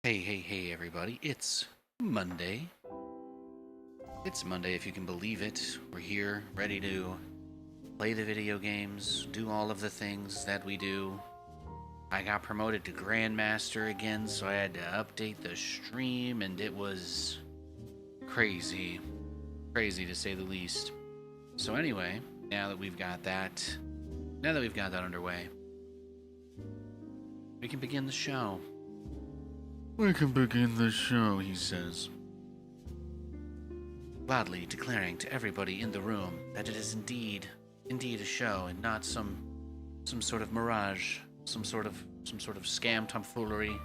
Hey, everybody. It's Monday. It's Monday, if you can believe it. We're here, ready to play the video games, do all of the things that we do. I got promoted to Grandmaster again, so I had to update the stream, and it was crazy. Crazy, to say the least. So anyway, now that we've got that underway, we can begin the show. We can begin the show, he says, loudly declaring to everybody in the room that it is indeed a show and not some sort of mirage, some sort of scam, tomfoolery,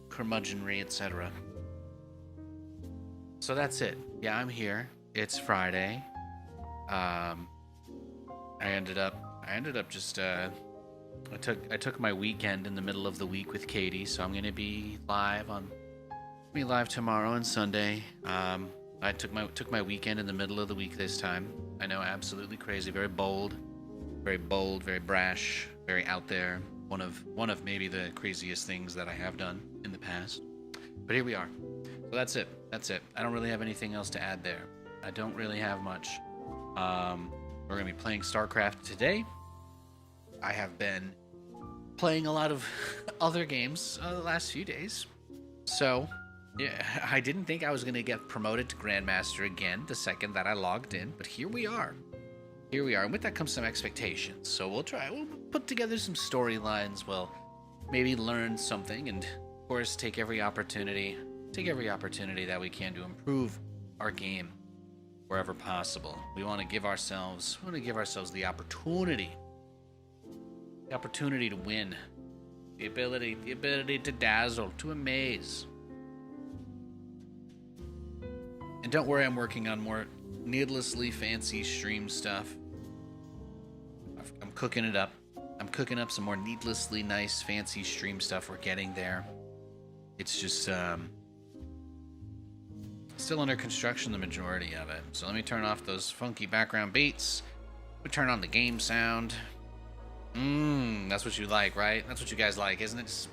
curmudgeonry, etc. So that's it. Yeah, I'm here. It's Friday. I ended up just I took my weekend in the middle of the week with Katie, so I'm gonna be live tomorrow and Sunday. I took my weekend in the middle of the week this time. I know, absolutely crazy, very bold, very brash, very out there. One of maybe the craziest things that I have done in the past. But here we are. So that's it. I don't really have anything else to add there. I don't really have much. We're gonna be playing StarCraft today. I have been playing a lot of other games the last few days. So, yeah, I didn't think I was going to get promoted to Grandmaster again the second that I logged in, but here we are. And with that comes some expectations. So we'll put together some storylines, we'll maybe learn something, and of course take every opportunity that we can to improve our game wherever possible. We want to give ourselves the opportunity to win, the ability to dazzle, to amaze. And don't worry, I'm working on more needlessly fancy stream stuff. I'm cooking it up. I'm cooking up some more needlessly nice fancy stream stuff. We're getting there. It's just still under construction, the majority of it. So let me turn off those funky background beats. We turn on the game sound. That's what you like, right? That's what you guys like, isn't it?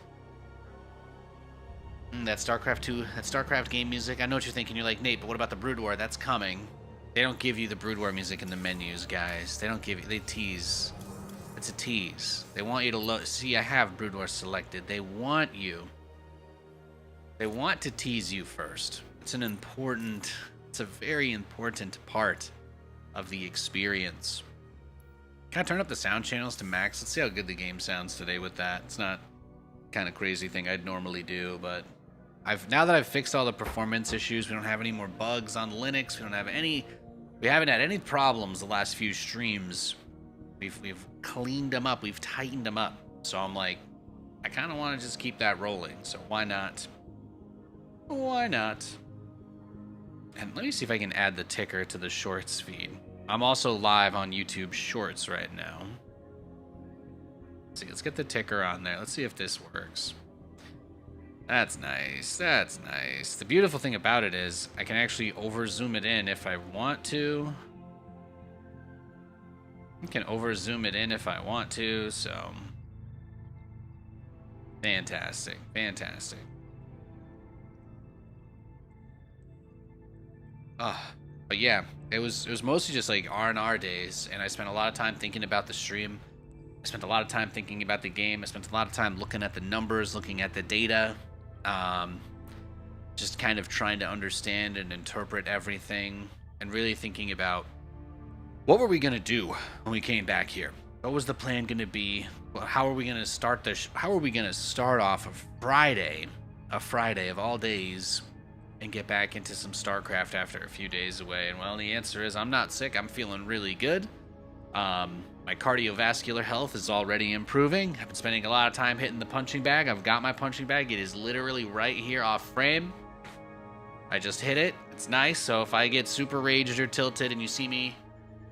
That StarCraft 2, that StarCraft game music. I know what you're thinking. You're like, Nate, but what about the Brood War? That's coming. They don't give you the Brood War music in the menus, guys. They don't give you. They tease. It's a tease. They want you to see, I have Brood War selected. They want to tease you first. It's a very important part of the experience. Can I turn up the sound channels to max? Let's see how good the game sounds today with that. It's not kind of crazy thing I'd normally do, but now that I've fixed all the performance issues, we don't have any more bugs on Linux. We haven't had any problems the last few streams. We've cleaned them up. We've tightened them up. So I'm like, I kind of want to just keep that rolling. So why not? Why not? And let me see if I can add the ticker to the shorts feed. I'm also live on YouTube Shorts right now. Let's get the ticker on there. Let's see if this works. That's nice. The beautiful thing about it is I can actually over zoom it in if I want to. I can over zoom it in if I want to, so fantastic. But yeah, it was mostly just like R&R days, and I spent a lot of time thinking about the stream. I spent a lot of time thinking about the game. I spent a lot of time looking at the numbers, looking at the data, just kind of trying to understand and interpret everything, and really thinking about what were we gonna do when we came back here. What was the plan gonna be? How are we gonna start off a Friday of all days, and get back into some StarCraft after a few days away? And well, the answer is I'm not sick. I'm feeling really good. My cardiovascular health is already improving. I've been spending a lot of time hitting the punching bag. I've got my punching bag. It is literally right here off frame. I just hit it. It's nice. So if I get super raged or tilted and you see me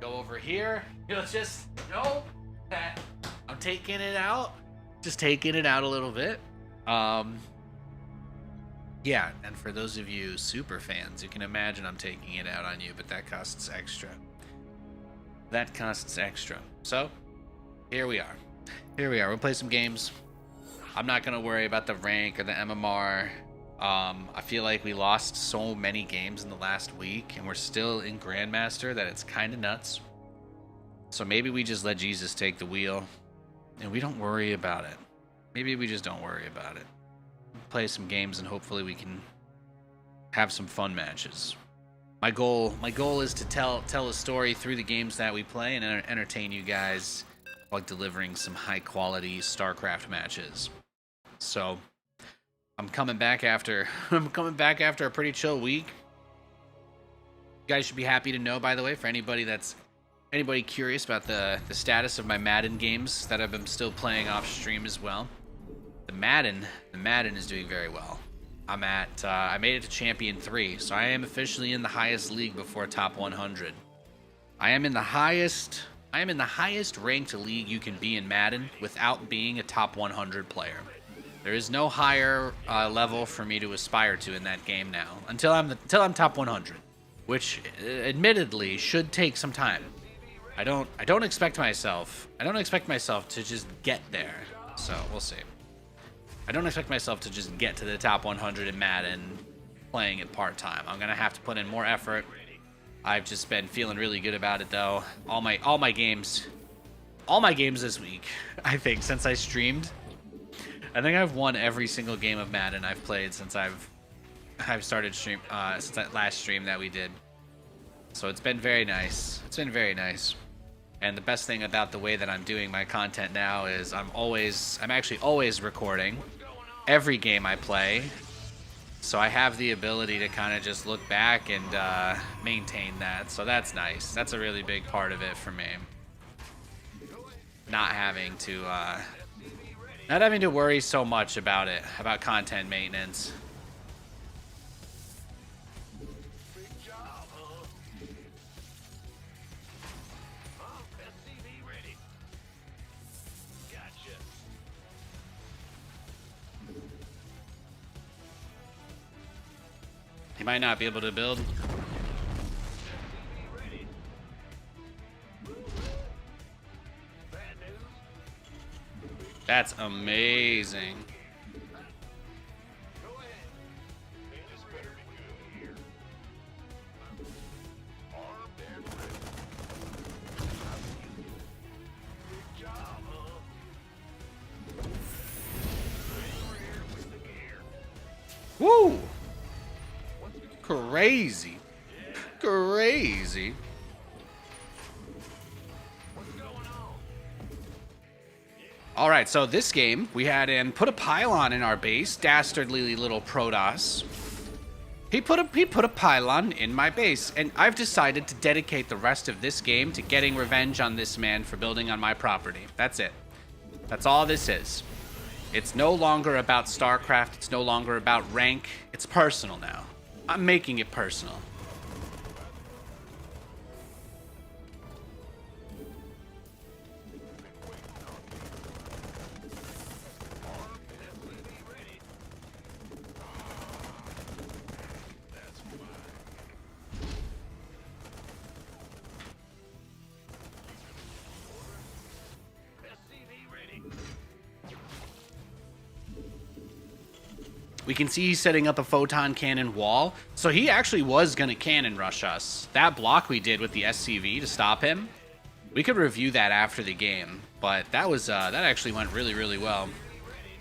go over here, you'll just know that I'm taking it out. Just taking it out a little bit. Yeah, and for those of you super fans, you can imagine I'm taking it out on you, but that costs extra. So, here we are. We'll play some games. I'm not going to worry about the rank or the MMR. I feel like we lost so many games in the last week, and we're still in Grandmaster that it's kind of nuts. So maybe we just let Jesus take the wheel, and we don't worry about it. Maybe we just don't worry about it. Play some games, and hopefully we can have some fun matches. My goal is to tell a story through the games that we play and entertain you guys while delivering some high-quality StarCraft matches. So I'm coming back after a pretty chill week. You guys should be happy to know, by the way, for anybody curious about the status of my Madden games that I've been still playing off stream as well. The Madden is doing very well. I made it to Champion 3, so I am officially in the highest league before top 100. I am in the highest ranked league you can be in Madden without being a top 100 player. There is no higher level for me to aspire to in that game now until I'm top 100, which admittedly should take some time. I don't expect myself to just get there. So we'll see. I don't expect myself to just get to the top 100 in Madden playing it part-time. I'm gonna have to put in more effort. I've just been feeling really good about it though. All my games this week, I think, since I streamed. I think I've won every single game of Madden I've played since I've started since that last stream that we did. So it's been very nice. It's been very nice. And the best thing about the way that I'm doing my content now is I'm actually always recording every game I play. So I have the ability to kind of just look back and maintain that. So that's nice. That's a really big part of it for me. Not having to worry so much about content maintenance. He might not be able to build. That's amazing. Woo! Crazy. Crazy. Alright, so this game, we had him put a pylon in our base. Dastardly little Protoss. He put a pylon in my base, and I've decided to dedicate the rest of this game to getting revenge on this man for building on my property. That's it. That's all this is. It's no longer about StarCraft. It's no longer about rank. It's personal now. I'm making it personal. We can see he's setting up a photon cannon wall. So he actually was going to cannon rush us. That block we did with the SCV to stop him, we could review that after the game. But that actually went really, really well.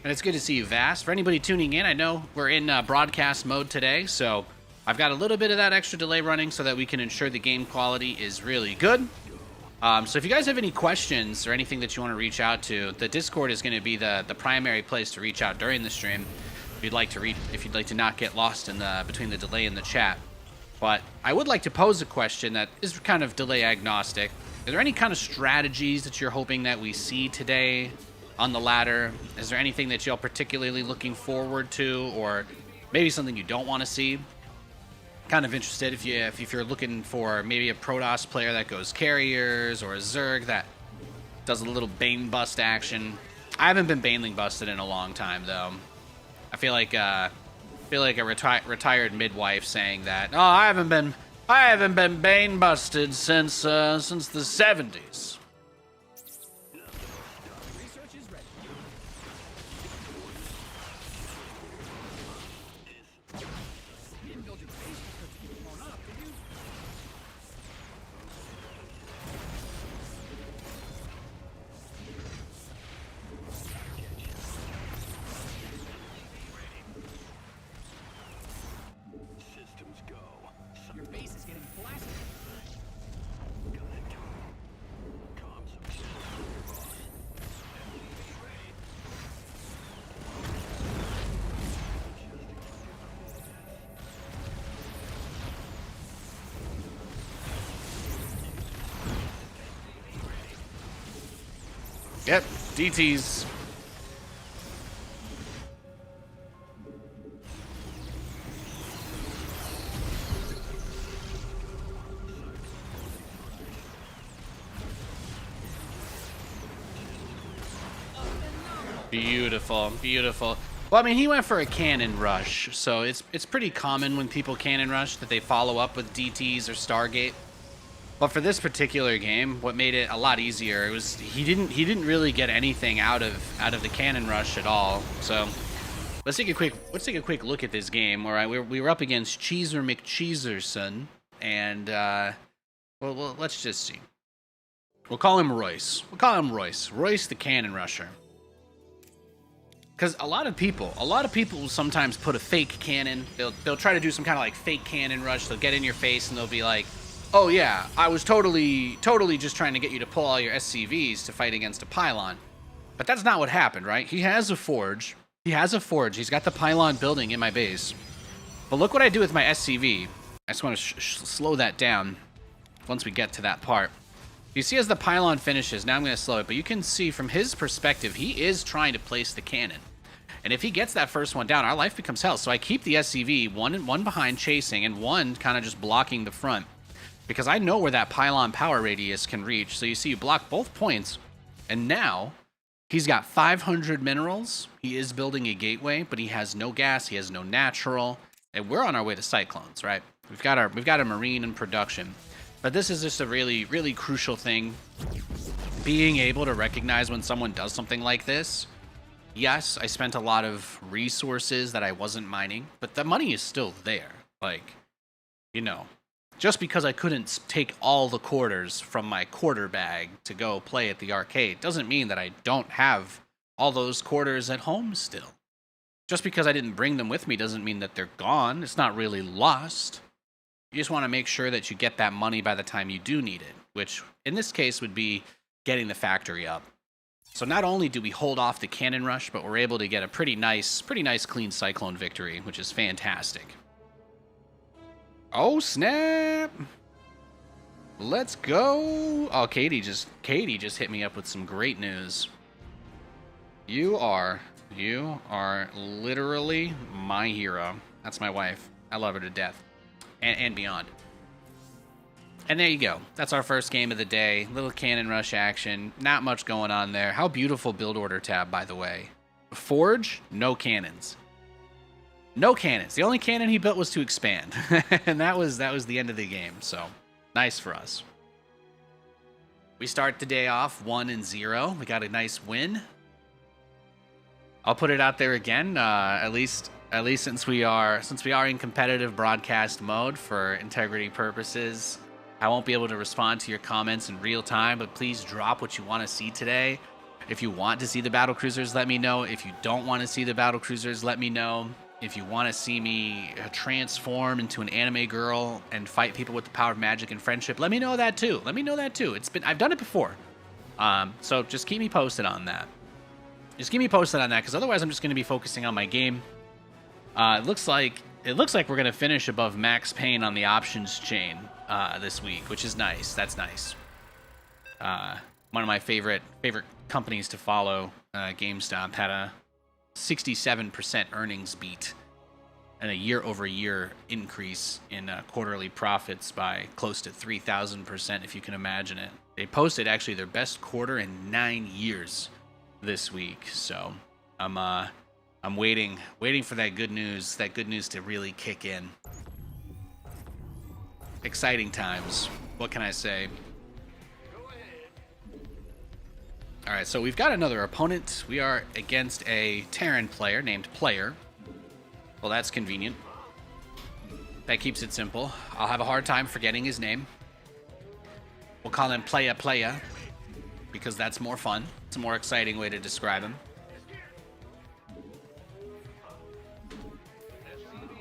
And it's good to see you, Vast. For anybody tuning in, I know we're in broadcast mode today, so I've got a little bit of that extra delay running so that we can ensure the game quality is really good. So if you guys have any questions or anything that you want to reach out to, the Discord is going to be the primary place to reach out during the stream. If you'd like to not get lost in between the delay and the chat. But I would like to pose a question that is kind of delay agnostic. Are there any kind of strategies that you're hoping that we see today on the ladder? Is there anything that y'all particularly looking forward to, or maybe something you don't want to see? Kind of interested if you're looking for maybe a Protoss player that goes carriers, or a Zerg that does a little Bane bust action. I haven't been Baneling busted in a long time though. I feel like a retired midwife saying that. Oh, I haven't been Bane busted since the 70s. Yep, DTs. Beautiful, beautiful. Well, I mean, he went for a cannon rush, so it's pretty common when people cannon rush that they follow up with DTs or Stargate. But for this particular game, what made it a lot easier was he didn't really get anything out of the cannon rush at all. So let's take a quick look at this game. All right, we were up against Cheeser McCheeserson, and well, let's just see. We'll call him Royce. Royce the cannon rusher. Because a lot of people will sometimes put a fake cannon. They'll try to do some kind of like fake cannon rush. They'll get in your face and they'll be like, "Oh yeah, I was totally just trying to get you to pull all your SCVs to fight against a pylon." But that's not what happened, right? He has a forge. He's got the pylon building in my base. But look what I do with my SCV. I just want to slow that down once we get to that part. You see as the pylon finishes, now I'm going to slow it, but you can see from his perspective, he is trying to place the cannon. And if he gets that first one down, our life becomes hell. So I keep the SCV, one behind chasing, and one kind of just blocking the front. Because I know where that pylon power radius can reach. So you see, you block both points, and now he's got 500 minerals. He is building a gateway, but he has no gas, he has no natural, and we're on our way to cyclones, right? We've got a marine in production. But this is just a really, really crucial thing. Being able to recognize when someone does something like this. Yes, I spent a lot of resources that I wasn't mining, but the money is still there. Like, you know, just because I couldn't take all the quarters from my quarter bag to go play at the arcade doesn't mean that I don't have all those quarters at home still. Just because I didn't bring them with me doesn't mean that they're gone. It's not really lost. You just want to make sure that you get that money by the time you do need it, which in this case would be getting the factory up. So not only do we hold off the cannon rush, but we're able to get a pretty nice clean cyclone victory, which is fantastic. Oh snap! Let's go! Oh, Katie just hit me up with some great news. You are literally my hero. That's my wife. I love her to death. And beyond. And there you go. That's our first game of the day. Little cannon rush action. Not much going on there. How beautiful build order tab, by the way. Forge, no cannons. No cannons. The only cannon he built was to expand. And that was the end of the game. So, nice for us. We start the day off 1-0. We got a nice win. I'll put it out there again. At least since we are in competitive broadcast mode for integrity purposes, I won't be able to respond to your comments in real time, but please drop what you want to see today. If you want to see the battlecruisers, let me know. If you don't want to see the battlecruisers, let me know. If you want to see me transform into an anime girl and fight people with the power of magic and friendship, let me know that too. I've done it before. So just keep me posted on that. Because otherwise I'm just going to be focusing on my game. It looks like we're going to finish above max pain on the options chain this week, which is nice. That's nice. One of my favorite companies to follow, GameStop, had a 67% earnings beat and a year-over-year increase in quarterly profits by close to 3,000%, if you can imagine it. They posted actually their best quarter in 9 years this week, so I'm waiting for that good news to really kick in. Exciting times. What can I say? All right, so we've got another opponent. We are against a Terran player named Player. Well, that's convenient. That keeps it simple. I'll have a hard time forgetting his name. We'll call him Playa, because that's more fun. It's a more exciting way to describe him.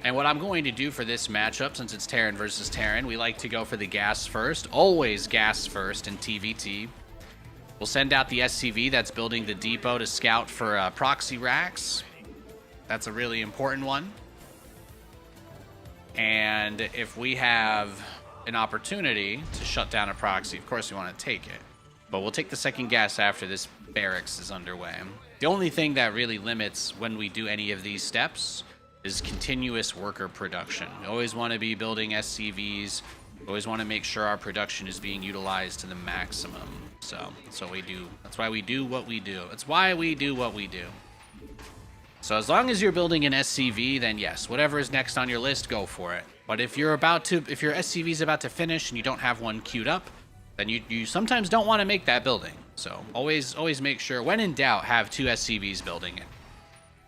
And what I'm going to do for this matchup, since it's Terran versus Terran, we like to go for the gas first. Always gas first in TVT. We'll send out the SCV that's building the depot to scout for proxy racks. That's a really important one. And if we have an opportunity to shut down a proxy, of course we want to take it. But we'll take the second gas after this barracks is underway. The only thing that really limits when we do any of these steps is continuous worker production. We always want to be building SCVs. We always want to make sure our production is being utilized to the maximum. So that's what we do. That's why we do what we do. That's why we do what we do. So as long as you're building an SCV, then yes, whatever is next on your list, go for it. But if your SCV is about to finish and you don't have one queued up, then you sometimes don't want to make that building. So always make sure, when in doubt, have 2 SCVs building it.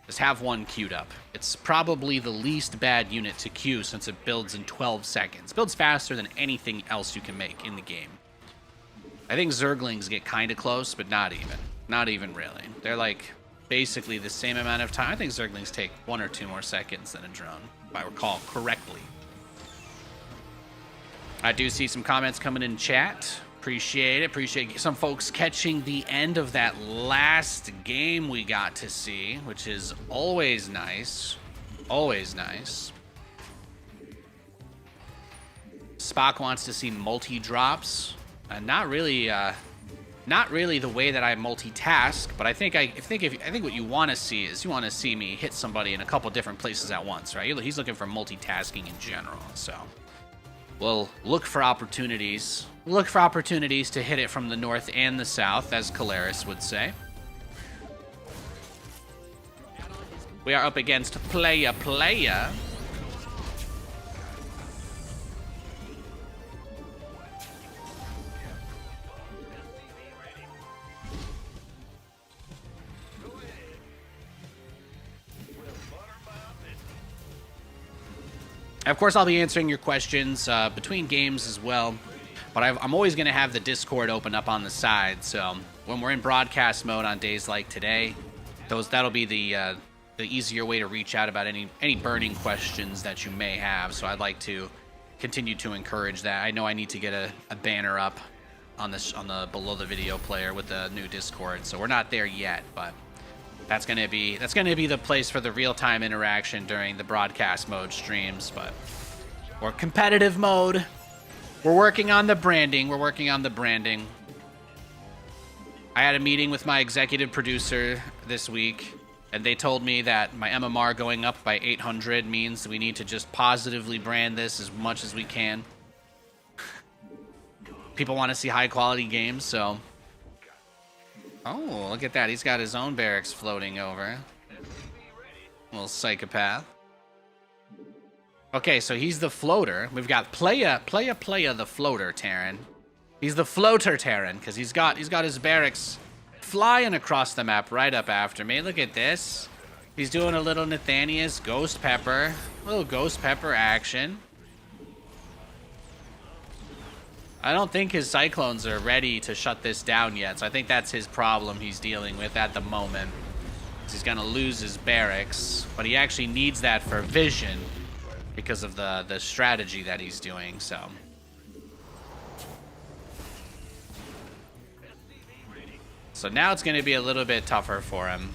Just have one queued up. It's probably the least bad unit to queue since it builds in 12 seconds. It builds faster than anything else you can make in the game. I think Zerglings get kind of close, but not even. Not even really. They're like basically the same amount of time. I think Zerglings take 1 or 2 more seconds than a drone, if I recall correctly. I do see some comments coming in chat. Appreciate it. Appreciate some folks catching the end of that last game we got to see, which is always nice. Always nice. Spock wants to see multi-drops. Not really the way that I multitask, but I think what you want to see is you want to see me hit somebody in a couple different places at once, right? He's looking for multitasking in general, so we'll look for opportunities. Look for opportunities to hit it from the north and the south, as Caleris would say. We are up against player. Of course, I'll be answering your questions between games as well, but I'm always going to have the Discord open up on the side, so when we're in broadcast mode on days like today, that'll be the easier way to reach out about any burning questions that you may have, so I'd like to continue to encourage that. I know I need to get a banner up on the below the video player with the new Discord, so we're not there yet, but that's gonna be the place for the real-time interaction during the broadcast mode streams. But or competitive mode, we're working on the branding. I had a meeting with my executive producer this week, and they told me that my MMR going up by 800 means we need to just positively brand this as much as we can. People want to see high-quality games, so. Oh, look at that. He's got his own barracks floating over. Little psychopath. Okay, so he's the floater. We've got Playa the floater Terran. He's the floater Terran, because he's got his barracks flying across the map right up after me. Look at this. He's doing a little Nathanias Ghost Pepper. A little Ghost Pepper action. I don't think his Cyclones are ready to shut this down yet, so I think that's his problem he's dealing with at the moment. He's going to lose his barracks, but he actually needs that for vision because of the strategy that he's doing, so. So now it's going to be a little bit tougher for him.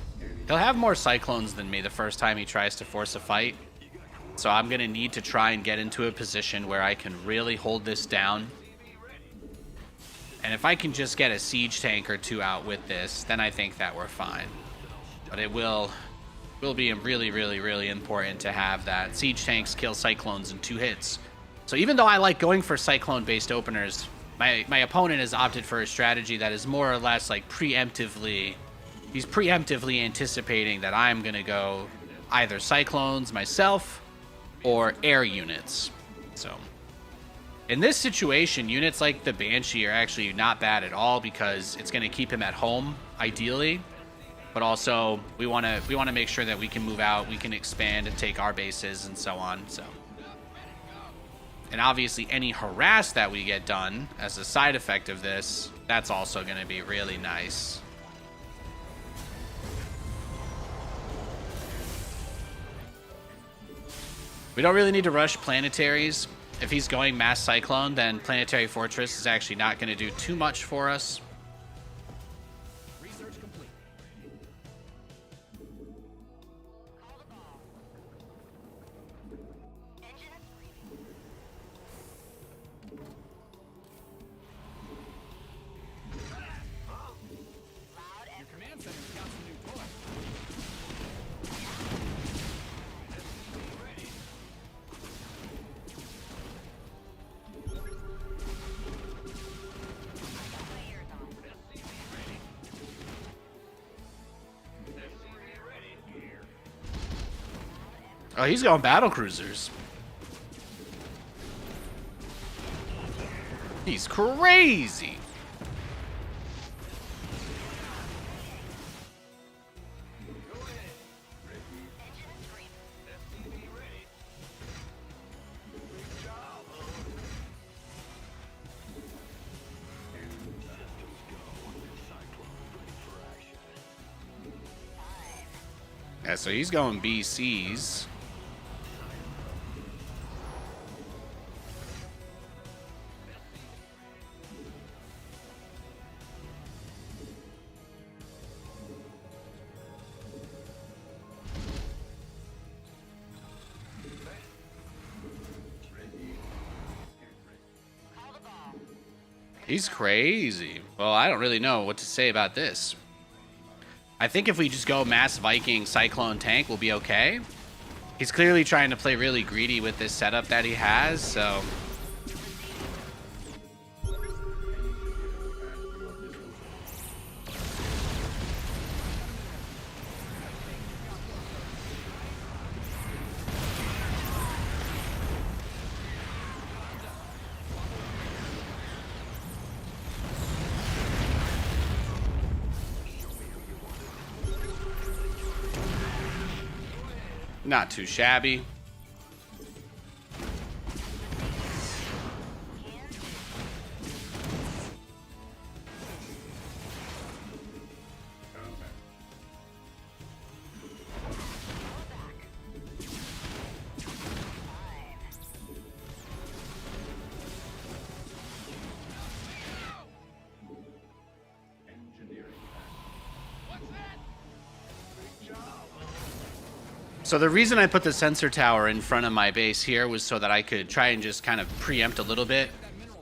He'll have more Cyclones than me the first time he tries to force a fight, so I'm going to need to try and get into a position where I can really hold this down. And if I can just get a siege tank or 2 out with this, then I think that we're fine. But it will be really, really, really important to have that. Siege tanks kill Cyclones in 2 hits. So even though I like going for Cyclone-based openers, my opponent has opted for a strategy that is more or less like preemptively. He's preemptively anticipating that I'm going to go either Cyclones myself or air units. So in this situation, units like the Banshee are actually not bad at all because it's going to keep him at home, ideally. But also, we want to make sure that we can move out, we can expand and take our bases and so on. So, and obviously, any harass that we get done as a side effect of this, that's also going to be really nice. We don't really need to rush planetaries. If he's going Mass Cyclone, then Planetary Fortress is actually not going to do too much for us. Research complete. Oh, he's going battle cruisers. He's crazy. Yeah, so he's going BCs. He's crazy. Well, I don't really know what to say about this. I think if we just go Mass Viking Cyclone Tank, we'll be okay. He's clearly trying to play really greedy with this setup that he has, so... Not too shabby. So the reason I put the sensor tower in front of my base here was so that I could try and just kind of preempt a little bit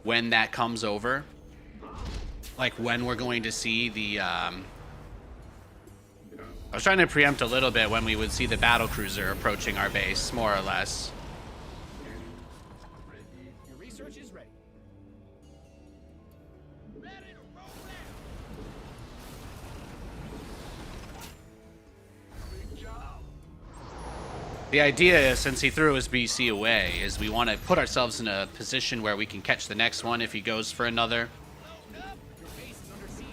when that comes over. Like when we're going to see the... I was trying to preempt a little bit when we would see the battle cruiser approaching our base, more or less. Your research is ready. The idea, since he threw his BC away, is we want to put ourselves in a position where we can catch the next one if he goes for another. Your base is under siege.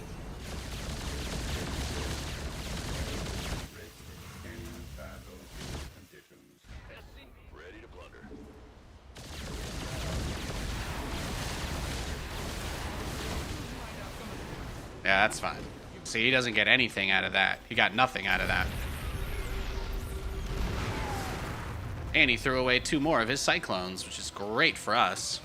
Ready to plunder. Yeah, that's fine. See, he doesn't get anything out of that. He got nothing out of that. And he threw away 2 more of his cyclones, which is great for us.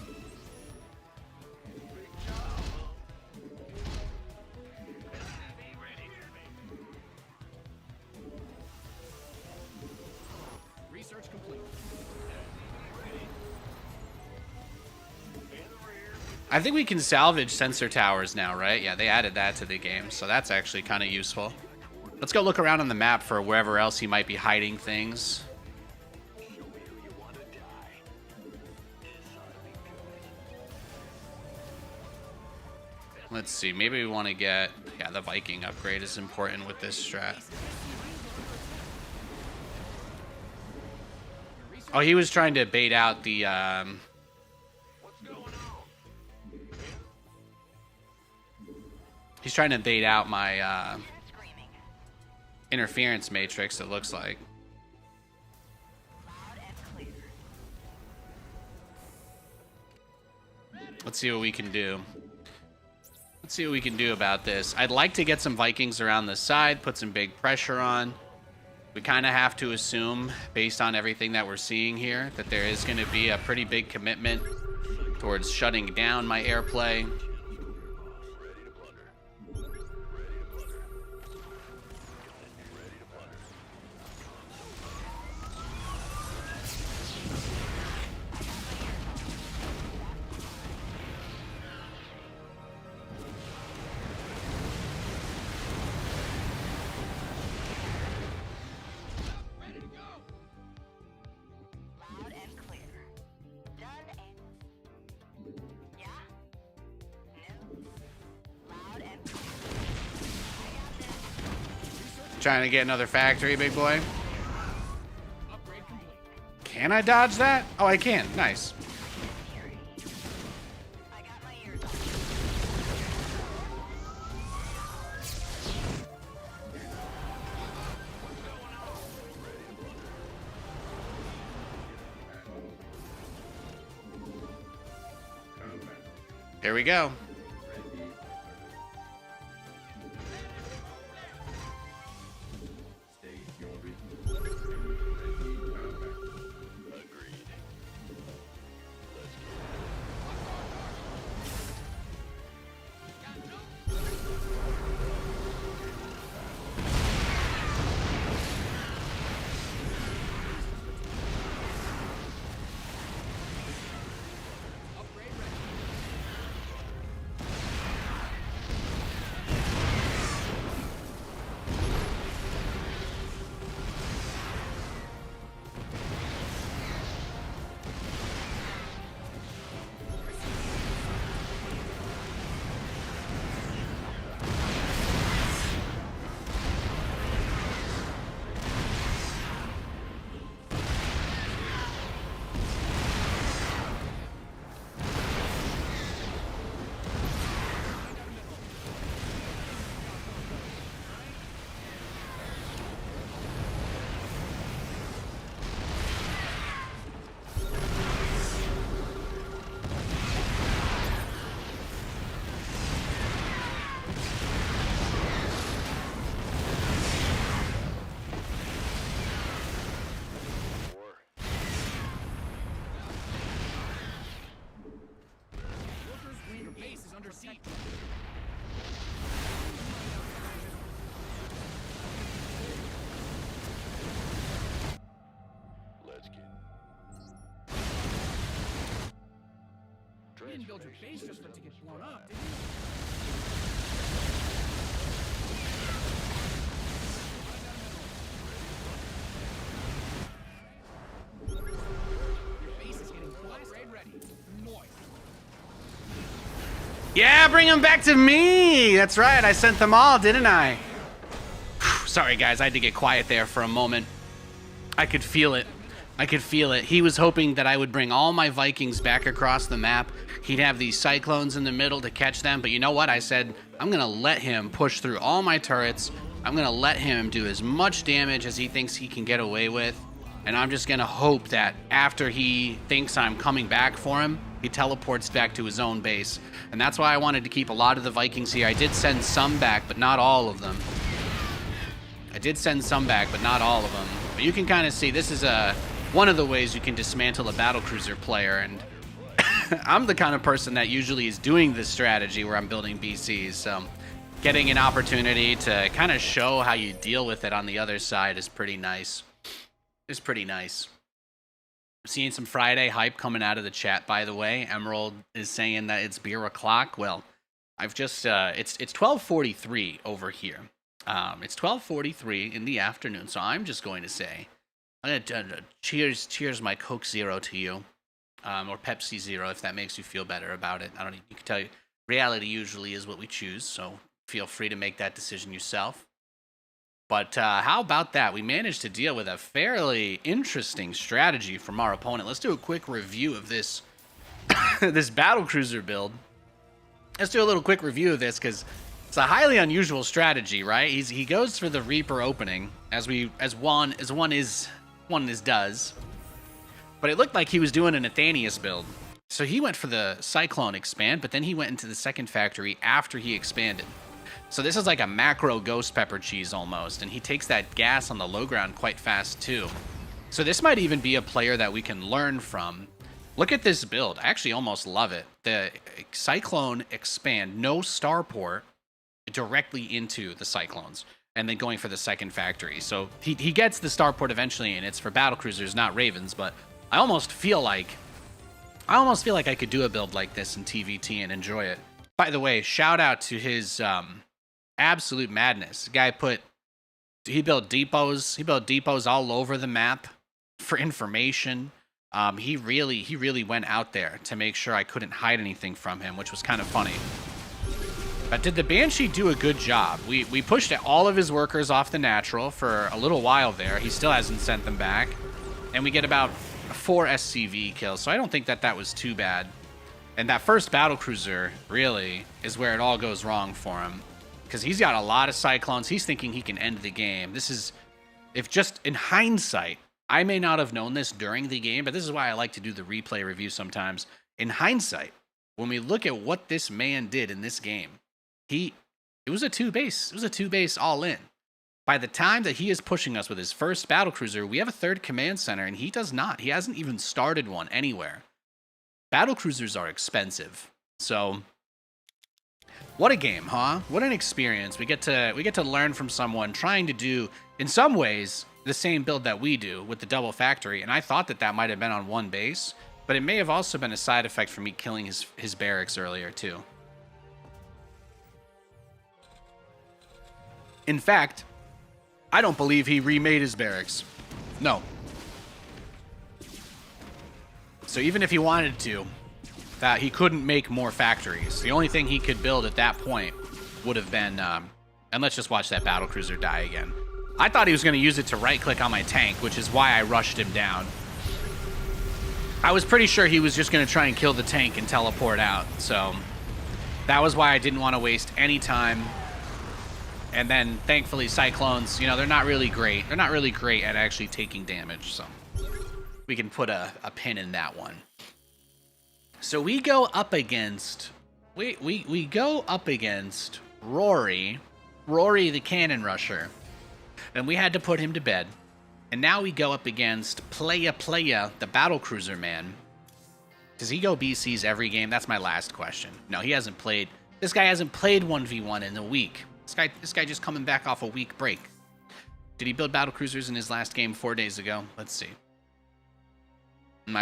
Research complete. I think we can salvage sensor towers now, right? Yeah, they added that to the game, so that's actually kind of useful. Let's go look around on the map for wherever else he might be hiding things. Let's see, maybe we want to get... Yeah, the Viking upgrade is important with this strat. Oh, he was trying to bait out the... What's going on? He's trying to bait out my interference matrix, it looks like. Let's see what we can do. Let's see what we can do about this. I'd like to get some Vikings around the side, put some big pressure on. We kind of have to assume, based on everything that we're seeing here, that there is going to be a pretty big commitment towards shutting down my airplay. Trying to get another factory, big boy. Upgrade complete. Can I dodge that? Oh, I can. Nice. Here we go. Your base is under siege. Let's get. You didn't build your base just for it to get blown up, did you? Your base is getting upgrade ready. Moist. Yeah, bring them back to me. That's right. I sent them all, didn't I? Sorry, guys. I had to get quiet there for a moment. I could feel it. I could feel it. He was hoping that I would bring all my Vikings back across the map. He'd have these cyclones in the middle to catch them. But you know what? I said, I'm going to let him push through all my turrets. I'm going to let him do as much damage as he thinks he can get away with. And I'm just going to hope that after he thinks I'm coming back for him, he teleports back to his own base. And that's why I wanted to keep a lot of the Vikings here. I did send some back, but not all of them. I did send some back, but not all of them. But you can kind of see this is one of the ways you can dismantle a battlecruiser player. And I'm the kind of person that usually is doing this strategy where I'm building BCs. So getting an opportunity to kind of show how you deal with it on the other side is pretty nice. It's pretty nice. I'm seeing some Friday hype coming out of the chat, by the way. Emerald is saying that it's beer o'clock. Well, I've just it's 12:43 over here. It's 12:43 in the afternoon, so I'm just going to say, I'm gonna cheers my Coke Zero to you, or Pepsi Zero if that makes you feel better about it. I don't. You can tell you, reality usually is what we choose, so feel free to make that decision yourself. But how about that? We managed to deal with a fairly interesting strategy from our opponent. Let's do a quick review of this this battlecruiser build. Let's do a little quick review of this because it's a highly unusual strategy, right? He goes for the Reaper opening as one does. But it looked like he was doing a Nathanias build. So he went for the Cyclone expand, but then he went into the second factory after he expanded. So this is like a macro ghost pepper cheese almost, and he takes that gas on the low ground quite fast too. So this might even be a player that we can learn from. Look at this build. I actually almost love it. The Cyclone expand, no starport, directly into the Cyclones, and then going for the second factory. So he gets the starport eventually, and it's for battlecruisers, not Ravens, but I almost feel like I could do a build like this in TVT and enjoy it. By the way, shout out to his absolute madness. The guy he built depots. He built depots all over the map for information. He really went out there to make sure I couldn't hide anything from him, which was kind of funny. But did the Banshee do a good job? We pushed all of his workers off the natural for a little while there. He still hasn't sent them back. And we get about 4 SCV kills, so I don't think that that was too bad. And that first battlecruiser, really, is where it all goes wrong for him. Because he's got a lot of Cyclones. He's thinking he can end the game. This is, if just in hindsight, I may not have known this during the game, but this is why I like to do the replay review sometimes. In hindsight, when we look at what this man did in this game, it was a 2-base. It was a 2-base all in. By the time that he is pushing us with his first battlecruiser, we have a 3rd command center, and he does not. He hasn't even started one anywhere. Battlecruisers are expensive. So, what a game, huh? What an experience. We get to learn from someone trying to do, in some ways, the same build that we do with the double factory. And I thought that that might have been on 1 base, but it may have also been a side effect for me killing his barracks earlier, too. In fact, I don't believe he remade his barracks. No. So even if he wanted to, that he couldn't make more factories. The only thing he could build at that point would have been, and let's just watch that battlecruiser die again. I thought he was going to use it to right-click on my tank, which is why I rushed him down. I was pretty sure he was just going to try and kill the tank and teleport out, so that was why I didn't want to waste any time. And then, thankfully, Cyclones, you know, they're not really great. They're not really great at actually taking damage, so we can put a pin in that one. So we go up against, we go up against Rory the Cannon Rusher. And we had to put him to bed. And now we go up against Playa, the Battlecruiser man. Does he go BCs every game? That's my last question. No, he hasn't played. This guy hasn't played 1v1 in a week. This guy just coming back off a week break. Did he build battlecruisers in his last game 4 days ago? Let's see.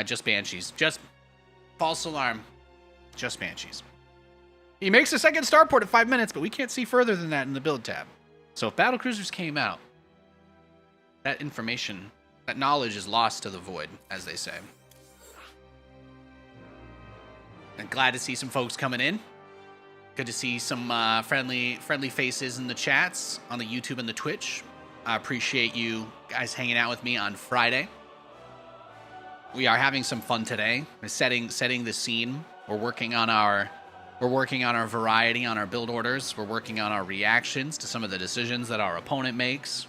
Just Banshees. Just false alarm. Just Banshees. He makes a second starport at 5 minutes, but we can't see further than that in the build tab. So if battlecruisers came out, that information, that knowledge is lost to the void, as they say. And glad to see some folks coming in. Good to see some friendly faces in the chats on the YouTube and the Twitch. I appreciate you guys hanging out with me on Friday. We are having some fun today. We're setting the scene. We're working on our variety on our build orders. We're working on our reactions to some of the decisions that our opponent makes.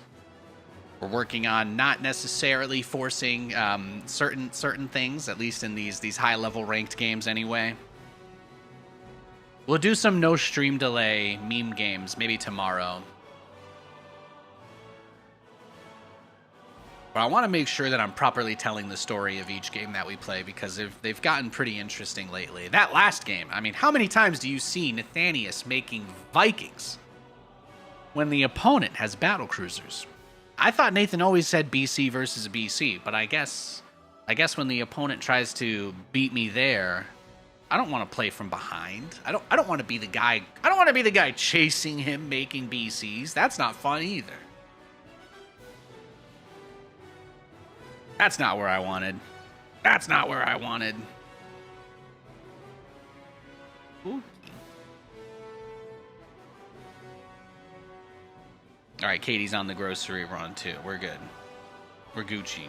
We're working on not necessarily forcing certain things, at least in these high-level ranked games anyway. We'll do some no stream delay meme games maybe tomorrow. But I want to make sure that I'm properly telling the story of each game that we play, because they've gotten pretty interesting lately. That last game, I mean, how many times do you see Nathanias making Vikings when the opponent has battlecruisers? I thought Nathan always said BC versus BC, but I guess when the opponent tries to beat me there, I don't want to play from behind. I don't want to be the guy. I don't want to be the guy chasing him making BCs. That's not fun either. That's not where I wanted. That's not where I wanted. Ooh. All right, Katie's on the grocery run too. We're good. We're Gucci.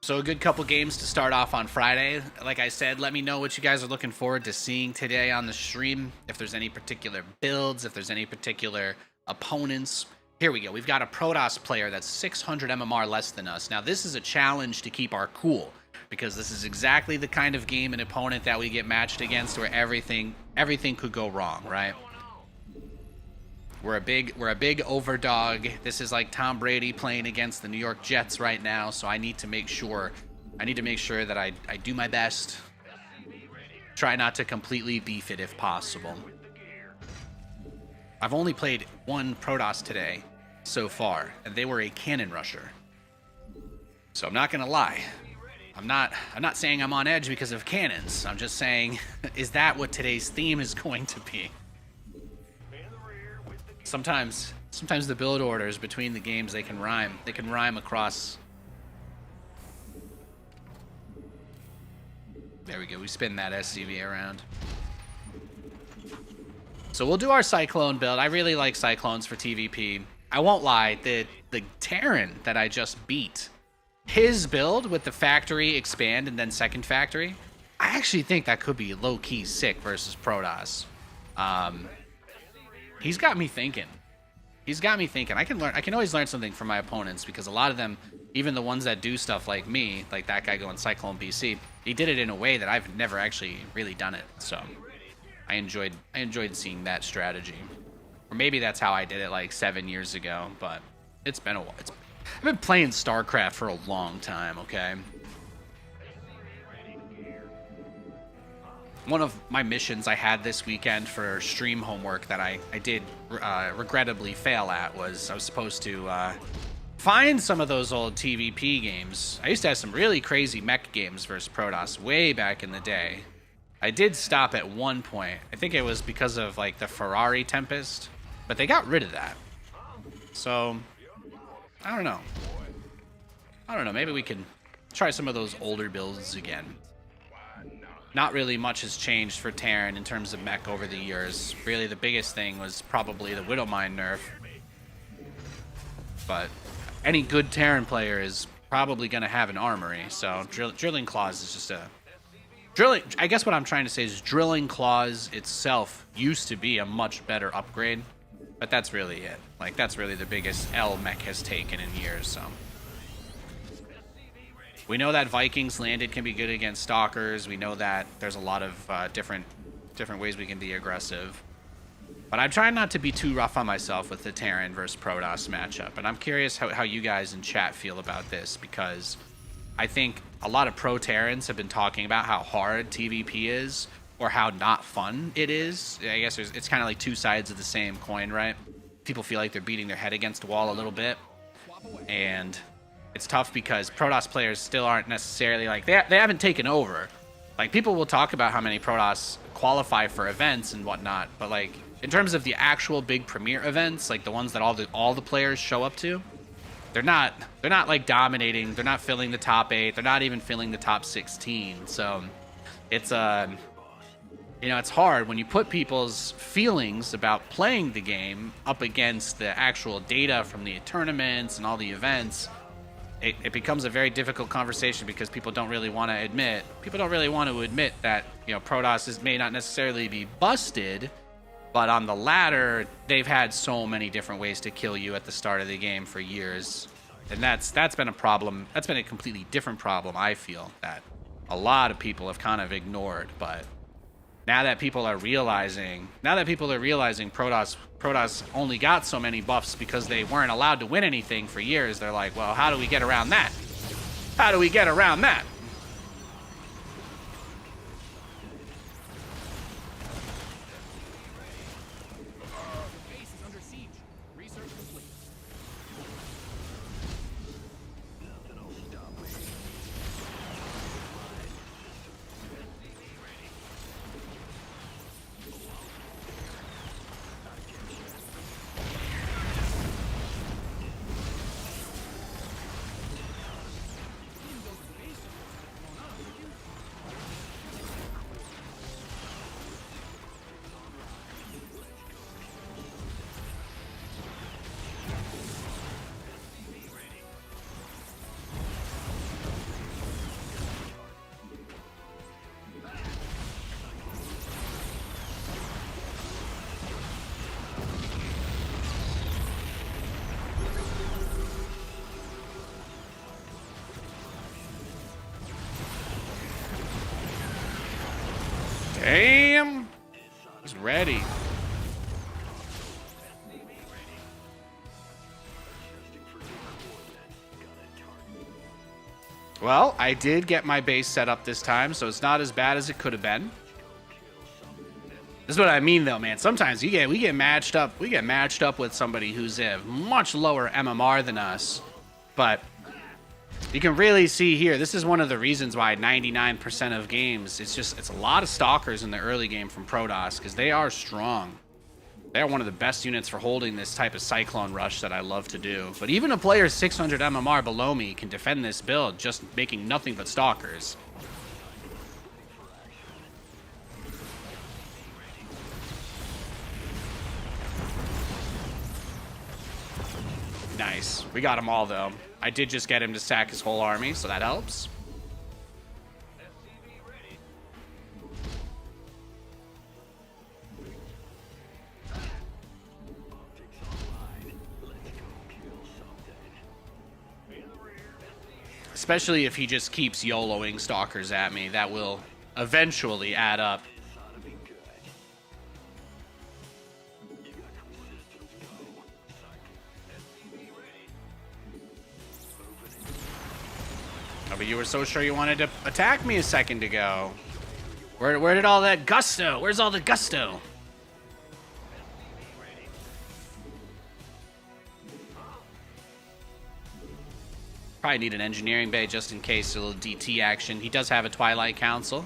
So a good couple games to start off on Friday. Like I said, let me know what you guys are looking forward to seeing today on the stream. If there's any particular builds, if there's any particular opponents. Here we go. We've got a Protoss player that's 600 MMR less than us. Now, this is a challenge to keep our cool, because this is exactly the kind of game and opponent that we get matched against where everything could go wrong, right? We're a big overdog. This is like Tom Brady playing against the New York Jets right now, so I need to make sure that I do my best. Try not to completely beef it if possible. I've only played one Protoss today so far, and they were a cannon rusher. So I'm not gonna lie. I'm not saying I'm on edge because of cannons. I'm just saying, is that what today's theme is going to be? Sometimes the build orders between the games, they can rhyme. They can rhyme across. There we go. We spin that SCV around. So we'll do our Cyclone build. I really like Cyclones for TVP. I won't lie, the Terran that I just beat, his build with the factory expand and then second factory, I actually think that could be low-key sick versus Protoss. He's got me thinking. He's got me thinking. I can always learn something from my opponents, because a lot of them, even the ones that do stuff like me, like that guy going Cyclone BC, he did it in a way that I've never actually really done it. So I enjoyed seeing that strategy. Or maybe that's how I did it like 7 years ago, but it's been a while. I've been playing StarCraft for a long time, okay? One of my missions I had this weekend for stream homework that I did regrettably fail at was I was supposed to find some of those old TVP games. I used to have some really crazy mech games versus Protoss way back in the day. I did stop at one point. I think it was because of like the Ferrari Tempest, but they got rid of that. So I don't know. Maybe we can try some of those older builds again. Not really much has changed for Terran in terms of mech over the years. Really, the biggest thing was probably the Widowmine nerf. But any good Terran player is probably going to have an armory. So Drilling Claws is just a... I guess what I'm trying to say is Drilling Claws itself used to be a much better upgrade. But that's really it. Like, that's really the biggest L mech has taken in years, so... We know that Vikings landed can be good against Stalkers. We know that there's a lot of different ways we can be aggressive. But I'm trying not to be too rough on myself with the Terran versus Protoss matchup. And I'm curious how you guys in chat feel about this, because I think a lot of pro Terrans have been talking about how hard TVP is, or how not fun it is. I guess it's kind of like two sides of the same coin, right? People feel like they're beating their head against a wall a little bit. And... it's tough because Protoss players still aren't necessarily like they haven't taken over. Like, people will talk about how many Protoss qualify for events and whatnot, but like in terms of the actual big premier events, like the ones that all the players show up to, they're not like dominating. They're not filling the top 8. They're not even filling the top 16. So it's it's hard when you put people's feelings about playing the game up against the actual data from the tournaments and all the events. It becomes a very difficult conversation, because people don't really want to admit that, Protoss may not necessarily be busted, but on the ladder, they've had so many different ways to kill you at the start of the game for years. And that's been a problem. That's been a completely different problem, I feel, that a lot of people have kind of ignored. But now that people are realizing Protoss only got so many buffs because they weren't allowed to win anything for years, they're like, well, how do we get around that? How do we get around that? Base is under siege. Research complete. Damn! He's ready. Well, I did get my base set up this time, so it's not as bad as it could have been. This is what I mean, though, man. Sometimes we get matched up. We get matched up with somebody who's a much lower MMR than us, but you can really see here, this is one of the reasons why 99% of games, it's a lot of Stalkers in the early game from Protoss, because they are strong. They're one of the best units for holding this type of Cyclone Rush that I love to do. But even a player 600 MMR below me can defend this build, just making nothing but Stalkers. Nice. We got them all, though. I did just get him to sack his whole army, so that helps. SCV ready. Optics online. Let's go kill something. In the rear. SCV Especially if he just keeps YOLOing stalkers at me. That will eventually add up. ought to be good. You got systems go. SCV ready. Moving in. Oh, but you were so sure you wanted to attack me a second ago. Where did all that gusto? Where's all the gusto? Probably need an engineering bay just in case, a little DT action. He does have a Twilight Council.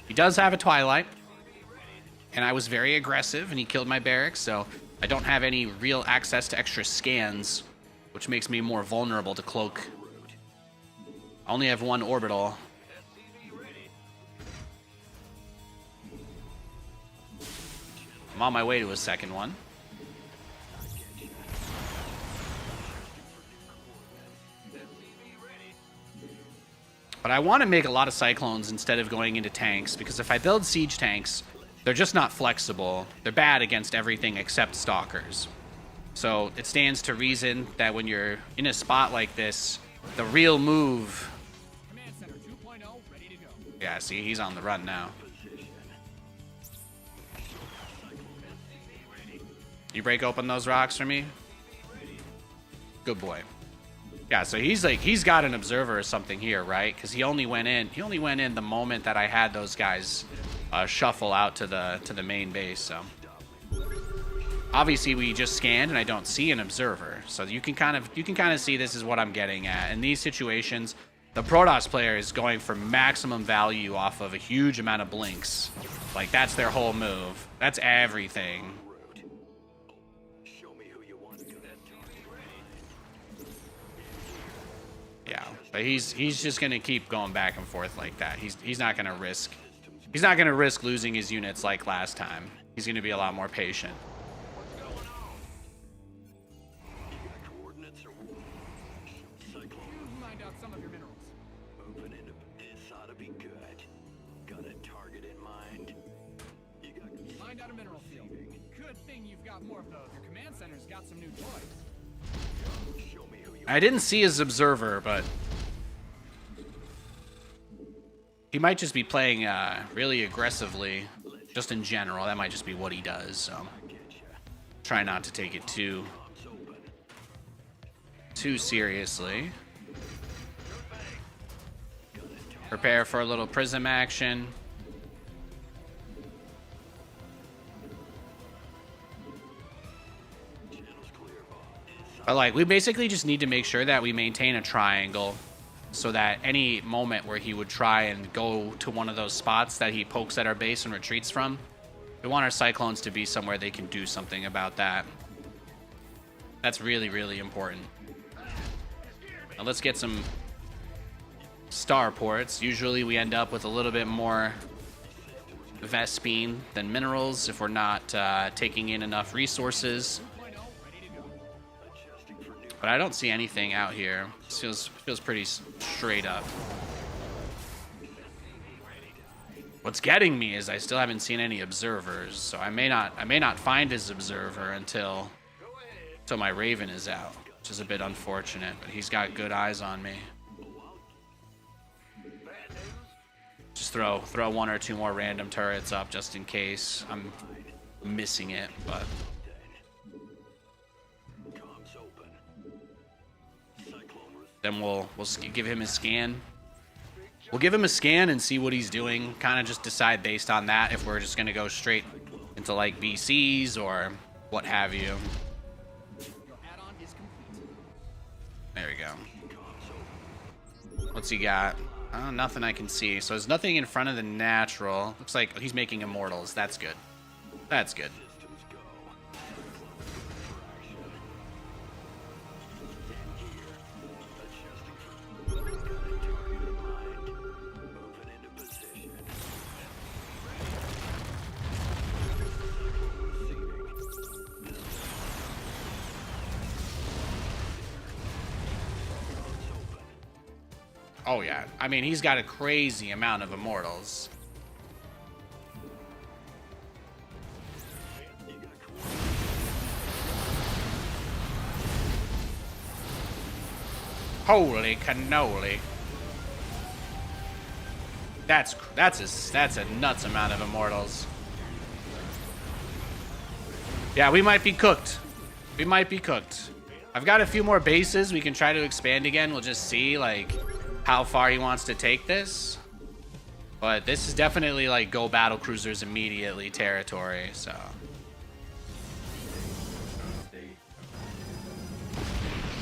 He does have a Twilight. And I was very aggressive, and he killed my barracks, so I don't have any real access to extra scans, which makes me more vulnerable to cloak. I only have one orbital. I'm on my way to a second one. But I want to make a lot of Cyclones instead of going into tanks, because if I build siege tanks, they're just not flexible. They're bad against everything except Stalkers. So it stands to reason that when you're in a spot like this, the real move... Command Center 2.0 ready to go. Yeah, see, he's on the run now. You break open those rocks for me? Good boy. Yeah, so he's got an observer or something here, right? Because he only went in the moment that I had those guys shuffle out to the main base. So obviously we just scanned and I don't see an observer. So you can kind of see this is what I'm getting at. In these situations, the Protoss player is going for maximum value off of a huge amount of blinks. Like that's their whole move. That's everything. Yeah, but he's just gonna keep going back and forth like that. He's not gonna risk losing his units like last time. He's gonna be a lot more patient. What's going on? You got coordinates or Cyclone You've mined out some of your minerals. moving into this ought to be good. Got a target in mind. You got Mined out a mineral field. Good thing you've got more of those. Your command center's got some new toys. show me who you I didn't see his observer, but he might just be playing really aggressively, just in general. That might just be what he does. So try not to take it too seriously. Prepare for a little prism action. But like, we basically just need to make sure that we maintain a triangle so that any moment where he would try and go to one of those spots that he pokes at our base and retreats from, we want our Cyclones to be somewhere they can do something about that. That's really, really important. Now let's get some starports. Usually we end up with a little bit more Vespene than minerals if we're not taking in enough resources. But I don't see anything out here. Feels pretty straight up. What's getting me is I still haven't seen any observers, so I may not find his observer until my Raven is out, which is a bit unfortunate. But he's got good eyes on me. Just throw one or two more random turrets up just in case I'm missing it, but. Then we'll give him a scan. We'll give him a scan and see what he's doing. Kind of just decide based on that if we're just going to go straight into like BCs or what have you. Your add-on is complete. There we go. What's he got? Nothing I can see. So there's nothing in front of the natural. Looks like he's making immortals. That's good. That's good. Oh, yeah. I mean, he's got a crazy amount of immortals. Holy cannoli. That's a nuts amount of immortals. Yeah, we might be cooked. We might be cooked. I've got a few more bases. We can try to expand again. We'll just see, like, how far he wants to take this. But this is definitely, like, go battle cruisers immediately territory, so.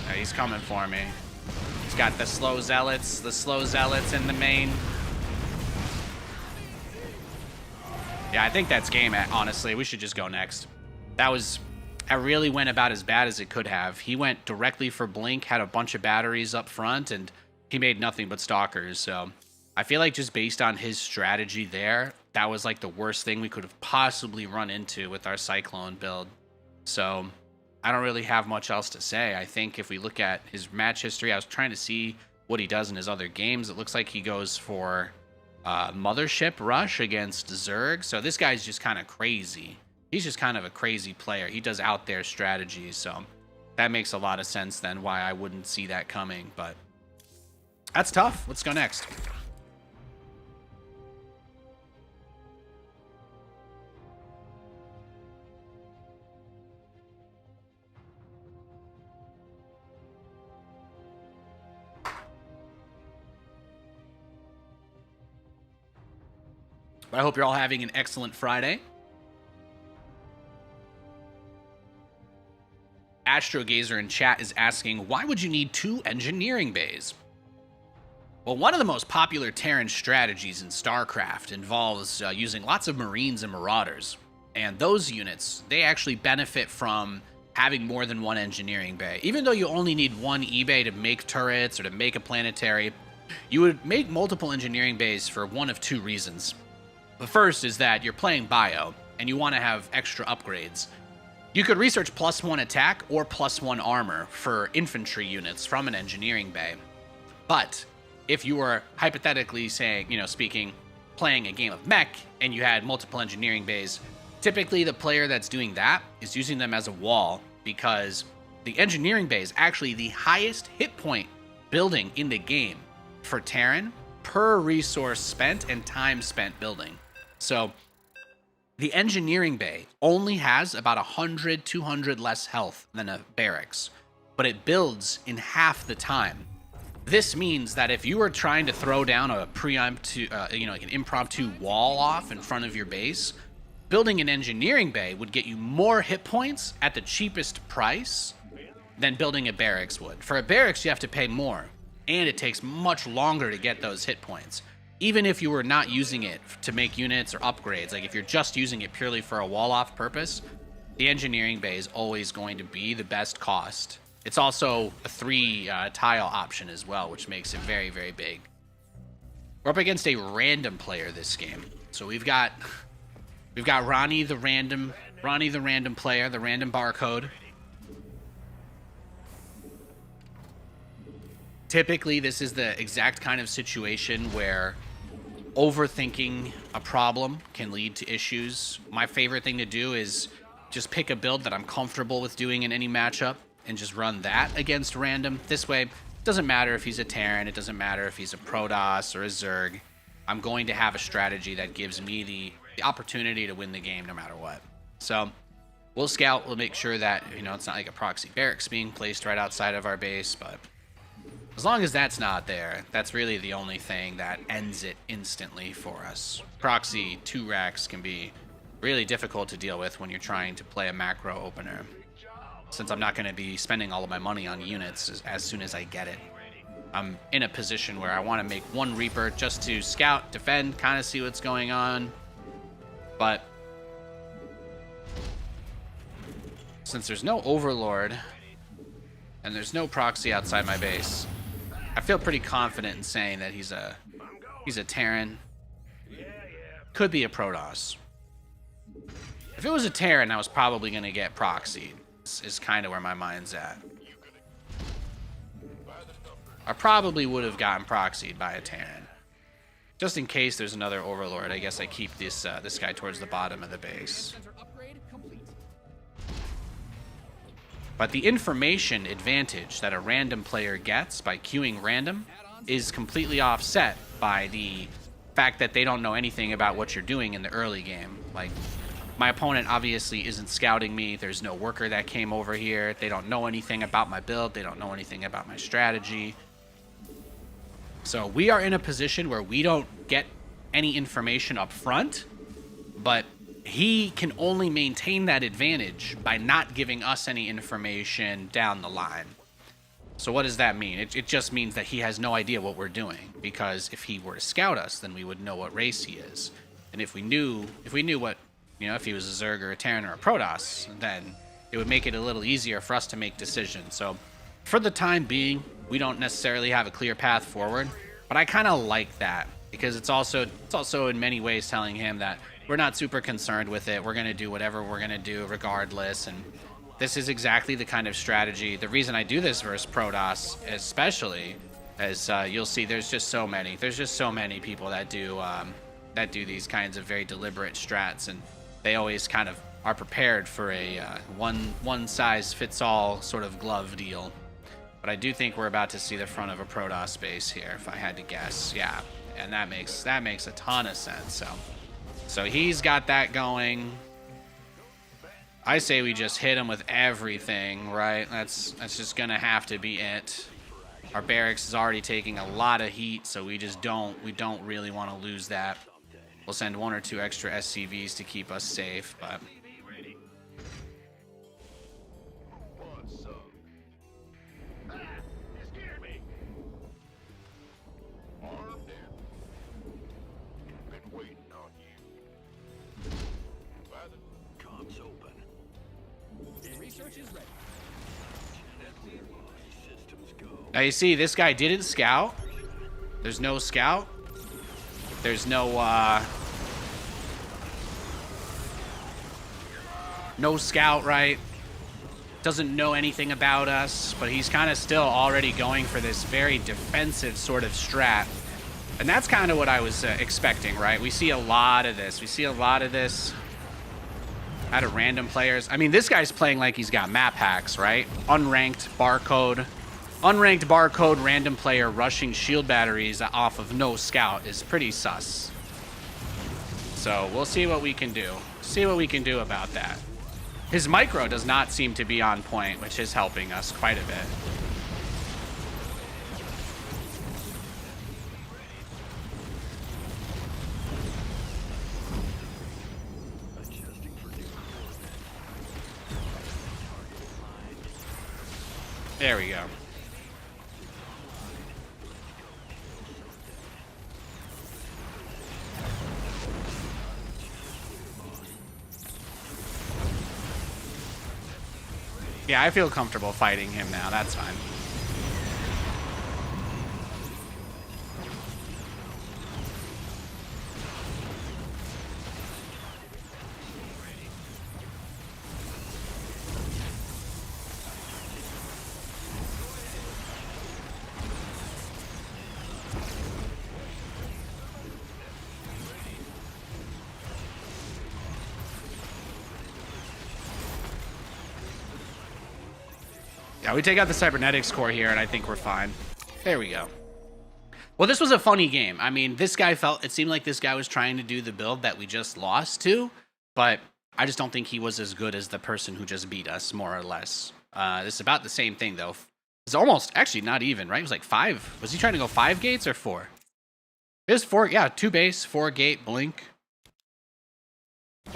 Yeah, he's coming for me. He's got the slow zealots in the main. Yeah, I think that's game, honestly. We should just go next. That really went about as bad as it could have. He went directly for Blink, had a bunch of batteries up front, and he made nothing but stalkers. So I feel like just based on his strategy there, that was like the worst thing we could have possibly run into with our Cyclone build. So I don't really have much else to say. I think if we look at his match history, I was trying to see what he does in his other games. It looks like he goes for Mothership Rush against Zerg. So this guy's just kind of crazy. He's just kind of a crazy player. He does out there strategies. So that makes a lot of sense then why I wouldn't see that coming. But that's tough. Let's go next. I hope you're all having an excellent Friday. Astrogazer in chat is asking, why would you need 2 engineering bays? Well, one of the most popular Terran strategies in StarCraft involves using lots of Marines and Marauders. And those units, they actually benefit from having more than 1 engineering bay. Even though you only need 1 E-bay to make turrets or to make a planetary, you would make multiple engineering bays for one of 2 reasons. The first is that you're playing Bio, and you want to have extra upgrades. You could research +1 attack or +1 armor for infantry units from an engineering bay. But if you were hypothetically playing a game of mech, and you had multiple engineering bays, typically the player that's doing that is using them as a wall, because the engineering bay is actually the highest hit point building in the game for Terran per resource spent and time spent building. So the engineering bay only has about 100, 200 less health than a barracks, but it builds in half the time. This means that if you were trying to throw down a like an impromptu wall off in front of your base, building an engineering bay would get you more hit points at the cheapest price than building a barracks would. For a barracks, you have to pay more, and it takes much longer to get those hit points. Even if you were not using it to make units or upgrades, like if you're just using it purely for a wall-off purpose, the engineering bay is always going to be the best cost. It's also a 3 tile option as well, which makes it very, very big. We're up against a random player this game. So we've got Ronnie the random player, the random barcode. Typically, this is the exact kind of situation where overthinking a problem can lead to issues. My favorite thing to do is just pick a build that I'm comfortable with doing in any matchup and just run that against random. This way, it doesn't matter if he's a Terran, it doesn't matter if he's a Protoss or a Zerg. I'm going to have a strategy that gives me the opportunity to win the game no matter what. So we'll scout, we'll make sure that, it's not like a proxy barracks being placed right outside of our base, but as long as that's not there, that's really the only thing that ends it instantly for us. Proxy 2 racks can be really difficult to deal with when you're trying to play a macro opener, since I'm not going to be spending all of my money on units as soon as I get it. I'm in a position where I want to make 1 Reaper just to scout, defend, kind of see what's going on. But since there's no Overlord and there's no proxy outside my base, I feel pretty confident in saying that he's a Terran. Could be a Protoss. If it was a Terran, I was probably going to get proxied. Is kind of where my mind's at. I probably would have gotten proxied by a Terran. Just in case there's another Overlord, I guess I keep this this guy towards the bottom of the base. Sensor upgrade complete. But the information advantage that a random player gets by queuing random is completely offset by the fact that they don't know anything about what you're doing in the early game. Like, my opponent obviously isn't scouting me. There's no worker that came over here. They don't know anything about my build. They don't know anything about my strategy. So we are in a position where we don't get any information up front, but he can only maintain that advantage by not giving us any information down the line. So what does that mean? It just means that he has no idea what we're doing, because if he were to scout us, then we would know what race he is. And if we knew what, you know, if he was a Zerg or a Terran or a Protoss, then it would make it a little easier for us to make decisions. So for the time being, we don't necessarily have a clear path forward, but I kind of like that, because it's also in many ways telling him that we're not super concerned with it. We're going to do whatever we're going to do regardless. And this is exactly the kind of strategy. The reason I do this versus Protoss, especially, as you'll see, there's just so many people that do these kinds of very deliberate strats, and they always kind of are prepared for a one size fits all sort of glove deal. But I do think we're about to see the front of a Protoss base here, if I had to guess. Yeah, and that makes a ton of sense. So he's got that going. I say we just hit him with everything, right? That's just gonna have to be it. Our barracks is already taking a lot of heat, so we don't really want to lose that. We'll send 1 or 2 extra SCVs to keep us safe, but Research is ready. now you see this guy didn't scout. There's no scout. There's no scout, right? Doesn't know anything about us, but he's kind of still already going for this very defensive sort of strat. And that's kind of what I was expecting, right? We see a lot of this. Out of random players. I mean, this guy's playing like he's got map hacks, right? Unranked barcode random player rushing shield batteries off of no scout is pretty sus. So we'll see what we can do. See what we can do about that. His micro does not seem to be on point, which is helping us quite a bit. There we go. Yeah, I feel comfortable fighting him now. That's fine. Yeah, we take out the cybernetics core here, and I think we're fine. There we go. Well, this was a funny game. I mean, it seemed like this guy was trying to do the build that we just lost to, but I just don't think he was as good as the person who just beat us, more or less. This is about the same thing, though. It's almost, actually, not even, right? It was like 5. Was he trying to go 5 gates or 4? It was 4, yeah, 2 base, 4 gate, blink.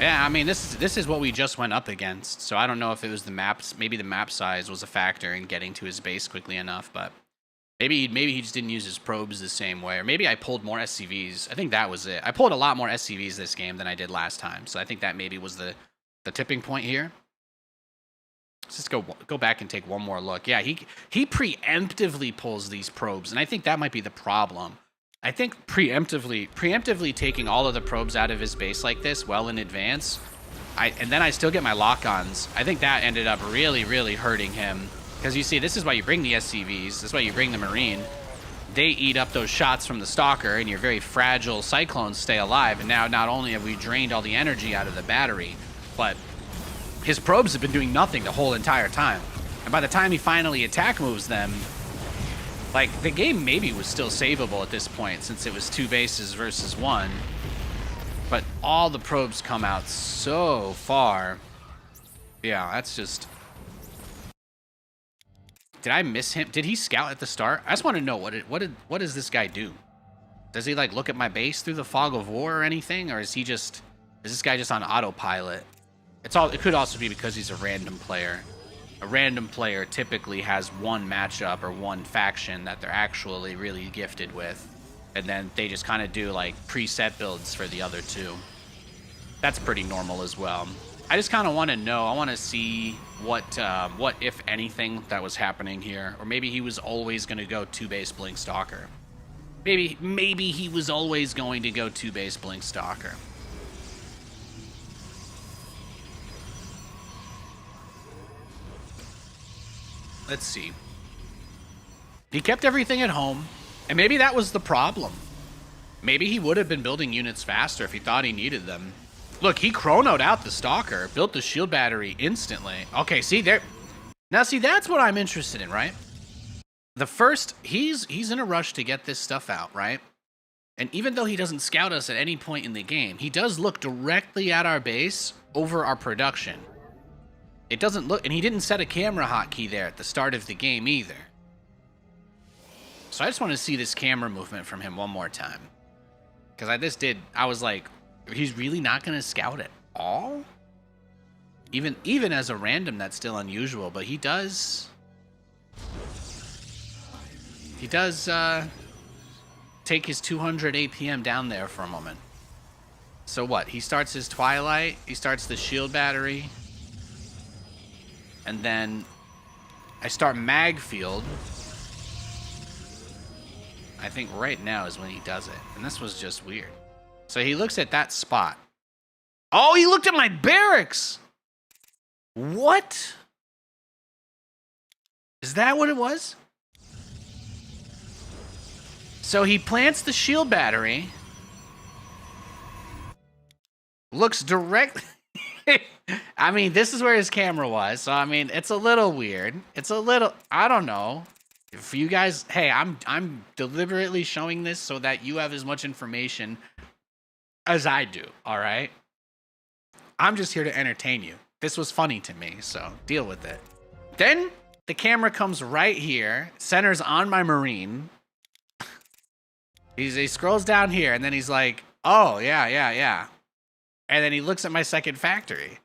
Yeah, I mean, this is what we just went up against, so I don't know if it was the maps. Maybe the map size was a factor in getting to his base quickly enough, but maybe he just didn't use his probes the same way, or maybe I pulled more SCVs. I think that was it. I pulled a lot more SCVs this game than I did last time, so I think that maybe was the tipping point here. Let's just go back and take one more look. Yeah, he preemptively pulls these probes, and I think that might be the problem. I think preemptively taking all of the probes out of his base like this well in advance, and then I still get my lock-ons. I think that ended up really, really hurting him Because you see, this is why you bring the SCVs. This is why you bring the Marine. They eat up those shots from the Stalker, and your very fragile Cyclones stay alive. And now not only have we drained all the energy out of the battery, but his probes have been doing nothing the whole entire time. And by the time he finally attack moves them, like, the game maybe was still savable at this point, since it was 2 bases versus 1. But all the probes come out so far. Yeah, that's just... Did I miss him? Did he scout at the start? I just want to know, what does this guy do? Does he, like, look at my base through the fog of war or anything? Or is this guy just on autopilot? It could also be because he's a random player. A random player typically has one matchup or one faction that they're actually really gifted with. And then they just kind of do, like, preset builds for the other two. That's pretty normal as well. I just kind of want to know. I want to see what, if anything, that was happening here. Or maybe he was always going to go 2-base Blink Stalker. Maybe he was always going to go 2-base Blink Stalker. Let's see. He kept everything at home, and maybe that was the problem. Maybe he would have been building units faster if he thought he needed them. Look, he chronoed out the Stalker, built the shield battery instantly. Okay, see there. Now, see, that's what I'm interested in, right? The first, he's in a rush to get this stuff out, right? And even though he doesn't scout us at any point in the game, he does look directly at our base over our production. It doesn't look, and he didn't set a camera hotkey there at the start of the game either. So I just want to see this camera movement from him one more time. Because I was like, he's really not going to scout at all? Even as a random, that's still unusual, but he does take his 200 APM down there for a moment. So what? He starts his Twilight, he starts the shield battery, and then I start mag field. I think right now is when he does it, and this was just weird. So he looks at that spot. Oh, he looked at my barracks! What? Is that what it was? So he plants the shield battery. Looks direct. I mean, this is where his camera was. So, I mean, it's a little weird. It's a little, I don't know. If you guys, hey, I'm deliberately showing this so that you have as much information as I do, all right? I'm just here to entertain you. This was funny to me, so deal with it. Then the camera comes right here, centers on my Marine. He scrolls down here, and then he's like, oh, yeah. And then he looks at my second factory.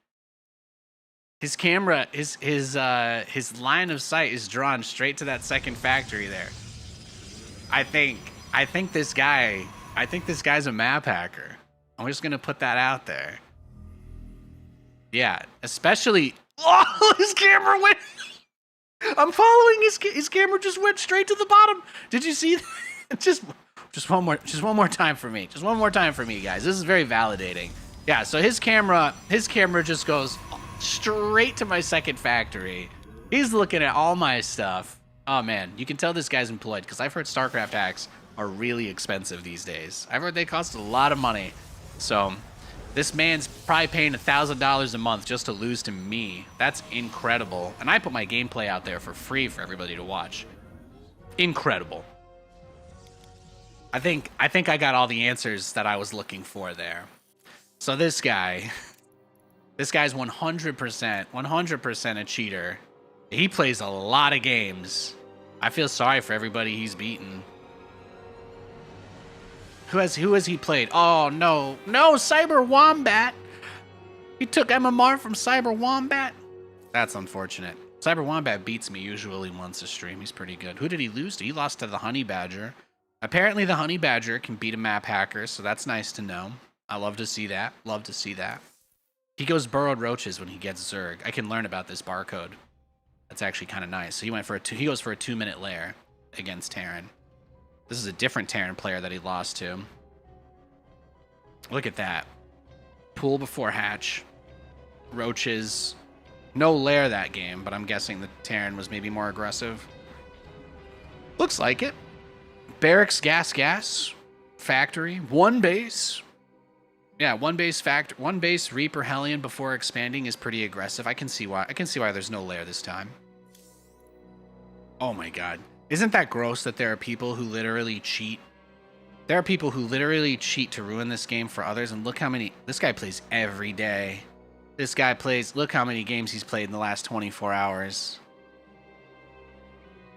His camera, his line of sight is drawn straight to that second factory there. I think this guy's a map hacker. I'm just gonna put that out there. Yeah, especially, oh, his camera went, I'm following his camera just went straight to the bottom. Did you see that? Just one more time for me. Just one more time for me, guys. This is very validating. Yeah, so his camera just goes straight to my second factory. He's looking at all my stuff. Oh man, you can tell this guy's employed because I've heard StarCraft hacks are really expensive these days. I've heard they cost a lot of money. So this man's probably paying $1,000 a month just to lose to me. That's incredible. And I put my gameplay out there for free for everybody to watch. Incredible. I think I got all the answers that I was looking for there. So this guy's 100% a cheater. He plays a lot of games. I feel sorry for everybody he's beaten. Who has he played? Oh no, Cyber Wombat. He took MMR from Cyber Wombat. That's unfortunate. Cyber Wombat beats me usually once a stream. He's pretty good. Who did he lose to? He lost to the Honey Badger. Apparently the Honey Badger can beat a map hacker, so that's nice to know. I love to see that. Love to see that. He goes Burrowed Roaches when he gets Zerg. I can learn about this barcode. That's actually kind of nice. So he goes for a 2-minute lair against Terran. This is a different Terran player that he lost to. Look at that. Pool before hatch. Roaches. No lair that game, but I'm guessing the Terran was maybe more aggressive. Looks like it. Barracks, gas, factory, one base. Yeah, one base Reaper Hellion before expanding is pretty aggressive. I can see why there's no lair this time. Oh my god. Isn't that gross that there are people who literally cheat? There are people who literally cheat to ruin this game for others, and look how many... This guy plays every day. This guy plays... Look how many games he's played in the last 24 hours.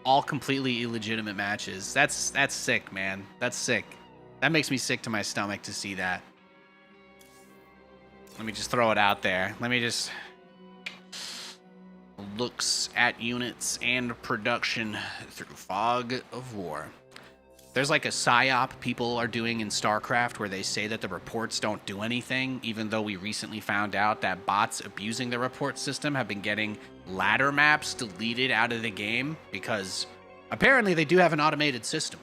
All completely illegitimate matches. That's sick, man. That's sick. That makes me sick to my stomach to see that. Let me just throw it out there. Let me just... Looks at units and production through fog of war. There's like a psyop people are doing in StarCraft where they say that the reports don't do anything, even though we recently found out that bots abusing the report system have been getting ladder maps deleted out of the game because apparently they do have an automated system.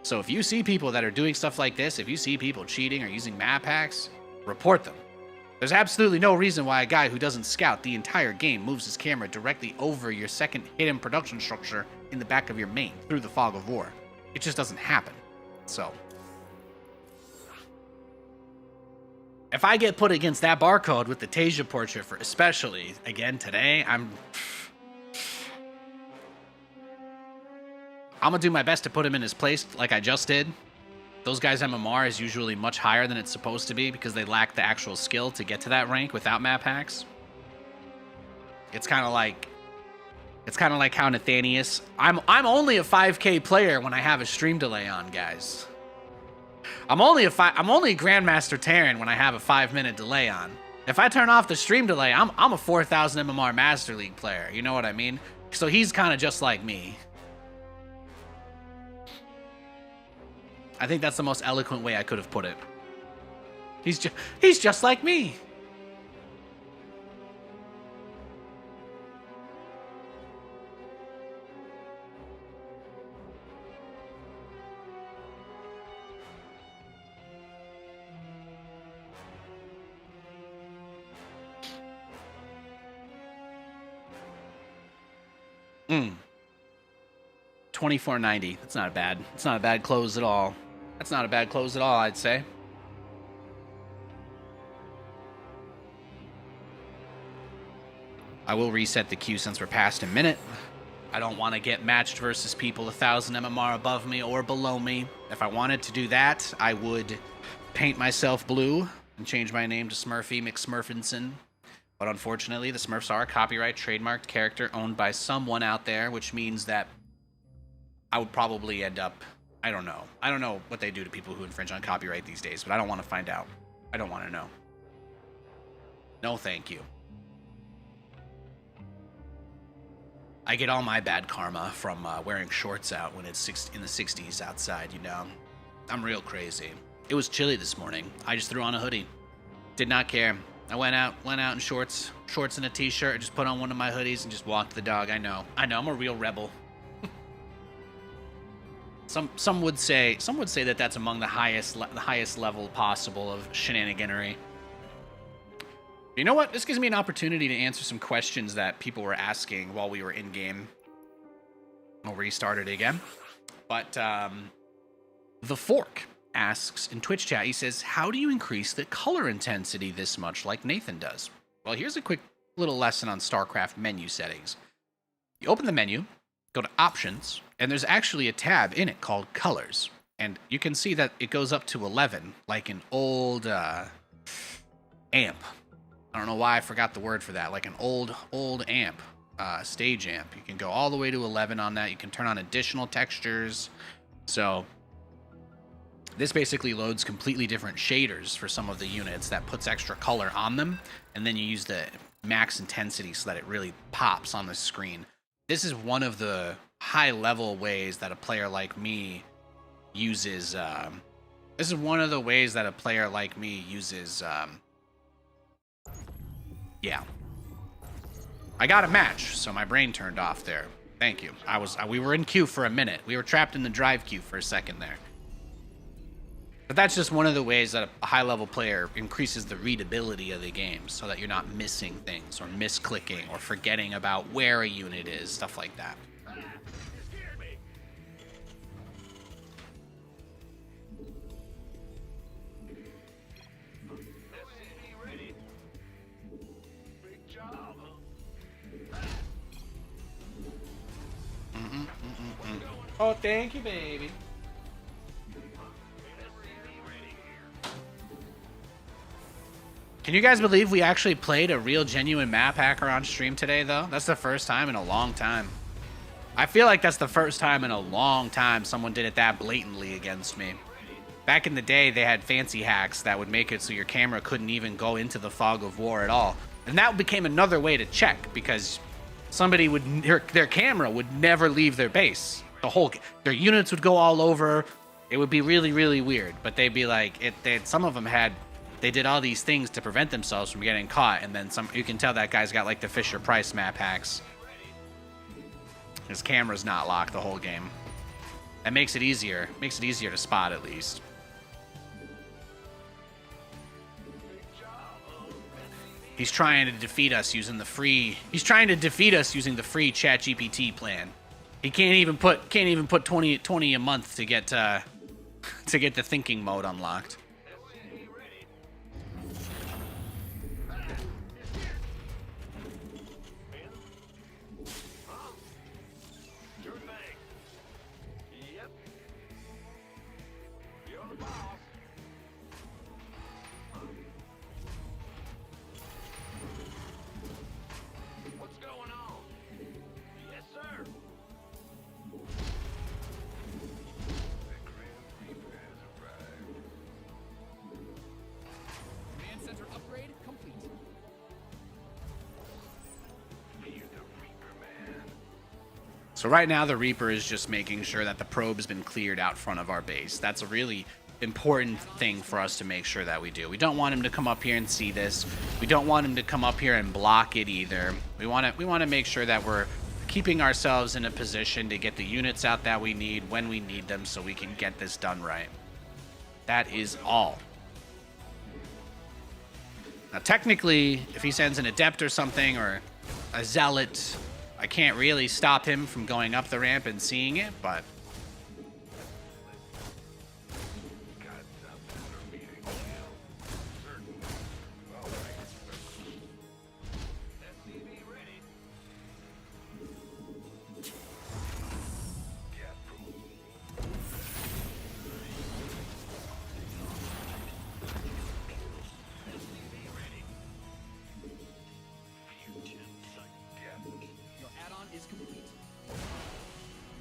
So if you see people that are doing stuff like this, if you see people cheating or using map hacks, report them. There's absolutely no reason why a guy who doesn't scout the entire game moves his camera directly over your second hidden production structure in the back of your main through the fog of war. It just doesn't happen. So, if I get put against that barcode with the Tasia portrait for especially, again, today, I'm gonna do my best to put him in his place like I just did. Those guys' MMR is usually much higher than it's supposed to be because they lack the actual skill to get to that rank without map hacks. It's kind of like how Nathanias... I'm only a 5K player when I have a stream delay on, guys. I'm only Grandmaster Terran when I have a 5-minute delay on. If I turn off the stream delay, I'm a 4,000 MMR Master League player. You know what I mean? So he's kind of just like me. I think that's the most eloquent way I could have put it. He's just like me. $24.90. That's not bad. It's not a bad close at all. That's not a bad close at all, I'd say. I will reset the queue since we're past a minute. I don't want to get matched versus people 1,000 MMR above me or below me. If I wanted to do that, I would paint myself blue and change my name to Smurfy McSmurfinson. But unfortunately, the Smurfs are a copyright trademarked character owned by someone out there, which means that I would probably end up... I don't know. I don't know what they do to people who infringe on copyright these days, but I don't want to find out. I don't want to know. No, thank you. I get all my bad karma from wearing shorts out when it's in the 60s outside, you know. I'm real crazy. It was chilly this morning. I just threw on a hoodie. Did not care. I went out in shorts and a t-shirt, just put on one of my hoodies and just walked the dog. I know, I'm a real rebel. Some would say that that's among the highest level possible of shenaniganery. You know what? This gives me an opportunity to answer some questions that people were asking while we were in game. I'll restart it again. But The Fork asks in Twitch chat, he says, how do you increase the color intensity this much like Nathan does? Well, here's a quick little lesson on StarCraft menu settings. You open the menu, go to Options, and there's actually a tab in it called Colors. And you can see that it goes up to 11, like an old amp. I don't know why I forgot the word for that. Like an old amp, stage amp. You can go all the way to 11 on that. You can turn on additional textures. So this basically loads completely different shaders for some of the units that puts extra color on them. And then you use the max intensity so that it really pops on the screen. This is one of the high-level ways that a player like me uses... this is one of the ways that a player like me uses... yeah. I got a match, so my brain turned off there. Thank you. We were in queue for a minute. We were trapped in the drive queue for a second there. But that's just one of the ways that a high-level player increases the readability of the game, so that you're not missing things or misclicking or forgetting about where a unit is, stuff like that. Oh, thank you, baby. Can you guys believe we actually played a real genuine map hacker on stream today, though? That's the first time in a long time. I feel like that's the first time in a long time someone did it that blatantly against me. Back in the day, they had fancy hacks that would make it so your camera couldn't even go into the fog of war at all. And that became another way to check, because somebody would, their camera would never leave their base. Their units would go all over. It would be really, really weird. But they'd be like, some of them they did all these things to prevent themselves from getting caught. And then you can tell that guy's got like the Fisher-Price map hacks. His camera's not locked the whole game. That makes it easier. Makes it easier to spot, at least. He's trying to defeat us using the free. He's trying to defeat us using the free ChatGPT plan. He can't even put 20 a month to get the thinking mode unlocked. So right now the Reaper is just making sure that the probe has been cleared out front of our base. That's a really important thing for us to make sure that we do. We don't want him to come up here and see this. We don't want him to come up here and block it either. We want to make sure that we're keeping ourselves in a position to get the units out that we need when we need them, so we can get this done right. That is all. Now technically, if he sends an adept or something, or a zealot, I can't really stop him from going up the ramp and seeing it, but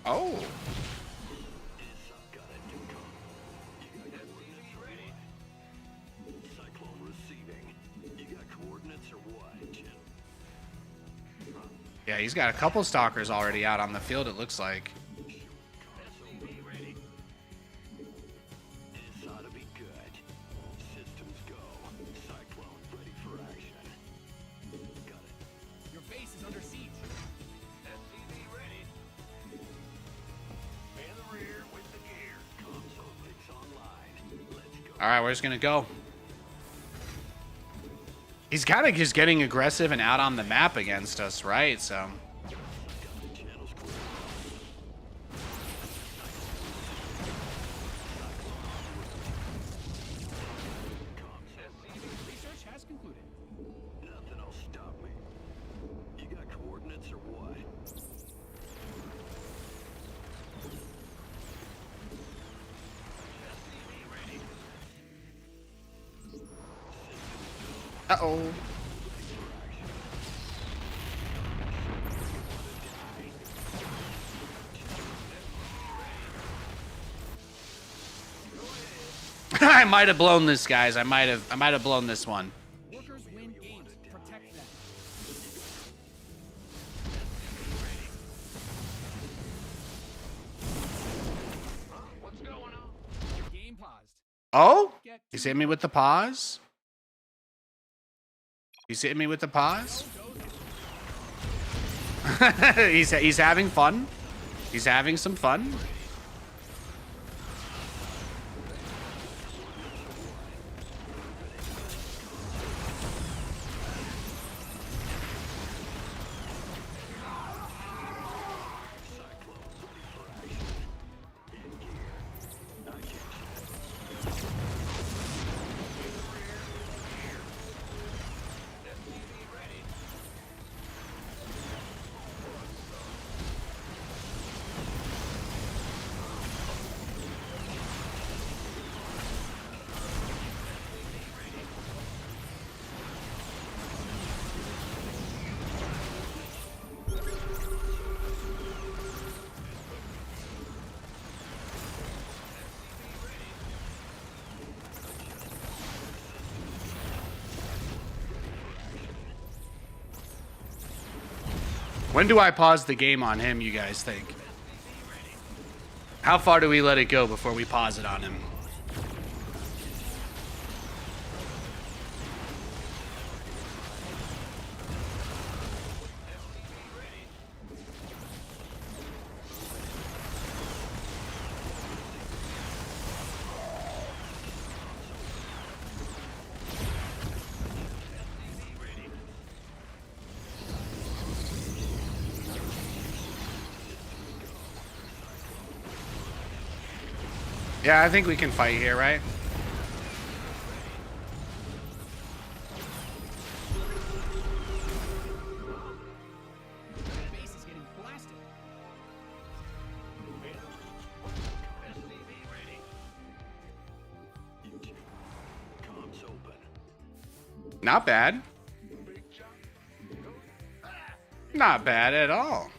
oh. Yeah, he's got a couple stalkers already out on the field, it looks like. All right, we're just gonna go. He's kind of just getting aggressive and out on the map against us, right? So. Research has concluded. Nothing will stop me. You got coordinates or what? Uh-oh. I might have blown this, guys. I might have blown this one. Workers win games. Protect them. What's going on? Your game paused. Oh? He's hitting me with the pause? He's hitting me with the pause? he's having fun. He's having some fun. When do I pause the game on him, you guys think? How far do we let it go before we pause it on him? Yeah, I think we can fight here, right? Base is getting blasted. Comms open. Not bad. Not bad at all.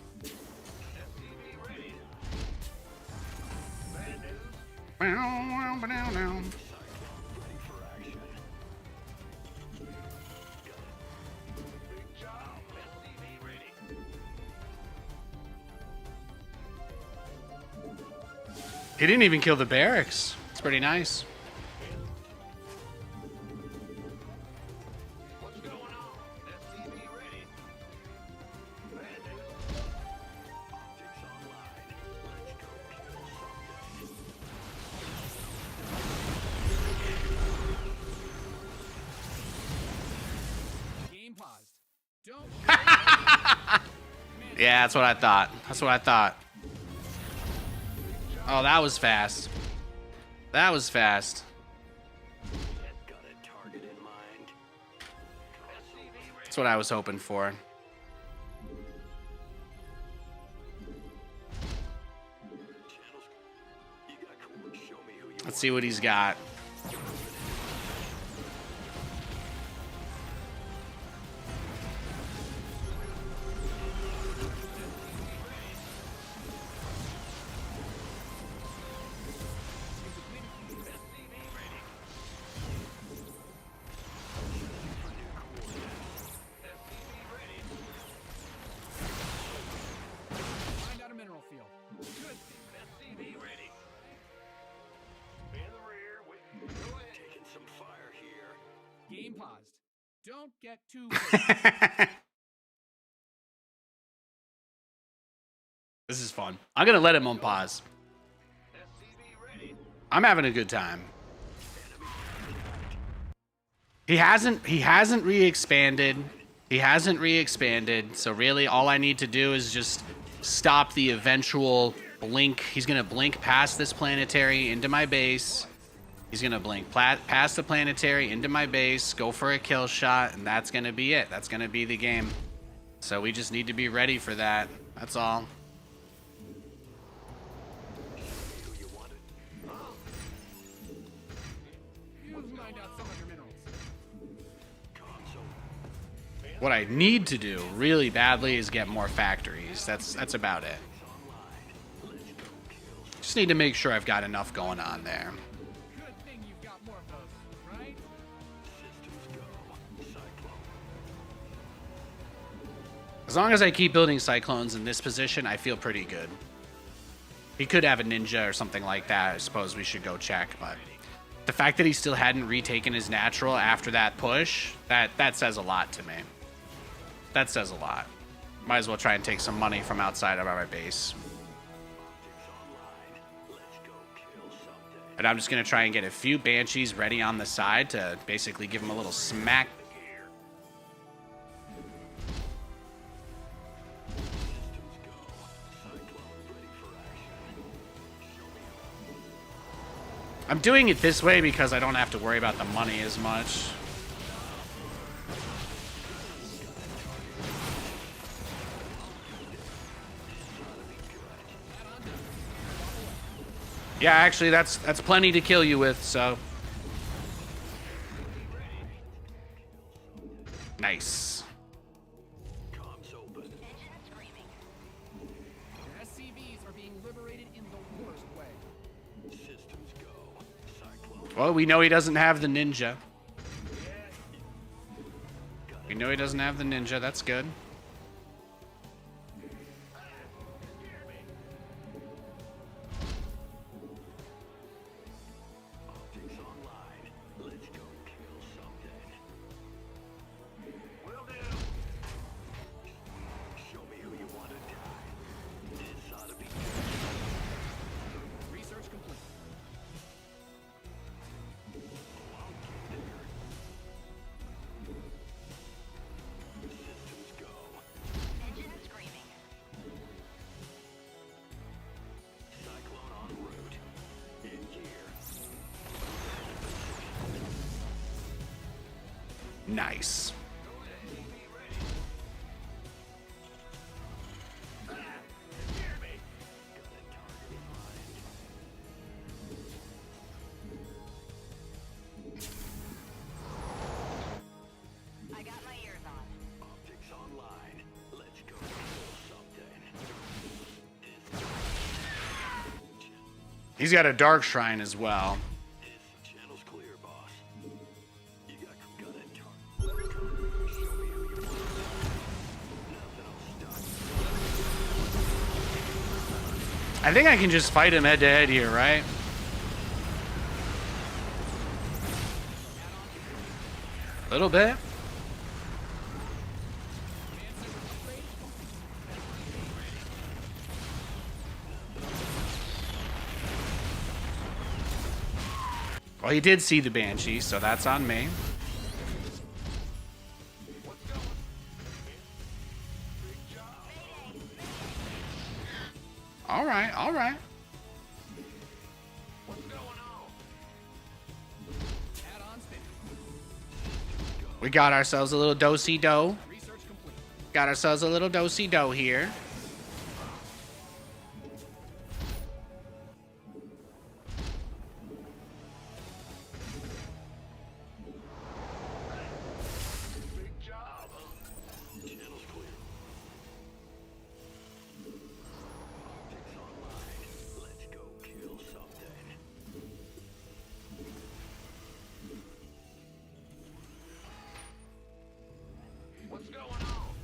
He didn't even kill the barracks. It's pretty nice. What's going on? SCV ready. Optics online. Let's go kill something. Game paused. Don't. Yeah, that's what I thought. That's what I thought. Oh, that was fast. That was fast. Got a target in mind. That's what I was hoping for. Channels. You got cool. Show me who you Let's see what he's got. Find out a mineral field. Good. SCV ready. In the rear. Go ahead. Taking some fire here. Game paused. Don't get too. This is fun. I'm gonna let him on pause. SCV ready. I'm having a good time. He hasn't re-expanded. He hasn't re-expanded. So really all I need to do is just stop the eventual blink. He's gonna blink past this planetary into my base. He's gonna blink past the planetary into my base, go for a kill shot, and that's gonna be it. That's gonna be the game. So we just need to be ready for that. That's all. You've mined out some of your minerals. What I need to do really badly is get more factories. That's about it. Just need to make sure I've got enough going on there. Good thing you've got more of those, right? Systems go. Cyclone. As long as I keep building cyclones in this position, I feel pretty good. He could have a ninja or something like that. I suppose we should go check, but the fact that he still hadn't retaken his natural after that push, that says a lot to me. That says a lot. Might as well try and take some money from outside of our base. And I'm just going to try and get a few Banshees ready on the side to basically give him a little smack. I'm doing it this way because I don't have to worry about the money as much. Yeah, actually, that's plenty to kill you with, so. Nice. Comms open. SCVs are being liberated in the worst way. Systems go. Cyclone. Well, we know he doesn't have the ninja. We know he doesn't have the ninja. That's good. Nice. I got my ears on. Optics online. Let's go kill something. He's got a dark shrine as well. Channel's clear, boss. You got it. Show me who you want. Nothing will stop. I think I can just fight him head to head here, right? A little bit. Well, he did see the Banshee, so that's on me. All right, all right. What's going on? Add-ons finished. We got ourselves a little do-si-do. Research complete. Got ourselves a little do-si-do here. Big job. Channel's clear. Optics online. Let's go kill something. What's going on?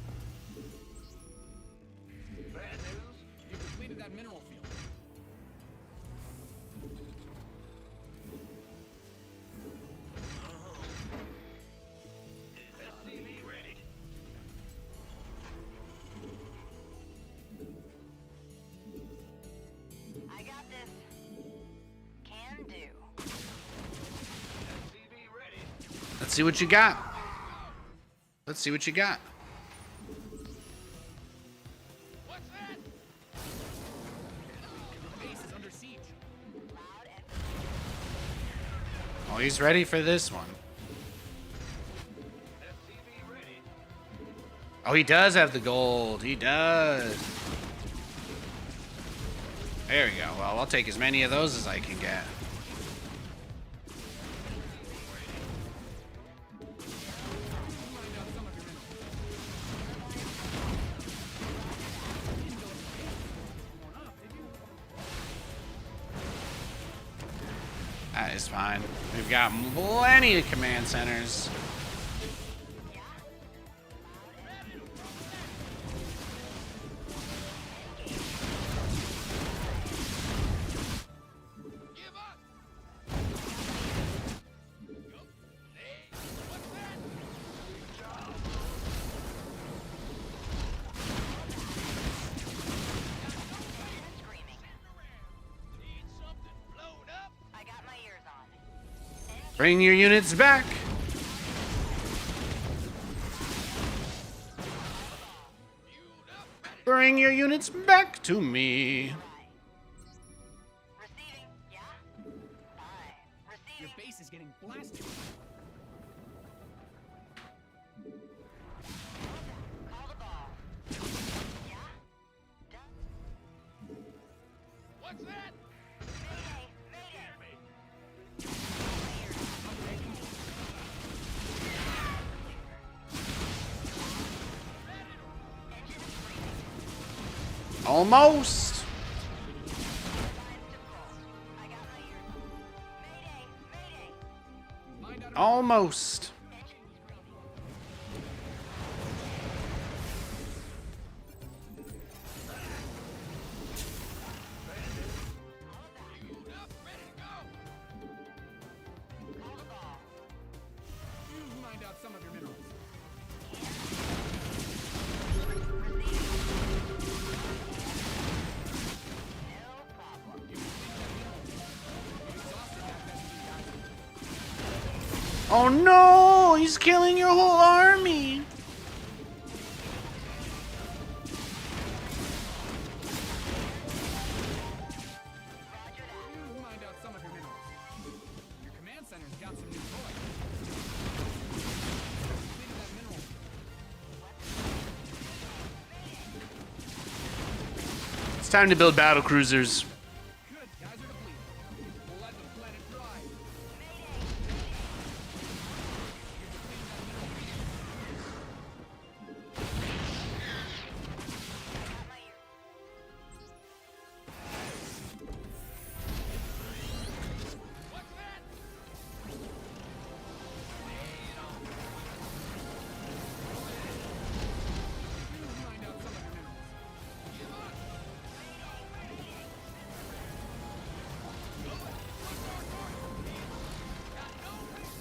Bad news? You completed that mineral field. SCV ready. I got this. Can do. SCV ready. Let's see what you got. Let's see what you got. What's that? The base is under siege. Loud and Oh, he's ready for this one. SCV ready. Oh, he does have the gold. He does. There we go. Well, I'll take as many of those as I can get. Find out some of your minerals. Going up, did you? That is fine. We've got plenty of command centers. Give up. screaming. Need something blown up? I got my ears on. Bring your units back. Bring your units back to me. Receiving. Yeah? Fine. Your Receiving. base is getting blasted. Call the ball. Yeah? Done. What's that? Mayday. Mayday. Engine screaming. Almost. I got my ears on. Mayday. Mayday. Find out Almost. Engine screaming. Call the ball. you mined out some of your minerals. No problem. You exhausted that best Oh no, he's killing your whole army. Roger that. you mined out some of your minerals. Your command center's got some new toys. time to build battle cruisers. Good, guys are depleted. We'll let the planet dry.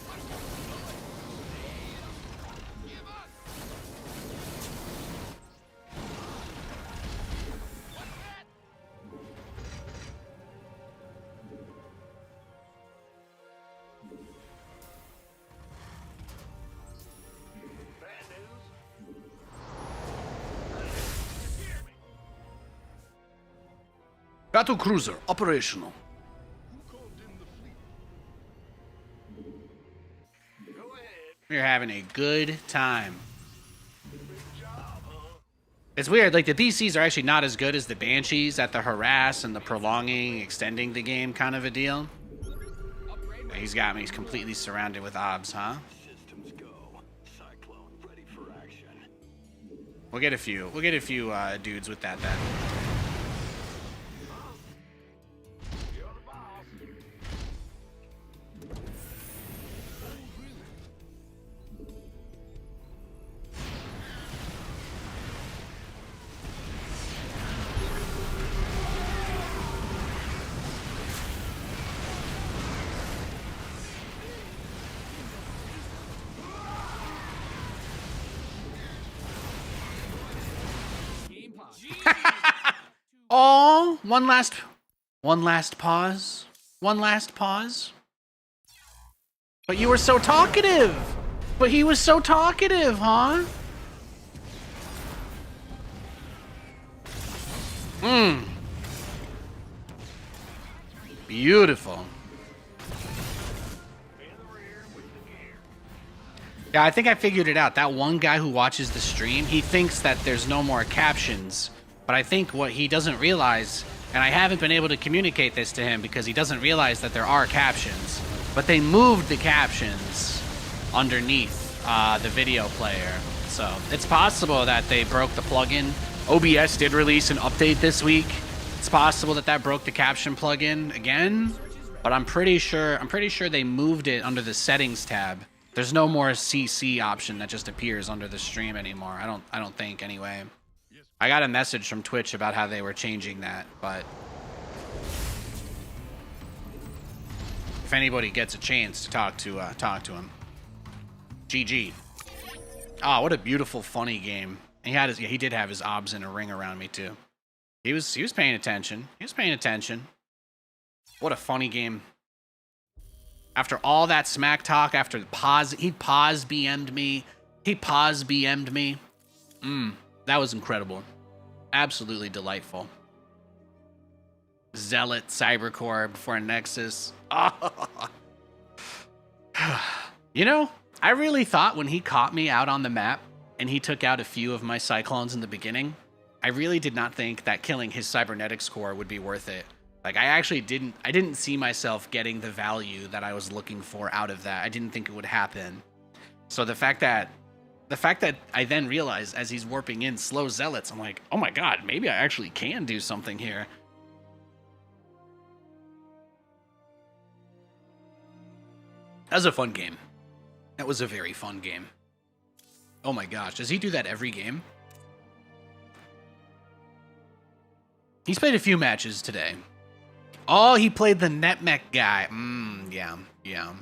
Find out some of your minerals. Give up! Bad news? Battle cruiser operational. Who called in the fleet? Go ahead. We're having a good time. Big job, huh? It's weird, like the BCs are actually not as good as the Banshees at the harass and the prolonging, extending the game kind of a deal. He's got me completely surrounded with obs, huh? Systems go. Cyclone ready for action. We'll get a few dudes with that then. You're the boss. Game pause. Oh, one last pause. One last pause. But you were so talkative. But he was so talkative, huh? Beautiful. Yeah, I think I figured it out. That one guy who watches the stream, he thinks that there's no more captions. But I think what he doesn't realize, and I haven't been able to communicate this to him because he doesn't realize that there are captions, but they moved the captions underneath the video player. So it's possible that they broke the plugin. OBS did release an update this week. It's possible that that broke the caption plugin again, but I'm pretty sure they moved it under the settings tab. There's no more CC option that just appears under the stream anymore. I don't think anyway. I got a message from Twitch about how they were changing that, but if anybody gets a chance to talk to him, GG. Oh, what a beautiful, funny game. And he did have his obs in a ring around me too. He was paying attention. He was paying attention. What a funny game. After all that smack talk, after he pause BM'd me. That was incredible. Absolutely delightful. Zealot, Cybercore before Nexus. You know, I really thought when he caught me out on the map and he took out a few of my Cyclones in the beginning, I really did not think that killing his Cybernetics core would be worth it. Like, I didn't see myself getting the value that I was looking for out of that. I didn't think it would happen. So the fact that I then realized as he's warping in slow Zealots, I'm like, oh my god, maybe I actually can do something here. That was a fun game. That was a very fun game. Oh my gosh, does he do that every game? He's played a few matches today. Oh, he played the NetMech guy. Yeah.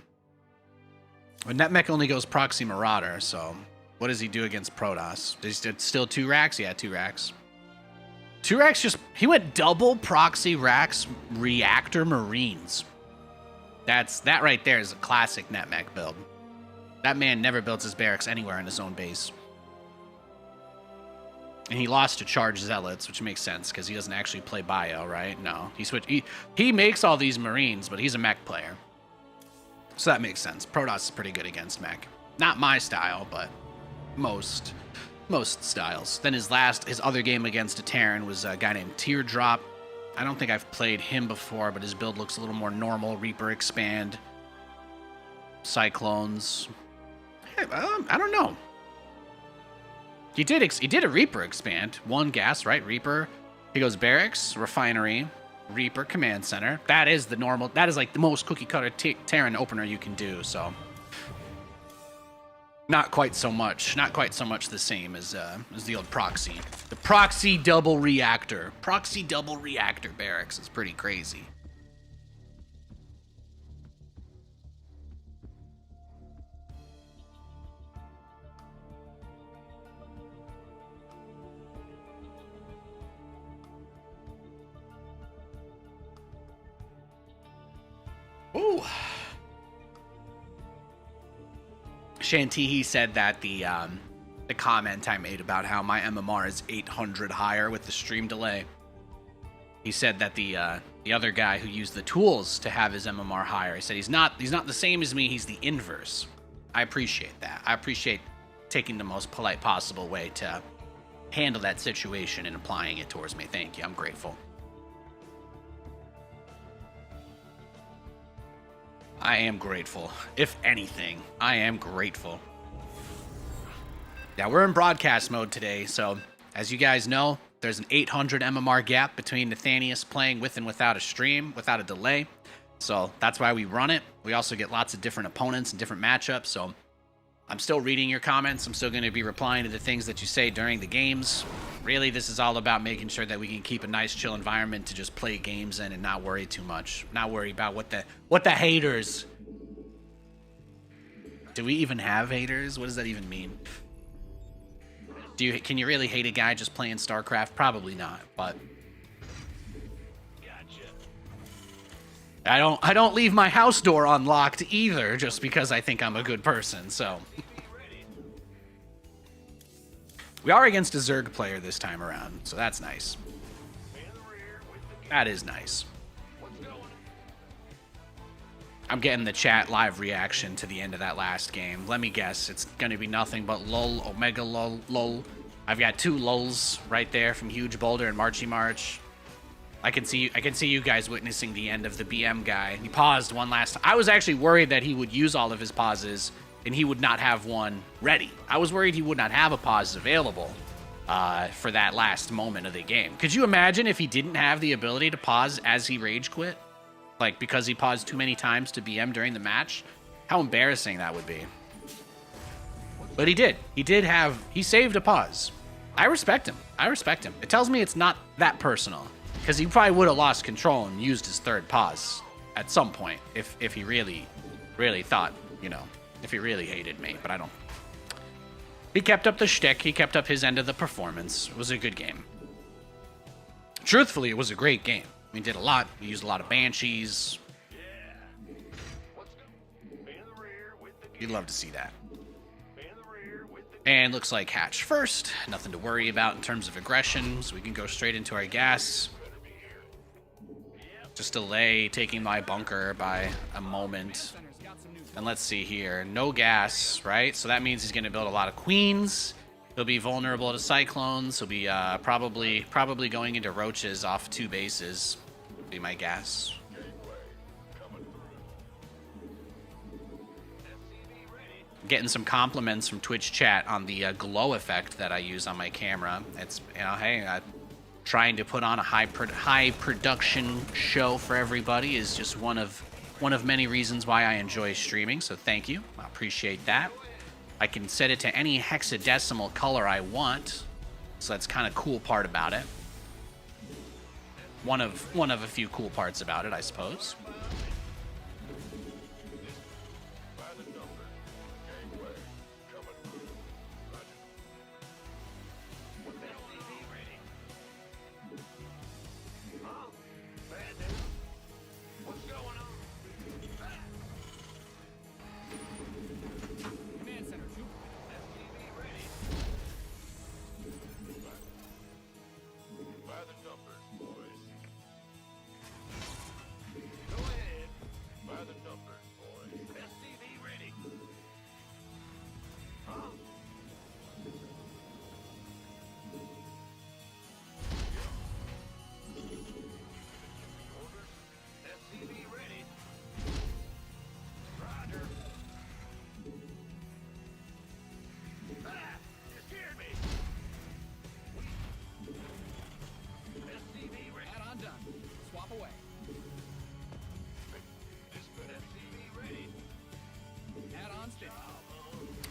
But NetMech only goes Proxy Marauder, so what does he do against Protoss? Does he still 2 racks? Yeah, 2 racks. 2 racks he went double Proxy Racks Reactor Marines. That right there is a classic NetMech build. That man never builds his barracks anywhere in his own base. And he lost to Charged Zealots, which makes sense because he doesn't actually play bio, right? No, he makes all these Marines, but he's a mech player. So that makes sense. Protoss is pretty good against mech. Not my style, but most. Most styles. Then his other game against a Terran was a guy named Teardrop. I don't think I've played him before, but his build looks a little more normal. Reaper Expand. Cyclones. Hey, I don't know. He did a Reaper Expand. 1 gas, right? Reaper. He goes Barracks, Refinery, Reaper, Command Center. That is the normal. That is like the most cookie cutter Terran opener you can do, so. Not quite so much. Not quite so much the same as the old Proxy. The Proxy Double Reactor. Proxy Double Reactor Barracks is pretty crazy. Ooh. Shantihi said that the comment I made about how my MMR is 800 higher with the stream delay. He said that the other guy who used the tools to have his MMR higher, he said he's not the same as me, he's the inverse. I appreciate that. I appreciate taking the most polite possible way to handle that situation and applying it towards me. Thank you. I'm grateful. I am grateful. If anything, I am grateful. Now, we're in broadcast mode today, so as you guys know, there's an 800 MMR gap between Nathanias playing with and without a stream, without a delay. So that's why we run it. We also get lots of different opponents and different matchups, so I'm still reading your comments. I'm still going to be replying to the things that you say during the games. Really, this is all about making sure that we can keep a nice, chill environment to just play games in and not worry too much. Not worry about what the haters. Do we even have haters? What does that even mean? Can you really hate a guy just playing StarCraft? Probably not, but I don't leave my house door unlocked either just because I think I'm a good person, so. We are against a Zerg player this time around, so that's nice. That is nice. I'm getting the chat live reaction to the end of that last game. Let me guess, it's going to be nothing but lol, omega lol, lol. I've got 2 lols right there from Huge Boulder and Marchy March. I can see you guys witnessing the end of the BM guy. He paused one last time. I was actually worried that he would use all of his pauses and he would not have one ready. I was worried he would not have a pause available for that last moment of the game. Could you imagine if he didn't have the ability to pause as he rage quit? Like, because he paused too many times to BM during the match? How embarrassing that would be. But he did. He saved a pause. I respect him. It tells me it's not that personal. Because he probably would have lost control and used his 3rd pause at some point if he really, really thought, you know, if he really hated me. But I don't. He kept up the shtick. He kept up his end of the performance. It was a good game. Truthfully, it was a great game. We did a lot. We used a lot of Banshees. You'd love to see that. And looks like Hatch first. Nothing to worry about in terms of aggression, so we can go straight into our gas. Just delay taking my bunker by a moment. And let's see here. No gas, right? So that means he's going to build a lot of queens. He'll be vulnerable to cyclones. He'll be probably going into roaches off 2 bases. Would be my guess. Getting some compliments from Twitch chat on the glow effect that I use on my camera. It's, you know, hey, trying to put on a high production show for everybody is just one of many reasons why I enjoy streaming. So thank you, I appreciate that. I can set it to any hexadecimal color I want, so that's kind of cool part about it. One of a few cool parts about it, I suppose.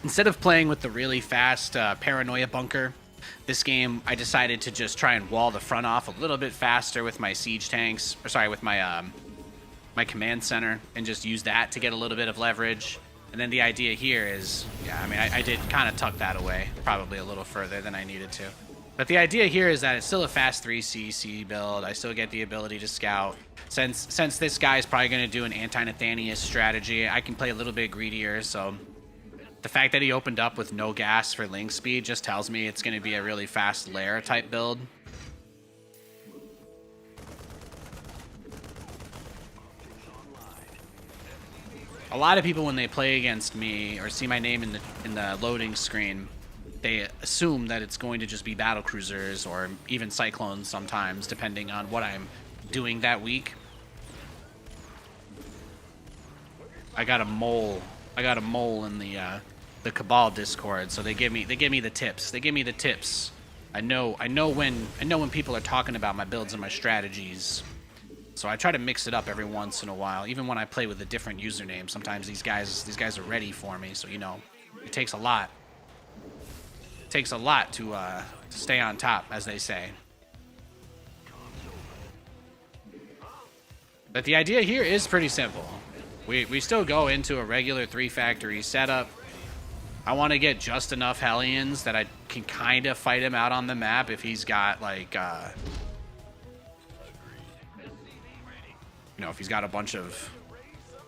Instead of playing with the really fast paranoia bunker, this game I decided to just try and wall the front off a little bit faster with my siege tanks, or sorry, with my my command center, and just use that to get a little bit of leverage. And then the idea here is, yeah, I mean, I did kind of tuck that away, probably a little further than I needed to. But the idea here is that it's still a fast 3cc build. I still get the ability to scout. Since this guy's probably going to do an anti-Nathanias strategy, I can play a little bit greedier, so the fact that he opened up with no gas for link speed just tells me it's going to be a really fast lair type build. A lot of people, when they play against me or see my name in the loading screen, they assume that it's going to just be battle cruisers or even cyclones sometimes, depending on what I'm doing that week. I got a mole in the Cabal Discord, so they give me the tips. They give me the tips. I know when people are talking about my builds and my strategies. So I try to mix it up every once in a while, even when I play with a different username. Sometimes these guys are ready for me, so you know, it takes a lot. It takes a lot to stay on top, as they say. But the idea here is pretty simple. We still go into a regular 3-factory setup. I want to get just enough Hellions that I can kind of fight him out on the map if he's got like you know, if he's got a bunch of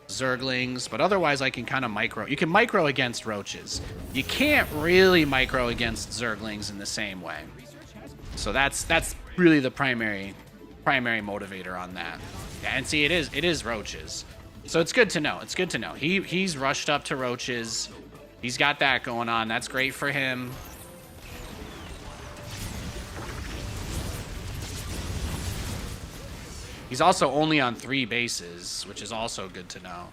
Zerglings, but otherwise I can kind of micro. You can micro against roaches. You can't really micro against Zerglings in the same way. So that's really the primary motivator on that. Yeah, and see, it is roaches. So it's good to know. It's good to know. He's rushed up to roaches. He's got that going on. That's great for him. He's also only on 3 bases, which is also good to know.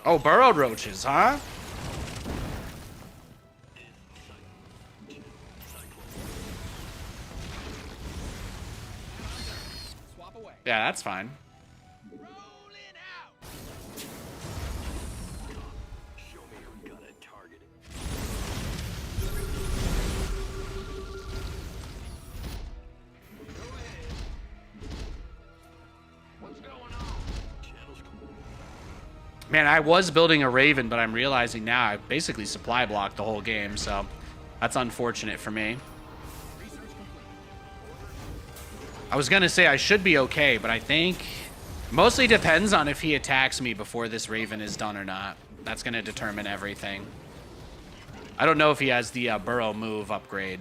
Oh, burrowed roaches, huh? Yeah, that's fine. Show me your gun and target it. What's going on? Channel's cool. Man, I was building a Raven, but I'm realizing now I basically supply blocked the whole game, so that's unfortunate for me. I was gonna say I should be okay, but I think mostly depends on if he attacks me before this Raven is done or not. That's gonna determine everything. I don't know if he has the burrow move upgrade.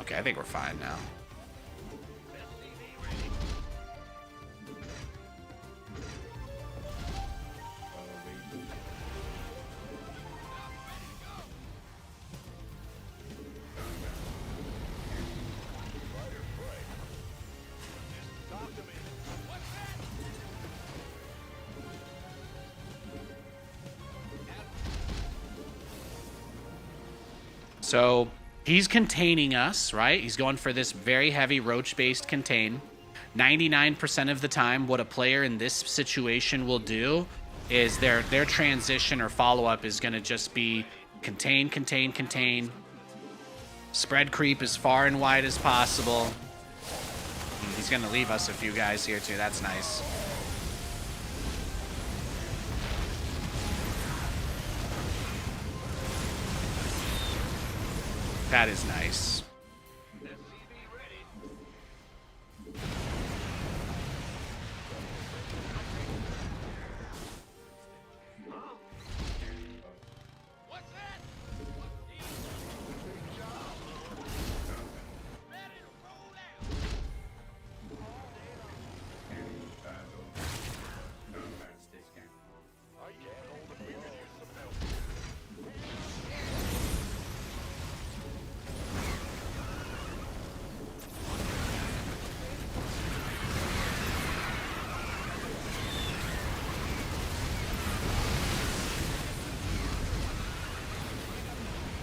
Okay, I think we're fine now. So he's containing us, right? He's going for this very heavy roach-based contain. 99% of the time, what a player in this situation will do is their transition or follow-up is going to just be contain, contain, contain. Spread creep as far and wide as possible. He's going to leave us a few guys here, too. That's nice. That is nice.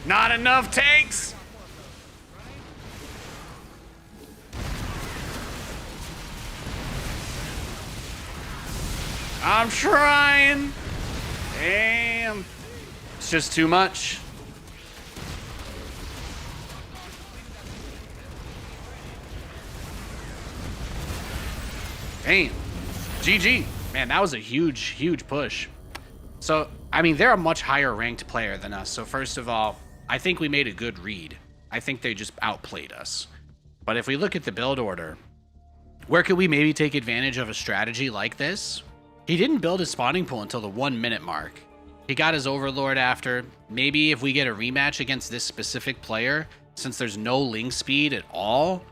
Not enough tanks. I'm trying. Damn. It's just too much. Damn. GG. Man, that was a huge, huge push. So, I mean, they're a much higher ranked player than us. So first of all, I think we made a good read. I think they just outplayed us. But if we look at the build order, where could we maybe take advantage of a strategy like this? He didn't build his spawning pool until the 1 minute mark. He got his Overlord after. Maybe if we get a rematch against this specific player, since there's no Ling speed at all,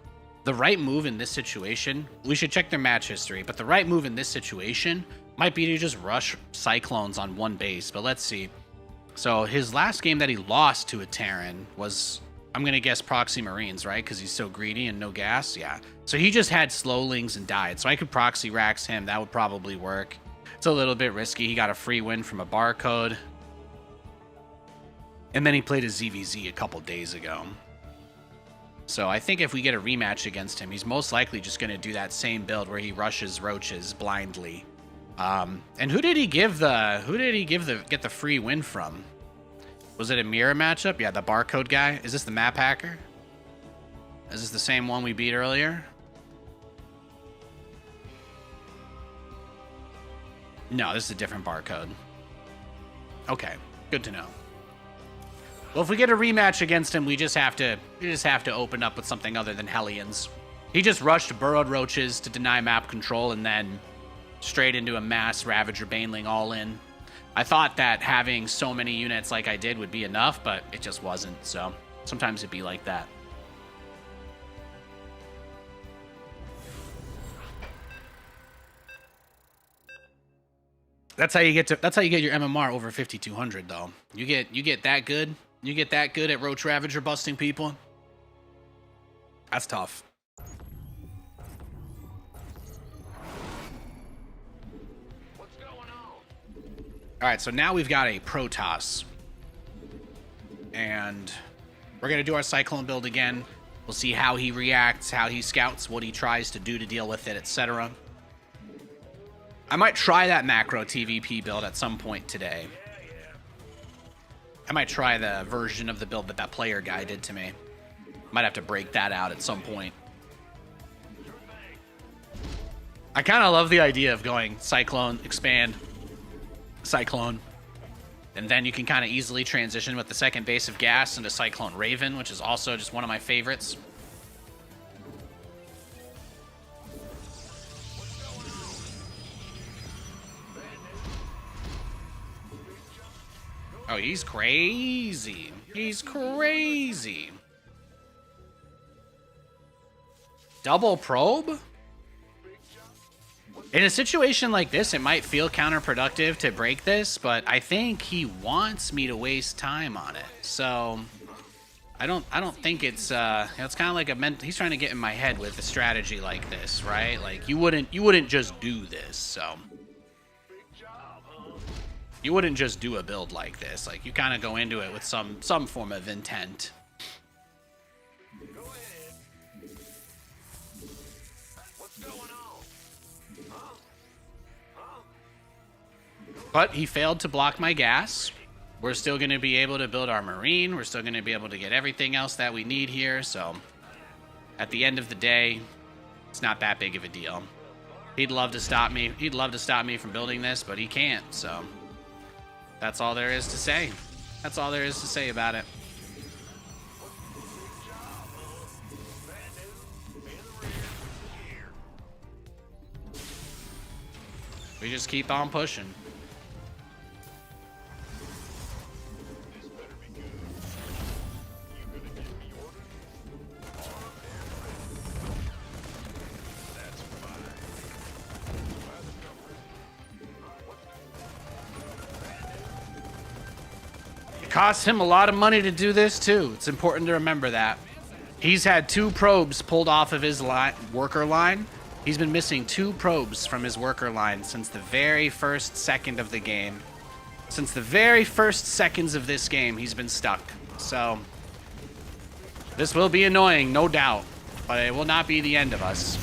the right move in this situation, we should check their match history, but the right move in this situation might be to just rush Cyclones on one base, but let's see. So his last game that he lost to a Terran was, I'm going to guess Proxy Marines, right? Because he's so greedy and no gas. Yeah. So he just had slow Lings and died. So I could Proxy Rax him. That would probably work. It's a little bit risky. He got a free win from a barcode. And then he played a ZVZ a couple days ago. So I think if we get a rematch against him, he's most likely just going to do that same build where he rushes roaches blindly. And who did he get the free win from? Was it a mirror matchup? Yeah, the barcode guy. Is this the map hacker? Is this the same one we beat earlier? No, this is a different barcode. Okay, good to know. Well, if we get a rematch against him, we just have to open up with something other than Hellions. He just rushed burrowed roaches to deny map control and then straight into a mass Ravager Baneling all in. I thought that having so many units like I did would be enough, but it just wasn't. So sometimes it'd be like that. That's how you get your MMR over 5200 though. You get that good. You get that good at Roach Ravager busting people. That's tough. What's going on? All right, so now we've got a Protoss. And we're going to do our Cyclone build again. We'll see how he reacts, how he scouts, what he tries to do to deal with it, etc. I might try that macro TVP build at some point today. I might try the version of the build that player guy did to me. Might have to break that out at some point. I kind of love the idea of going Cyclone, expand, Cyclone. And then you can kind of easily transition with the second base of gas into Cyclone Raven, which is also just one of my favorites. Oh, he's crazy. He's crazy. Double probe? In a situation like this, it might feel counterproductive to break this, but I think he wants me to waste time on it. So I don't think it's it's kind of like he's trying to get in my head with a strategy like this, right? Like you wouldn't just do this, so you wouldn't just do a build like this. Like you kind of go into it with some form of intent. Go ahead. What's going on? Huh? Huh? But he failed to block my gas. We're still going to be able to build our Marine. We're still going to be able to get everything else that we need here. So at the end of the day, it's not that big of a deal. He'd love to stop me. He'd love to stop me from building this, but he can't. So that's all there is to say. That's all there is to say about it. We just keep on pushing. It costs him a lot of money to do this too. It's important to remember that. He's had 2 probes pulled off of his worker line. He's been missing 2 probes from his worker line since the very first second of the game. Since the very first seconds of this game, he's been stuck. So this will be annoying, no doubt, but it will not be the end of us.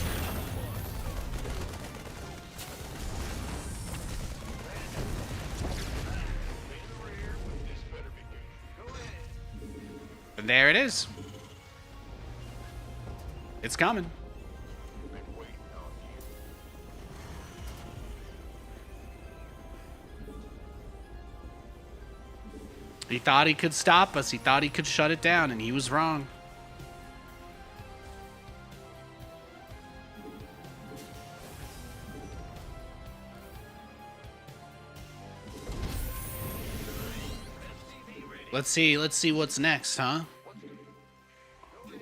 And there it is. It's coming. He thought he could stop us. He thought he could shut it down, and he was wrong. Let's see what's next, huh?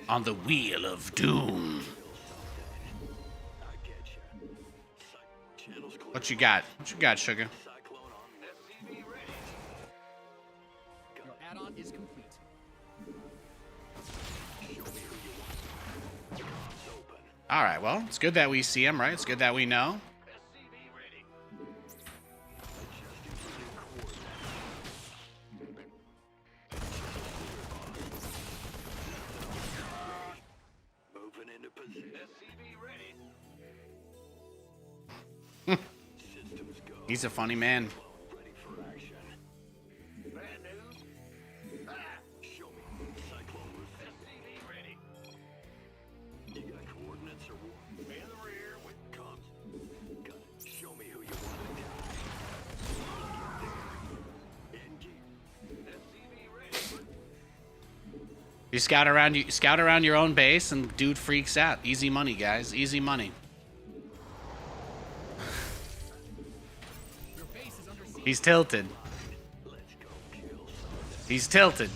On the Wheel of Doom. What you got? What you got, sugar? Your add-on is complete. All right, well, it's good that we see him, right? It's good that we know. Moving into position. SCV ready. Systems go. He's a funny man. Ready for action. Bad news. Show me. Cyclone with SCV ready. You got coordinates or what? In the rear with comms. Got it. Show me who you want to die. In gear. SCV ready. You scout around your own base, and dude freaks out. Easy money, guys. Easy money. Your base is under siege. He's tilted. Let's go kill something. He's tilted.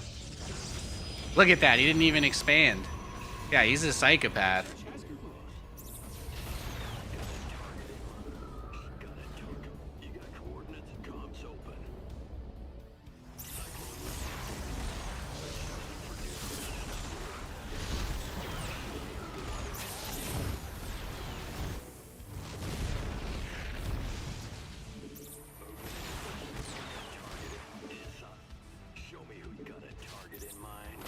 Look at that. He didn't even expand. Yeah, he's a psychopath. Has concluded. Got it, Tuck. You got coordinates and comms open. Show me who got a target in mind.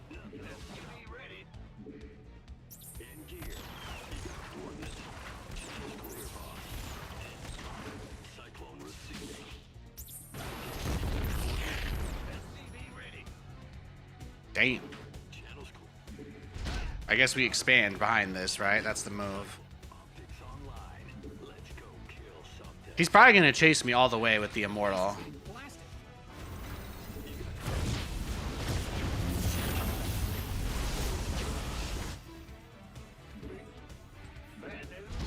Nothing. SUV ready. In gear. You got coordinates. Channels clear, boss. Cyclone receiving. SCV ready. Damn. Channels clear. I guess we expand behind this, right? That's the move. Optics online. Let's go kill something. He's probably going to chase me all the way with the Immortal. Blast it.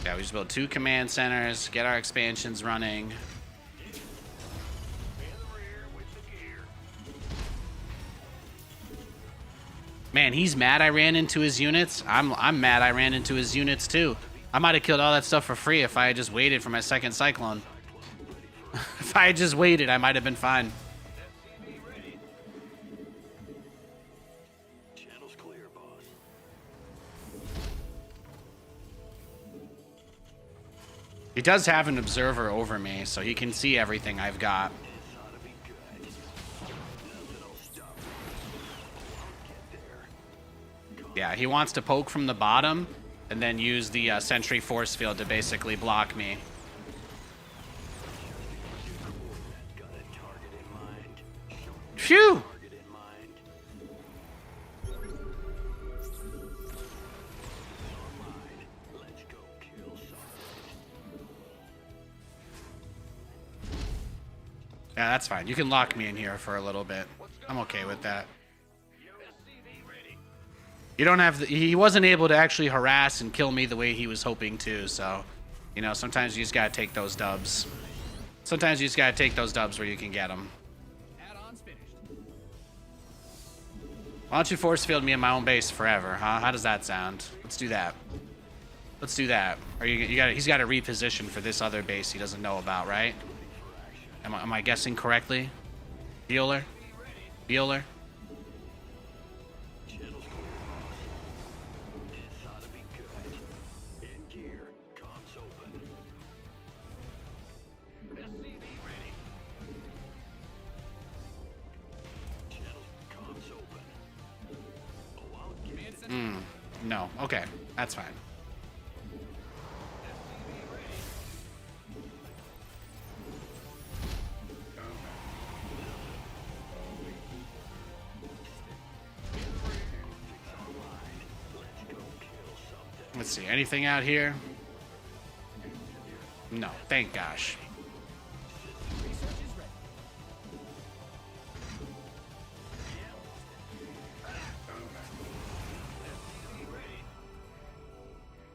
Yeah, we just build 2 command centers, get our expansions running. In the rear with the gear. Man, he's mad I ran into his units. I'm mad I ran into his units too. I might have killed all that stuff for free if I had just waited for my second Cyclone. If I had just waited, I might have been fine. SCV ready. Channels clear, boss. He does have an observer over me, so he can see everything I've got. This ought to be good. Nothing'll stop me. I'll get there. Yeah, he wants to poke from the bottom and then use the sentry force field to basically block me. Got a target in mind. Show me Phew! target in mind. Online. Let's go kill something. Yeah, that's fine. You can lock me in here for a little bit. I'm okay with that. SCV ready. You don't have he wasn't able to actually harass and kill me the way he was hoping to, so, you know, sometimes you just gotta take those dubs. Sometimes you just gotta take those dubs where you can get them. Add-on's finished. Why don't you force field me in my own base forever, huh? How does that sound? Let's do that. Let's do that. Or he's got to reposition for this other base he doesn't know about, right? Am I guessing correctly? Bueller? Bueller? Channels clear, boss. This ought to be good. In gear. Comms open. SCV ready. Channels No. Okay. That's fine. Let's see. Anything out here? No. Thank gosh. Research is ready.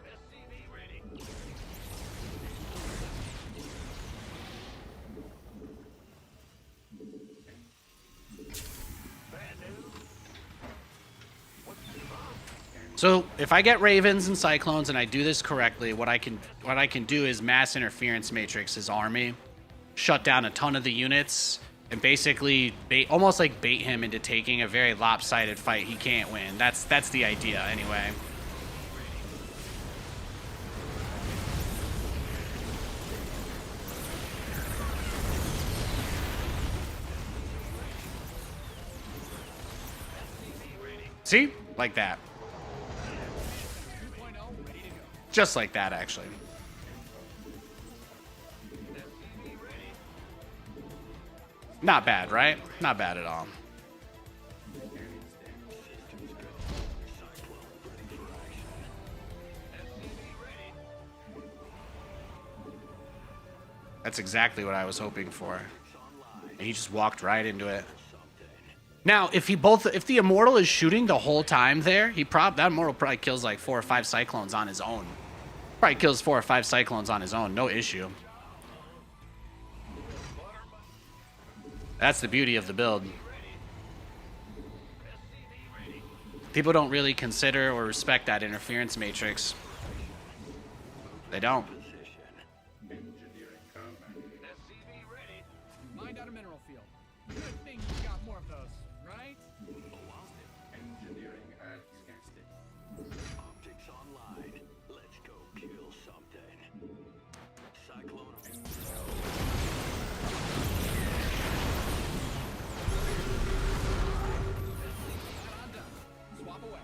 SCV ready. Bad news. So if I get Ravens and Cyclones and I do this correctly, what I can do is mass interference matrix his army, shut down a ton of the units, and basically almost like bait him into taking a very lopsided fight he can't win. That's the idea anyway. See? Like that. 2.0 ready to go. Just like that, actually. Not bad, right? Not bad at all. That's exactly what I was hoping for. And he just walked right into it. Now, if the Immortal is shooting the whole time there, that Immortal probably kills like 4 or 5 Cyclones on his own. Probably kills 4 or 5 Cyclones on his own, no issue. That's the beauty of the build. People don't really consider or respect that interference matrix. They don't. Mined out a mineral field. Good thing you've got more of those, right? Optics online. Let's go kill something. Cyclone. I'm done. Swap away.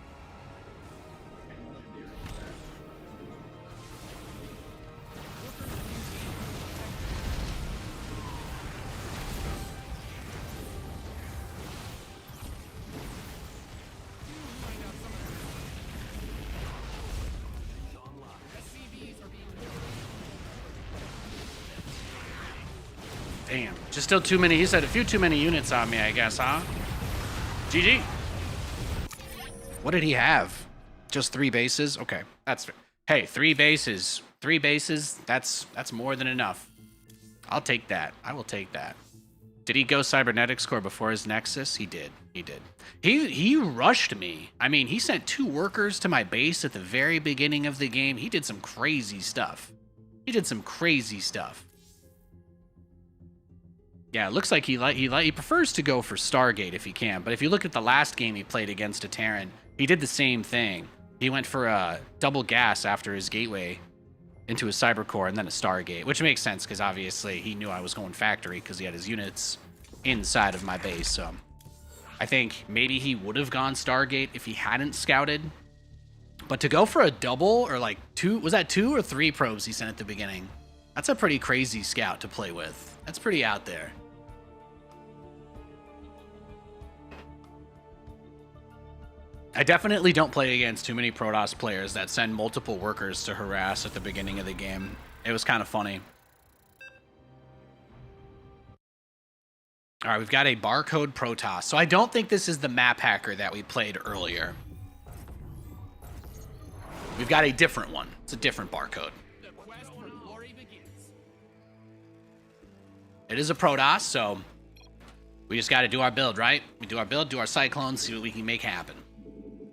Find out some of the SCVs are being Damn. Just still too many. He said a few too many units on me, I guess, huh? GG. What did he have? Just 3 bases? Okay. That's fair. Hey, 3 bases. 3 bases, that's more than enough. I'll take that. I will take that. Did he go Cybernetics Core before his Nexus? He did. He did. He rushed me. I mean, he sent 2 workers to my base at the very beginning of the game. He did some crazy stuff. He did some crazy stuff. Yeah, it looks like he prefers to go for Stargate if he can. But if you look at the last game he played against a Terran, he did the same thing. He went for a double gas after his gateway into a Cybercore and then a Stargate, which makes sense because obviously he knew I was going factory because he had his units inside of my base. So I think maybe he would have gone Stargate if he hadn't scouted. But to go for a double or like 2, was that 2 or 3 probes he sent at the beginning? That's a pretty crazy scout to play with. That's pretty out there. I definitely don't play against too many Protoss players that send multiple workers to harass at the beginning of the game. It was kind of funny. All right, we've got a barcode Protoss. So I don't think this is the map hacker that we played earlier. We've got a different one. It's a different barcode. The quest for glory begins. It is a Protoss, so we just got to do our build, right? We do our build, do our Cyclones, see what we can make happen.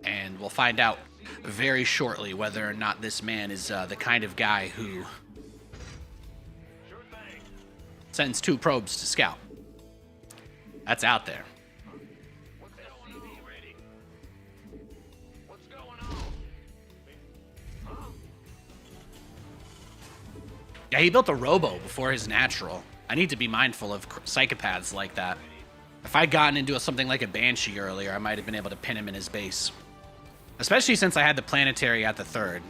And we'll find out very shortly whether or not this man is the kind of guy who sends 2 probes to scout. That's out there. What's going on? Huh? Yeah, he built a Robo before his natural. I need to be mindful of psychopaths like that. If I'd gotten into something like a Banshee earlier, I might have been able to pin him in his base. Especially since I had the planetary at the third.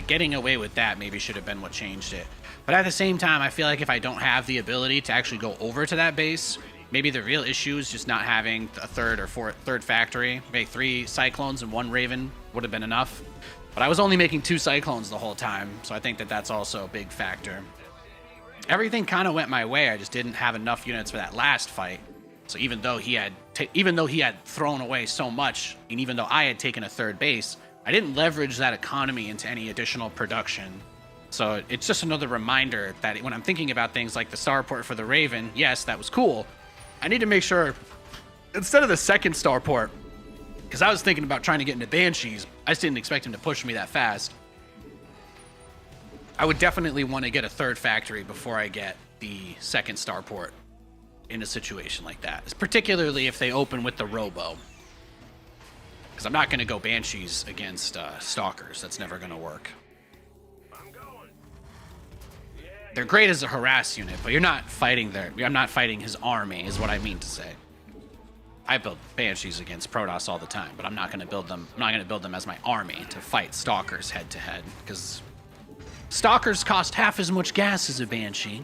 Getting away with that maybe should have been what changed it. But at the same time, I feel like if I don't have the ability to actually go over to that base, maybe the real issue is just not having a third factory. Maybe 3 Cyclones and 1 Raven would have been enough. But I was only making 2 Cyclones the whole time, so I think that that's also a big factor. Everything kind of went my way. I just didn't have enough units for that last fight. So even though he had thrown away so much, and even though I had taken a third base, I didn't leverage that economy into any additional production. So it's just another reminder that when I'm thinking about things like the starport for the Raven, yes, that was cool. I need to make sure, instead of the second starport, because I was thinking about trying to get into Banshees, I just didn't expect him to push me that fast. I would definitely want to get a third factory before I get the second starport in a situation like that. Particularly if they open with the Robo. Because I'm not going to go Banshees against Stalkers. That's never going to work. I'm going. They're great as a harass unit, but you're not fighting I'm not fighting his army, is what I mean to say. I build Banshees against Protoss all the time, but I'm not going to build them. I'm not going to build them as my army to fight Stalkers head to head, because Stalkers cost half as much gas as a Banshee.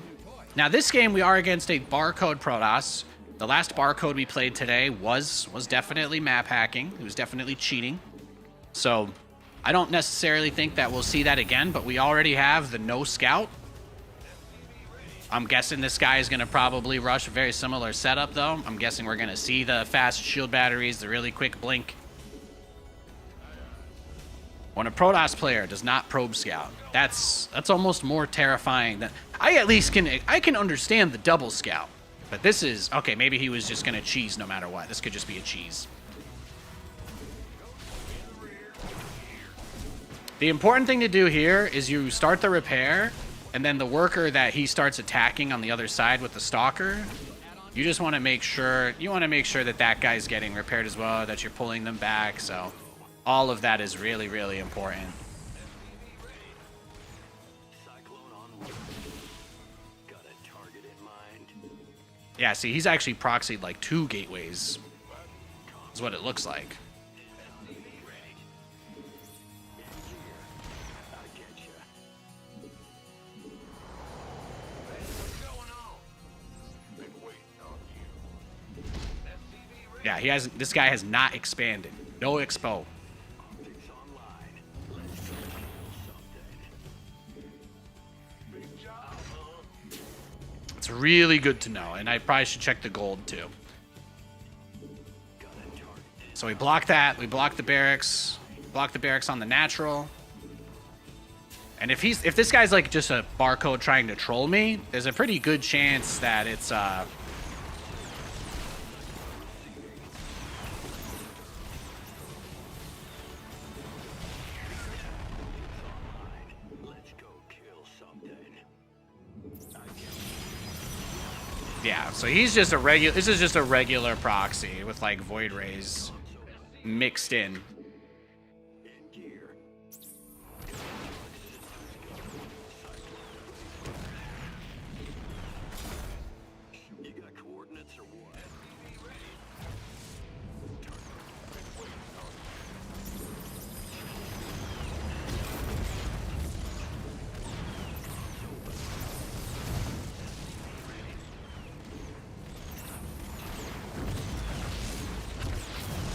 Now this game we are against a barcode Protoss. The last barcode we played today was definitely map hacking. It was definitely cheating. So I don't necessarily think that we'll see that again, but we already have the no scout. I'm guessing this guy is going to probably rush a very similar setup, though. I'm guessing we're going to see the fast shield batteries, the really quick blink. When a Protoss player does not probe scout, that's almost more terrifying than... I can understand the double scout, but this is... Okay, maybe he was just going to cheese no matter what. This could just be a cheese. The important thing to do here is you start the repair, and then the worker that he starts attacking on the other side with the Stalker, you just want to make sure... You want to make sure that that guy's getting repaired as well, that you're pulling them back, so... All of that is really, really important. Yeah, see, he's actually proxied like 2 gateways. Is what it looks like. Yeah, he hasn't. This guy has not expanded. No expo. It's really good to know, and I probably should check the gold too. So we block that. We block the barracks. Block the barracks on the natural. And if this guy's like just a barcode trying to troll me, there's a pretty good chance that it's yeah, so he's just a regular... This is just a regular proxy with, like, Void Rays mixed in. You got coordinates or what?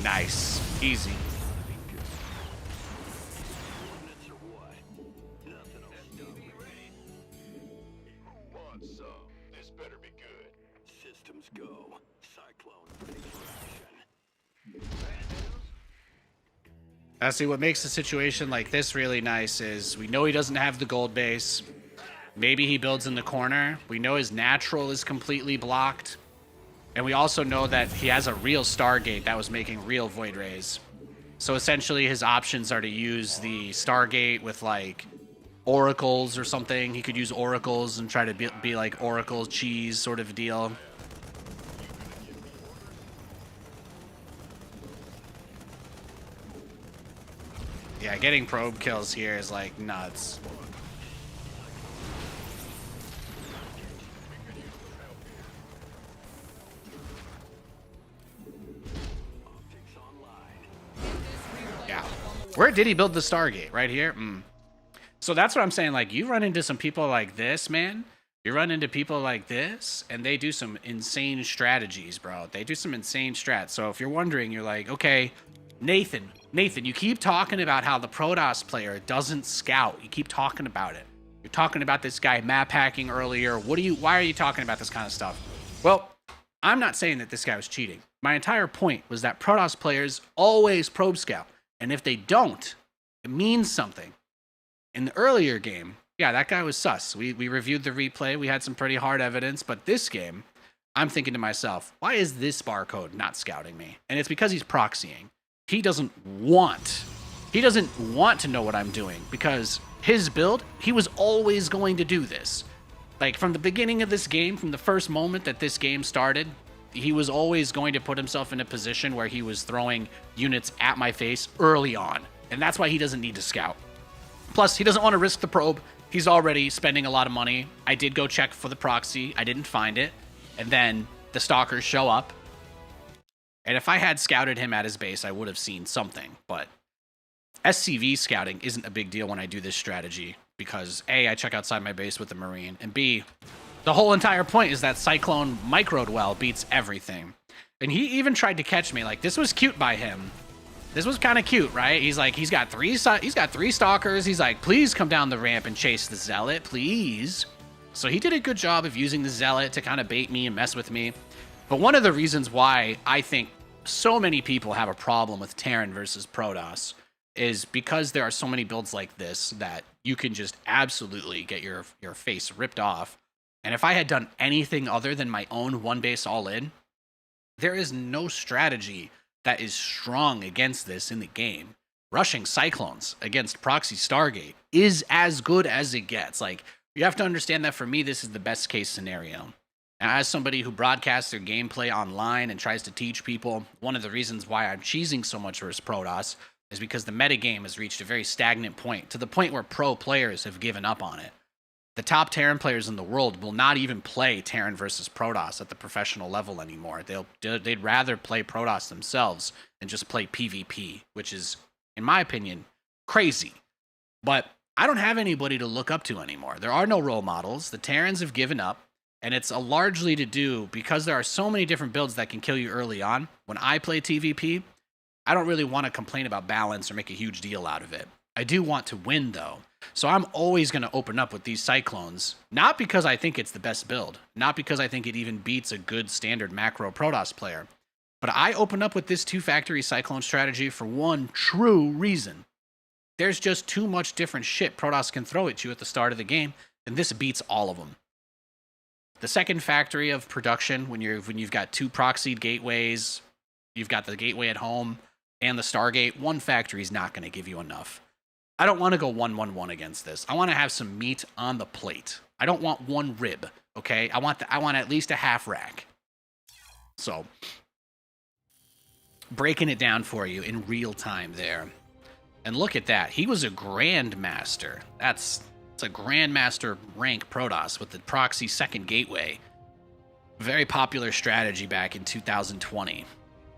Nice. Easy. This better be good. Systems go. Cyclone. Now, see, what makes a situation like this really nice is we know he doesn't have the gold base. Maybe he builds in the corner. We know his natural is completely blocked. And we also know that he has a real Stargate that was making real Void Rays. So essentially his options are to use the Stargate with like oracles or something. He could use oracles and try to be like oracle cheese sort of deal. Yeah, getting probe kills here is like nuts. Where did he build the Stargate? Right here? So that's what I'm saying. Like, you run into some people like this, man. You run into people like this, and they do some insane strategies, bro. They do some insane strats. So if you're wondering, you're like, okay, Nathan, you keep talking about how the Protoss player doesn't scout. You keep talking about it. You're talking about this guy map hacking earlier. Why are you talking about this kind of stuff? Well, I'm not saying that this guy was cheating. My entire point was that Protoss players always probe scout. And if they don't, it means something. In the earlier game, yeah, that guy was sus. We reviewed the replay. We had some pretty hard evidence. But this game, I'm thinking to myself, why is this barcode not scouting me? And it's because he's proxying. He doesn't want to know what I'm doing, because his build, he was always going to do this. Like, from the beginning of this game, from the first moment that this game started, he was always going to put himself in a position where he was throwing units at my face early on. And that's why he doesn't need to scout. Plus, he doesn't want to risk the probe. He's already spending a lot of money. I did go check for the proxy. I didn't find it. And then the stalkers show up. And if I had scouted him at his base, I would have seen something. But SCV scouting isn't a big deal when I do this strategy, because A, I check outside my base with the Marine, and B, the whole entire point is that Cyclone microed well beats everything. And he even tried to catch me. Like, this was cute by him. This was kind of cute, right? He's like, he's got three stalkers. He's like, please come down the ramp and chase the Zealot, please. So he did a good job of using the Zealot to kind of bait me and mess with me. But one of the reasons why I think so many people have a problem with Terran versus Protoss is because there are so many builds like this that you can just absolutely get your face ripped off. And if I had done anything other than my own one base all in, there is no strategy that is strong against this in the game. Rushing Cyclones against Proxy Stargate is as good as it gets. Like, you have to understand that for me, this is the best case scenario. And as somebody who broadcasts their gameplay online and tries to teach people, one of the reasons why I'm cheesing so much versus Protoss is because the metagame has reached a very stagnant point, to the point where pro players have given up on it. The top Terran players in the world will not even play Terran versus Protoss at the professional level anymore. They'd rather play Protoss themselves than just play PvP, which is, in my opinion, crazy. But I don't have anybody to look up to anymore. There are no role models. The Terrans have given up, and it's largely to do because there are so many different builds that can kill you early on. When I play TvP, I don't really want to complain about balance or make a huge deal out of it. I do want to win, though. So I'm always going to open up with these Cyclones, not because I think it's the best build, not because I think it even beats a good standard macro Protoss player, but I open up with this 2-factory Cyclone strategy for one true reason. There's just too much different shit Protoss can throw at you at the start of the game, and this beats all of them. The second factory of production, when you've got 2 proxied gateways, you've got the gateway at home and the Stargate, 1 factory is not going to give you enough. I don't want to go 1-1-1 against this. I want to have some meat on the plate. I don't want 1 rib, okay? I want at least a half rack. So, breaking it down for you in real time there. And look at that. He was a Grandmaster. It's a Grandmaster rank Protoss with the proxy second gateway. Very popular strategy back in 2020.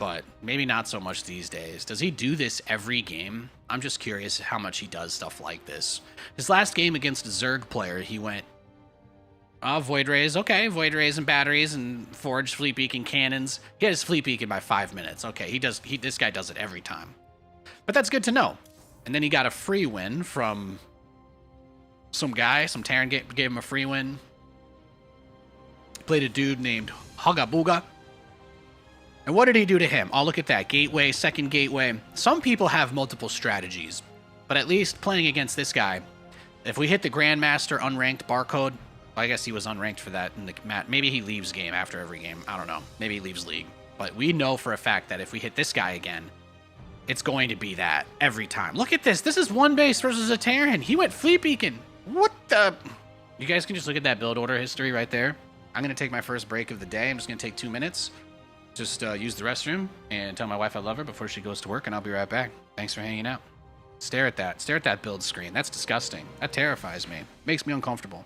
But maybe not so much these days. Does he do this every game? I'm just curious how much he does stuff like this. His last game against a Zerg player, he went, Void Rays, okay, Void Rays and batteries and forged Fleet Beacon cannons. He had his Fleet Beacon by 5 minutes. Okay, this guy does it every time. But that's good to know. And then he got a free win from some guy, some Terran gave him a free win. Played a dude named Hugabooga. And what did he do to him? Oh, look at that. Gateway, second gateway. Some people have multiple strategies, but at least playing against this guy, if we hit the Grandmaster unranked barcode, well, I guess he was unranked for that in the mat. Maybe he leaves game after every game. I don't know. Maybe he leaves league. But we know for a fact that if we hit this guy again, it's going to be that every time. Look at this. This is 1 base versus a Terran. He went Fleet Beacon. What the? You guys can just look at that build order history right there. I'm going to take my first break of the day. I'm just going to take 2 minutes. Just use the restroom and tell my wife I love her before she goes to work, and I'll be right back. Thanks for hanging out. Stare at that. Stare at that build screen. That's disgusting. That terrifies me. Makes me uncomfortable.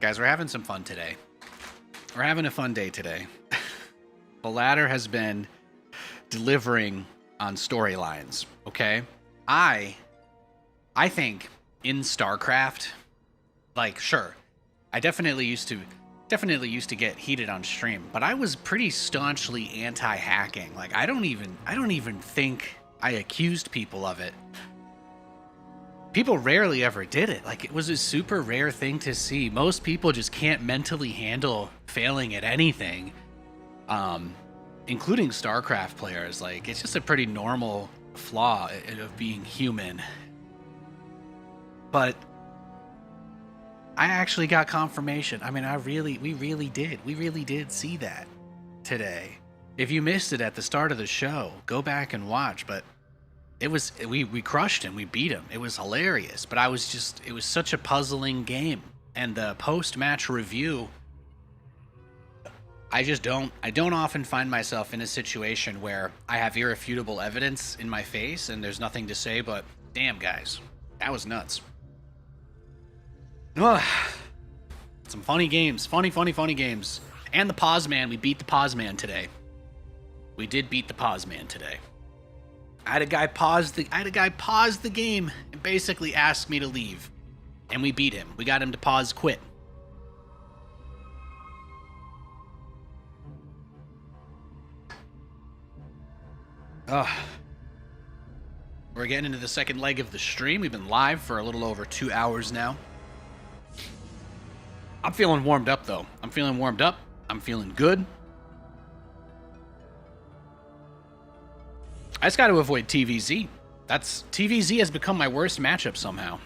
Guys, we're having some fun today. We're having a fun day today. The ladder has been delivering on storylines, okay? I think in StarCraft, like, sure, I definitely used to get heated on stream, but I was pretty staunchly anti-hacking. Like, I don't even think I accused people of it. People rarely ever did it. Like, it was a super rare thing to see. Most people just can't mentally handle failing at anything, including StarCraft players. Like, it's just a pretty normal flaw of being human. But I actually got confirmation. I mean, we really did see that today. If you missed it at the start of the show, go back and watch. But we crushed him. We beat him. It was hilarious. But it was such a puzzling game. And the post-match review, I don't often find myself in a situation where I have irrefutable evidence in my face and there's nothing to say, but damn, guys, that was nuts. Ugh. Some funny games. Funny games. And the Pause Man. We beat the Pause Man today. We did beat the Pause Man today. I had a guy pause the game and basically ask me to leave. And we beat him. We got him to pause quit. Ugh. We're getting into the second leg of the stream. We've been live for a little over 2 hours now. I'm feeling warmed up, though. I'm feeling good. I just got to avoid TVZ. TVZ has become my worst matchup somehow.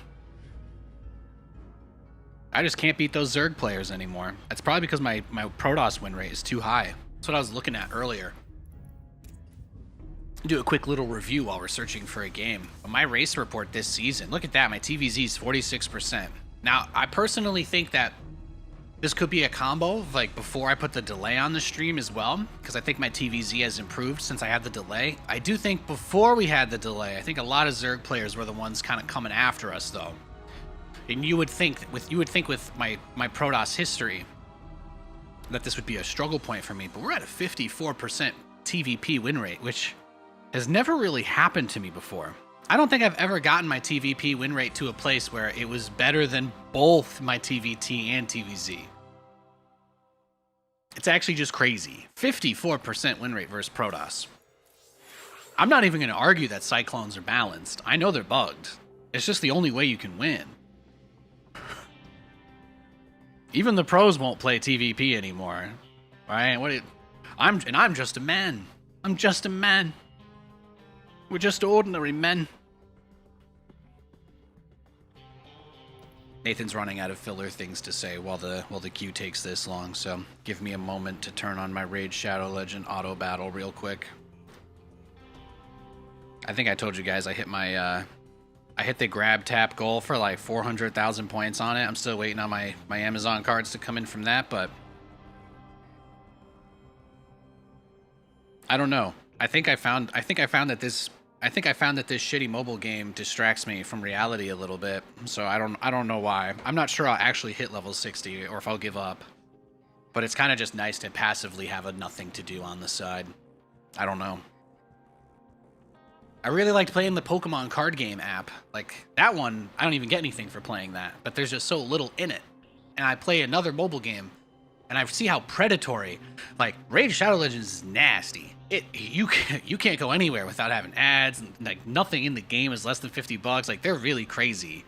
I just can't beat those Zerg players anymore. That's probably because my Protoss win rate is too high. That's what I was looking at earlier. Do a quick little review while we're searching for a game. But my race report this season, look at that. My TVZ is 46%. Now, I personally think that this could be a combo of, like, before I put the delay on the stream as well, because I think my TVZ has improved since I had the delay. I do think before we had the delay, I think a lot of Zerg players were the ones kind of coming after us, though. And you would think with my Protoss history that this would be a struggle point for me, but we're at a 54% TVP win rate, which has never really happened to me before. I don't think I've ever gotten my TVP win rate to a place where it was better than both my TVT and TVZ. It's actually just crazy. 54% win rate versus Protoss. I'm not even going to argue that Cyclones are balanced. I know they're bugged. It's just the only way you can win. Even the pros won't play TVP anymore. Right? I'm just a man. I'm just a man. We're just ordinary men. Nathan's running out of filler things to say while the queue takes this long, so give me a moment to turn on my Raid Shadow Legend auto battle real quick. I think I told you guys I hit the grab tap goal for like 400,000 points on it. I'm still waiting on my Amazon cards to come in from that, but I don't know. I think I found that this shitty mobile game distracts me from reality a little bit. So I don't know why. I'm not sure I'll actually hit level 60 or if I'll give up. But it's kind of just nice to passively have a nothing to do on the side. I don't know. I really liked playing the Pokemon card game app. Like, that one, I don't even get anything for playing that. But there's just so little in it. And I play another mobile game, and I see how predatory. Like, Raid Shadow Legends is nasty. You can't go anywhere without having ads, and like nothing in the game is less than $50. Like, they're really crazy.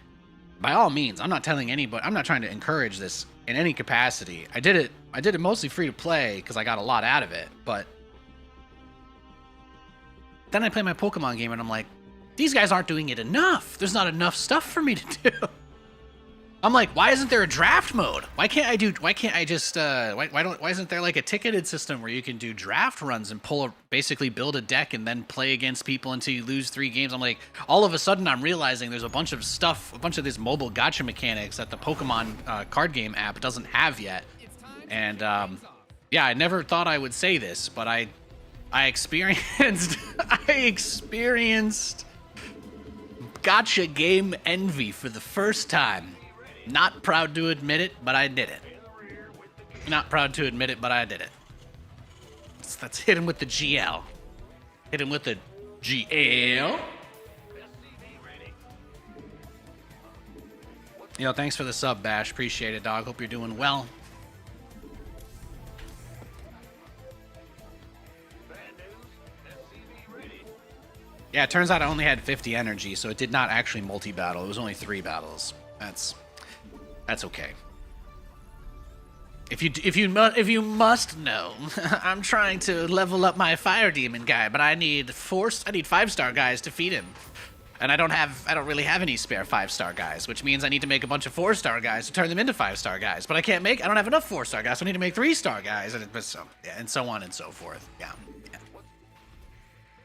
By all means, I'm not telling anybody. I'm not trying to encourage this in any capacity. I did it mostly free to play because I got a lot out of it. But then I play my Pokemon game and I'm like, these guys aren't doing it enough. There's not enough stuff for me to do. I'm like, why isn't there a draft mode? Why isn't there like a ticketed system where you can do draft runs and basically build a deck and then play against people until you lose 3 games? I'm like, all of a sudden I'm realizing there's a bunch of this mobile gacha mechanics that the Pokemon card game app doesn't have yet. And yeah, I never thought I would say this, but I experienced gacha game envy for the first time. Not proud to admit it, but I did it. Not proud to admit it, but I did it. Let's hit him with the GL. Hit him with the GL. Yo, thanks for the sub, Bash. Appreciate it, dog. Hope you're doing well. Yeah, it turns out I only had 50 energy, so it did not actually multi-battle. It was only 3 battles. That's okay. If you must know, I'm trying to level up my fire demon guy, but I need 5-star guys to feed him. And I don't really have any spare 5-star guys, which means I need to make a bunch of 4-star guys to turn them into 5-star guys. But I don't have enough 4-star guys, so I need to make 3-star guys, and so on and so forth. Yeah.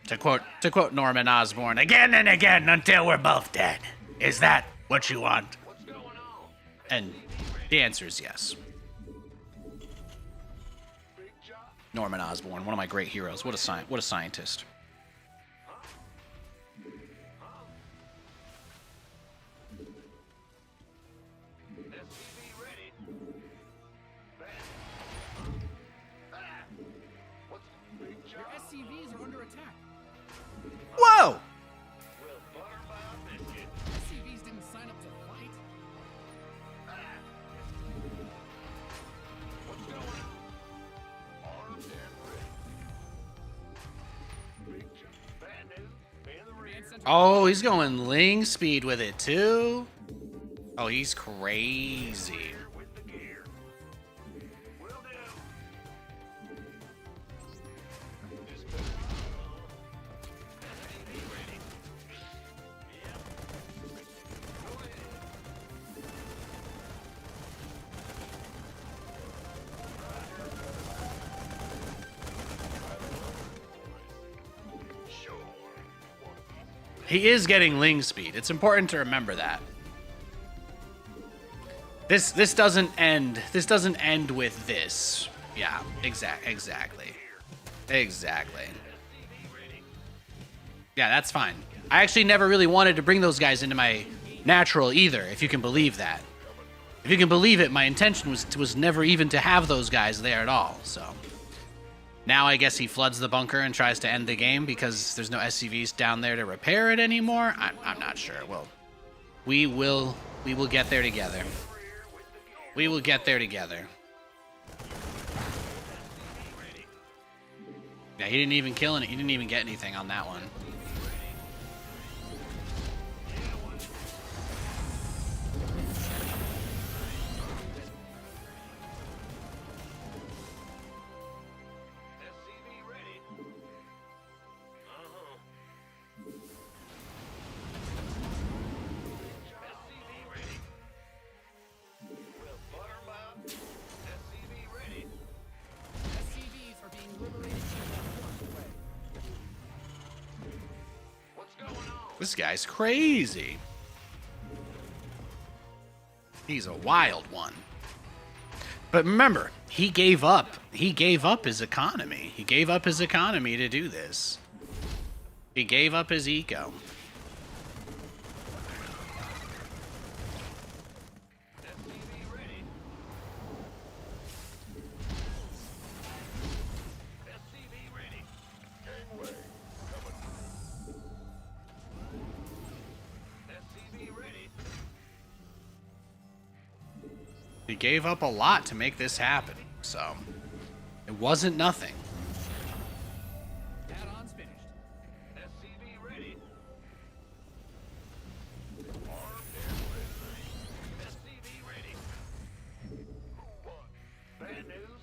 To quote Norman Osborn, again and again until we're both dead. Is that what you want? And the answer is yes. Norman Osborn, one of my great heroes. What a scientist. Your SCVs are under attack. Whoa! SCVs didn't sign up to fight. Oh, he's going Ling speed with it too. Oh, he's crazy. He is getting Ling speed. It's important to remember that. This doesn't end. This doesn't end with this. Yeah, exactly. Yeah, that's fine. I actually never really wanted to bring those guys into my natural either, if you can believe that. If you can believe it, my intention was never even to have those guys there at all, so. Now I guess he floods the bunker and tries to end the game because there's no SCVs down there to repair it anymore. I'm not sure. Well, we will get there together. We will get there together. Yeah, he didn't even kill it. He didn't even get anything on that one. SCVs are being liberated from the force away. This guy's crazy. He's a wild one. But remember, he gave up. He gave up his economy. He gave up his economy to do this. He gave up his eco. He gave up a lot to make this happen, so it wasn't nothing. Add-ons finished. SCV ready. SCV ready. What? Bad news?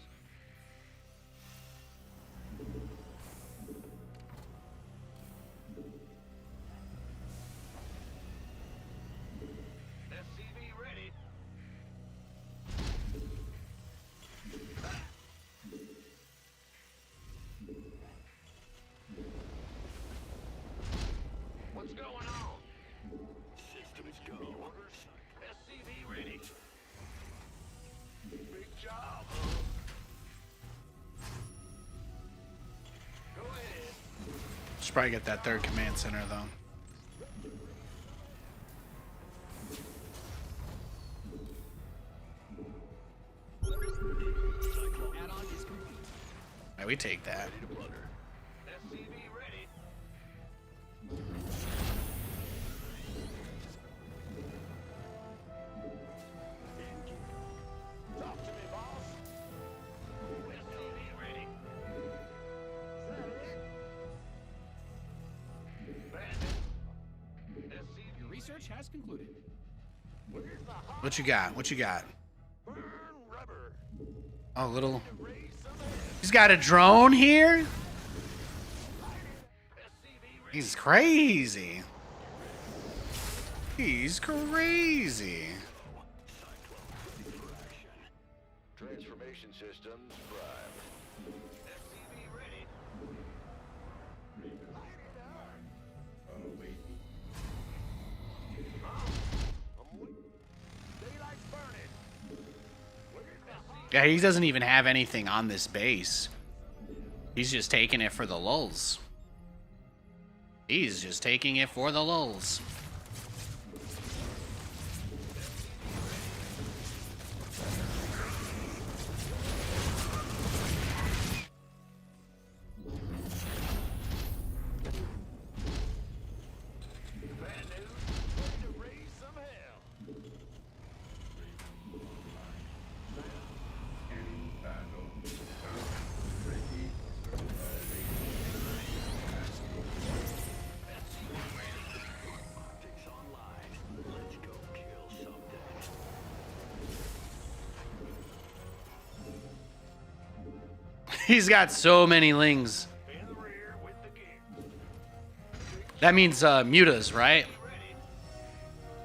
SCV ready. What's going on? Systems go. Orders. SCV ready. Big job. Go ahead. Should probably get that third command center though. we take that. Ready to plunder. SCV ready. Talk to me, boss. SCV ready. Is that it? Bandit. SCV. Your research has concluded. Where's the hot What you got? What you got? burn rubber? Oh, little. Raise some hell. He's got a drone here? SCV ready. He's crazy. He's crazy. Transformation systems prime. SCV ready. Daylight's burning. Where's the hot Yeah, he doesn't even have anything on this base. He's just taking it for the lulz. He's just taking it for the lulz. bad news? Ready to raise some hell. Optics online. Let's go kill something. He's got so many lings. In the rear with the gear. That means mutas, right? Ready.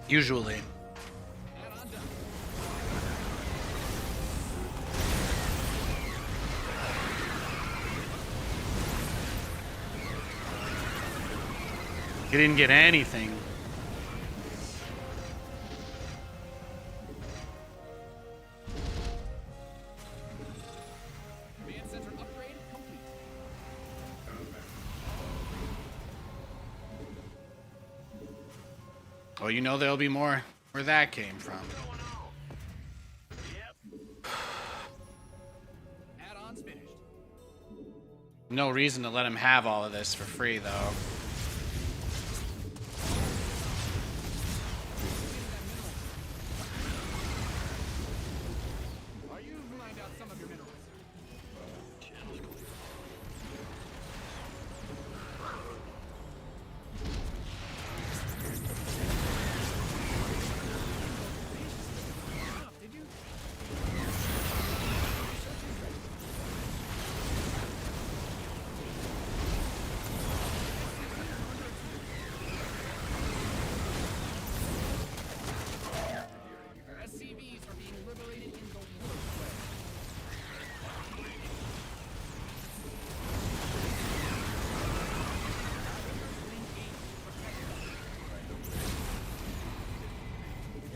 Usually. Add on done. He didn't get anything. Command center upgrade complete. Well, you know there'll be more where that came from. Going on. Yep. Add-ons finished. No reason to let him have all of this for free, though. Are you mined out some of your minerals? Did you? SCVs are being liberated in the worst way.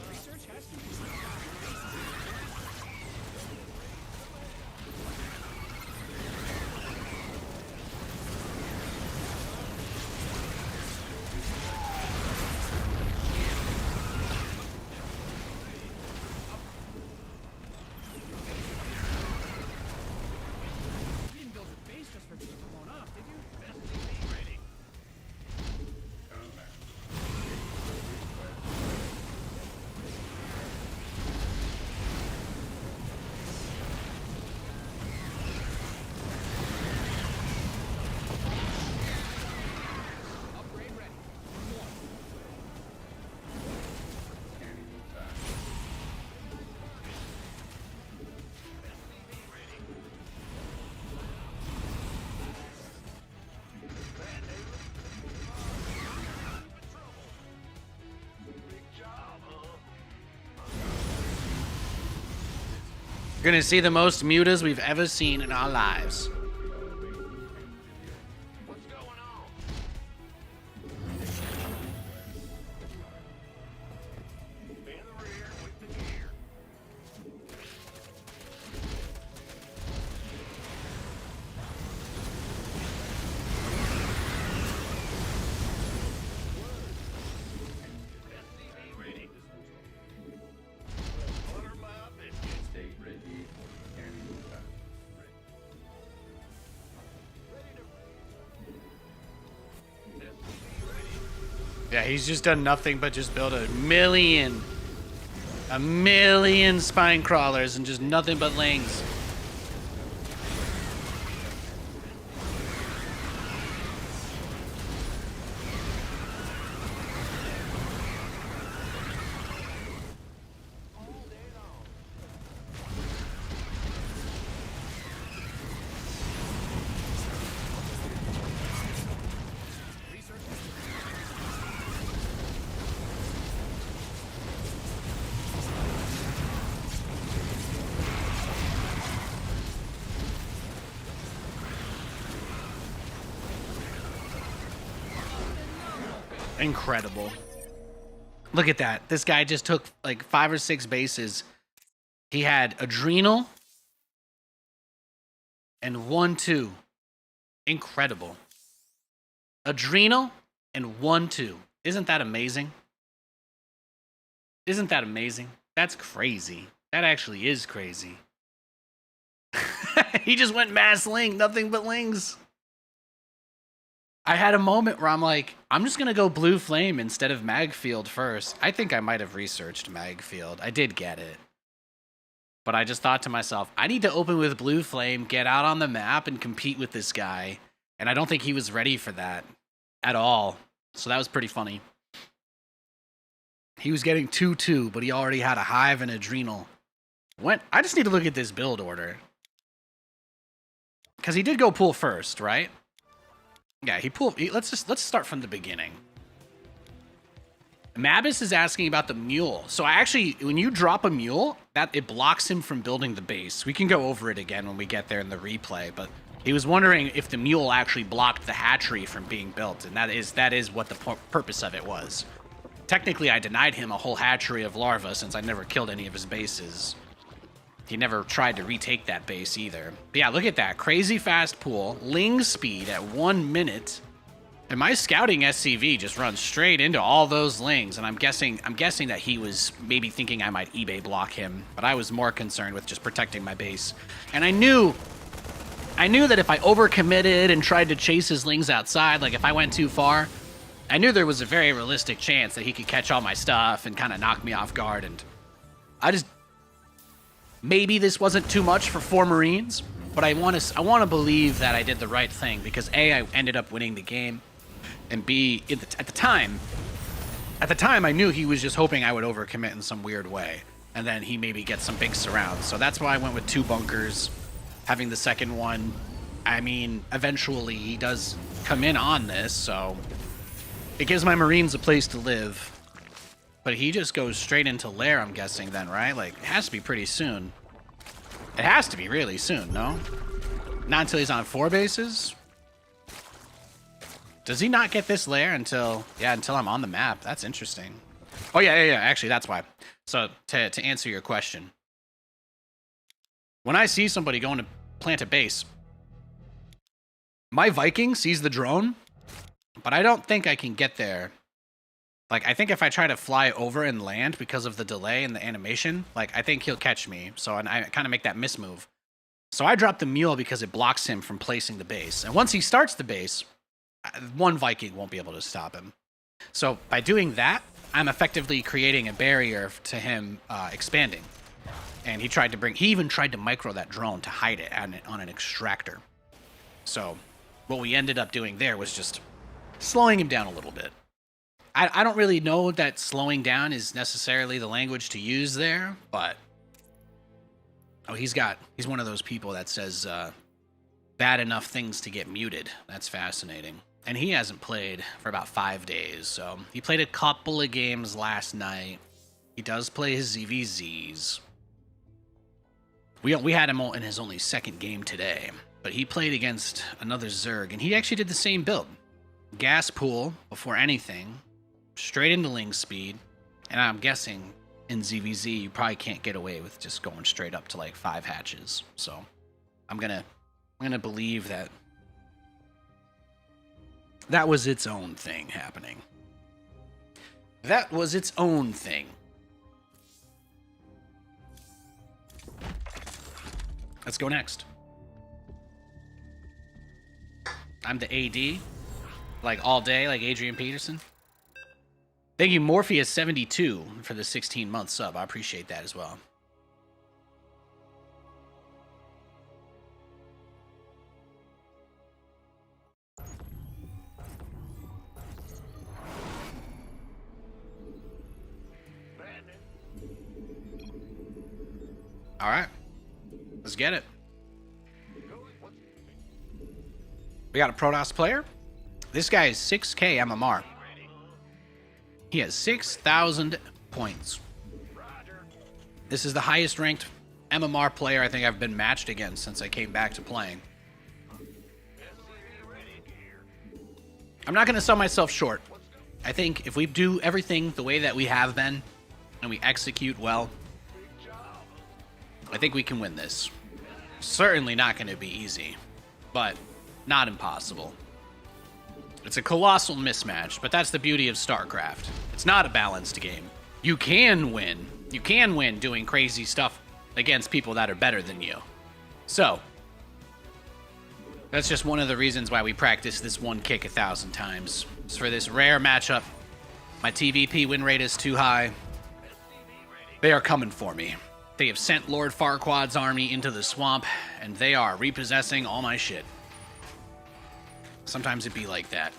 Research has to be You didn't build a base just for being blown up, did you? SCV ready. Upgrade ready. One more. SCV ready. Bad news? Deep in trouble. Big job, huh? You're gonna see the most mutas we've ever seen in our lives. What's going on? In the rear with the gear. SCV ready. Butter my biscuits. Yeah, he's just done nothing but just build a million spine crawlers and just nothing but lings. Incredible. Look at that. This guy just took like 5 or 6 bases. He had Adrenal and 1-2. Incredible. Adrenal and 1-2. Isn't that amazing? Isn't that amazing? That's crazy. That actually is crazy. He just went mass ling, nothing but lings. I had a moment where I'm like, I'm just going to go Blue Flame instead of Magfield first. I think I might have researched Magfield. I did get it. But I just thought to myself, I need to open with Blue Flame, get out on the map, and compete with this guy. And I don't think he was ready for that at all. So that was pretty funny. He was getting 2-2, but he already had a Hive and Adrenal. I just need to look at this build order. Because he did go pool first, right? Yeah, let's start from the beginning. Mabus is asking about the mule. So actually, when you drop a mule, it blocks him from building the base. We can go over it again when we get there in the replay, but he was wondering if the mule actually blocked the hatchery from being built, and that is what the purpose of it was. Technically, I denied him a whole hatchery of larvae since I never killed any of his bases. He never tried to retake that base either. But yeah, look at that. Crazy fast pool. Ling speed at 1 minute. And my scouting SCV just runs straight into all those lings. And I'm guessing that he was maybe thinking I might eBay block him. But I was more concerned with just protecting my base. And I knew that if I overcommitted and tried to chase his lings outside, like if I went too far, I knew there was a very realistic chance that he could catch all my stuff and kind of knock me off guard. And maybe this wasn't too much for 4 Marines, but I want to believe that I did the right thing because A, I ended up winning the game, and B, at the time, I knew he was just hoping I would overcommit in some weird way, and then he maybe gets some big surrounds. So that's why I went with 2 bunkers, having the second one. I mean, eventually he does come in on this, so it gives my Marines a place to live. But he just goes straight into lair, I'm guessing then, right? Like, it has to be pretty soon. It has to be really soon, no? Not until he's on 4 bases? Does he not get this lair until I'm on the map? That's interesting. Oh, yeah. Actually, that's why. So, to answer your question. When I see somebody going to plant a base, my Viking sees the drone, but I don't think I can get there. Like, I think if I try to fly over and land because of the delay in the animation, like, I think he'll catch me. So, and I kind of make that mismove. So I drop the mule because it blocks him from placing the base. And once he starts the base, 1 Viking won't be able to stop him. So by doing that, I'm effectively creating a barrier to him expanding. And he even tried to micro that drone to hide it on an extractor. So what we ended up doing there was just slowing him down a little bit. I don't really know that slowing down is necessarily the language to use there, but he's one of those people that says bad enough things to get muted. That's fascinating. And he hasn't played for about 5 days, so he played a couple of games last night. He does play his ZVZs. We had him in his only 2nd game today, but he played against another Zerg, and he actually did the same build. Gas pool before anything, straight into ling speed, and I'm guessing in ZVZ you probably can't get away with just going straight up to like 5 hatches. So I'm gonna believe that was its own thing happening. That was its own thing. Let's go next. I'm the AD, like all day, like Adrian Peterson. Thank you, Morpheus72, for the 16-month sub. I appreciate that as well. All right. Let's get it. We got a Protoss player. This guy is 6K MMR. He has 6,000 points. This is the highest ranked MMR player I think I've been matched against since I came back to playing. I'm not going to sell myself short. I think if we do everything the way that we have been, and we execute well, I think we can win this. Certainly not going to be easy, but not impossible. It's a colossal mismatch, but that's the beauty of StarCraft. It's not a balanced game. You can win. You can win doing crazy stuff against people that are better than you. So, that's just one of the reasons why we practice this one kick 1,000 times. It's for this rare matchup. My TVP win rate is too high. They are coming for me. They have sent Lord Farquaad's army into the swamp, and they are repossessing all my shit. Sometimes it be like that.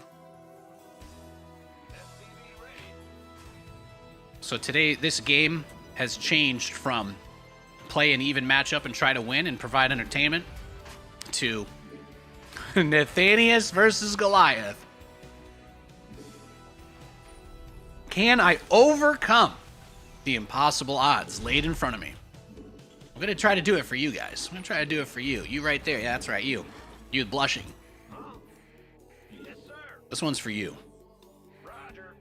So today, this game has changed from play an even matchup and try to win and provide entertainment to Nathanias versus Goliath. Can I overcome the impossible odds laid in front of me? I'm going to try to do it for you guys. I'm going to try to do it for you. You right there. Yeah, that's right. You. You blushing. This one's for you. Roger.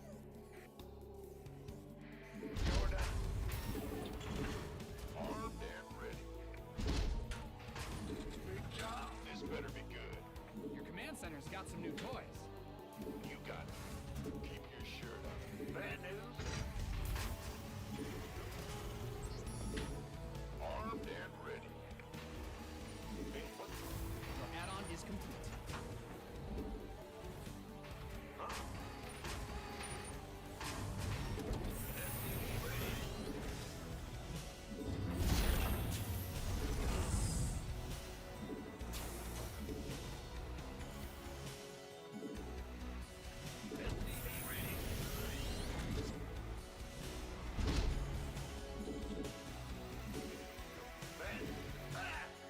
Armed and ready. Big job. This better be good. Your command center's got some new toys. You got it. Keep your shirt up. Bad news. Armed and ready. Your add-on is complete.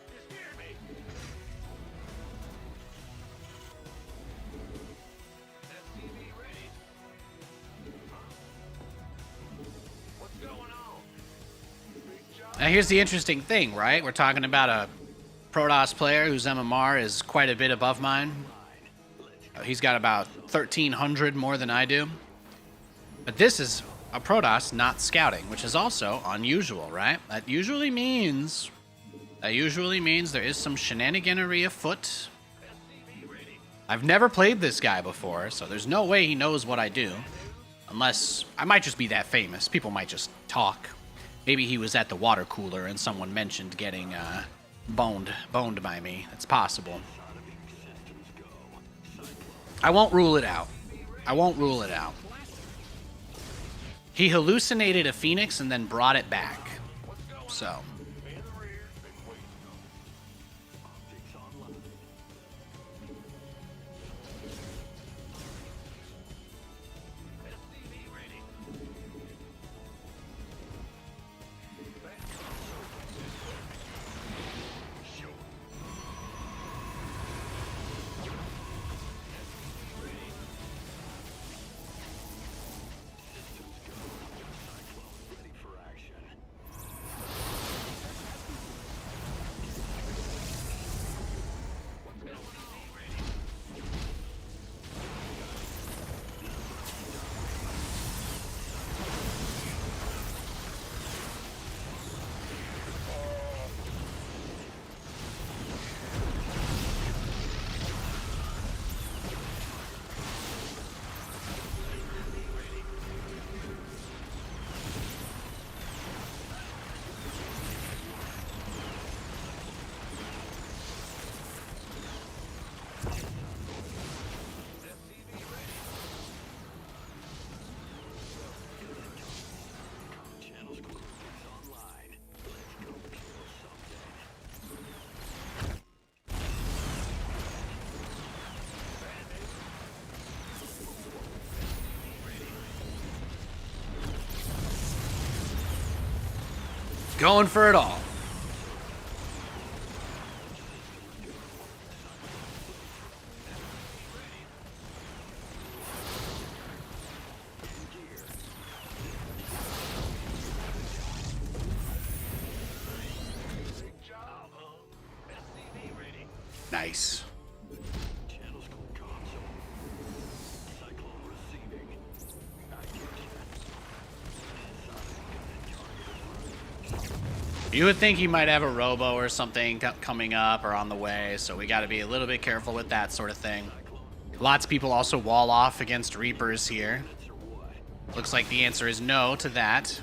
You scared me. SCV ready. What's going on? Big job. Now here's the interesting thing, right? We're talking about a Protoss player whose MMR is quite a bit above mine. He's got about 1,300 more than I do. But this is a Protoss not scouting, which is also unusual, right? That usually means there is some shenaniganery afoot. I've never played this guy before, so there's no way he knows what I do. Unless I might just be that famous. People might just talk. Maybe he was at the water cooler and someone mentioned getting boned by me. It's possible. I won't rule it out. I won't rule it out. He hallucinated a phoenix and then brought it back. So. In the rear, been waiting. Optics online. SCV ready. Sure. SCV ready. Systems go. Cyclone ready for action. Going for it all. Big job, huh? SCV ready. Nice. Channel school console. Cyclone receiving. I get you. You would think he might have a robo or something coming up or on the way, so we got to be a little bit careful with that sort of thing. Lots of people also wall off against Reapers here. Looks like the answer is no to that.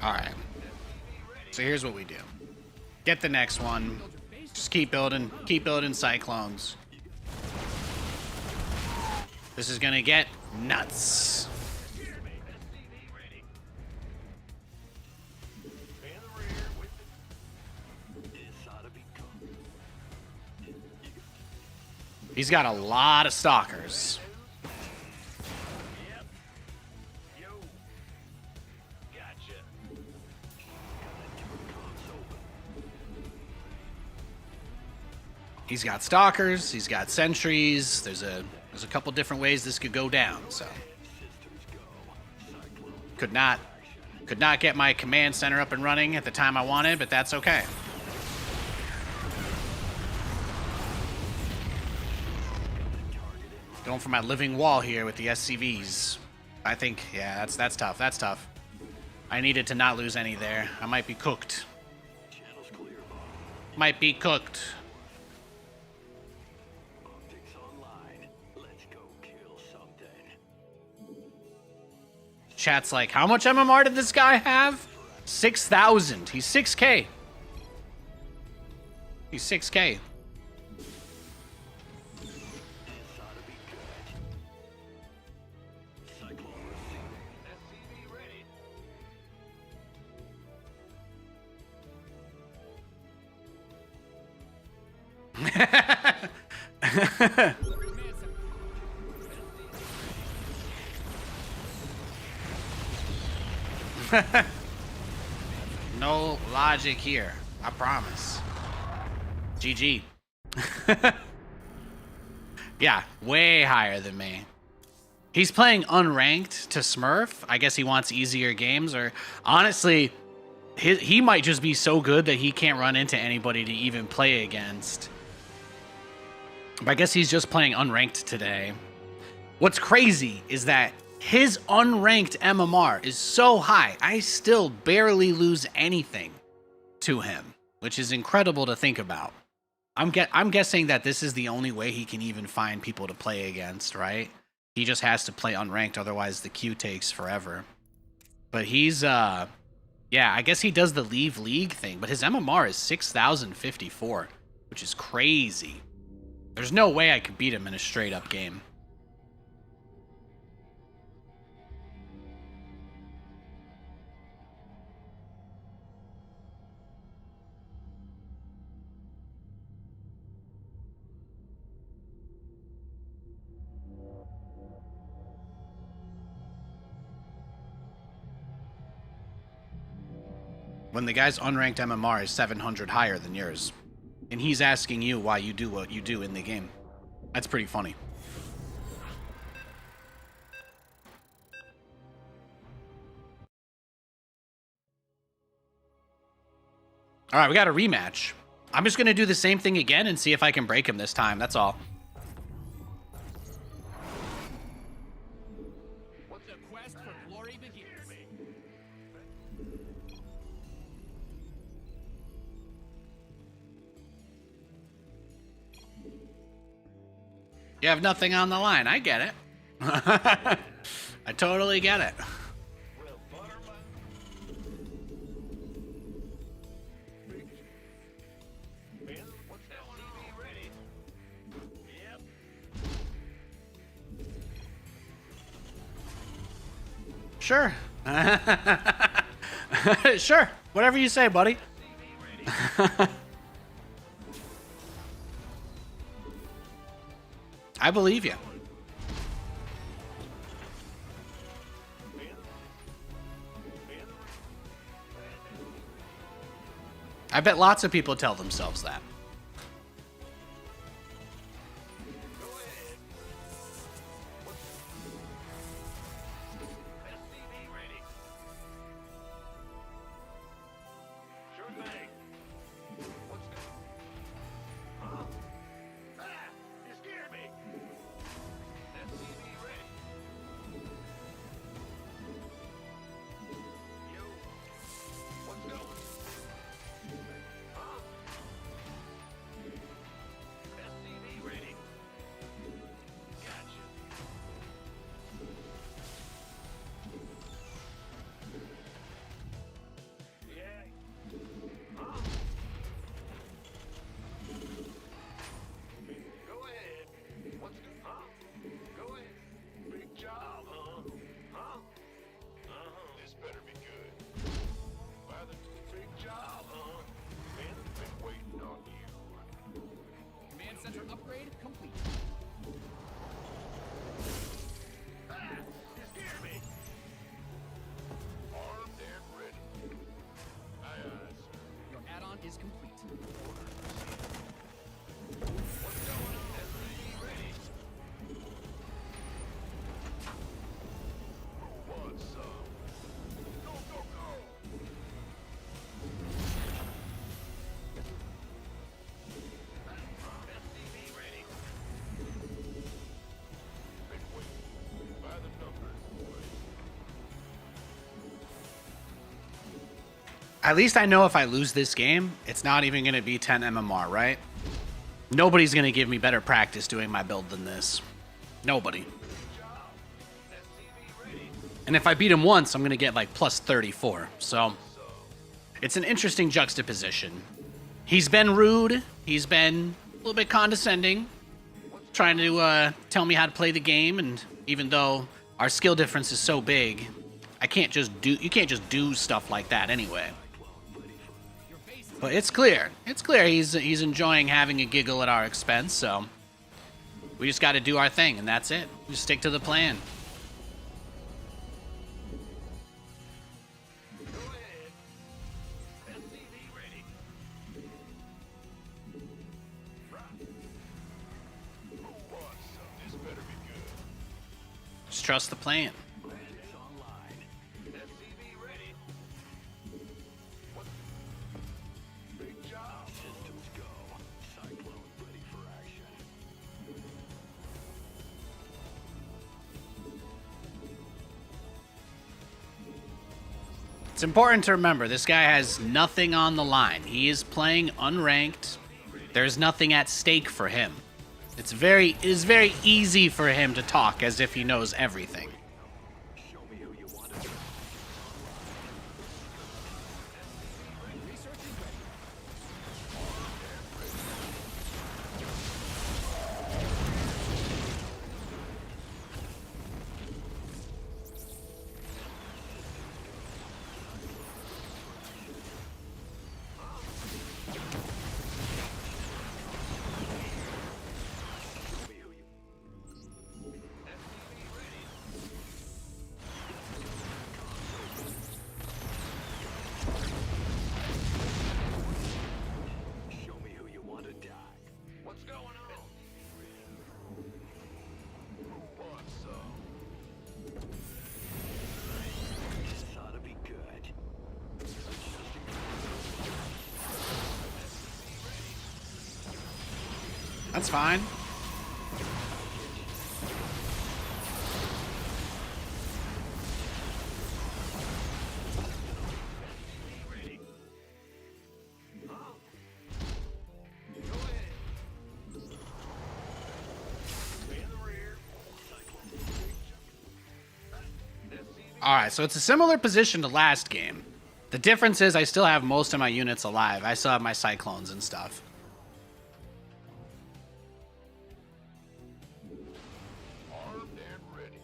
Alright. So here's what we do. Get the next one. Just keep building cyclones. This is gonna get nuts. SCV ready. Man the rear with it. This ought to be covered. He's got a lot of stalkers. Yep. Yo. Gotcha. He's got stalkers, he's got sentries, there's a couple different ways this could go down, so. Could not get my command center up and running at the time I wanted, but that's okay. Going for my living wall here with the SCVs. I think, yeah, that's tough, that's tough. I needed to not lose any there. I might be cooked. Channel's clear, boss. Might be cooked. Optics online. Let's go kill something. Chat's like, how much MMR did this guy have? 6,000. He's 6K. He's 6K. This ought to be good. Cyclone receiving. SCV ready. No logic here. I promise. GG. Yeah, way higher than me. He's playing unranked to Smurf. I guess he wants easier games, or honestly, he might just be so good that he can't run into anybody to even play against. But I guess he's just playing unranked today. What's crazy is that his unranked MMR is so high, I still barely lose anything to him, which is incredible to think about. I'm guessing that this is the only way he can even find people to play against, right? He just has to play unranked, otherwise the queue takes forever. But he's, yeah, I guess he does the leave league thing, but his MMR is 6,054, which is crazy. There's no way I could beat him in a straight up game. When the guy's unranked MMR is 700 higher than yours. And he's asking you why you do what you do in the game. That's pretty funny. Alright, we got a rematch. I'm just going to do the same thing again and see if I can break him this time. That's all. The quest for glory begins. You have nothing on the line. I get it. I totally get it. Well, Butterman. Man, what's SCV ready? Yep. Sure. Sure. Whatever you say, buddy. I believe you. I bet lots of people tell themselves that. SCV ready. Sure thing. What's that? Huh? Ah! You scared me. SCV ready. You. What's going? Huh? SCV ready. Gotcha. Yeah. Huh? Go ahead. What's good? Huh? Go ahead. Big job, huh? Huh? This better be good. Father, big job, huh? Man, I've been waiting on you. Command center upgrade complete. Ah! You scared me. Armed and ready. Aye, aye, sir. Your add-on is complete. What's going on? SCV ready. Who wants some? Go, go, go! SCV ready. Been waiting. By the numbers, boys. At least I know if I lose this game, it's not even going to be 10 MMR, right? Nobody's going to give me better practice doing my build than this. Nobody. And if I beat him once, I'm going to get like plus 34. So it's an interesting juxtaposition. He's been rude. He's been a little bit condescending, trying to tell me how to play the game. And even though our skill difference is so big, you can't just do stuff like that anyway. But it's clear. It's clear he's enjoying having a giggle at our expense, so we just got to do our thing, and that's it. We stick to the plan. Go ahead. SCV ready. Right. Who wants some? This better be good. Just trust the plan. Plan is online. SCV ready. What? Big job. Systems go. Cyclone ready for action. It's important to remember, this guy has nothing on the line. He is playing unranked. There's nothing at stake for him. It is very easy for him to talk as if he knows everything. Show me who you want to be. Research is ready. Show me who you. SCV ready. Show me who you want to die. What's going on? Who wants some? This ought to be good. Adjusting. That's fine. Ready. Huh? Go ahead. Stay in the rear. Cyclone. SCV. All right, so it's a similar position to last game. The difference is I still have most of my units alive. I still have my cyclones and stuff. Armed and ready.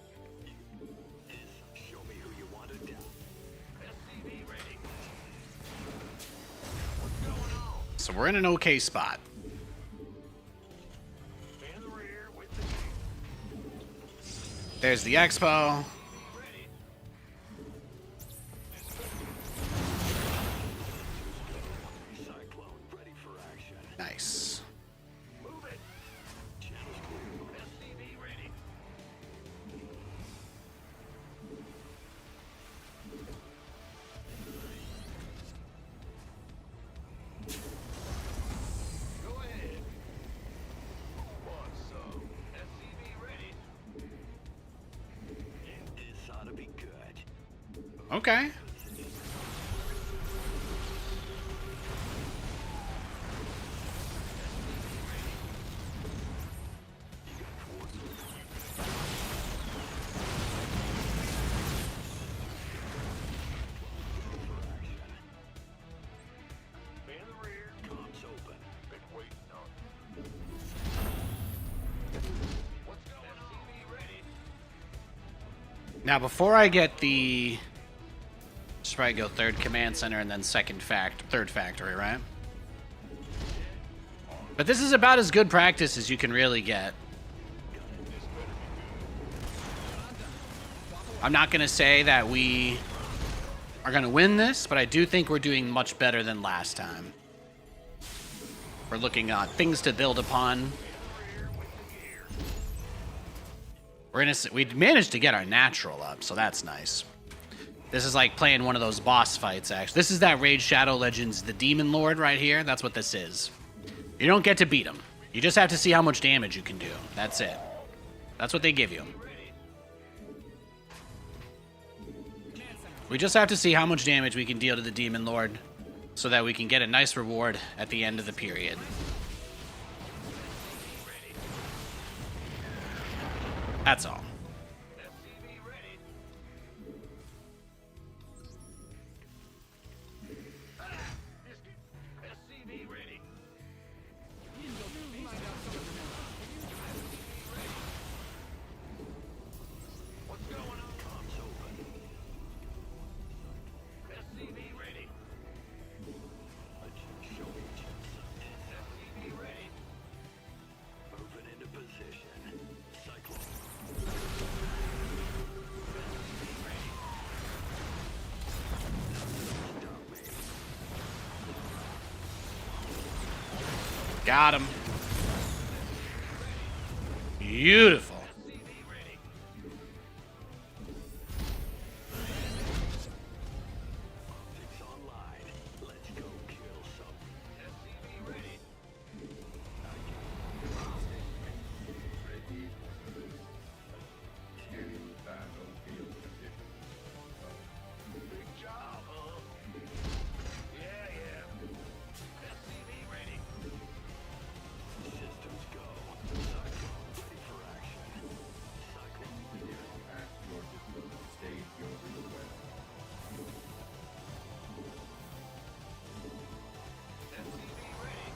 Show me who you want to die. SCV ready. So we're in an okay spot. Man the rear with the There's the expo. ready. Cyclone ready for action. Nice. Move it. Channels clear. SCV ready. Go ahead. Want some? SCV ready. This ought to be good. Okay. Man the rear. Comms open. Been waiting on. What's going on? SCV ready. Now, before I get the... Should probably go third command center and then third factory, right? But this is about as good practice as you can really get. I'm not going to say that we are going to win this, but I do think we're doing much better than last time. We're looking at things to build upon. We managed to get our natural up, so that's nice. This is like playing one of those boss fights, actually. This is that Raid Shadow Legends, the Demon Lord right here. That's what this is. You don't get to beat him. You just have to see how much damage you can do. That's it. That's what they give you. We just have to see how much damage we can deal to the Demon Lord so that we can get a nice reward at the end of the period. That's all. SCV ready. SCV ready. What's going on? Comms open. SCV ready. Show me SCV ready. Moving into position. Cyclone. Got him. Beautiful. Optics online. Let's go kill something. SCV ready. Big job, huh? Yeah. SCV ready. Systems go. Cyclone ready for action. Cyclone. SCV ready.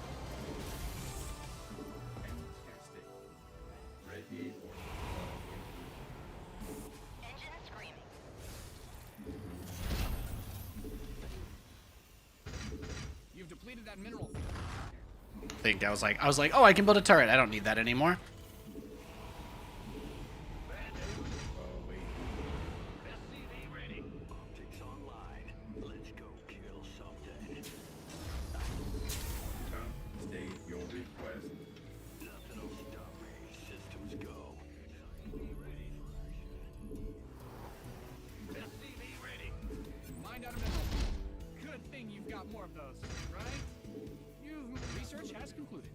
Engine screaming. You've depleted that mineral. I was like, oh, I can build a turret. I don't need that anymore. SCV ready. Optics online. Let's go kill something. State your request. Nothing will stop me. Systems go. Ready for action. SCV ready. Mind out of mineral. Good thing you've got more of those, right? Research has concluded.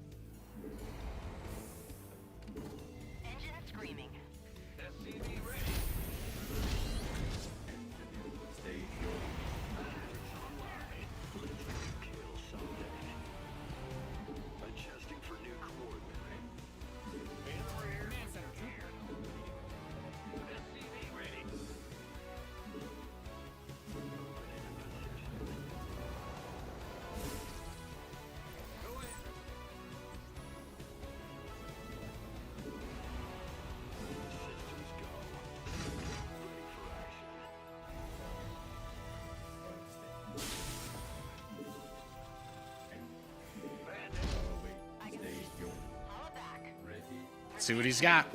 see what he's got.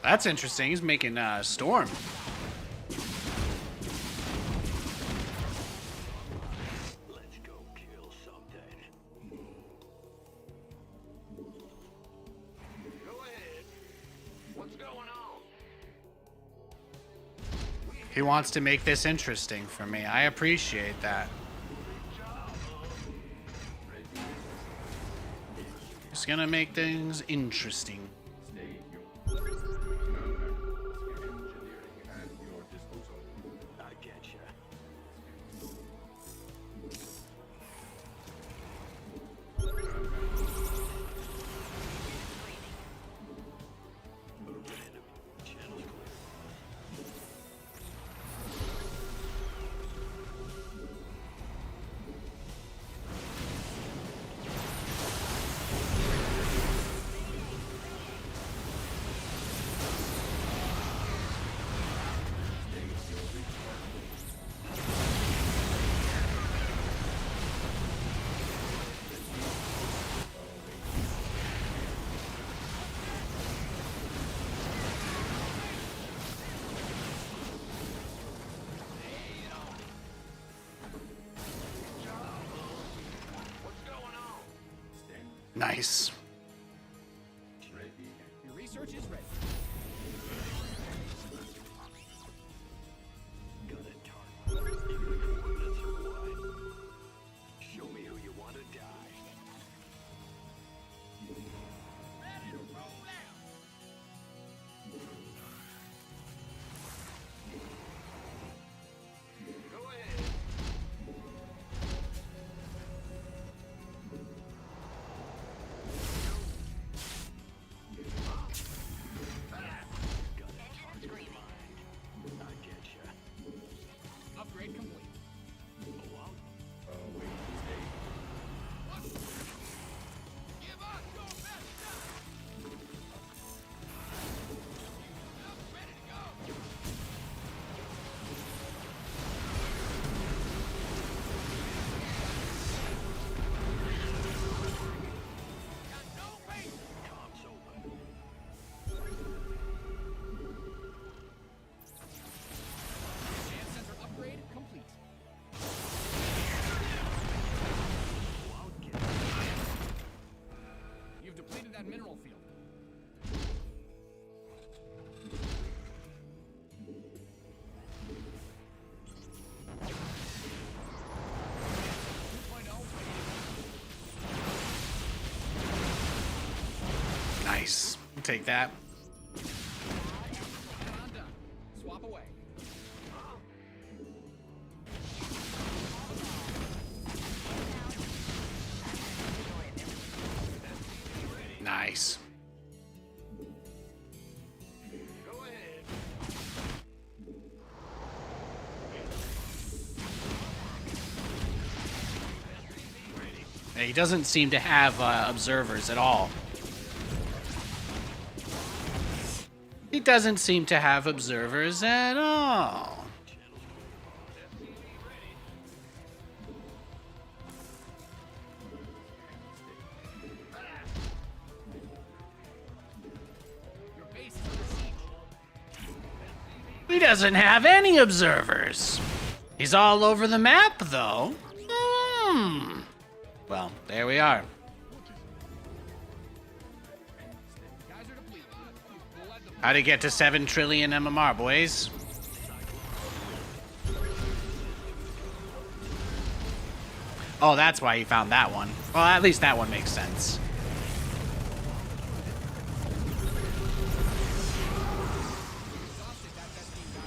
That's interesting. He's making Storm. Let's go kill something. Go ahead. What's going on? He wants to make this interesting for me. I appreciate that. He's gonna make things interesting. State your engineering at your disposal. I get ya. Random. Channel's clear. What's going on? Stand Nice. ready. Your research is ready. Got a target. You got coordinates or what? Show me who you want to die. Ready to roll out. Go ahead. Engine screaming. I get ya. Upgrade complete. Oh, wow. Await state. Give us your best shot. Ready to go. Got no patience. Comms open. Command center upgrade complete. You've depleted that mineral field. Nice. I'll take that. I'm done. Swap away. Nice. Go ahead. Yeah, he doesn't seem to have observers at all. He doesn't seem to have observers at all. Your base is under siege. He doesn't have any observers. He's all over the map, though. Well, there we are. Guys are depleted. We'll let them. How to get to 7 trillion MMR, boys? Oh, that's why he found that one. Well, at least that one makes sense. Exhausted that Destiny guy.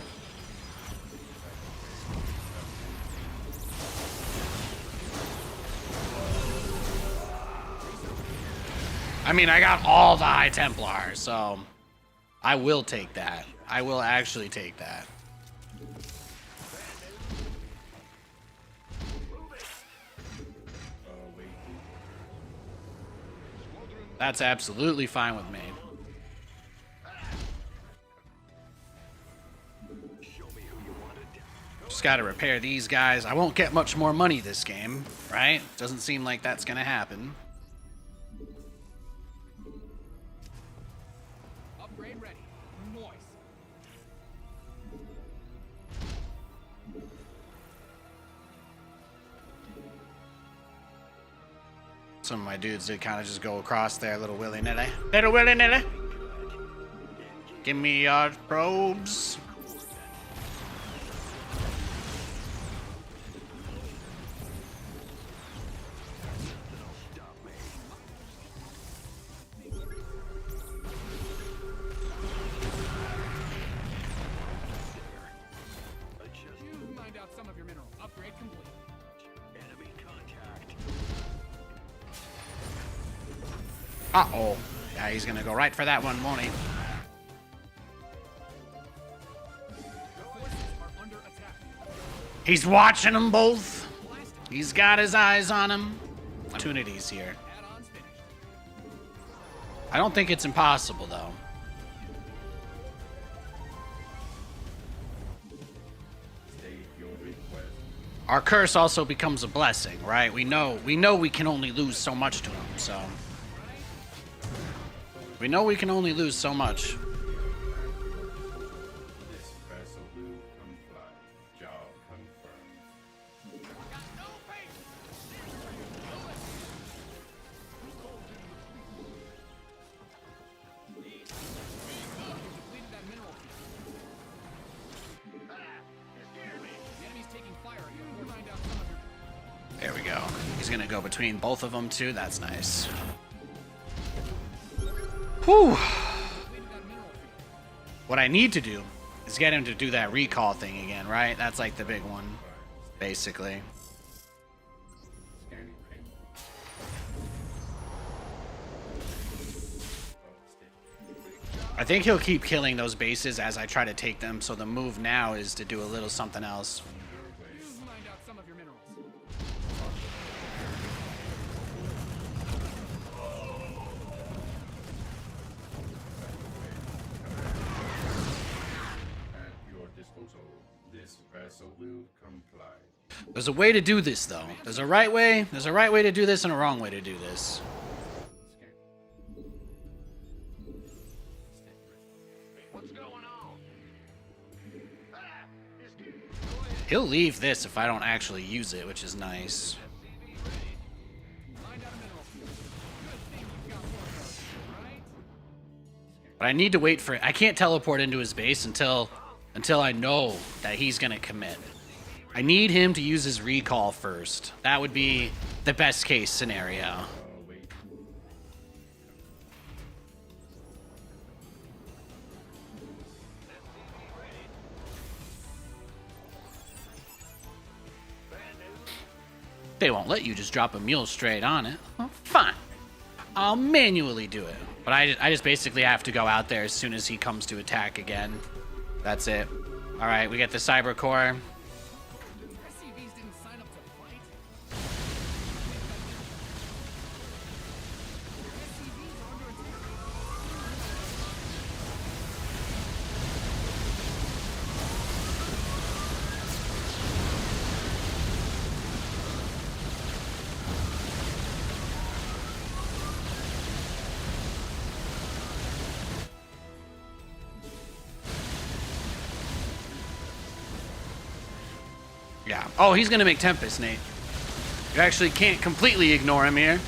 I mean, I got all the High Templar, so I will take that. I will actually take that. Await That's absolutely fine with me. Just gotta repair these guys. I won't get much more money this game, right? Doesn't seem like that's gonna happen. Upgrade ready. Moist. Some of my dudes did kind of just go across there a little willy-nilly. Little willy-nilly. Give me your probes. You've mined out some of your minerals. Upgrade complete. Enemy contact. Uh-oh. Yeah, he's gonna go right for that one, won't he? Your forces are under attack. He's watching them both. He's got his eyes on them. Opportunities here. Add-ons finished. I don't think it's impossible, though. State your request. Our curse also becomes a blessing, right? We know we can only lose so much to him, so. We know we can only lose so much. This vessel will comply. Job confirmed. Depleted that mineral field. The enemy's taking fire. You've mined out some of your... There we go. He's gonna go between both of them, too. That's nice. Whew. Depleted that mineral field. What I need to do is get him to do that recall thing again, right? That's like the big one, basically. Scanning ping. I think he'll keep killing those bases as I try to take them, so the move now is to do a little something else. You've mined out some of your minerals. At your disposal. This vessel will comply. There's a way to do this, though. There's a right way. There's a right way to do this and a wrong way to do this. Scan. What's going on? He'll leave this if I don't actually use it, which is nice. Mined out a mineral field. Good thing you've got more of those, right? But I need to wait for it. I can't teleport into his base until I know that he's gonna commit. I need him to use his recall first. That would be the best case scenario. Wait. They won't let you just drop a mule straight on it. Well, fine. I'll manually do it. But I just basically have to go out there as soon as he comes to attack again. That's it. All right, we get the cyber core. SCVs didn't sign up to fight. SCVs are under attack. Yeah. Oh, he's gonna make Tempest, Nate. You actually can't completely ignore him here.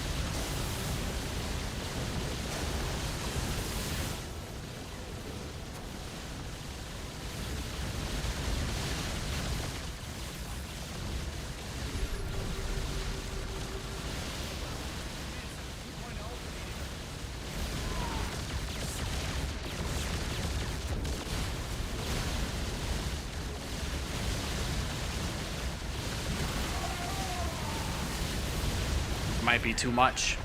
Might be too much.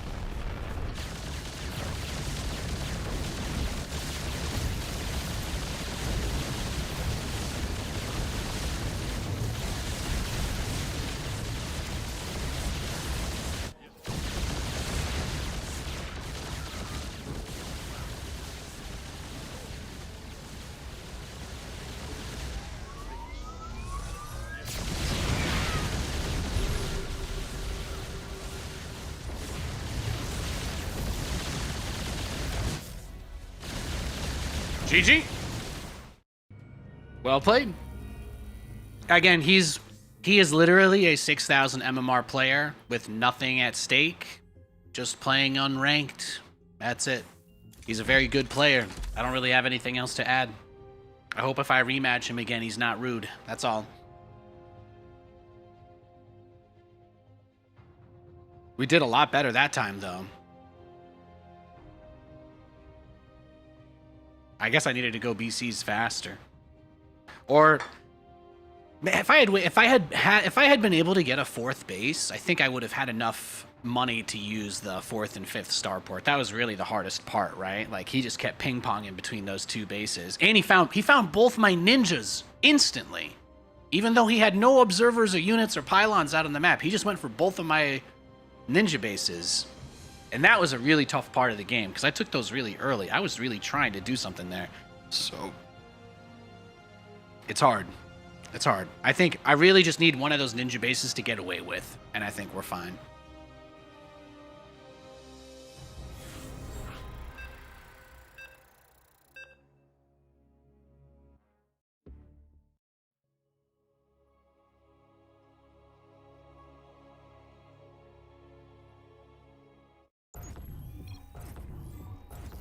GG. Well played. Again, he is literally a 6,000 MMR player with nothing at stake, just playing unranked. That's it. He's a very good player. I don't really have anything else to add. I hope if I rematch him again, he's not rude. That's all. We did a lot better that time, though. I guess I needed to go BCs faster. Or if I had been able to get a 4th base, I think I would have had enough money to use the 4th and 5th starport. That was really the hardest part, right? Like, he just kept ping-ponging between those 2 bases. And he found both my ninjas instantly. Even though he had no observers or units or pylons out on the map, he just went for both of my ninja bases. And that was a really tough part of the game, because I took those really early. I was really trying to do something there. So, it's hard. It's hard. I think I really just need one of those ninja bases to get away with, and I think we're fine.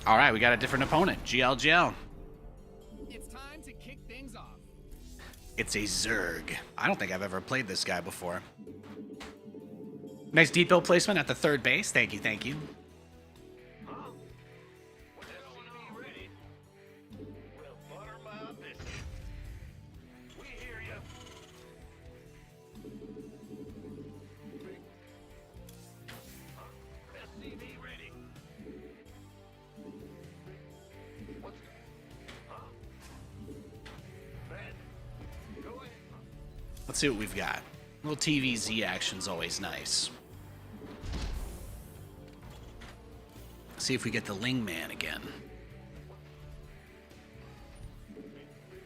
All right, we got a different opponent. GLGL. It's time to kick things off. It's a Zerg. I don't think I've ever played this guy before. Nice depot placement at the 3rd base. Thank you, thank you. Let's see what we've got. A little TVZ action's always nice. See if we get the Ling Man again.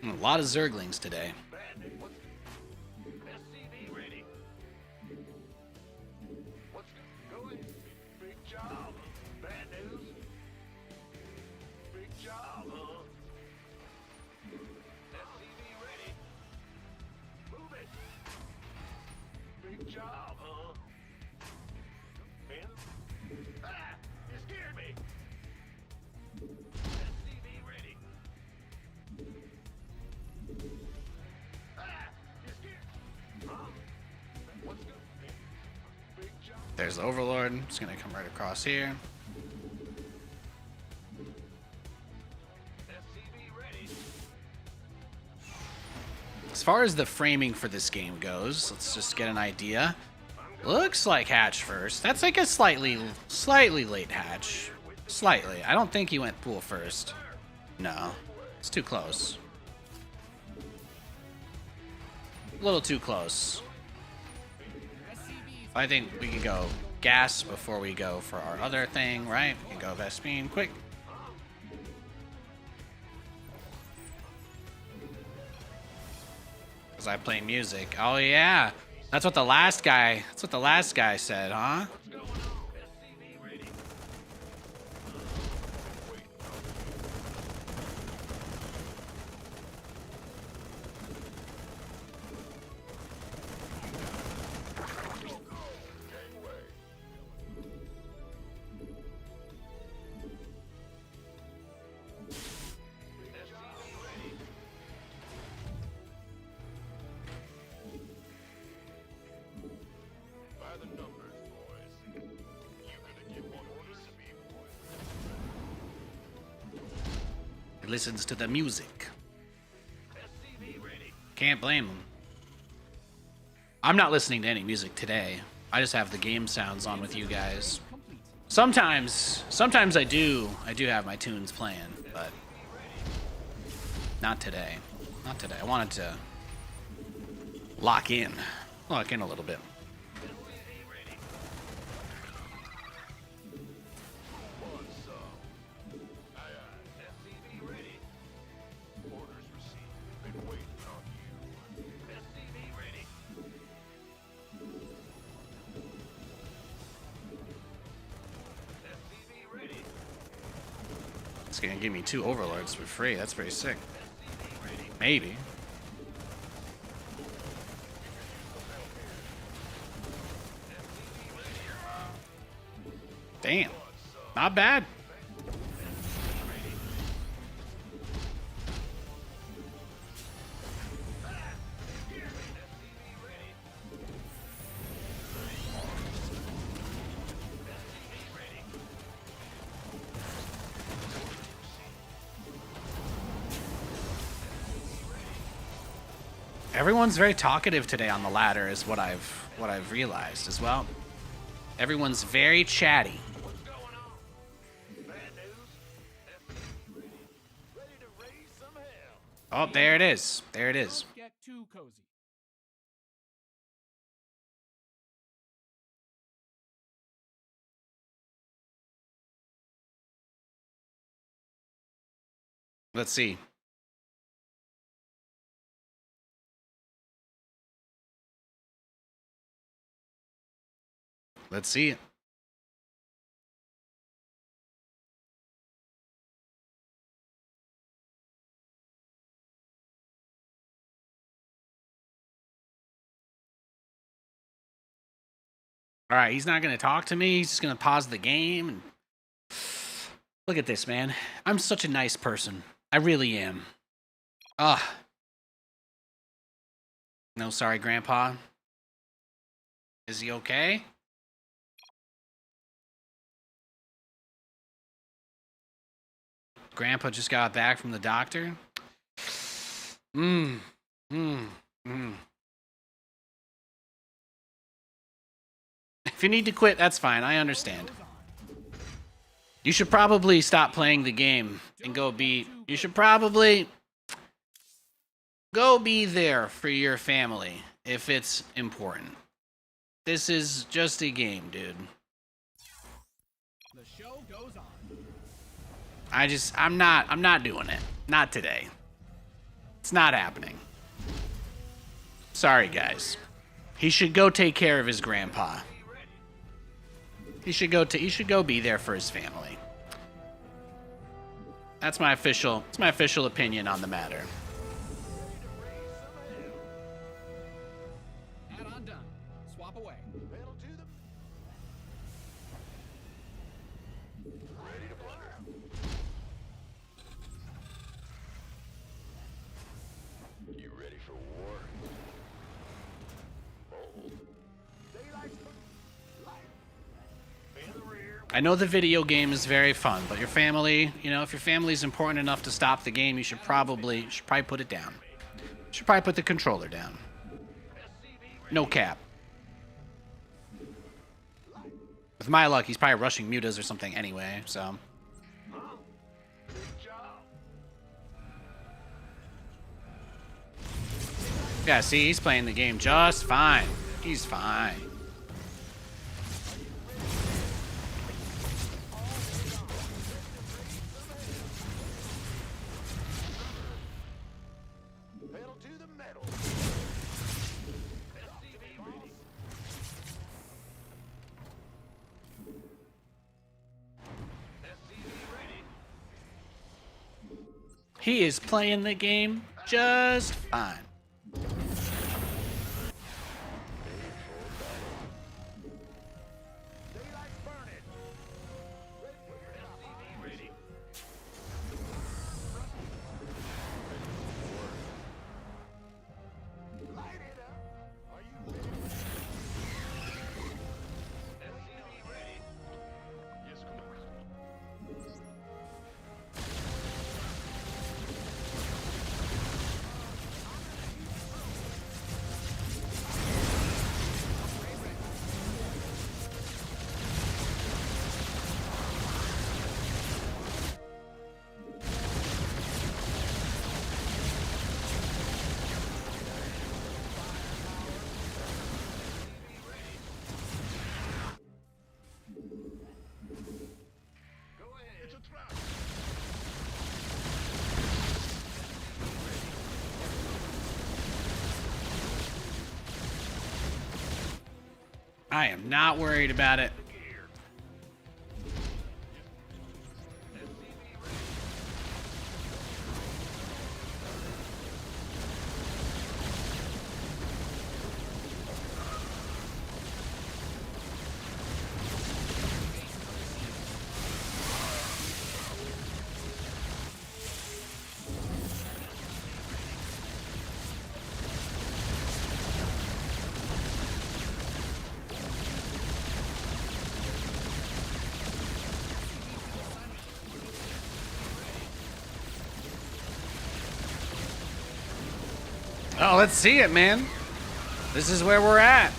A lot of Zerglings today. There's the Overlord. Just gonna come right across here. As far as the framing for this game goes, let's just get an idea. Looks like hatch first. That's like a slightly late hatch. Slightly. I don't think he went pool first. No. It's too close. A little too close. I think we can go gas before we go for our other thing, right? We can go Vespine quick. Because I play music. Oh yeah. That's what the last guy said, huh? He listens to the music. Can't blame him. I'm not listening to any music today. I just have the game sounds on with you guys. Sometimes I do have my tunes playing, but not today. Not today. I wanted to lock in a little bit. It's gonna give me 2 overlords for free. That's pretty sick. Maybe. Damn. Not bad. Everyone's very talkative today on the ladder is what I've realized as well. Everyone's very chatty. What's going on? Bad news? Ready to raise some hell. Oh, there it is. There it is. Don't get too cozy. Let's see. Let's see it. All right, he's not going to talk to me. He's just going to pause the game. And... Look at this, man. I'm such a nice person. I really am. Ugh. No, sorry, Grandpa. Is he okay? Grandpa just got back from the doctor. If you need to quit, that's fine. I understand. You should probably stop playing the game and go be... You should probably go be there for your family if it's important. This is just a game, dude. The show goes on. I'm not doing it. Not today. It's not happening. Sorry, guys. He should go take care of his grandpa. He should go be there for his family. That's my official opinion on the matter. Add-on done. Swap away. Pedal to the... Ready to plunder. You ready for war? Bold. Daylight. Light. In the rear. I know the video game is very fun, but your family, if your family's important enough to stop the game, you should probably put it down. You should probably put the controller down. No cap. With my luck, he's probably rushing mutas or something anyway, so. Big job. Yeah, see, he's playing the game just fine. He's fine. Pedal to the metal. He is playing the game just fine. Daylight's burning. Ready. Light it up. Are you ready? SCV ready. Yes, Commander. Go ahead. It's a trap. I am not worried about it. Oh, let's see it, man. This is where we're at.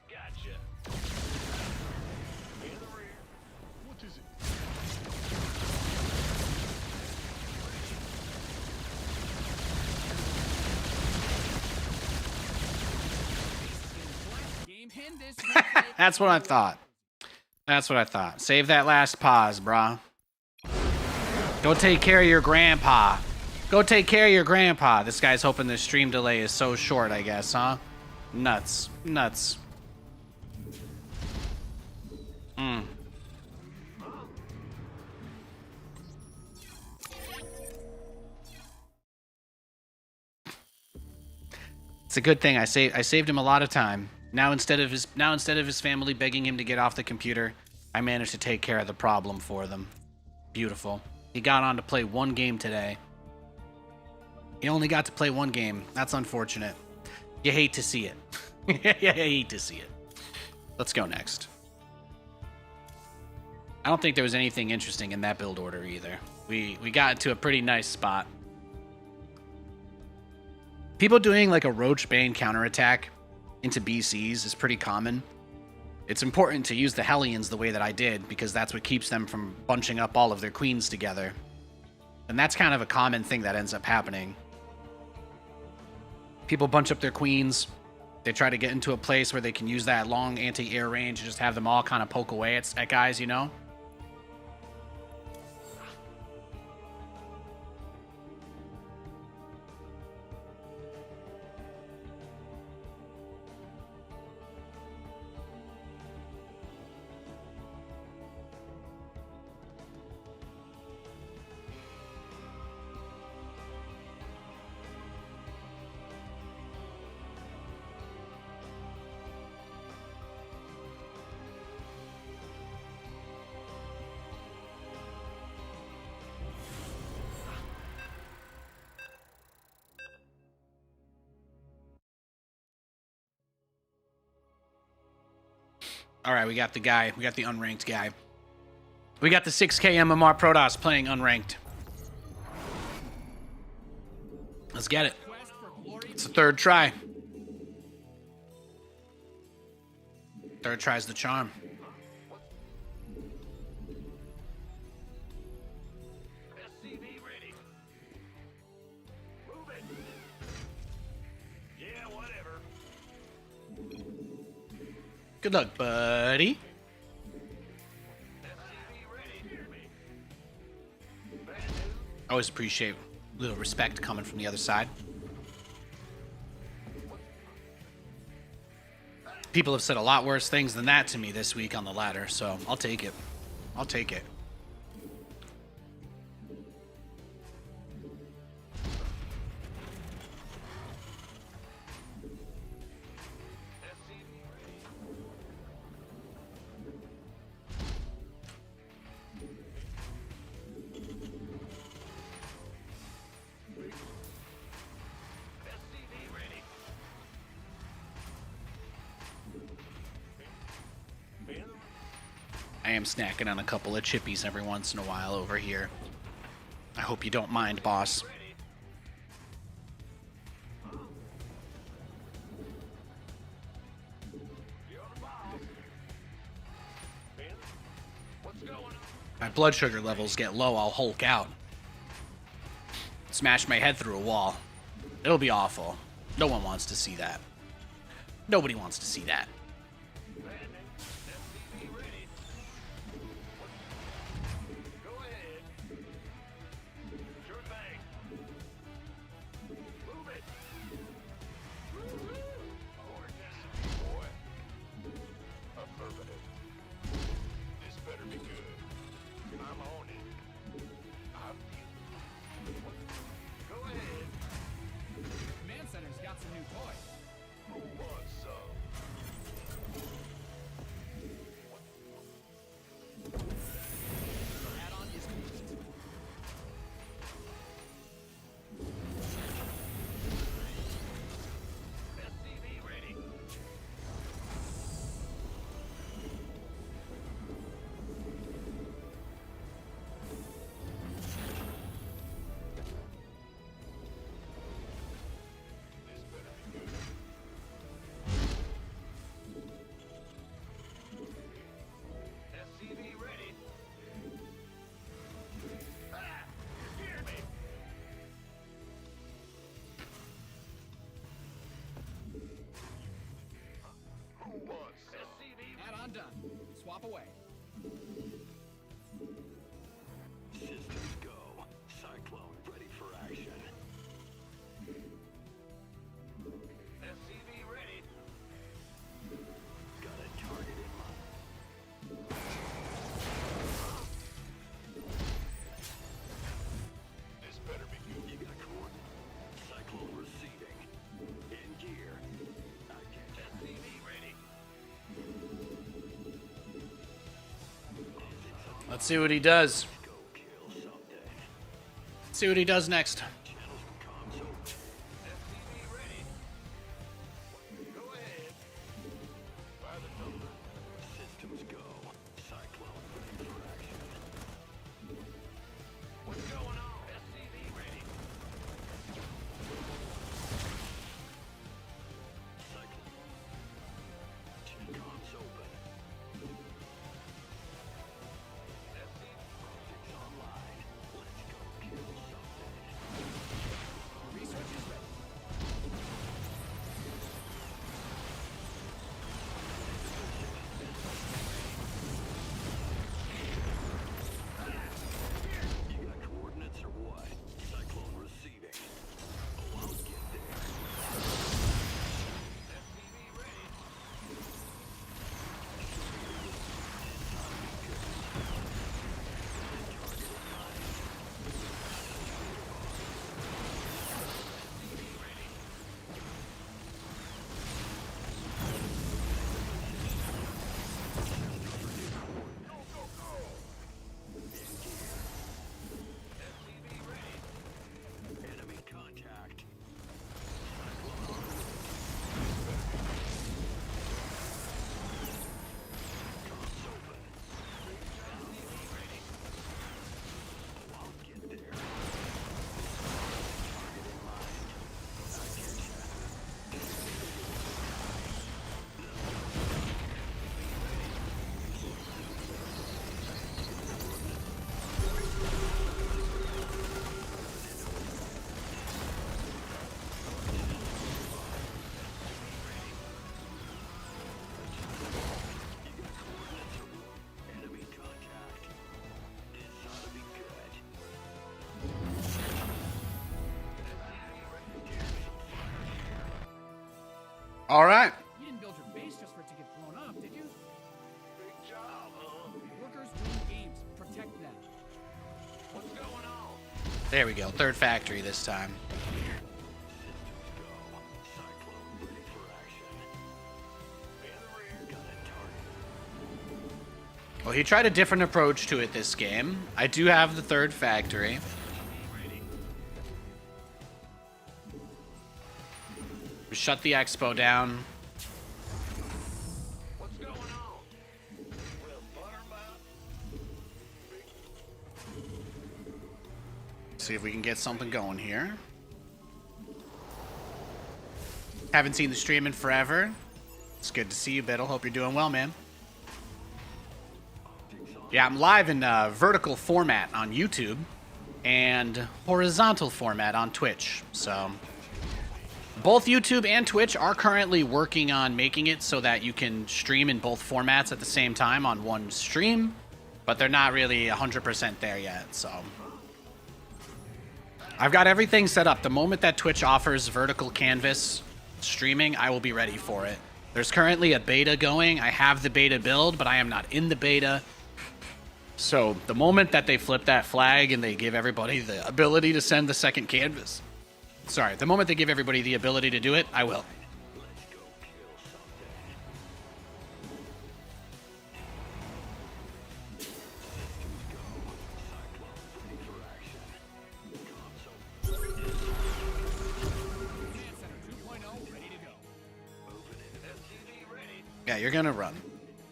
Gotcha. In the rear. What is it? Game end this. That's what I thought. That's what I thought. Save that last pause, brah. Go take care of your grandpa. Go take care of your grandpa. This guy's hoping the stream delay is so short, I guess, huh? Nuts. Nuts. It's a good thing I saved him a lot of time. Now instead of his family begging him to get off the computer, I managed to take care of the problem for them. Beautiful. He got on to play one game today. He only got to play one game. That's unfortunate. You hate to see it. You hate to see it. Let's go next. I don't think there was anything interesting in that build order either. We got to a pretty nice spot. People doing like a Roach Bane counterattack into BCs is pretty common. It's important to use the Hellions the way that I did because that's what keeps them from bunching up all of their queens together. And that's kind of a common thing that ends up happening. People bunch up their queens. They try to get into a place where they can use that long anti-air range and just have them all kind of poke away at guys, you know? All right, we got the guy. We got the unranked guy. We got the 6K MMR Protoss playing unranked. Let's get it. It's the third try. Third try's the charm. SCV ready. Move it. Yeah, whatever. Good luck, buddy. SCV ready. Hear me. Bad news. Always appreciate a little respect coming from the other side. People have said a lot worse things than that to me this week on the ladder, so I'll take it. I'll take it. SCV ready. I am snacking on a couple of chippies every once in a while over here. I hope you don't mind, boss. My blood sugar levels get low, I'll Hulk out. Smash my head through a wall. It'll be awful. No one wants to see that. Nobody wants to see that. Go ahead. Sure thing. Move it. Gorgeous, boy. Affirmative. This better be good. I'm on it. Go ahead. Command center's got some new toys. Let's see what he does. Go kill something. Let's see what he does next. Channels and comms open. FTV ready. Go ahead. By the number. Systems go. Cyclone ready for action. What's going on? SCV ready. Cyclone. Comms open. SCV projects online. Let's go kill something. Research is ready. You got coordinates or what? Cyclone receiving. Oh, I'll get there. FPV ready. FPV ready. Enemy contact. Comms open. FPV ready. Oh, I'll get there. Target in mind. I get ya. Enemy contact. This ought to be good. All right. You didn't build your base just for it to get blown up, did you? Big job, huh? Workers win games. Protect them. What's going on? There we go. Third factory this time. Systems go. Cyclone ready for action. In the rear, got a target. Well, he tried a different approach to it this game. I do have the third factory. Ready. We shut the expo down. What's going on? Well, Buttermouth. See if we can get something going here. Haven't seen the stream in forever. It's good to see you, Biddle. Hope you're doing well, man. Yeah, I'm live in vertical format on YouTube and horizontal format on Twitch. So both YouTube and Twitch are currently working on making it so that you can stream in both formats at the same time on one stream, but they're not really 100% there yet. So I've got everything set up. The moment that Twitch offers vertical canvas streaming, I will be ready for it. There's currently a beta going. I have the beta build, but I am not in the beta. So the moment that they flip that flag and they give everybody the ability to send the second canvas, sorry, the moment they give everybody the ability to do it, I will. Let's go kill something. Systems go. Cyclone ready for action. Comms open. Command Center 2.0 ready to go. Moving in. FTV ready. Yeah, you're gonna run.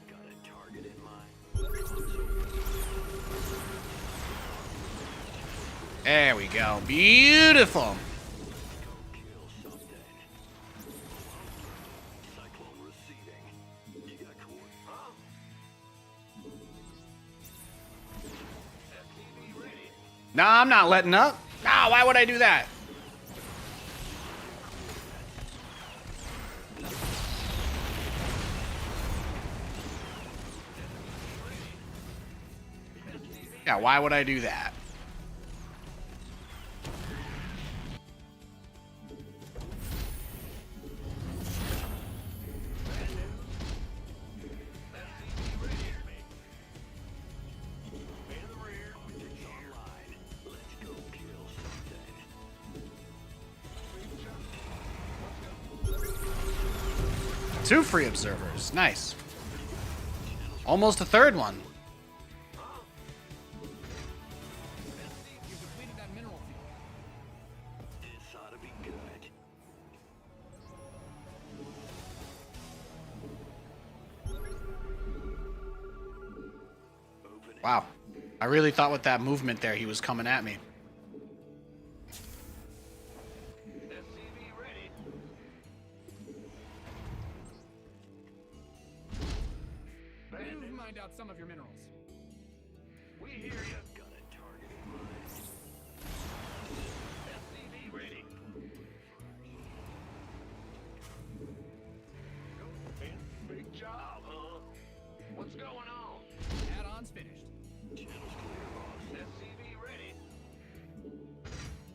Got a target in mind. Comms open. There we go. Beautiful. Go kill something. Cyclone receiving. You got cord. Huh? FTV ready. No, I'm not letting up. No, why would I do that? Yeah, why would I do that? Two free observers. Nice. Almost a third one. Wow. I really thought with that movement there he was coming at me. SCV ready. You've mined out some of your minerals. We hear you. Got a target in mind. SCV ready. Big job, huh? What's going on? Add-ons finished. Channel's clear, boss. SCV ready.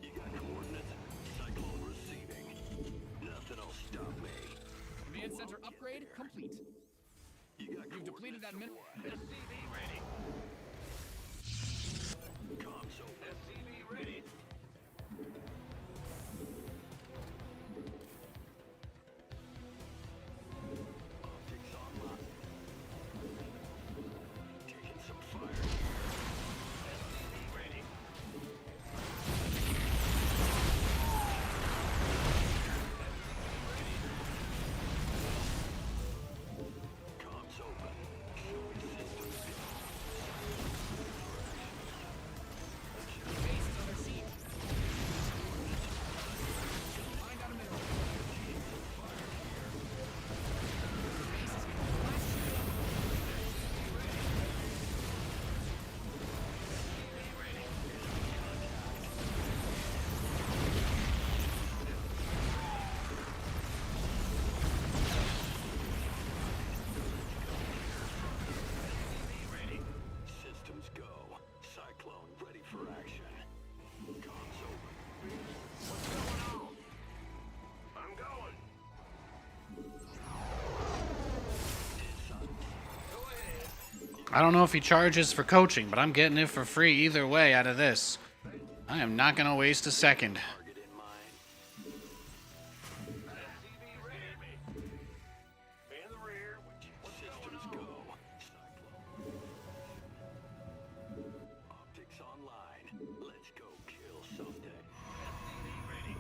You got coordinates? Cyclone receiving. Nothing'll stop me. Command center upgrade complete. You got You've depleted that mineral. SCV ready. Console. SCV ready. Optics online. Taking some fire. SCV ready. Comms open. Showing systems Base is under siege. Mined out a mineral. Base is getting blasted. systems go. Cyclone ready for action. Comms open. What's going on? I'm going. Inside. Go ahead. I don't know if he charges for coaching, but I'm getting it for free either way out of this. I am not going to waste a second. Target in mind. SCV ready. In the rear. Systems go. Cyclone. Optics online. Let's go kill someday. SCV ready.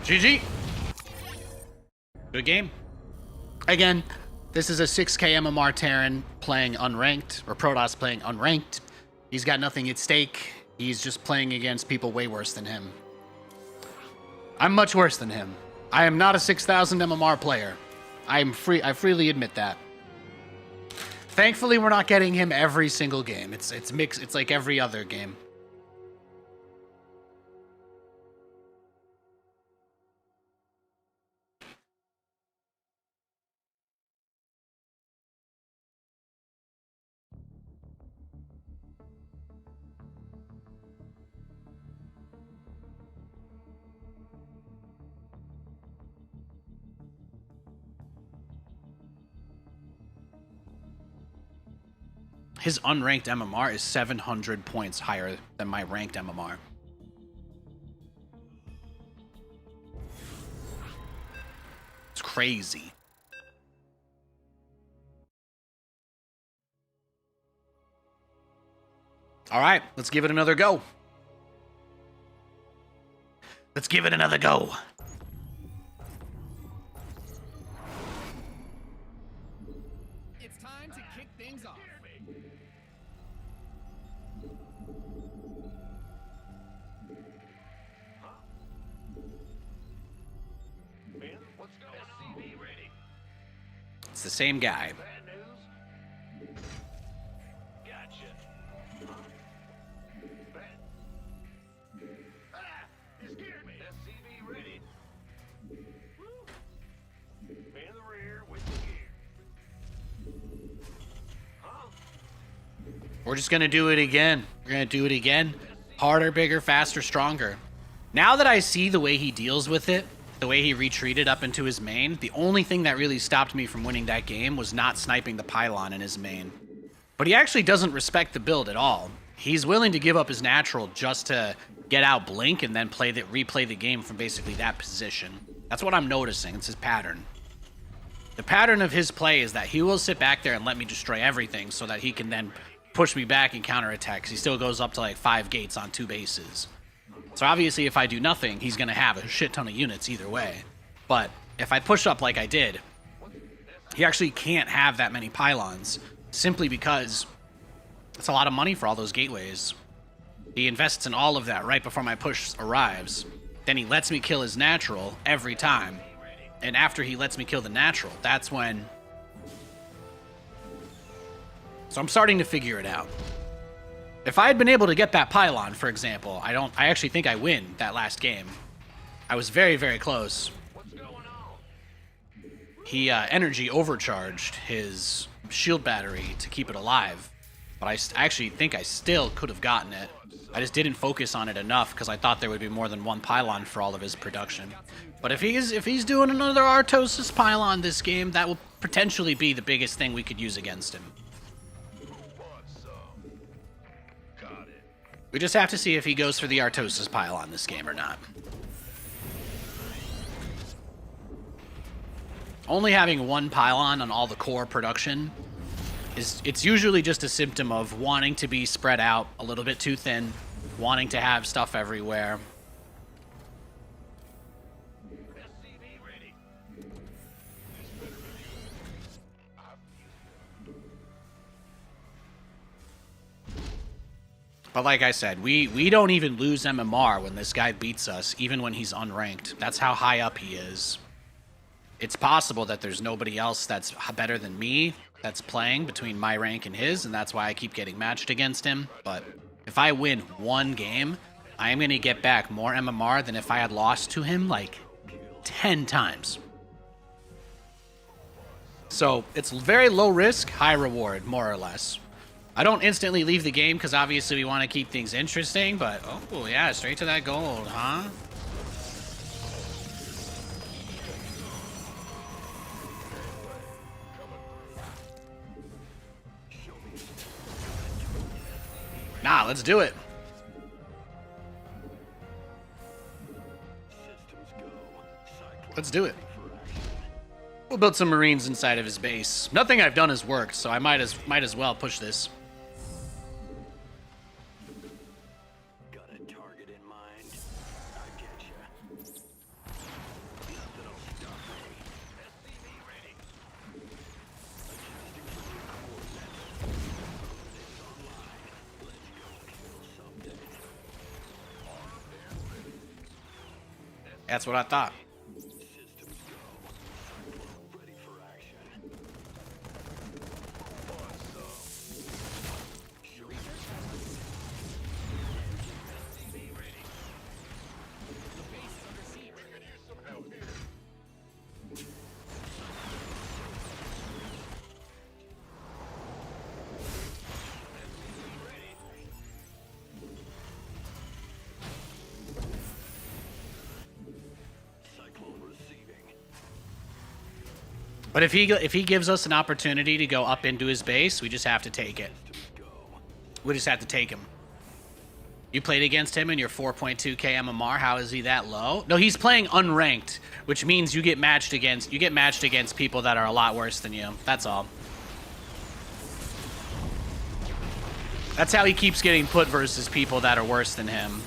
GG. Good game. Again, this is a 6k MMR Terran playing unranked, or Protoss playing unranked. He's got nothing at stake. He's just playing against people way worse than him. I'm much worse than him. I am not a 6,000 MMR player. I freely admit that. Thankfully, we're not getting him every single game. It's mixed. It's like every other game. His unranked MMR is 700 points higher than my ranked MMR. It's crazy. All right, let's give it another go. Let's give it another go. It's time to kick things off. Man, what's going on? SCV ready. It's the same guy. Bad news? Gotcha. Huh? Bad. Ah! You scared me. SCV ready. Woo. Man the rear with the gear. Huh? We're just going to do it again. We're going to do it again. Harder, bigger, faster, stronger. Now that I see the way he deals with it, the way he retreated up into his main, the only thing that really stopped me from winning that game was not sniping the pylon in his main. But he actually doesn't respect the build at all. He's willing to give up his natural just to get out blink and then replay the game from basically that position. That's what I'm noticing. It's his pattern. The pattern of his play is that he will sit back there and let me destroy everything so that he can then push me back and counterattack, 'cause he still goes up to like 5 gates on 2 bases. So obviously if I do nothing, he's going to have a shit ton of units either way. But if I push up like I did, he actually can't have that many pylons, simply because it's a lot of money for all those gateways. He invests in all of that right before my push arrives. Then he lets me kill his natural every time. And after he lets me kill the natural, that's when... So I'm starting to figure it out. If I had been able to get that pylon, for example, I actually think I win that last game. I was very, very close. He energy overcharged his shield battery to keep it alive. But I actually think I still could have gotten it. I just didn't focus on it enough because I thought there would be more than one pylon for all of his production. But if he's doing another Artosis pylon this game, that will potentially be the biggest thing we could use against him. We just have to see if he goes for the Artosis pylon this game or not. Only having one pylon on all the core production it's usually just a symptom of wanting to be spread out a little bit too thin, wanting to have stuff everywhere. But like I said, we don't even lose MMR when this guy beats us, even when he's unranked. That's how high up he is. It's possible that there's nobody else that's better than me that's playing between my rank and his, and that's why I keep getting matched against him. But if I win one game, I am going to get back more MMR than if I had lost to him like 10 times. So it's very low risk, high reward, more or less. I don't instantly leave the game because obviously we want to keep things interesting, but oh yeah, straight to that gold, huh? Nah, let's do it. Let's do it. We'll build some Marines inside of his base. Nothing I've done has worked, so I might as well push this. Got a target in mind. I get ya. Nothing will stop me. SCV ready. Adjusting for new coordinates. It's online. Let's go kill something. That's what I thought. Systems go. Ready for action. SCV ready. The base is under siege. We could use some help here. Cyclone receiving. But if he gives us an opportunity to go up into his base, we just have to take it. Go. We just have to take him. You played against him and you're 4.2k MMR. How is he that low? No, he's playing unranked, which means you get matched against people that are a lot worse than you. That's all. That's how he keeps getting put versus people that are worse than him.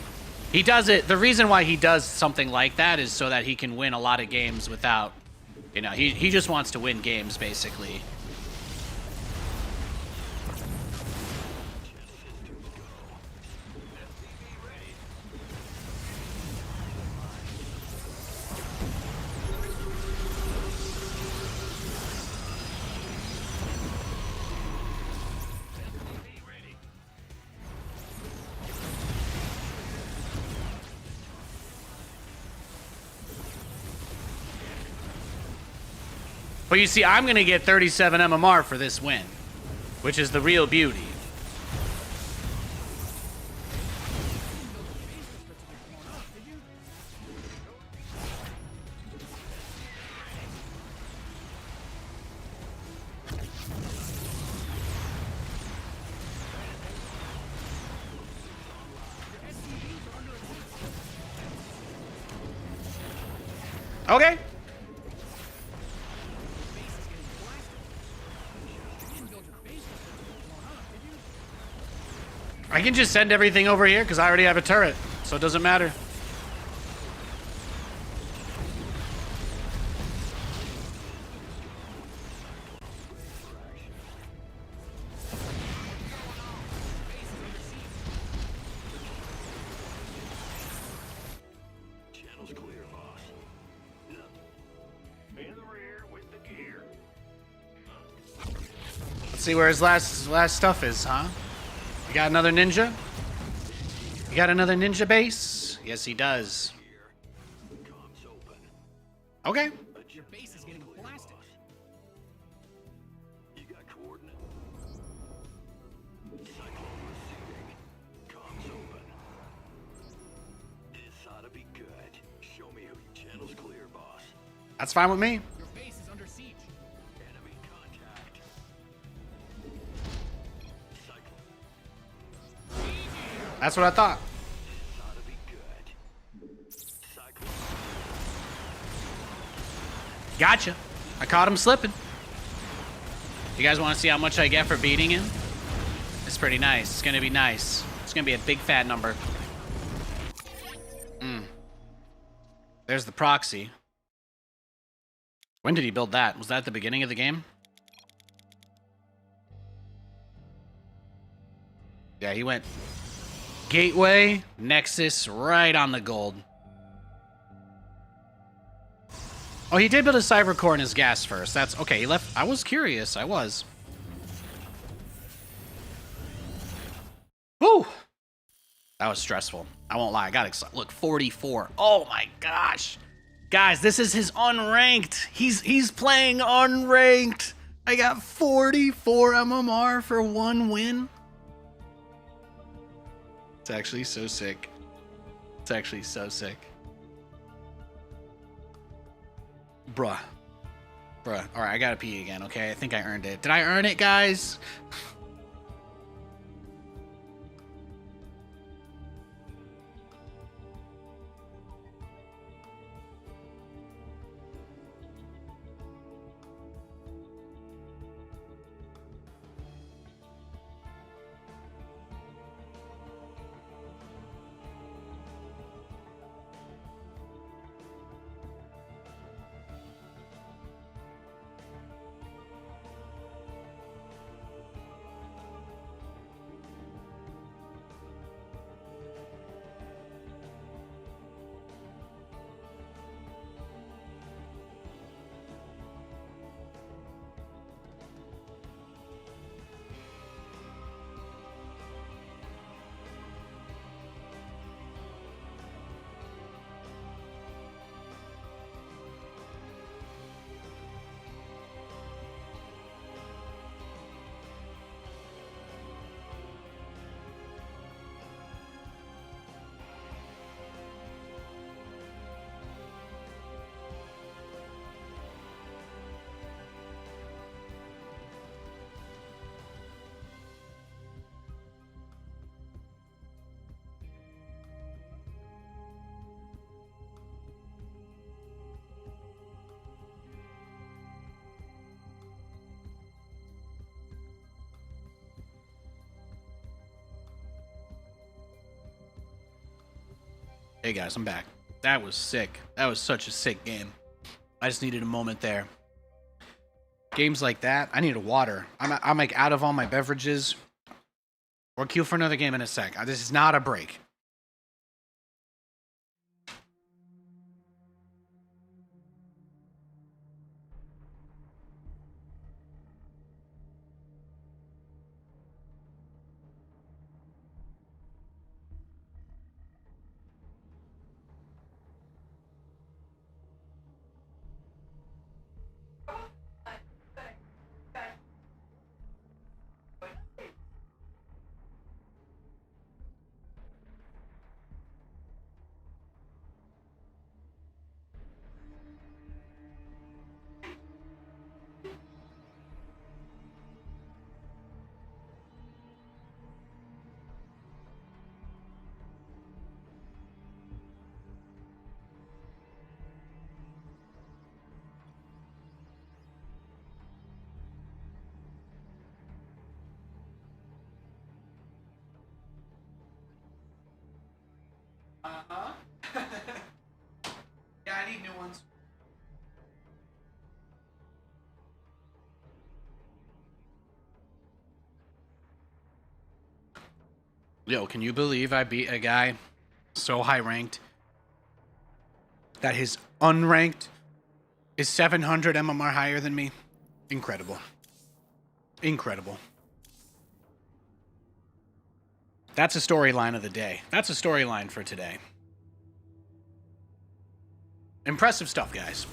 He does it. The reason why he does something like that is so that he can win a lot of games without, you know, he just wants to win games basically. But you see, I'm going to get 37 MMR for this win, which is the real beauty. Okay. I can just send everything over here because I already have a turret, so it doesn't matter. Channel's clear, boss. No. In the rear with the gear. Let's see where his last stuff is, huh? You got another ninja? You got another ninja base? Yes, he does. Comms open. Okay. Your base is getting blasted. You got coordinate. Cyclone receiving. Comms open. This ought to be good. Show me who your channel's clear, boss. That's fine with me. Your base is under siege. Enemy contact. Cyclone. That's what I thought. This ought to be good. Cyclone. Gotcha. I caught him slipping. You guys want to see how much I get for beating him? It's pretty nice. It's going to be nice. It's going to be a big fat number. There's the proxy. When did he build that? Was that at the beginning of the game? Yeah, he went Gateway, Nexus, right on the gold. Oh, he did build a cyber core in his gas first. That's okay. He left. I was curious. I was. Woo! That was stressful. I won't lie. I got excited. Look, 44. Oh my gosh. Guys, this is his unranked. He's playing unranked. I got 44 MMR for 1 win. It's actually so sick. It's actually so sick. Bruh. All right, I gotta pee again, okay? I think I earned it. Did I earn it, guys? Hey guys, I'm back. That was sick. That was such a sick game. I just needed a moment there. Games like that, I need a water. I'm like out of all my beverages. We'll queue for another game in a sec. This is not a break. Uh-huh. Yeah, I need new ones. Yo, can you believe I beat a guy so high ranked that his unranked is 700 MMR higher than me? Incredible. Incredible. That's a storyline of the day. That's a storyline for today. Impressive stuff, guys.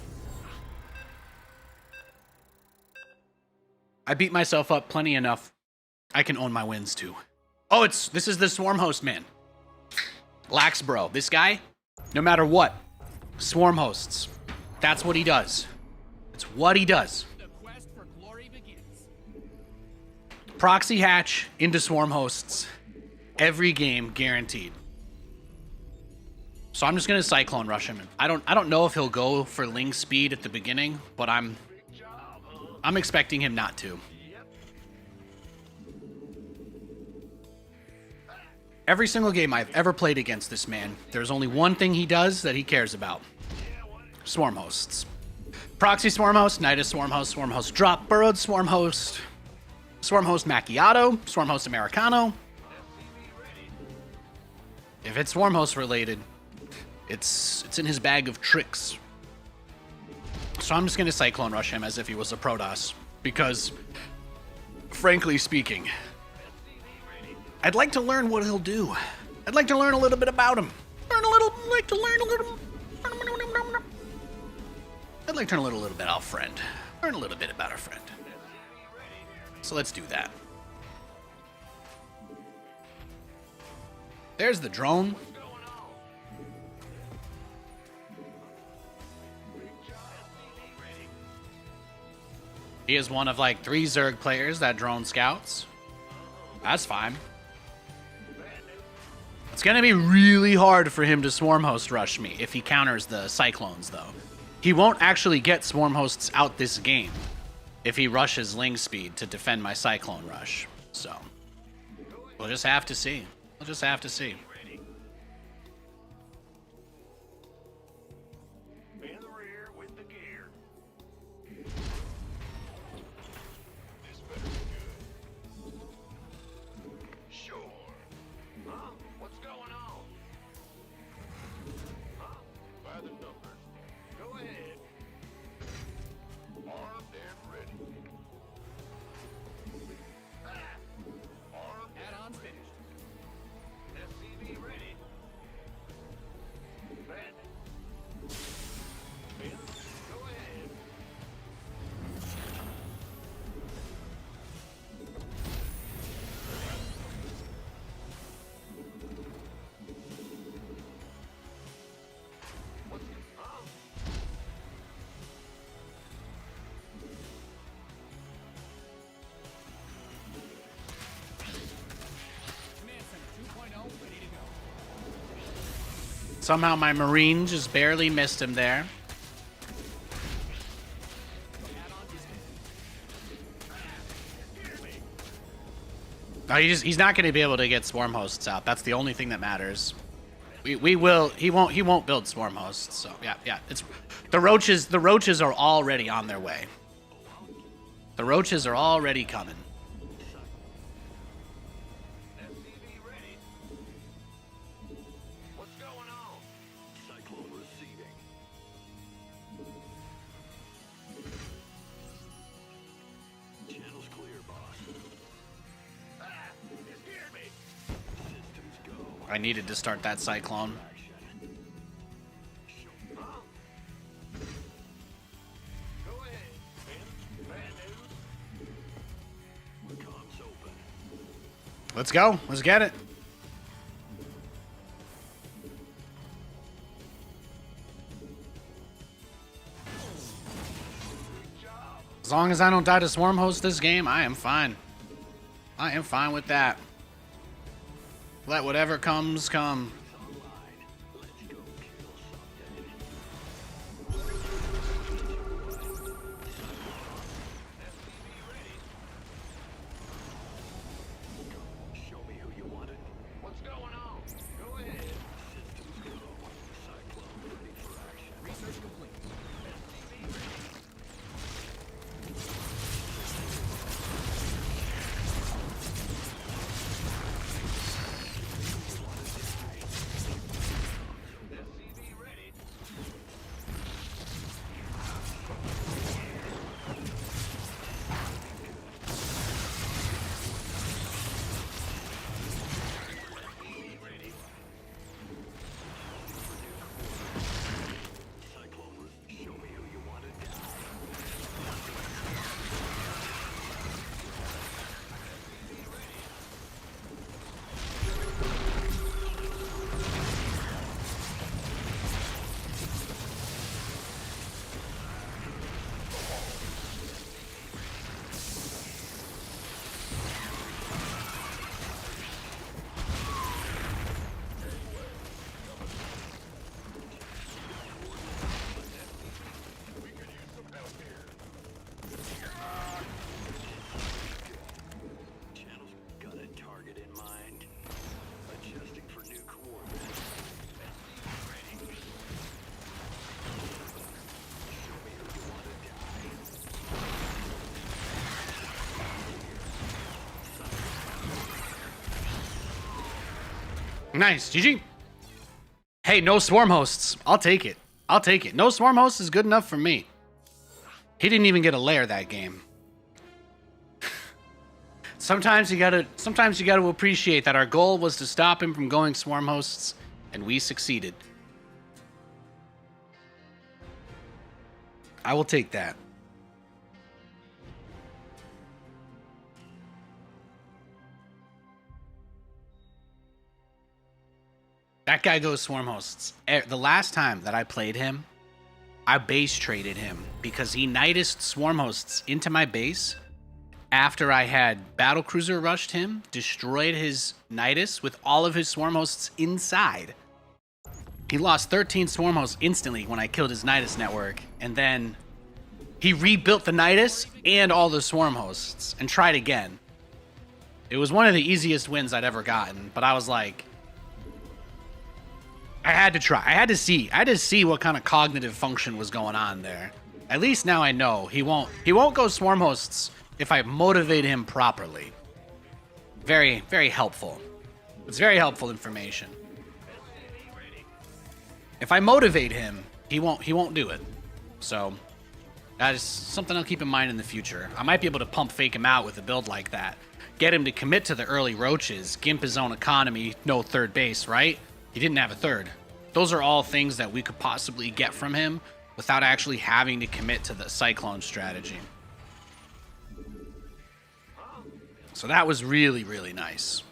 I beat myself up plenty enough. I can own my wins too. Oh, this is the Swarm host, man. Lax bro. This guy, no matter what, Swarm hosts. That's what he does. It's what he does. The quest for glory begins. Proxy hatch into Swarm hosts. Every game guaranteed. So I'm just gonna Cyclone rush him. I don't know if he'll go for Ling speed at the beginning, but I'm expecting him not to. Every single game I've ever played against this man, there's only one thing he does that he cares about. Swarm hosts. Proxy Swarm host, Nidus Swarm host drop, Burrowed Swarm host Macchiato, Swarm host Americano. If it's Swarm host related, it's in his bag of tricks. So I'm just gonna Cyclone rush him as if he was a Protoss, because, frankly speaking, I'd like to learn what he'll do. I'd like to learn a little bit about him. I'd like to learn a little bit about our friend. Learn a little bit about our friend. So let's do that. There's the drone. He is one of like 3 Zerg players that drone scouts. That's fine. It's gonna be really hard for him to Swarm host rush me if he counters the Cyclones, though. He won't actually get Swarm hosts out this game if he rushes Ling speed to defend my Cyclone rush. So we'll just have to see. We'll just have to see. In the rear with the gear. This better be good. Sure. Huh? What's going on? Huh? By the numbers. Go ahead. Armed and ready. Armed Add-ons finished. SCV ready. Bandit. Ben, go ahead. What's huh? Command Center 2.0 ready to go. Somehow my Marine just barely missed him there. No, he's not going to be able to get Swarm hosts out. That's the only thing that matters. He won't build Swarm hosts. So yeah, it's the roaches are already on their way. The roaches are already coming. SCV ready. What's going on? Cyclone receiving. Channel's clear, boss. Ah! It scared me! Systems go. I needed to start that Cyclone. Action. Huh? Go ahead. Bad news? The comms open. Let's go. Let's get it. As long as I don't die to Swarm host this game, I am fine. I am fine with that. Let whatever comes come. Show me who you wanted. What's going on? Go ahead. Systems go. Nice. GG. Hey, no swarm hosts. I'll take it. I'll take it. No swarm hosts is good enough for me. He didn't even get a lair that game. Sometimes you gotta appreciate that our goal was to stop him from going swarm hosts, and we succeeded. I will take that. That guy goes swarm hosts. The last time that I played him, I base traded him because he nightest swarm hosts into my base after I had battlecruiser rushed him, destroyed his nidus with all of his swarm hosts inside. He lost 13 swarm hosts instantly when I killed his nidus network, and then he rebuilt the nidus and all the swarm hosts and tried again. It was one of the easiest wins I'd ever gotten, but I was like, I had to try. I had to see what kind of cognitive function was going on there. At least now I know he won't go swarm hosts if I motivate him properly. Very, very helpful. It's very helpful information. If I motivate him, he won't do it. So that is something I'll keep in mind in the future. I might be able to pump fake him out with a build like that. Get him to commit to the early roaches, gimp his own economy, no third base, right? He didn't have a third. Those are all things that we could possibly get from him without actually having to commit to the Cyclone strategy. So that was really, really nice.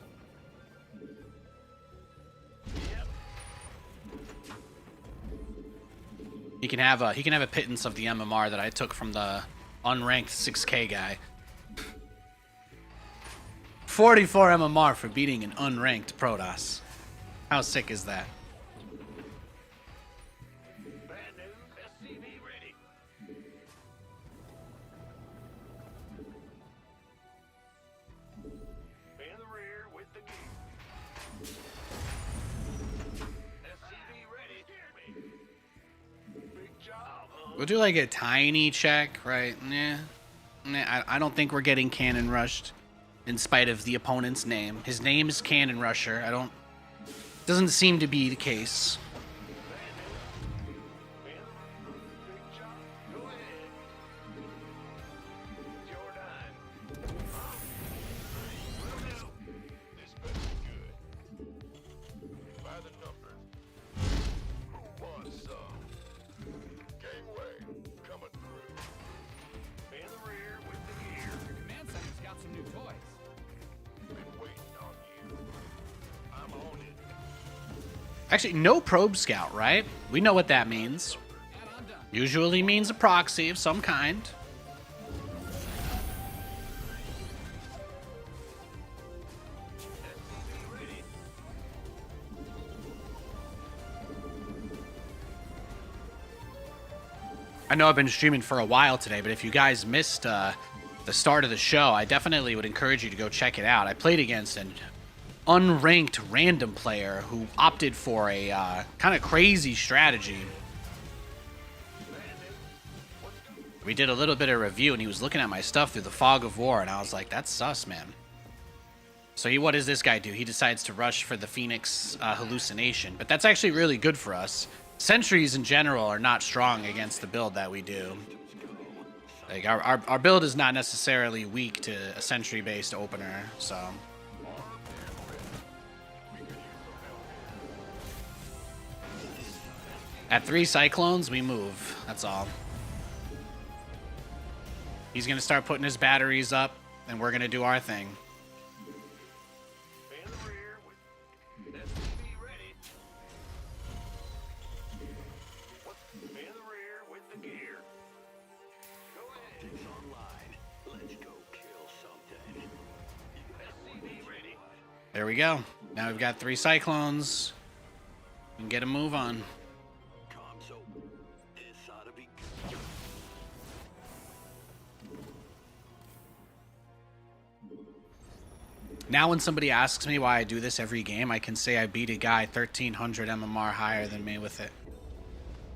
He can have a pittance of the MMR that I took from the unranked 6K guy. 44 MMR for beating an unranked Protoss. How sick is that? Bad news, SCV ready. In the rear with the gear. SCV ready. Big job, huh? We'll do like a tiny check, right? I don't think we're getting cannon rushed in spite of the opponent's name. His name is Cannon Rusher. Doesn't seem to be the case. Big job. Go ahead. It's your dime. Will do. This better be good. By the numbers. Who wants some? Gangway coming through. In the rear with the gear. Your command center's got some new toys. Been waiting on you. I'm on it. Actually, no probe scout, right? We know what that means. And I'm done. Usually means a proxy of some kind. I know I've been streaming for a while today, but if you guys missed the start of the show, I definitely would encourage you to go check it out. I played against an unranked random player who opted for a kind of crazy strategy. We did a little bit of review, and he was looking at my stuff through the fog of war, and I was like, that's sus, man. So what does this guy do? He decides to rush for the Phoenix hallucination, but that's actually really good for us. Sentries in general are not strong against the build that we do. Like our build is not necessarily weak to a sentry-based opener, so. At 3 Cyclones, we move. That's all. He's going to start putting his batteries up, and we're going to do our thing. In the rear with SCV ready. In the rear with the gear. Go ahead. It's online. Let's go kill something. SCV ready. There we go. Now we've got 3 Cyclones. We can get a move on. Comms open. This ought to be good. Now when somebody asks me why I do this every game, I can say I beat a guy 1300 MMR higher than me with it.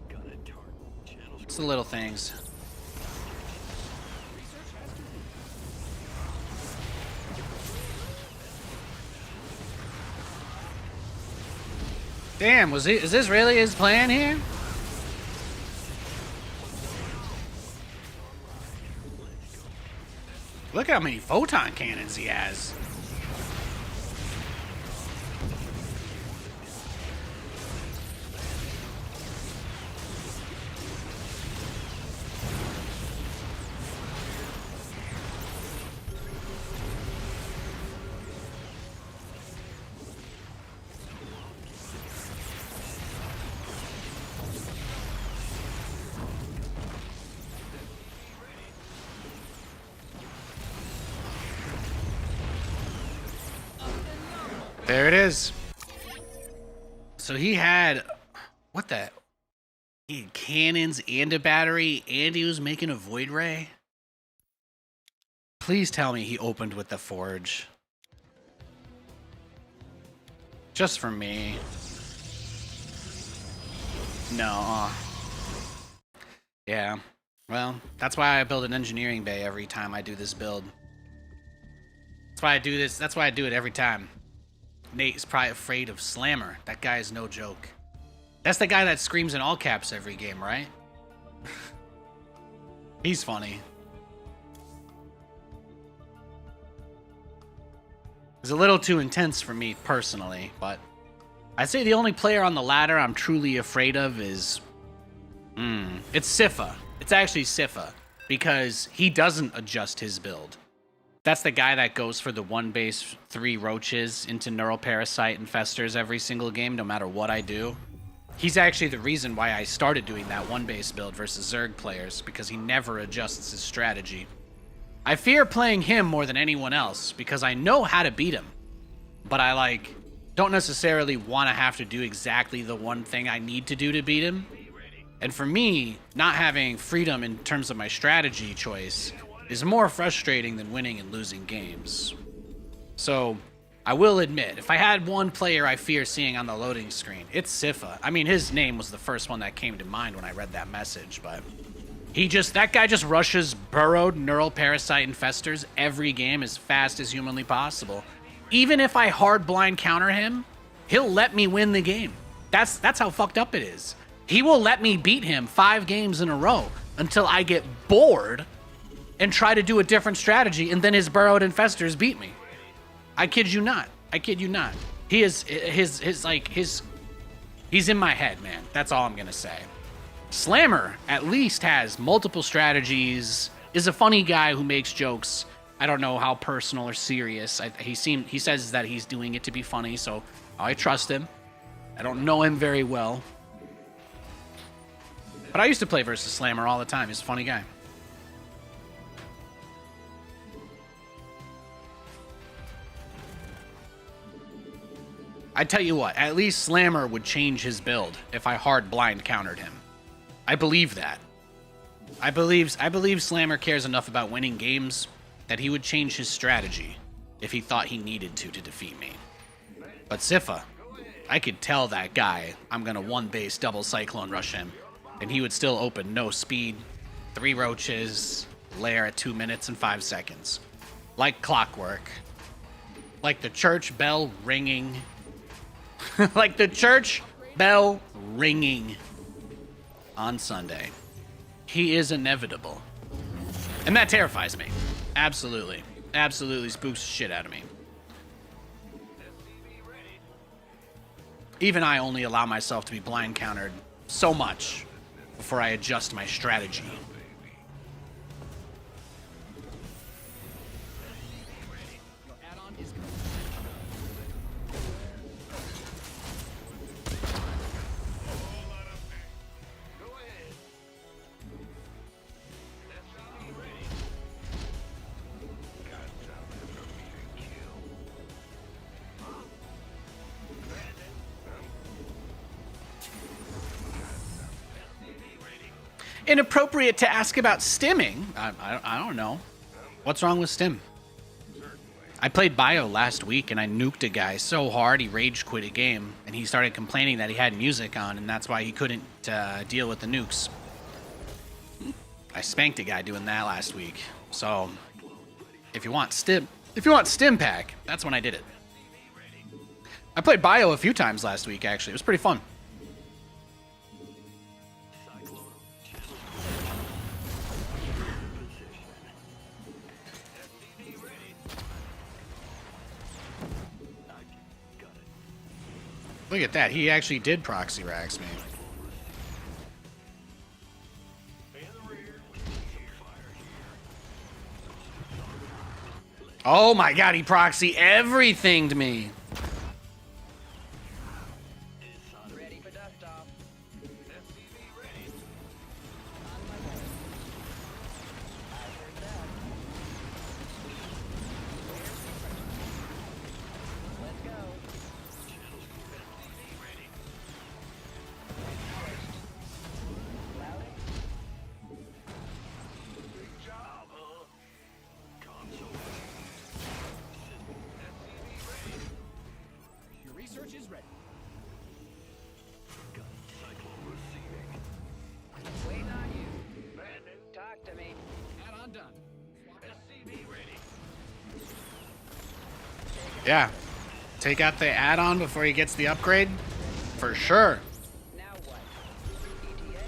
Got a target. Channels. It's the little things. Damn, is this really his plan here? Look how many photon cannons he has. There it is. So he had, what the? He had cannons and a battery, and he was making a void ray. Please tell me he opened with the forge. Just for me. No. Yeah. Well, that's why I build an engineering bay every time I do this build. That's why I do this. That's why I do it every time. Nate is probably afraid of Slammer. That guy is no joke. That's the guy that screams in all caps every game, right? He's funny. It's a little too intense for me personally, but I'd say the only player on the ladder I'm truly afraid of is... it's Sifa. It's actually Sifa, because he doesn't adjust his build. That's the guy that goes for the 1 base 3 roaches into neural parasite infestors every single game, no matter what I do. He's actually the reason why I started doing that 1 base build versus Zerg players, because he never adjusts his strategy. I fear playing him more than anyone else, because I know how to beat him. But I, don't necessarily want to have to do exactly the one thing I need to do to beat him. And for me, not having freedom in terms of my strategy choice is more frustrating than winning and losing games. So, I will admit, if I had one player I fear seeing on the loading screen, it's Sifa. I mean, his name was the first one that came to mind when I read that message, but that guy just rushes burrowed neural parasite infestors every game as fast as humanly possible. Even if I hard blind counter him, he'll let me win the game. That's how fucked up it is. He will let me beat him 5 games in a row until I get bored and try to do a different strategy, and then his burrowed infestors beat me. I kid you not. I kid you not. He is he's in my head, man. That's all I'm gonna say. Slammer at least has multiple strategies, is a funny guy who makes jokes. I don't know how personal or serious. He says that he's doing it to be funny, so I trust him. I don't know him very well. But I used to play versus Slammer all the time. He's a funny guy. I tell you what, at least Slammer would change his build if I hard blind countered him. I believe that. I believe Slammer cares enough about winning games that he would change his strategy if he thought he needed to defeat me. But Sifa, I could tell that guy I'm gonna 1 base double cyclone rush him, and he would still open no speed, 3 roaches, lair at 2 minutes and 5 seconds. Like clockwork. Like the church bell ringing. Like the church bell ringing on Sunday. He is inevitable. And that terrifies me. Absolutely. Absolutely spooks the shit out of me. Even I only allow myself to be blind countered so much before I adjust my strategy. Your add-on is Inappropriate to ask about stimming. I don't know. What's wrong with stim? I played Bio last week and I nuked a guy so hard he rage quit a game and he started complaining that he had music on and that's why he couldn't deal with the nukes. I spanked a guy doing that last week. So if you want stim pack, that's when I did it. I played Bio a few times last week, actually. It was pretty fun. Cyclone. Channel. Position. SCV ready. I got it. Look at that. He actually did proxy rax me. In the rear. Some fire here. Oh my god, he proxy everything to me. Ready for dust off. SCV ready. Let's go. SCV ready. Big job, huh? Console. SCV ready. Your research is ready. Got Cyclone receiving. Waiting on you. Bad news. Talk to me. Add-on done. SCV ready. Yeah. Take out the add-on before he gets the upgrade? For sure. Now what? ETA?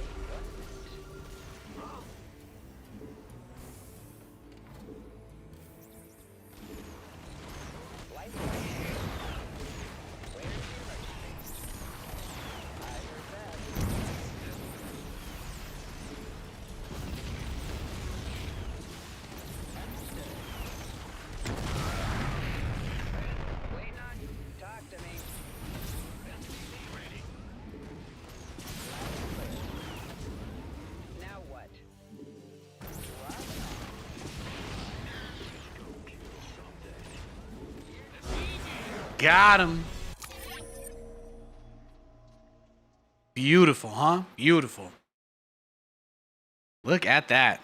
Light switch. Where's your emergency? I heard that. Waiting on you. Talk to me. SCV ready. Now what? Go kill someday. Got him. Beautiful, huh? Beautiful. Look at that.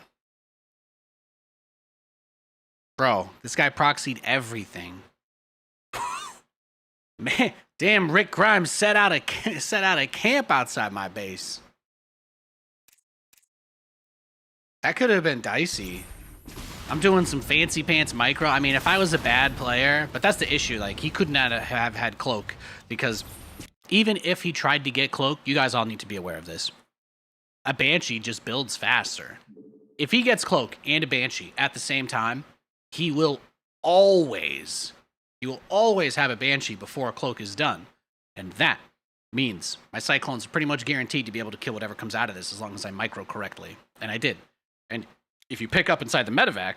Bro, this guy proxied everything. Man, damn, Rick Grimes set out a camp outside my base. That could have been dicey. I'm doing some fancy pants micro. I mean, if I was a bad player, but that's the issue. Like, he could not have had cloak, because even if he tried to get cloak, you guys all need to be aware of this. A Banshee just builds faster. If he gets cloak and a Banshee at the same time, he will always have a Banshee before a cloak is done. And that means my Cyclones are pretty much guaranteed to be able to kill whatever comes out of this as long as I micro correctly. And I did. And if you pick up inside the medevac,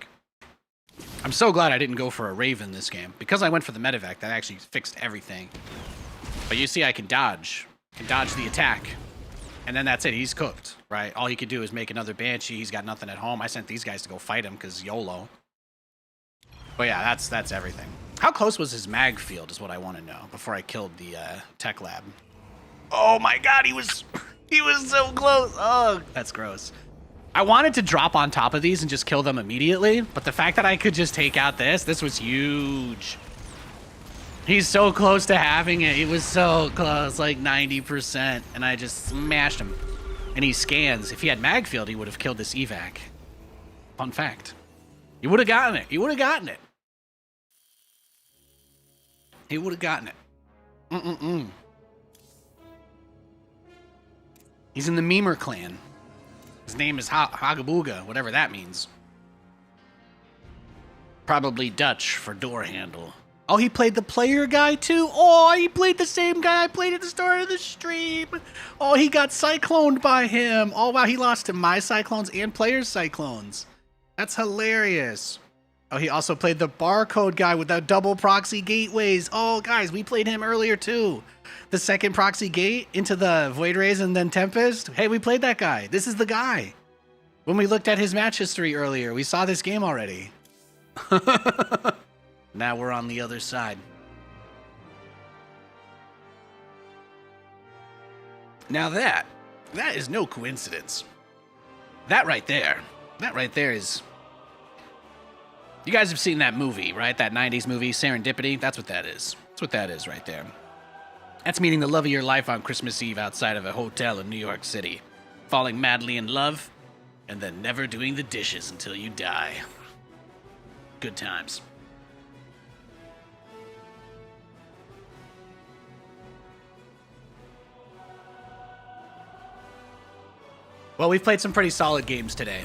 I'm so glad I didn't go for a Raven this game. Because I went for the medevac, that actually fixed everything. But you see I can dodge the attack. And then that's it, he's cooked, right? All he could do is make another Banshee, he's got nothing at home. I sent these guys to go fight him because YOLO. But yeah, that's everything. How close was his mag field is what I want to know before I killed the tech lab. Oh my god, he was so close. Oh, that's gross. I wanted to drop on top of these and just kill them immediately, but the fact that I could just take out this was huge. He's so close to having it. He was so close, like 90%, and I just smashed him. And he scans. If he had mag field, he would have killed this evac. Fun fact. He would have gotten it. He would have gotten it. He would have gotten it. He's in the Memer clan. His name is Hagabuga, whatever that means. Probably Dutch for door handle. Oh, he played the player guy too? Oh, he played the same guy I played at the start of the stream. Oh, he got cycloned by him. Oh, wow, he lost to my cyclones and players' cyclones. That's hilarious. Oh, he also played the barcode guy with the double proxy gateways. Oh, guys, we played him earlier too. The second proxy gate into the Void Rays and then Tempest. Hey, we played that guy. This is the guy. When we looked at his match history earlier, we saw this game already. Now we're on the other side. Now that is no coincidence. That right there is... You guys have seen that movie, right? That 90s movie, Serendipity? That's what that is. That's what that is right there. That's meeting the love of your life on Christmas Eve outside of a hotel in New York City. Falling madly in love, and then never doing the dishes until you die. Good times. Well, we've played some pretty solid games today.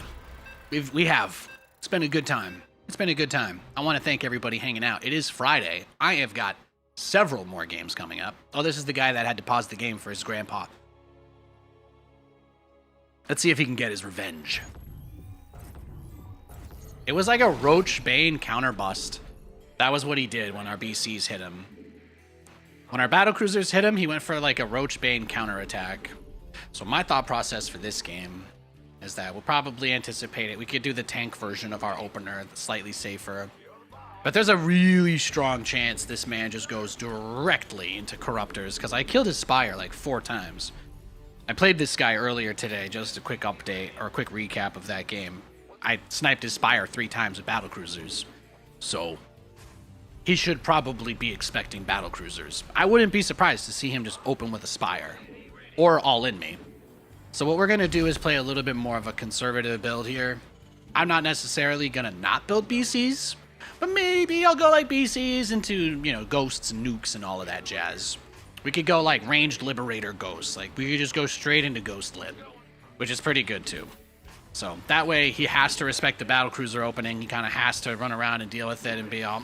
We have. It's been a good time. It's been a good time. I want to thank everybody hanging out. It is Friday. I have got several more games coming up. Oh, this is the guy that had to pause the game for his grandpa. Let's see if he can get his revenge. It was like a Roach Bane counter bust. That was what he did when our BCs hit him. When our battlecruisers hit him, he went for like a Roach Bane counterattack. So my thought process for this game is that we'll probably anticipate it. We could do the tank version of our opener, slightly safer. But there's a really strong chance this man just goes directly into Corruptors, because I killed his Spire like 4 times. I played this guy earlier today, just a quick update, or a quick recap of that game. I sniped his Spire 3 times with battlecruisers. So he should probably be expecting battlecruisers. I wouldn't be surprised to see him just open with a Spire. Or all in me. So what we're going to do is play a little bit more of a conservative build here. I'm not necessarily going to not build BCs, but maybe I'll go like BCs into, you know, ghosts and nukes and all of that jazz. We could go like ranged liberator ghosts. Like we could just go straight into ghost lib, which is pretty good too. So that way he has to respect the battlecruiser opening. He kind of has to run around and deal with it and be all,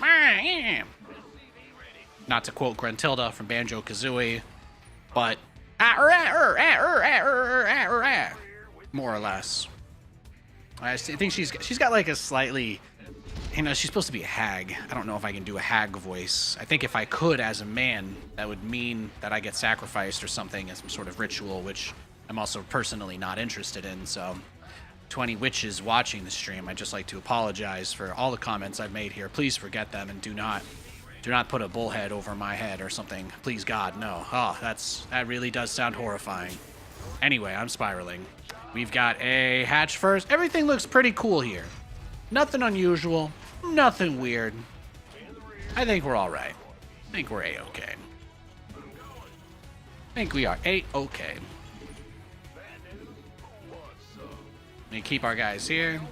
not to quote Gruntilda from Banjo-Kazooie, but more or less. I think she's got like a slightly, you know, she's supposed to be a hag. I don't know if I can do a hag voice. I think if I could as a man, that would mean that I get sacrificed or something as some sort of ritual, which I'm also personally not interested in. So to any witches watching the stream, I'd just like to apologize for all the comments I've made here. Please forget them and do not put a bullhead over my head or something. Please God, no. Oh, that really does sound horrifying. Anyway, I'm spiraling. We've got a hatch first. Everything looks pretty cool here. Nothing unusual. Nothing weird. I think we're all right. I think we're A-okay. I think we are A-okay. Let me keep our guys here.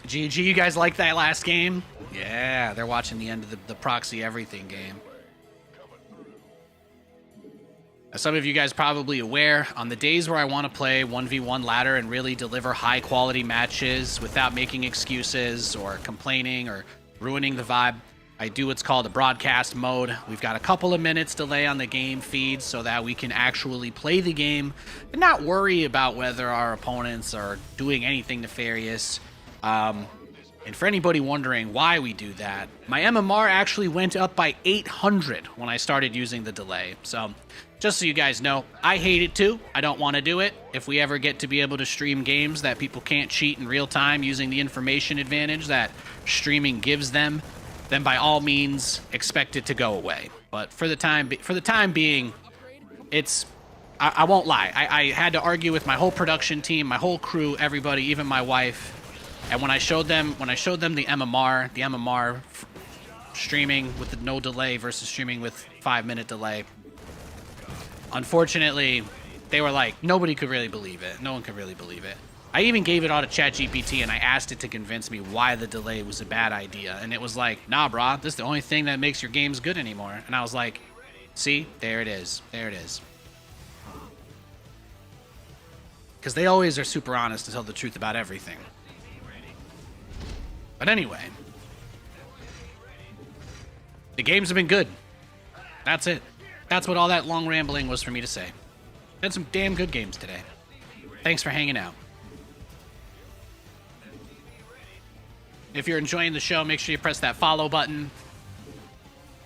GG, you guys like that last game? Yeah, they're watching the end of the proxy everything game. As some of you guys probably aware, on the days where I want to play 1v1 ladder and really deliver high quality matches without making excuses or complaining or ruining the vibe, I do what's called a broadcast mode. We've got a couple of minutes delay on the game feed so that we can actually play the game and not worry about whether our opponents are doing anything nefarious. And for anybody wondering why we do that, my MMR actually went up by 800 when I started using the delay. So just so you guys know, I hate it too. I don't want to do it. If we ever get to be able to stream games that people can't cheat in real time using the information advantage that streaming gives them, then by all means expect it to go away. But for the time being, it's I won't lie. I had to argue with my whole production team, my whole crew, everybody, even my wife. And when I showed them the MMR streaming with the no delay versus streaming with 5-minute delay, unfortunately, they were like, nobody could really believe it. No one could really believe it. I even gave it all to ChatGPT and I asked it to convince me why the delay was a bad idea. And it was like, nah, brah, this is the only thing that makes your games good anymore. And I was like, see, there it is. There it is. Because they always are super honest to tell the truth about everything. But anyway, the games have been good. That's it. That's what all that long rambling was for me to say. Had some damn good games today. Thanks for hanging out. If you're enjoying the show, make sure you press that follow button.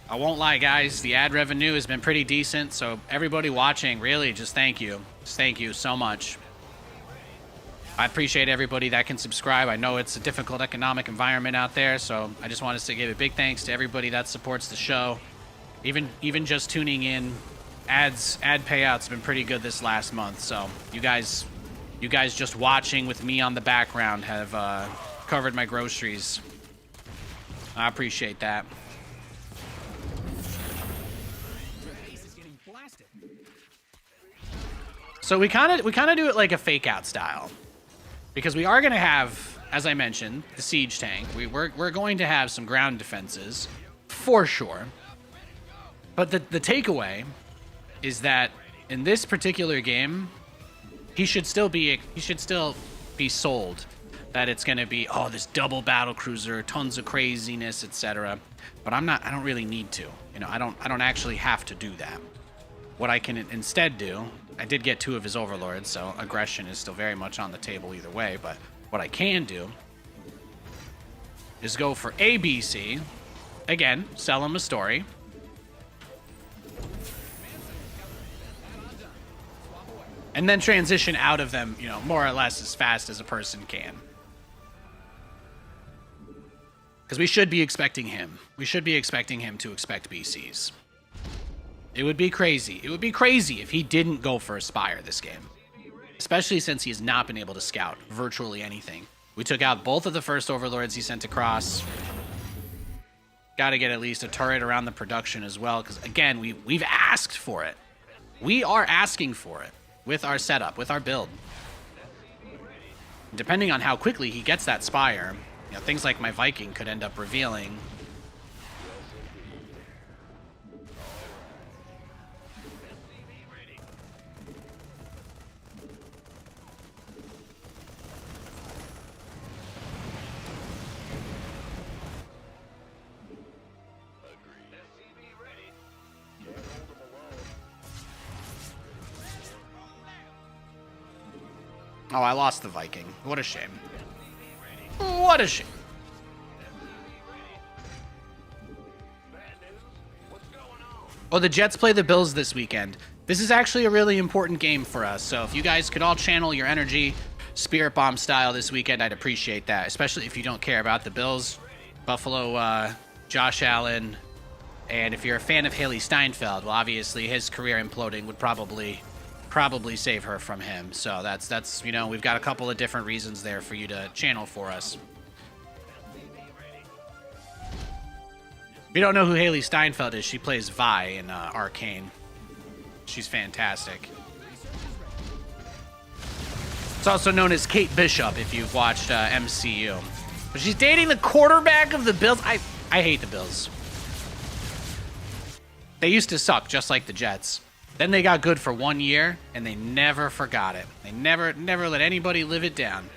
I won't lie, guys. The ad revenue has been pretty decent, so everybody watching, really, just thank you. Just thank you so much. I appreciate everybody that can subscribe. I know it's a difficult economic environment out there, so I just wanted to give a big thanks to everybody that supports the show. Even just tuning in, ad payouts have been pretty good this last month. So you guys just watching with me on the background have covered my groceries. I appreciate that. So we kind of do it like a fake out style. Because we are going to have, as I mentioned, the siege tank. We're going to have some ground defenses, for sure. But the takeaway is that in this particular game, he should still be sold that it's going to be, oh, this double battle cruiser, tons of craziness, etc. But I don't really need to. You know, I don't actually have to do that. What I can instead do, I did get 2 of his overlords, so aggression is still very much on the table either way, but what I can do is go for ABC. Again, sell him a story. And then transition out of them, you know, more or less as fast as a person can. Because we should be expecting him. We should be expecting him to expect BCs. It would be crazy. It would be crazy if he didn't go for a Spire this game. Especially since he has not been able to scout virtually anything. We took out both of the first overlords he sent across. Got to get at least a turret around the production as well. Because, again, we've asked for it. We are asking for it. With our setup, with our build. Depending on how quickly he gets that Spire, you know, things like my Viking could end up revealing. Oh, I lost the Viking. What a shame. What a shame. Oh, the Jets play the Bills this weekend. This is actually a really important game for us. So if you guys could all channel your energy Spirit Bomb style this weekend, I'd appreciate that. Especially if you don't care about the Bills, Buffalo, Josh Allen. And if you're a fan of Haley Steinfeld, well, obviously his career imploding would probably save her from him. So that's you know, we've got a couple of different reasons there for you to channel for us. If you don't know who Haley Steinfeld is, she plays Vi in Arcane. She's fantastic. It's also known as Kate Bishop if you've watched MCU. But she's dating the quarterback of the Bills. I hate the Bills. They used to suck just like the Jets. Then they got good for 1 year, and they never forgot it. They never let anybody live it down.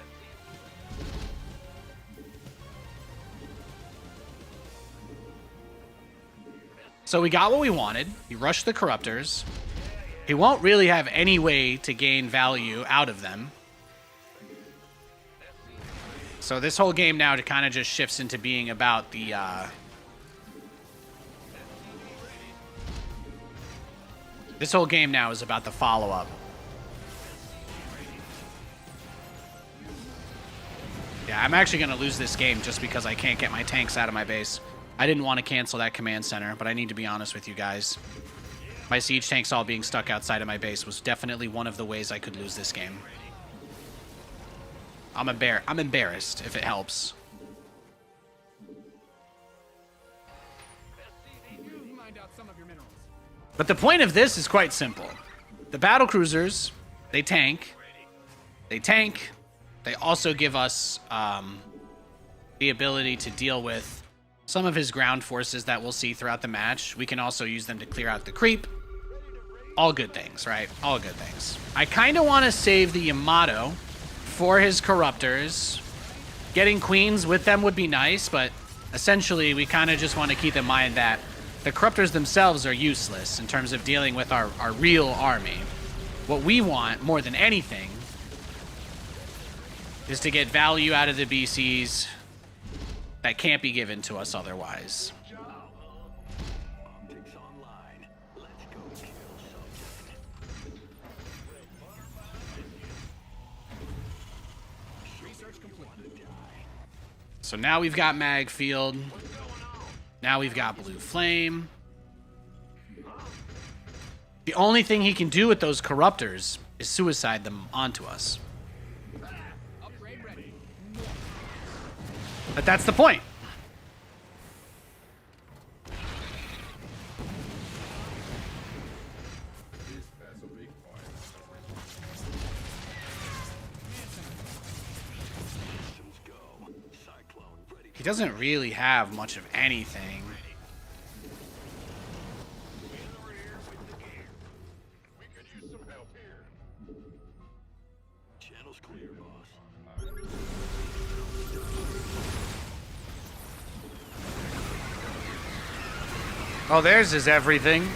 So we got what we wanted. He rushed the Corruptors. He won't really have any way to gain value out of them. So this whole game now kind of just shifts into being about the... This whole game now is about the follow-up. Yeah, I'm actually going to lose this game just because I can't get my tanks out of my base. I didn't want to cancel that command center, but I need to be honest with you guys. My siege tanks all being stuck outside of my base was definitely one of the ways I could lose this game. I'm embarrassed, if it helps. But the point of this is quite simple. The battle cruisers, they tank. They tank. They also give us the ability to deal with some of his ground forces that we'll see throughout the match. We can also use them to clear out the creep. All good things, right? All good things. I kind of want to save the Yamato for his Corruptors. Getting queens with them would be nice, but essentially we kind of just want to keep in mind that the Corruptors themselves are useless in terms of dealing with our real army. What we want, more than anything, is to get value out of the BCs that can't be given to us otherwise. So now we've got Mag Field. Now we've got Blue Flame. The only thing he can do with those Corruptors is suicide them onto us. But that's the point. He doesn't really have much of anything. Oh, theirs is everything.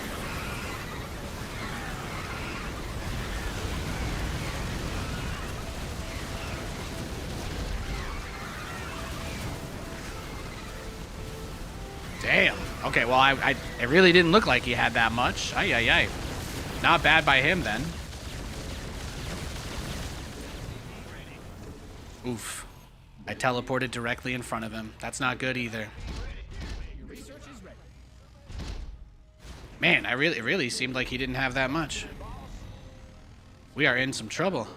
Damn. Okay, well, it really didn't look like he had that much. Ay, ay, ay. Not bad by him, then. Oof. I teleported directly in front of him. That's not good either. Your research is ready. Man, it really seemed like he didn't have that much. We are in some trouble.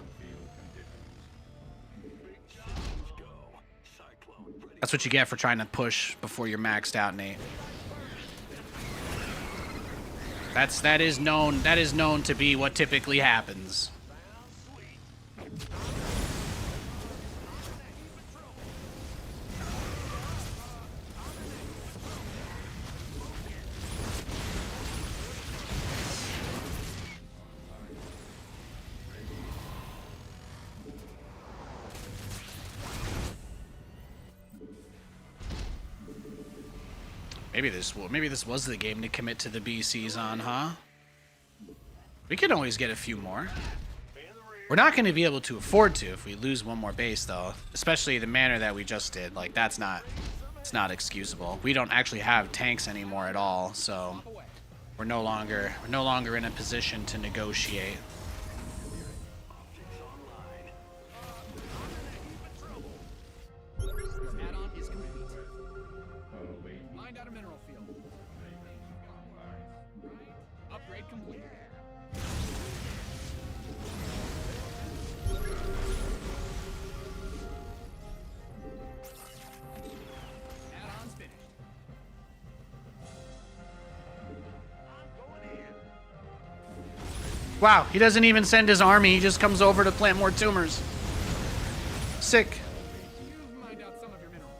That's what you get for trying to push before you're maxed out, Nate. That is known to be what typically happens. Maybe this was the game to commit to the BCs on, huh? We could always get a few more. We're not going to be able to afford to if we lose one more base, though. Especially the manner that we just did. Like, it's not excusable. We don't actually have tanks anymore at all, so we're no longer in a position to negotiate. Add-on is complete. Mined out a mineral field. Upgrade complete. Add-on's finished. Wow, he doesn't even send his army. He just comes over to plant more tumors. Sick. You've mined out some of your minerals.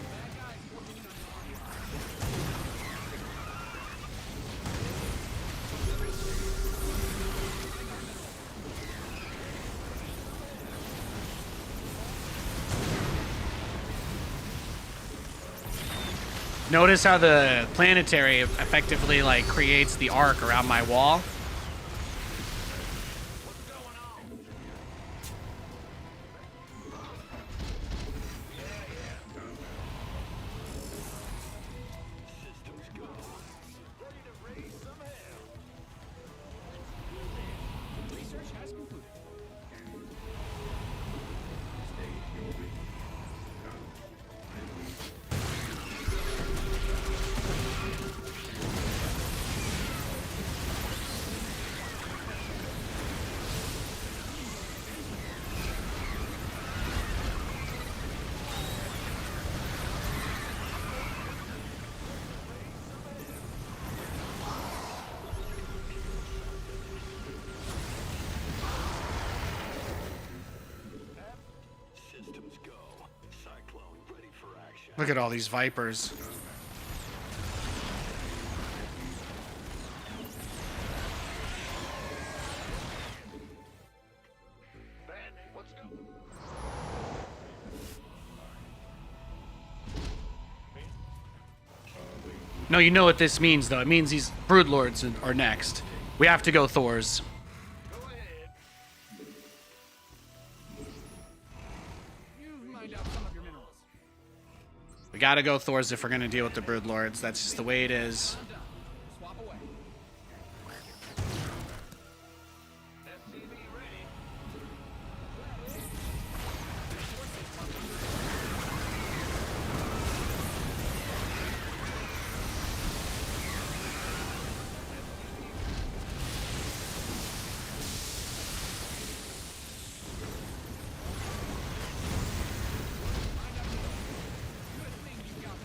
Bad guys working in on your army. Notice how the planetary effectively like creates the arc around my wall. Research has concluded. Systems go. Cyclone ready for action. Look at all these vipers. Let's go. No, you know what this means, though. It means these broodlords are next. We have to go Thors. Go ahead. You've mined out some of your minerals. We gotta go Thors if we're gonna deal with the broodlords. That's just the way it is. Done. Swap away. SCV ready. Good thing you've got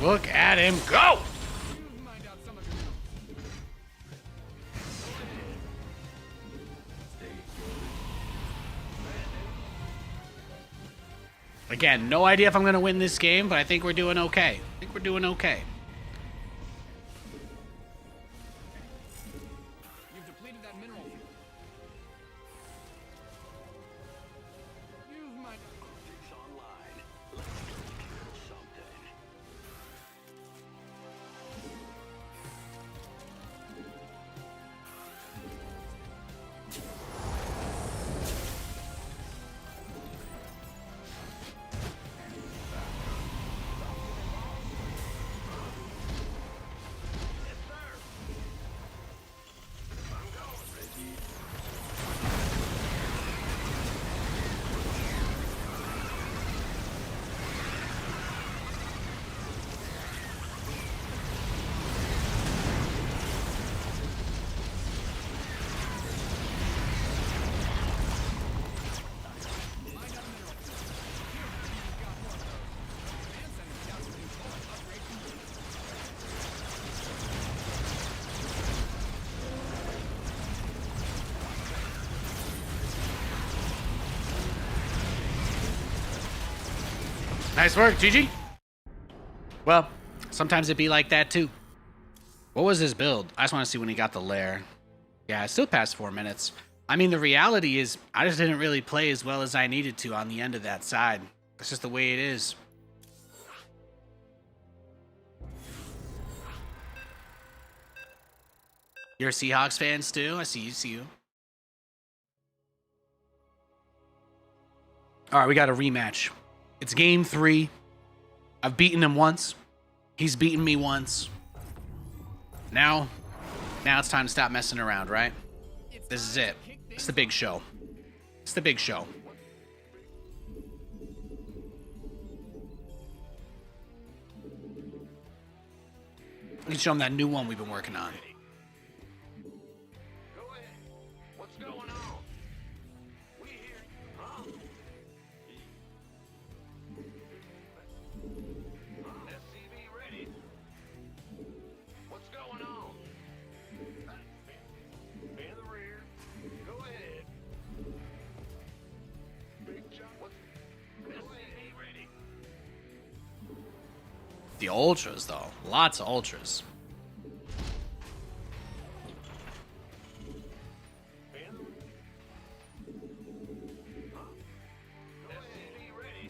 Look at him go! You mind out some of your minerals. Again, no idea if I'm going to win this game, but I think we're doing okay. I think we're doing okay. You've depleted that mineral field. You've mind out. Optics online. Let's go kill something. Yes, sir. I'm going, Reggie. Nice work, GG. Well, sometimes it be like that too. What was his build? I just want to see when he got the lair. Yeah, it still passed 4 minutes. I mean, the reality is I just didn't really play as well as I needed to on the end of that side. That's just the way it is. You're a Seahawks fan, Stu? I see you. All right, we got a rematch. It's game 3. I've beaten him once. He's beaten me once. Now it's time to stop messing around, right? This is it. It's the big show. It's the big show. Let's show him that new one we've been working on. Go ahead. What's going on? We here. Huh? SCV ready. What's going on? Be in the rear. Go ahead. Big jump. What's SCV ready? The ultras, though. Lots of ultras. SCV ready.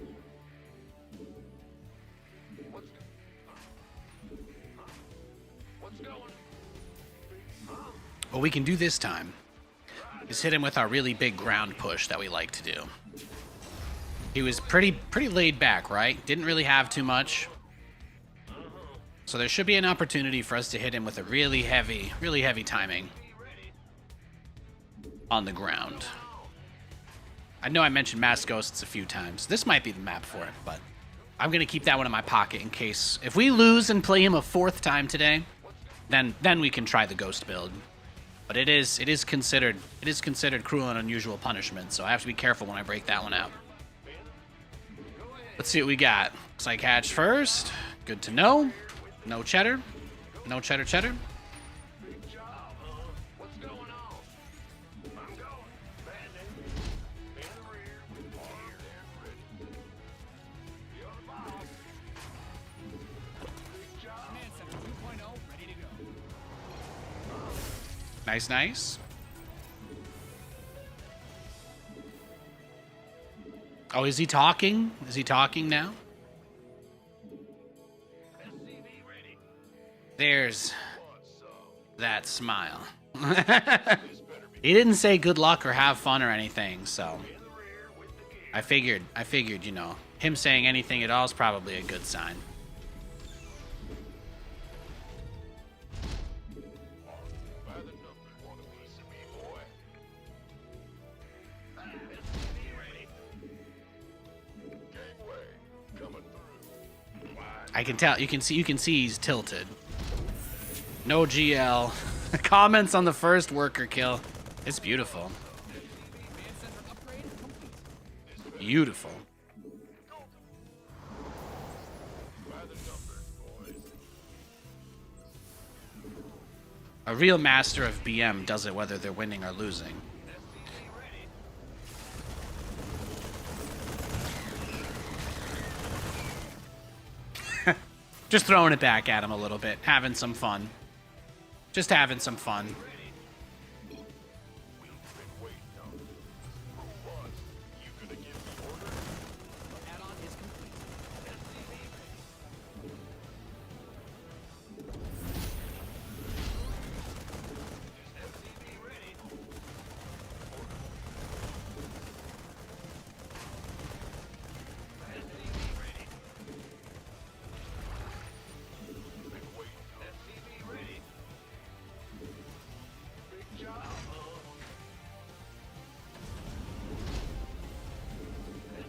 What's going? What we can do this time is hit him with our really big ground push that we like to do. He was pretty laid back, right? Didn't really have too much. So there should be an opportunity for us to hit him with a really heavy timing on the ground. I know I mentioned mass ghosts a few times. This might be the map for it, but I'm going to keep that one in my pocket in case if we lose and play him a 4th time today, then we can try the ghost build. But it is considered cruel and unusual punishment, so I have to be careful when I break that one out. Let's see what we got. Looks like hatch first. Good to know. No cheddar. No cheddar. Big job, what's going on? I'm going. Bandit. Be in the rear. Here and ready. You're the boss. Big job. Command Center 2.0 ready to go. Nice. Oh, is he talking? Is he talking now? SCV ready. There's What's up? that smile. This better be He didn't say good luck or have fun or anything, so in the rear with the gear. I figured, you know, him saying anything at all is probably a good sign. By the number. Want a piece of me, boy? SCV ready. Gangway coming through. Wide. I can tell. You can see he's tilted. No GL. Comments on the first worker kill. It's beautiful. Command Center upgrade complete. Beautiful. By the number, boys. A real master of BM does it whether they're winning or losing. Just throwing it back at him a little bit, having some fun. Just having some fun. Add-on is complete.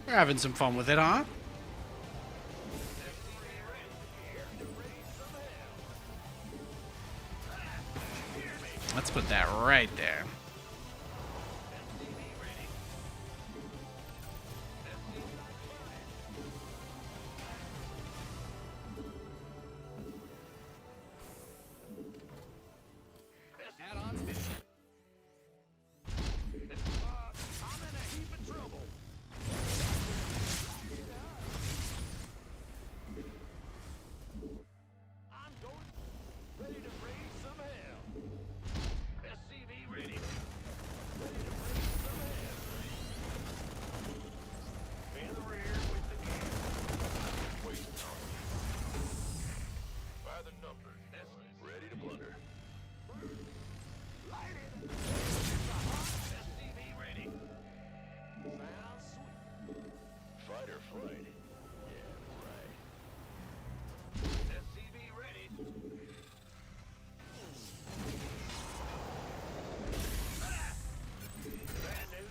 We're having some fun with it, huh? Let's put that right there. Add-on's finished. I'm in a heap of trouble. I'm going ready to raise some hell. SCV ready. Ready to raise some hell. In the rear with the gear. Waiting on you. By the numbers. Ready to blunder. Light it. SCV ready. Sounds sweet. Fight or flight. Yeah, right. SCV ready. Brand new.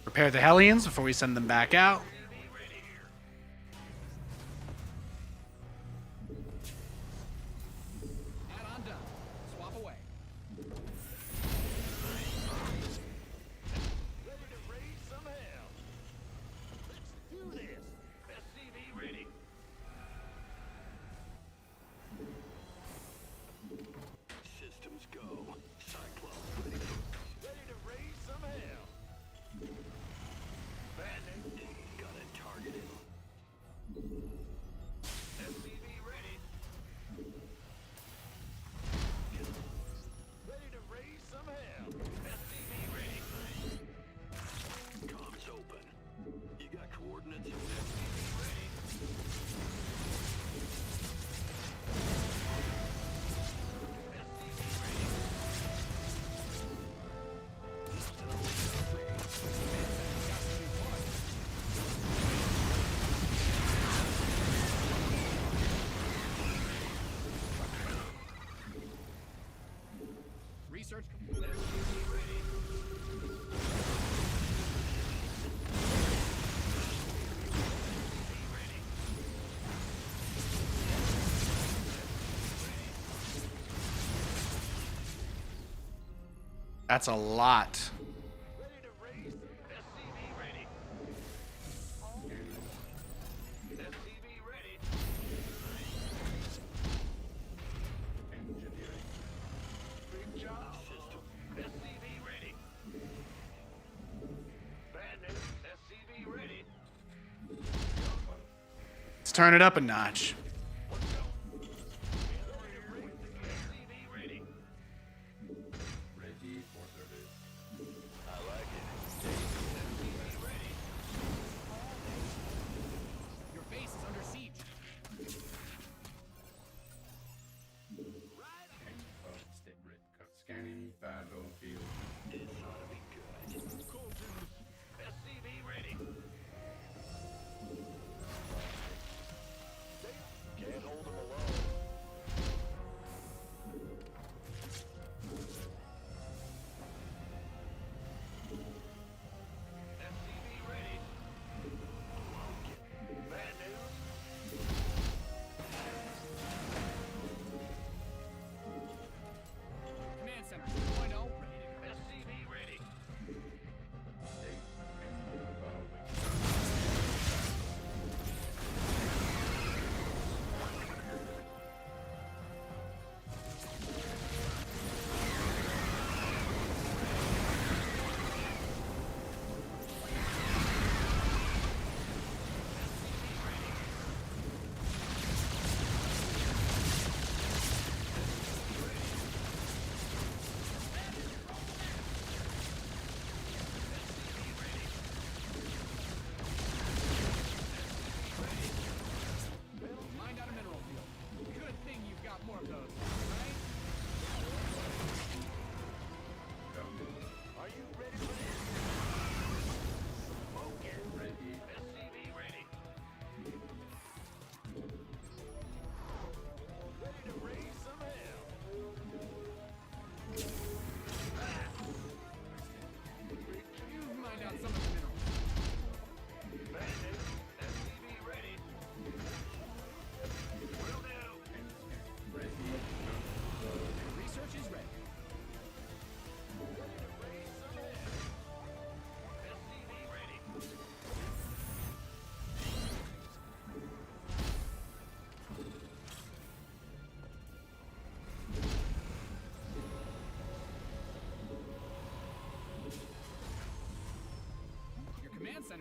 Prepare the Hellions before we send them back out. SCV ready here. Add-on done. Swap away. Ready to raise some hell. Let's do this. SCV ready. Systems go. Cyclone ready. Ready to raise some hell. Bad news. Got it targeted. SCV ready. Ready to raise some hell. SCV ready. Comms open. You got coordinates? SCV ready. SCV ready. Research complete. SCV ready. That's a lot. Ready to raise. SCV ready. SCV ready. Engineering. Big job. System. SCV ready. Bad news. SCV ready. Let's turn it up a notch. Let's go. SCV ready. Ready for service. I like it. SCV ready. Your base is under siege. Right. Scanning battlefield. This ought to be good. Cool dude. SCV ready.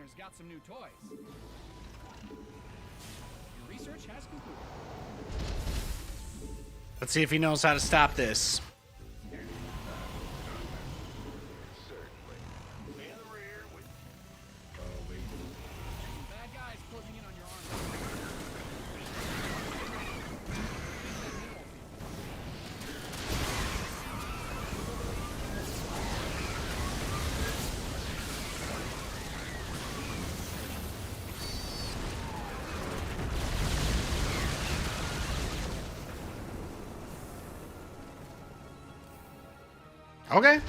Center's got some new toys. Your research has concluded. Let's see if he knows how to stop this. Certainly. In the rear with Bad guys closing in on your arm. Okay.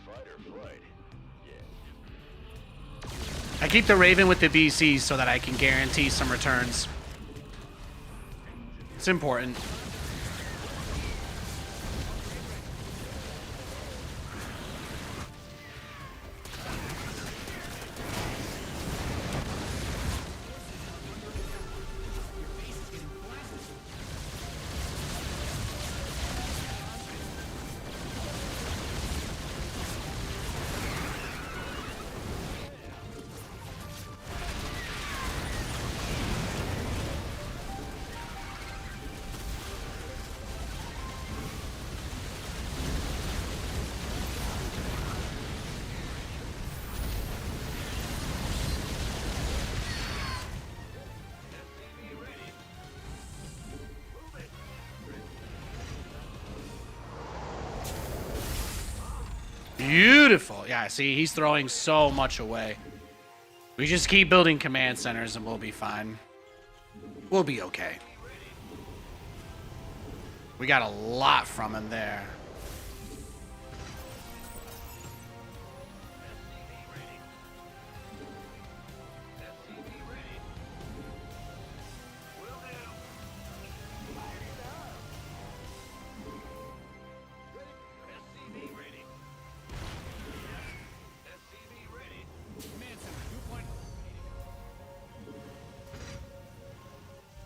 fight or flight. Yeah. I keep the Raven with the BCs so that I can guarantee some returns. It's important. Beautiful. Yeah, see, he's throwing so much away. We just keep building command centers and we'll be fine. We'll be okay. We got a lot from him there. Command Center, new point.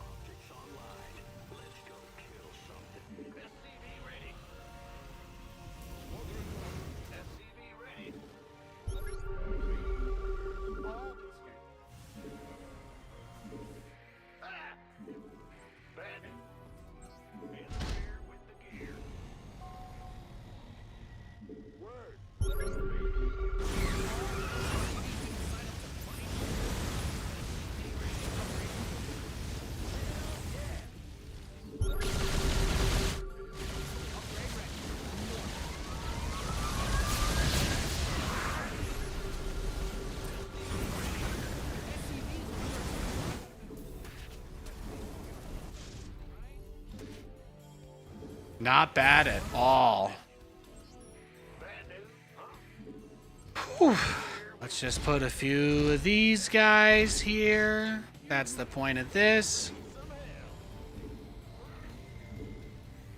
Optics online. Let's go kill something. SCV ready. SCV ready. Ah! Bandit. In the rear with the gear. Word. Not bad at all. Bad news, huh? Whew. Let's just put a few of these guys here. That's the point of this.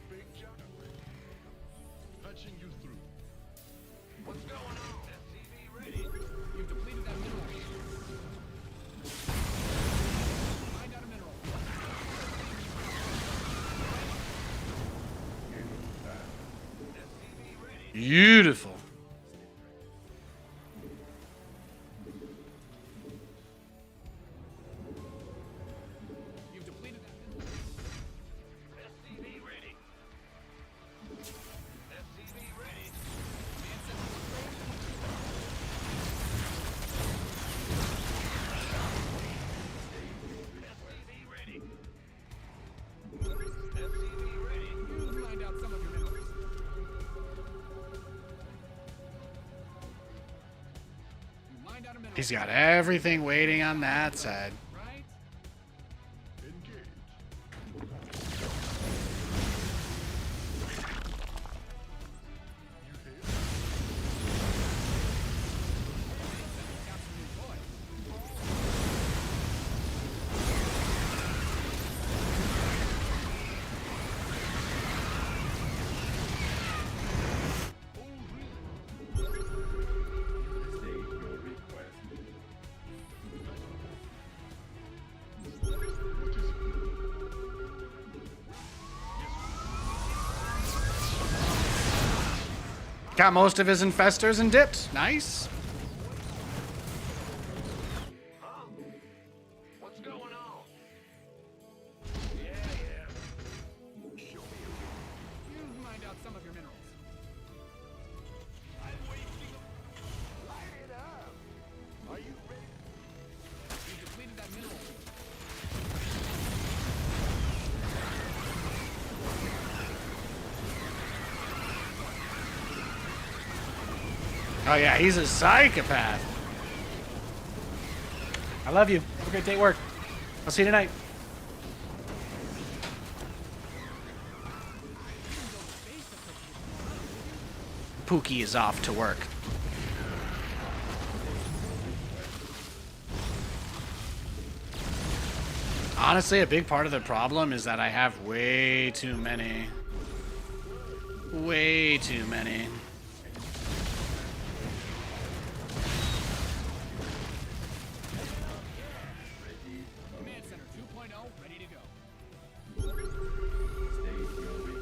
Big jump. Punching you through. What's going on? SCV ready. You've depleted that mineral. Find out a mineral. SCV ready. Beautiful. You've depleted that mineral. SCV ready. SCV ready. Command Center. SCV ready. SCV ready. You've mined out some of your minerals. You mined out a mineral. He's got everything waiting on that side. Right? Got some new toys. State your request. Got most of his infestors and dipped. Nice. Huh? What's going on? Yeah. Show me. You've mined out some of your minerals. I'm wasting them. Light it up. Are you ready? You depleted that mineral. Oh yeah, he's a psychopath. I love you. Have a great day at work. I'll see you tonight. Pookie is off to work. Honestly, a big part of the problem is that I have way too many. Way too many. Command Center 2.0 ready to go. State will be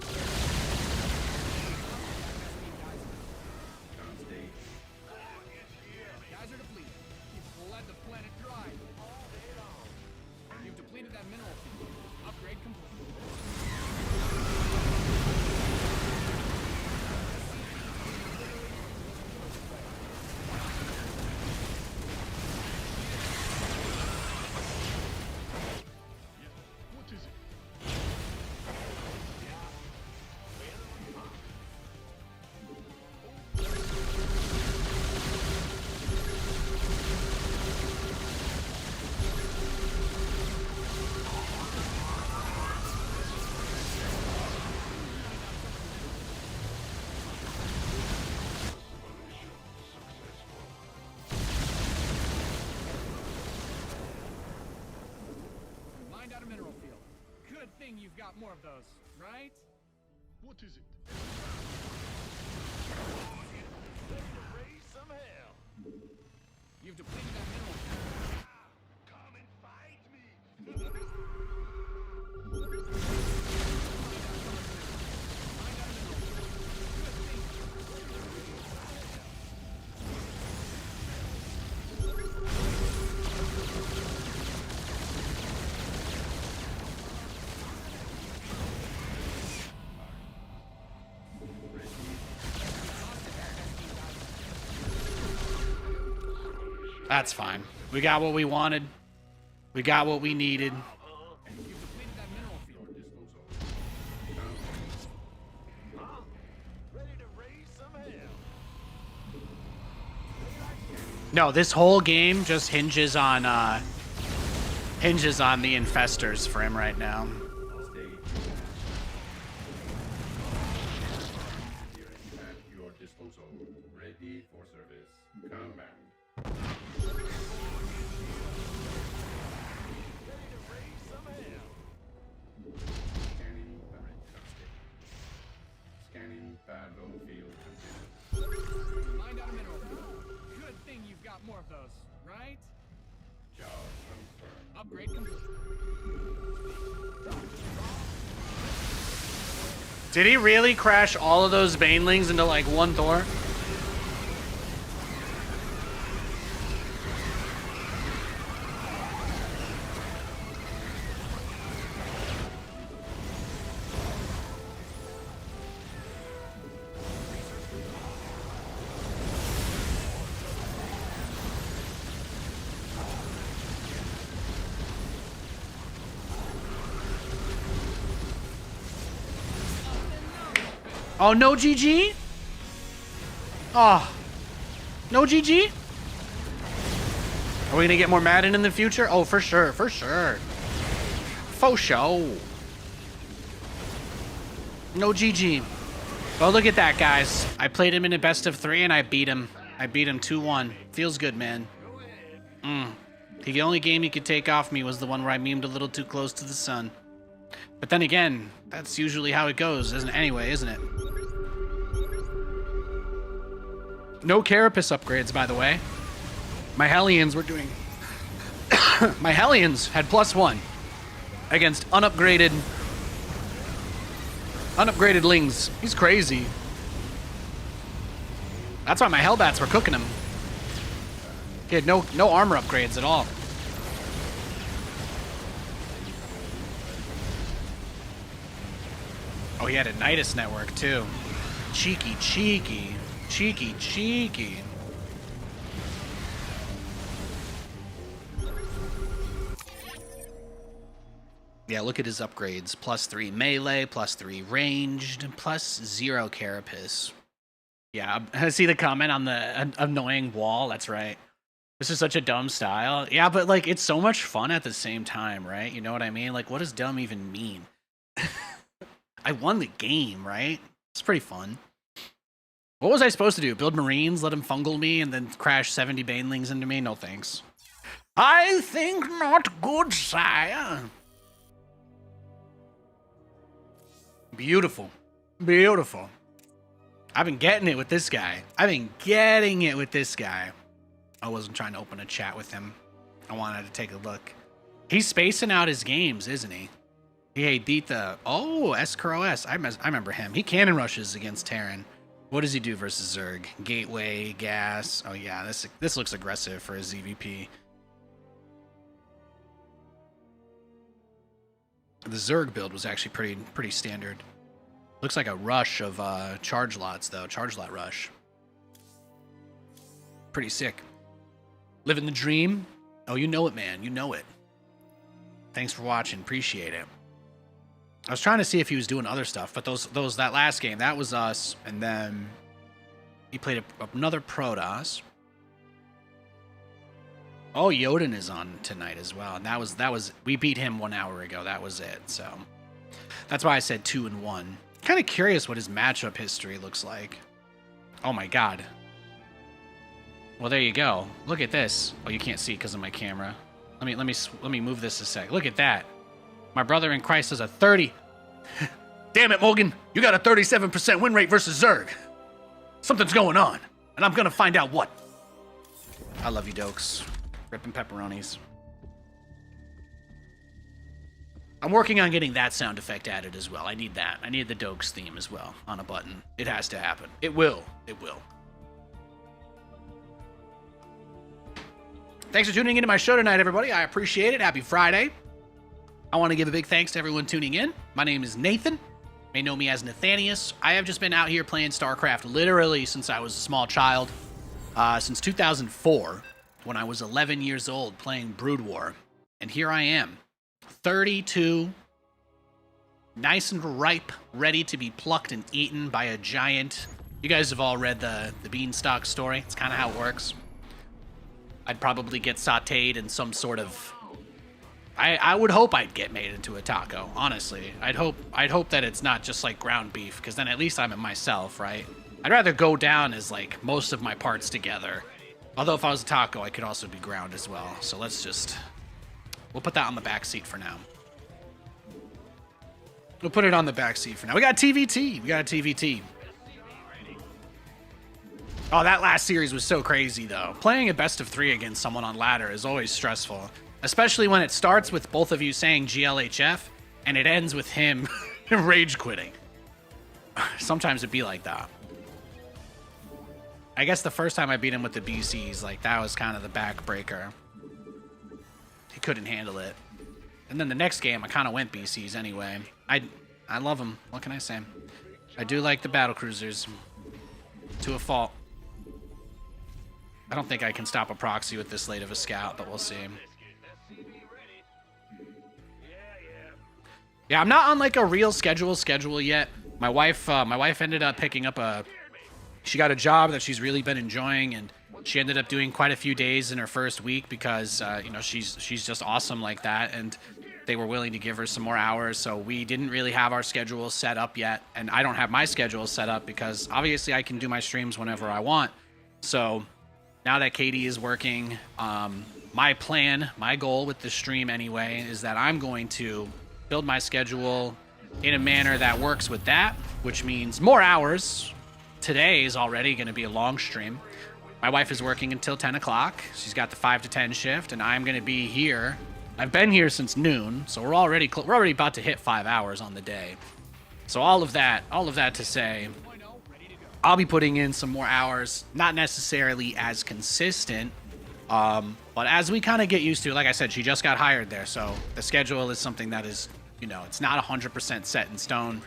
on state. Guys are depleted. You've bled the planet dry. You've depleted that mineral field. Upgrade complete. What is it? Mined out a mineral field. Good thing you've got more of those, right? What is it? Raise some hell. You've depleted that mineral field. Come and fight me. That's fine. We got what we wanted. We got what we needed. You've depleted that mineral field. Huh? Ready to raise some hell. No, this whole game just hinges on the infestors for him right now. State at your disposal. Ready for service. Command. Ready to raise some hell. Scanning Scanning battlefield containers. Mined out a mineral field. Good thing you've got more of those, right? Job confirmed. Upgrade complete. Did he really crash all of those banelings into like one Thor? Oh, no GG? Oh, no GG? Are we gonna get more Madden in the future? Oh, for sure, for sure. Faux show. No GG. Oh, look at that, guys. I played him in a best of 3 and I beat him. I beat him 2-1. Feels good, man. The only game he could take off me was the one where I memed a little too close to the sun. But then again, that's usually how it goes, isn't it? No Carapace upgrades, by the way. My Hellions were doing... My Hellions had +1 against unupgraded Lings. He's crazy. That's why my Hellbats were cooking him. He had no armor upgrades at all. Oh, he had a Nidus network too. Cheeky, cheeky. Cheeky, cheeky. Yeah, look at his upgrades. +3 melee, +3 ranged, +0 carapace. Yeah, I see the comment on the annoying wall. That's right. This is such a dumb style. Yeah, but like it's so much fun at the same time, right? You know what I mean? Like, what does dumb even mean? I won the game, right? It's pretty fun. What was I supposed to do? Build Marines, let them fungal me, and then crash 70 Banelings into me? No thanks. I think not good, sire. Beautiful. Beautiful. I've been getting it with this guy. I wasn't trying to open a chat with him. I wanted to take a look. He's spacing out his games, isn't he? He beat the... Oh, SCROS. I remember him. He cannon rushes against Terran. What does he do versus Zerg? Gateway, gas. Oh, yeah. This looks aggressive for a ZVP. The Zerg build was actually pretty standard. Looks like a rush of charge lots, though. Charge lot rush. Pretty sick. Living the dream. Oh, you know it, man. You know it. Thanks for watching. Appreciate it. I was trying to see if he was doing other stuff, but that last game, that was us, and then he played another Protoss. Oh, Yoden is on tonight as well, and that was we beat him 1 hour ago. That was it. So that's why I said 2-1. Kind of curious what his matchup history looks like. Oh my god. Well, there you go. Look at this. Oh, you can't see because of my camera. Let me move this a sec. Look at that. My brother in Christ has a 30. Damn it, Morgan. You got a 37% win rate versus Zerg. Something's going on, and I'm gonna find out what. I love you, Dokes. Ripping pepperonis. I'm working on getting that sound effect added as well. I need that. I need the Dokes theme as well on a button. It has to happen. It will. It will. Thanks for tuning into my show tonight, everybody. I appreciate it. Happy Friday. I want to give a big thanks to everyone tuning in. My name is Nathan. You may know me as Nathanias. I have just been out here playing StarCraft literally since I was a small child. Since 2004, when I was 11 years old playing Brood War. And here I am, 32, nice and ripe, ready to be plucked and eaten by a giant. You guys have all read the Beanstalk story. It's kind of how it works. I'd probably get sauteed in some sort of... I would hope I'd get made into a taco, honestly. I'd hope that it's not just like ground beef, because then at least I'm it myself, right? I'd rather go down as like most of my parts together. Although if I was a taco, I could also be ground as well. So we'll put that on the back seat for now. We'll put it on the back seat for now. We got TVT. We got a TVT. Oh, that last series was so crazy, though. Playing a best of 3 against someone on ladder is always stressful. Especially when it starts with both of you saying GLHF, and it ends with him rage quitting. Sometimes it'd be like that. I guess the first time I beat him with the BCs, like, that was kind of the backbreaker. He couldn't handle it. And then the next game, I kind of went BCs anyway. I love them. What can I say? I do like the battlecruisers. To a fault. I don't think I can stop a proxy with this late of a scout, but we'll see. Yeah, I'm not on like a real schedule yet. My wife ended up picking up she got a job that she's really been enjoying, and she ended up doing quite a few days in her first week because you know, she's just awesome like that, and they were willing to give her some more hours. So we didn't really have our schedule set up yet, and I don't have my schedule set up because obviously I can do my streams whenever I want. So now that Katie is working, my goal with the stream anyway is that I'm going to build my schedule in a manner that works with that, which means more hours. Today is already going to be a long stream. My wife is working until 10 o'clock. She's got the 5 to 10 shift, and I'm going to be here. I've been here since noon, so we're already about to hit 5 hours on the day. So all of that to say, I'll be putting in some more hours, not necessarily as consistent, but as we kind of get used to, like I said, she just got hired there, so the schedule is something that is, you know, it's not 100% set in stone.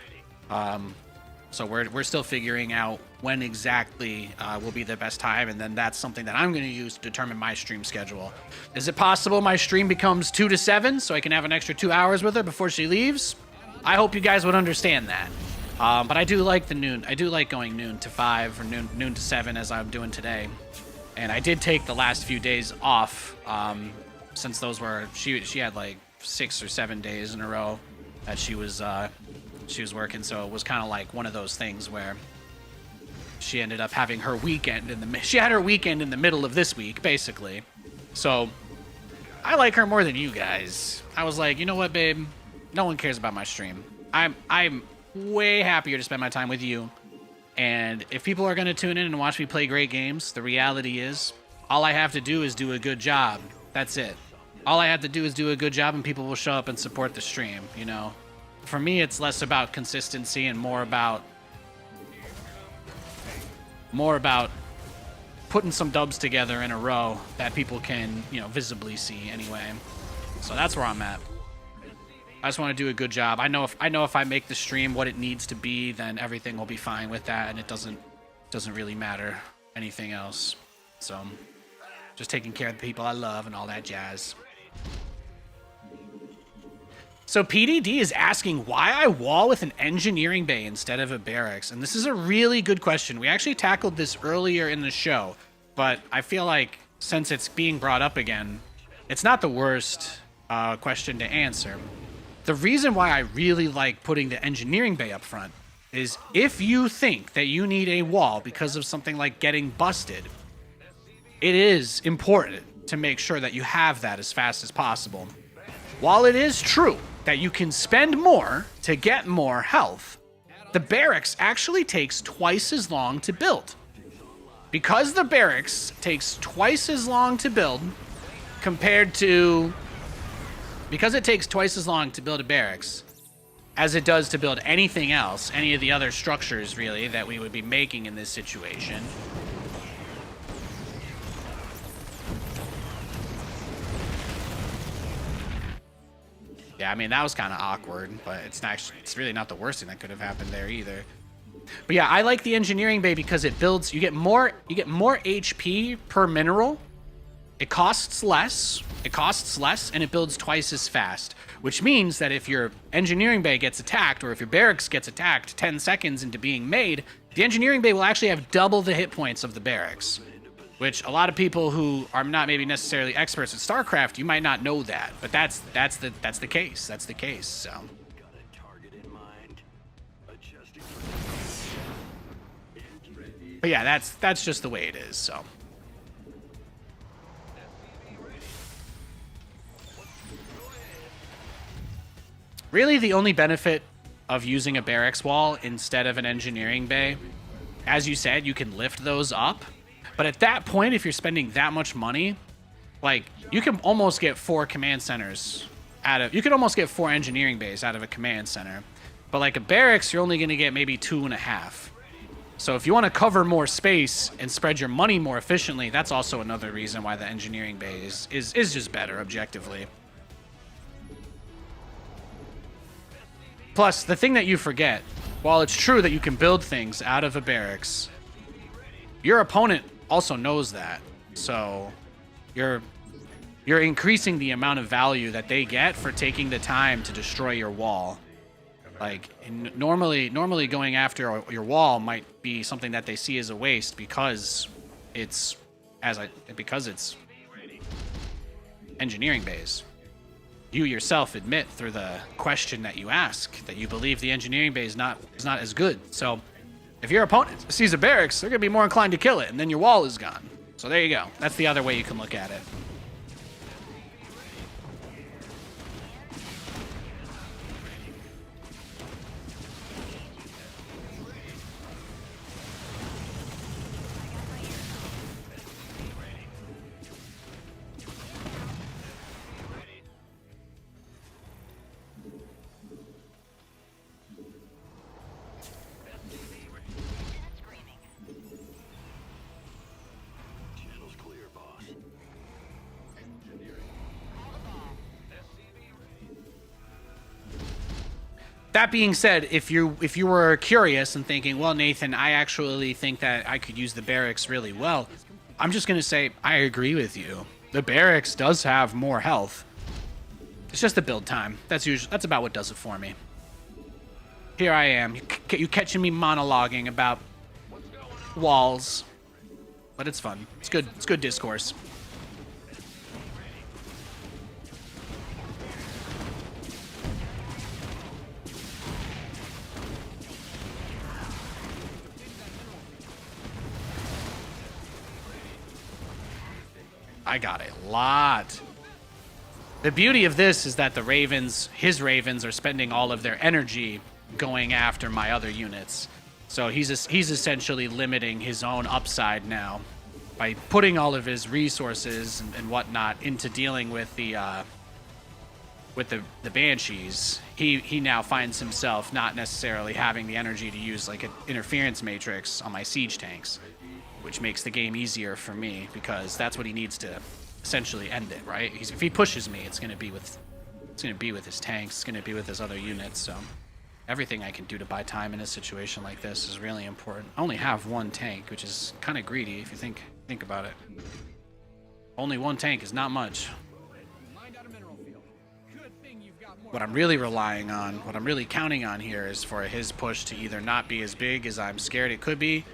So we're still figuring out when exactly will be the best time, and then that's something that I'm going to use to determine my stream schedule. Is it possible my stream becomes 2 to 7 so I can have an extra 2 hours with her before she leaves? I hope you guys would understand that. But I do like the noon. I do like going noon to 5 or noon to 7 as I'm doing today. And I did take the last few days off since those were she had like 6 or 7 days in a row that she was working, so it was kind of like one of those things where she ended up having her weekend she had her weekend in the middle of this week basically. So I like her more than you guys. I was like, you know what, babe? No one cares about my stream. I'm way happier to spend my time with you. And if people are going to tune in and watch me play great games, the reality is all I have to do is do a good job. That's it. All I have to do is do a good job and people will show up and support the stream, you know? For me, it's less about consistency and more about putting some dubs together in a row that people can, you know, visibly see anyway. So that's where I'm at. I just want to do a good job. I know if I make the stream what it needs to be, then everything will be fine with that, and it doesn't really matter anything else. So just taking care of the people I love and all that jazz. So PDD is asking why I wall with an engineering bay instead of a barracks, and this is a really good question. We actually tackled this earlier in the show, but I feel like since it's being brought up again, it's not the worst question to answer. The reason why I really like putting the engineering bay up front is if you think that you need a wall because of something like getting busted, it is important to make sure that you have that as fast as possible. While it is true that you can spend more to get more health, the barracks actually takes twice as long to build. Because the barracks takes twice as long to build because it takes twice as long to build a barracks as it does to build anything else, any of the other structures really that we would be making in this situation. Yeah, I mean, that was kind of awkward, but it's really not the worst thing that could have happened there either. But yeah, I like the engineering bay because it builds, you get more HP per mineral. It costs less, and it builds twice as fast, which means that if your engineering bay gets attacked, or if your barracks gets attacked 10 seconds into being made, the engineering bay will actually have double the hit points of the barracks, which a lot of people who are not maybe necessarily experts at StarCraft, you might not know that, but that's the case. That's the case. So. Got a target in mind. Adjusting. But yeah, that's just the way it is. So. Really, the only benefit of using a barracks wall instead of an engineering bay, as you said, you can lift those up. But at that point, if you're spending that much money, like, you can almost get 4 command centers you could almost get 4 engineering bays out of a command center. But like a barracks, you're only going to get maybe 2.5. So if you want to cover more space and spread your money more efficiently, that's also another reason why the engineering bay is just better objectively. Plus, the thing that you forget, while it's true that you can build things out of a barracks, your opponent also knows that. So you're increasing the amount of value that they get for taking the time to destroy your wall. Like, normally going after your wall might be something that they see as a waste because it's engineering bays. You yourself admit through the question that you ask that you believe the engineering bay is not as good. So if your opponent sees a barracks, they're going to be more inclined to kill it, and then your wall is gone. So there you go. That's the other way you can look at it. That being said, if you were curious and thinking, well, Nathan, I actually think that I could use the barracks really well, I'm just gonna say I agree with you. The barracks does have more health. It's just the build time. That's about what does it for me. Here I am. You catching me monologuing about walls, but it's fun. It's good. It's good discourse. I got a lot. The beauty of this is that the Ravens, his Ravens, are spending all of their energy going after my other units. So he's essentially limiting his own upside now by putting all of his resources and whatnot into dealing with the Banshees. He now finds himself not necessarily having the energy to use like an interference matrix on my siege tanks, which makes the game easier for me because that's what he needs to essentially end it, right? If he pushes me, it's gonna be with his tanks, it's gonna be with his other units. So everything I can do to buy time in a situation like this is really important. I only have one tank, which is kind of greedy if you think about it. Only one tank is not much. What I'm really relying on, what I'm really counting on here is for his push to either not be as big as I'm scared it could be,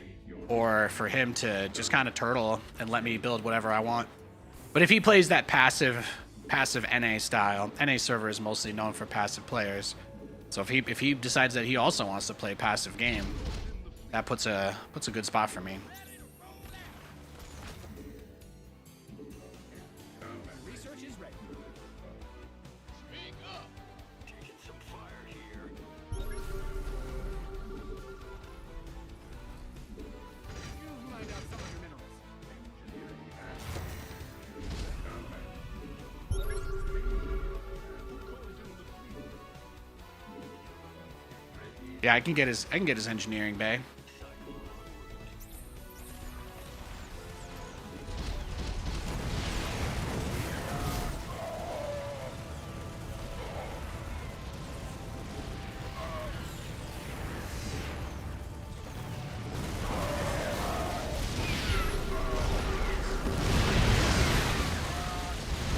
or for him to just kind of turtle and let me build whatever I want. But if he plays that passive NA style, NA server is mostly known for passive players. So if he decides that he also wants to play passive game, that puts a good spot for me. Research is ready. Taking some fire here. You've mined out some of your minerals. Yeah, I can get his engineering bay.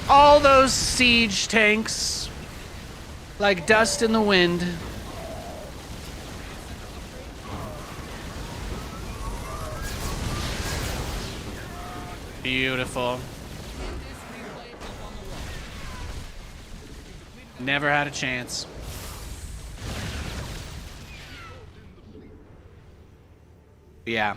All those siege tanks, like dust in the wind. Beautiful. Never had a chance. Yeah.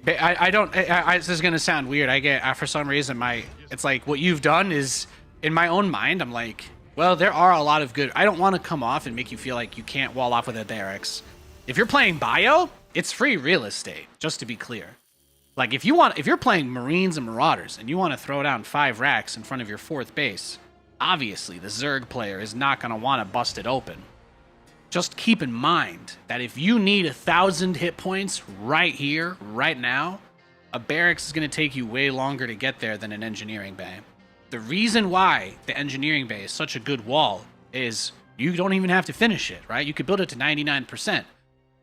I don't, this is gonna sound weird. I get, for some reason, it's like what you've done is, in my own mind, I'm like, well, there are a lot of good, I don't want to come off and make you feel like you can't wall off with a barracks. If you're playing bio, it's free real estate, just to be clear. Like, if you're playing Marines and Marauders and you want to throw down 5 racks in front of your 4th base, obviously the Zerg player is not going to want to bust it open. Just keep in mind that if you need 1,000 hit points right here, right now, a barracks is going to take you way longer to get there than an engineering bay. The reason why the engineering bay is such a good wall is you don't even have to finish it, right? You could build it to 99%,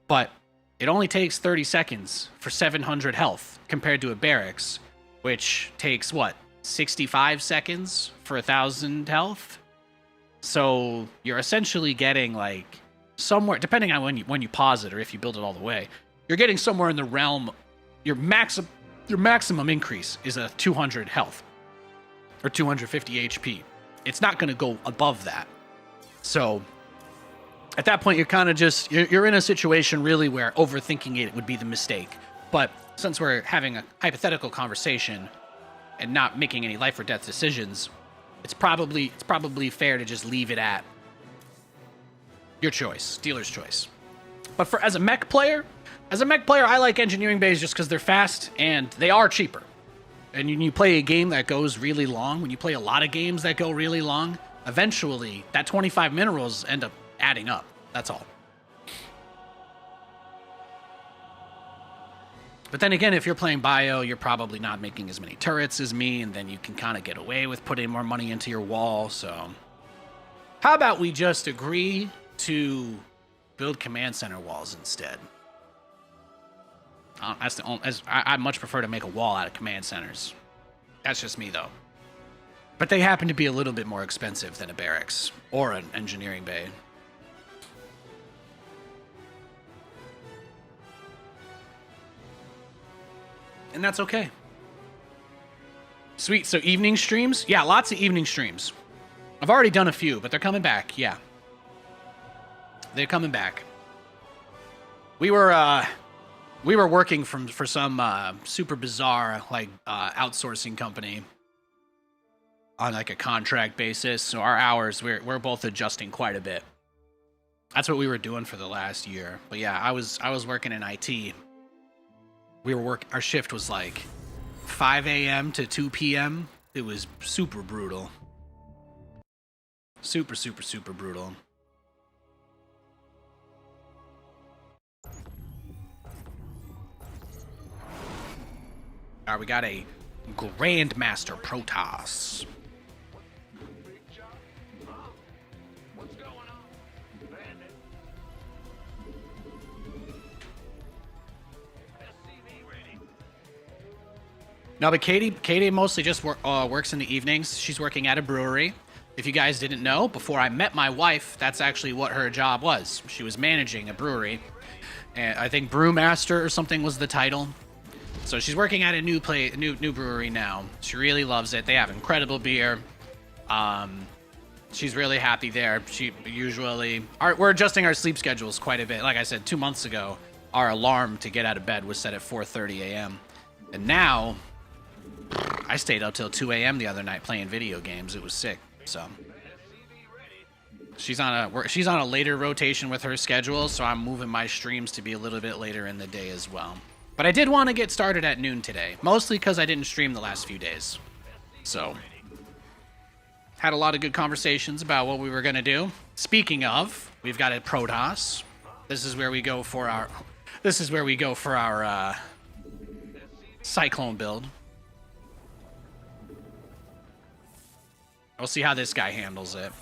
but it only takes 30 seconds for 700 health compared to a barracks, which takes, what, 65 seconds for 1,000 health? So you're essentially getting, like, somewhere, depending on when you pause it or if you build it all the way, you're getting somewhere in the realm, your maximum increase is a 200 health or 250 HP. It's not going to go above that. So at that point, you're kind of just, you're in a situation really where overthinking it would be the mistake. But since we're having a hypothetical conversation and not making any life or death decisions, it's probably fair to just leave it at your choice, dealer's choice. But as a mech player, I like engineering bays just because they're fast and they are cheaper. And when you play a game that goes really long, when you play a lot of games that go really long, eventually that 25 minerals end up adding up. That's all. But then again, if you're playing bio, you're probably not making as many turrets as me, and then you can kind of get away with putting more money into your wall. So how about we just agree to build command center walls instead. I much prefer to make a wall out of command centers. That's just me, though. But they happen to be a little bit more expensive than a barracks or an engineering bay. And that's okay. Sweet. So evening streams? Yeah, lots of evening streams. I've already done a few, but they're coming back. Yeah. They're coming back. We were working for some super bizarre outsourcing company on like a contract basis. So our hours, we're both adjusting quite a bit. That's what we were doing for the last year. But yeah, I was working in IT. Our shift was like 5 a.m. to 2 p.m. It was super brutal. Super, super, super brutal. All right, we got a Grandmaster Protoss. What's going on? Bandit. SCV ready. No, but Katie mostly just works in the evenings. She's working at a brewery. If you guys didn't know, before I met my wife, that's actually what her job was. She was managing a brewery. And I think Brewmaster or something was the title. So she's working at a new brewery now. She really loves it. They have incredible beer. She's really happy there. We're adjusting our sleep schedules quite a bit. Like I said, 2 months ago, our alarm to get out of bed was set at 4:30 a.m. And now, I stayed up till 2 a.m. the other night playing video games. It was sick. So she's on a later rotation with her schedule, so I'm moving my streams to be a little bit later in the day as well. But I did want to get started at noon today, mostly because I didn't stream the last few days. So, had a lot of good conversations about what we were going to do. Speaking of, we've got a Protoss. This is where we go for our Cyclone build. We'll see how this guy handles it.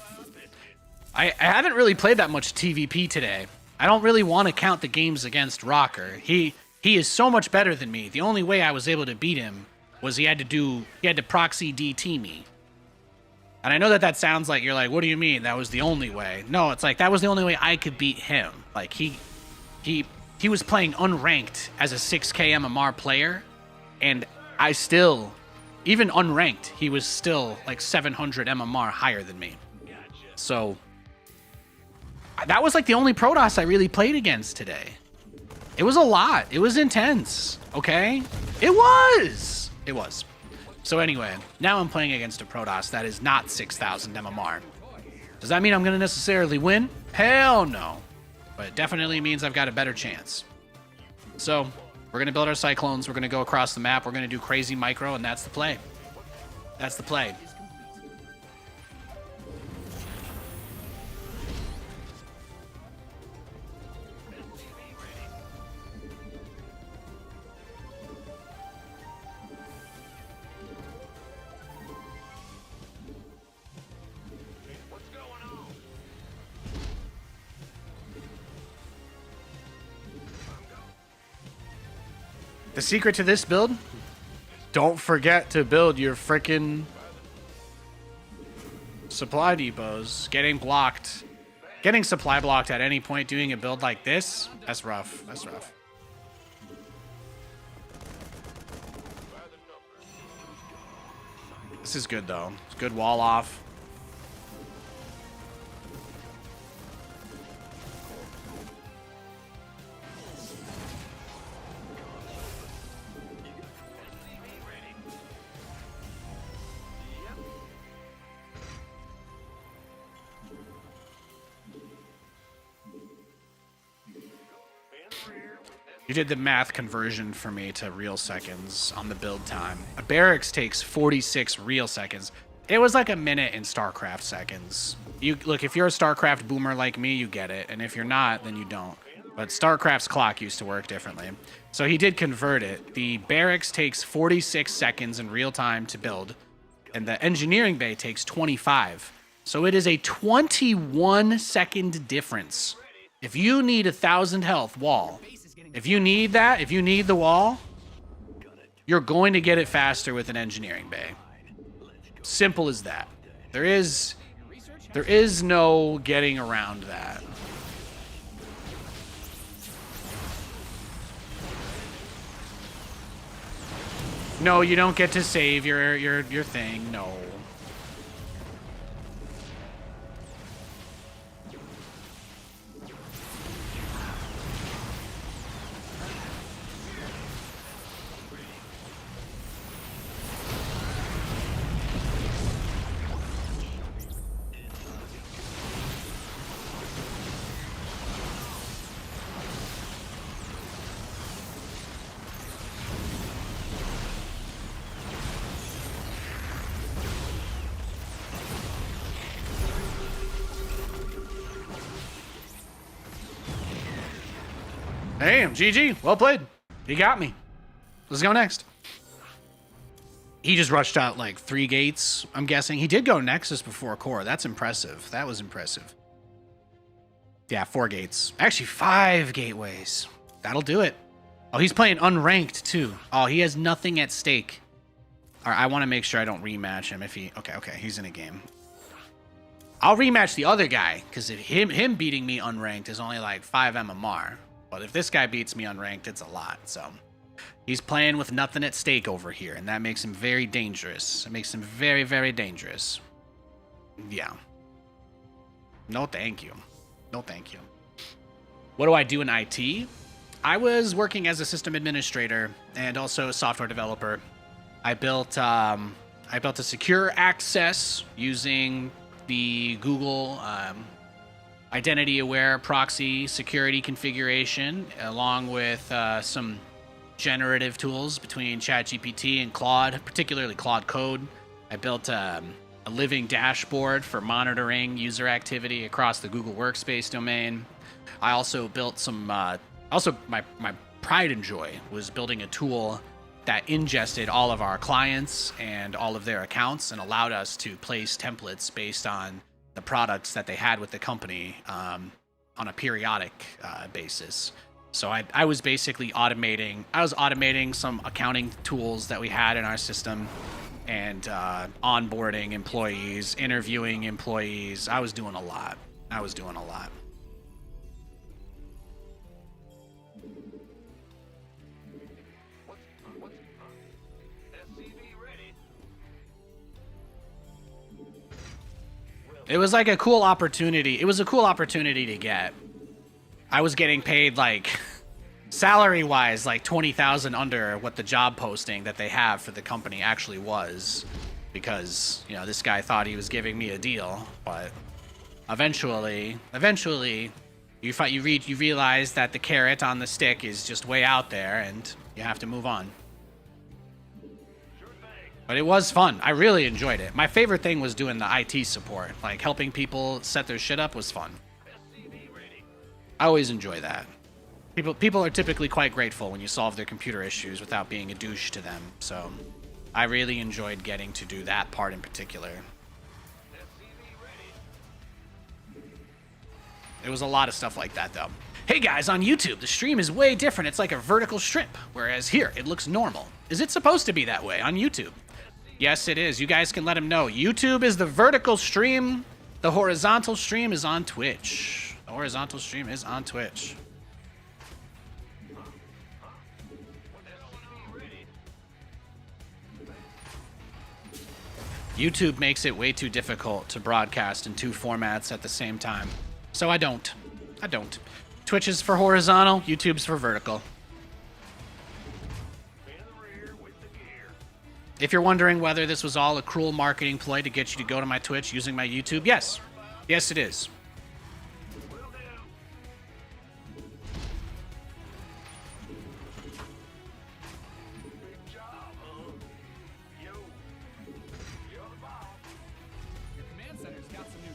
I haven't really played that much TVP today. I don't really want to count the games against Rocker. He is so much better than me. The only way I was able to beat him was he had to proxy DT me. And I know that sounds like you're like, what do you mean? That was the only way. No, it's like that was the only way I could beat him. Like he was playing unranked as a 6K MMR player, and I still, even unranked, he was still like 700 MMR higher than me. So that was like the only Protoss I really played against today. It was a lot. It was intense. Okay? It was. So anyway, now I'm playing against a Protoss that is not 6,000 MMR. Does that mean I'm going to necessarily win? Hell no. But it definitely means I've got a better chance. So, we're going to build our Cyclones. We're going to go across the map. We're going to do crazy micro, and that's the play. That's the play. The secret to this build? Don't forget to build your frickin' supply depots. Getting supply blocked at any point doing a build like this, that's rough. That's rough. This is good though. It's good wall off. You did the math conversion for me to real seconds on the build time. A barracks takes 46 real seconds. It was like a minute in StarCraft seconds. Look, if you're a StarCraft boomer like me, you get it. And if you're not, then you don't. But StarCraft's clock used to work differently. So he did convert it. The barracks takes 46 seconds in real time to build. And the engineering bay takes 25. So it is a 21 second difference If you need 1,000 health wall, if you need that, if you need the wall, you're going to get it faster with an engineering bay. Simple as that. There is no getting around that. No, you don't get to save your thing. No. Damn, GG. Well played. He got me. Let's go next. He just rushed out like 3 gates, I'm guessing. He did go Nexus before Core. That's impressive. That was impressive. Yeah, 4 gates. Actually, 5 gateways. That'll do it. Oh, he's playing unranked too. Oh, he has nothing at stake. All right, I want to make sure I don't rematch him if he... Okay, he's in a game. I'll rematch the other guy, because him beating me unranked is only like 5 MMR. But if this guy beats me unranked, it's a lot. So he's playing with nothing at stake over here, and that makes him very dangerous. It makes him very, very dangerous. Yeah. No, thank you. No, thank you. What do I do in IT? I was working as a system administrator and also a software developer. I built a secure access using the Google identity-aware proxy security configuration, along with some generative tools between ChatGPT and Claude, particularly Claude Code. I built a living dashboard for monitoring user activity across the Google Workspace domain. I also built some... my pride and joy was building a tool that ingested all of our clients and all of their accounts and allowed us to place templates based on the products that they had with the company on a periodic basis. So I was basically automating some accounting tools that we had in our system and onboarding employees, interviewing employees. I was doing a lot. It was like a cool opportunity. It was a cool opportunity to get. I was getting paid like salary-wise like 20,000 under what the job posting that they have for the company actually was, because you know this guy thought he was giving me a deal, but eventually you realize that the carrot on the stick is just way out there and you have to move on. But it was fun. I really enjoyed it. My favorite thing was doing the IT support. Like, helping people set their shit up was fun. I always enjoy that. People are typically quite grateful when you solve their computer issues without being a douche to them. So, I really enjoyed getting to do that part in particular. There was a lot of stuff like that, though. Hey guys, on YouTube, the stream is way different. It's like a vertical strip, whereas here, it looks normal. Is it supposed to be that way on YouTube? Yes, it is. You guys can let him know. YouTube is the vertical stream. The horizontal stream is on Twitch. The horizontal stream is on Twitch. YouTube makes it way too difficult to broadcast in 2 formats at the same time. So I don't. Twitch is for horizontal, YouTube's for vertical. If you're wondering whether this was all a cruel marketing ploy to get you to go to my Twitch using my YouTube, yes. Yes, it is. Your command center's got some new...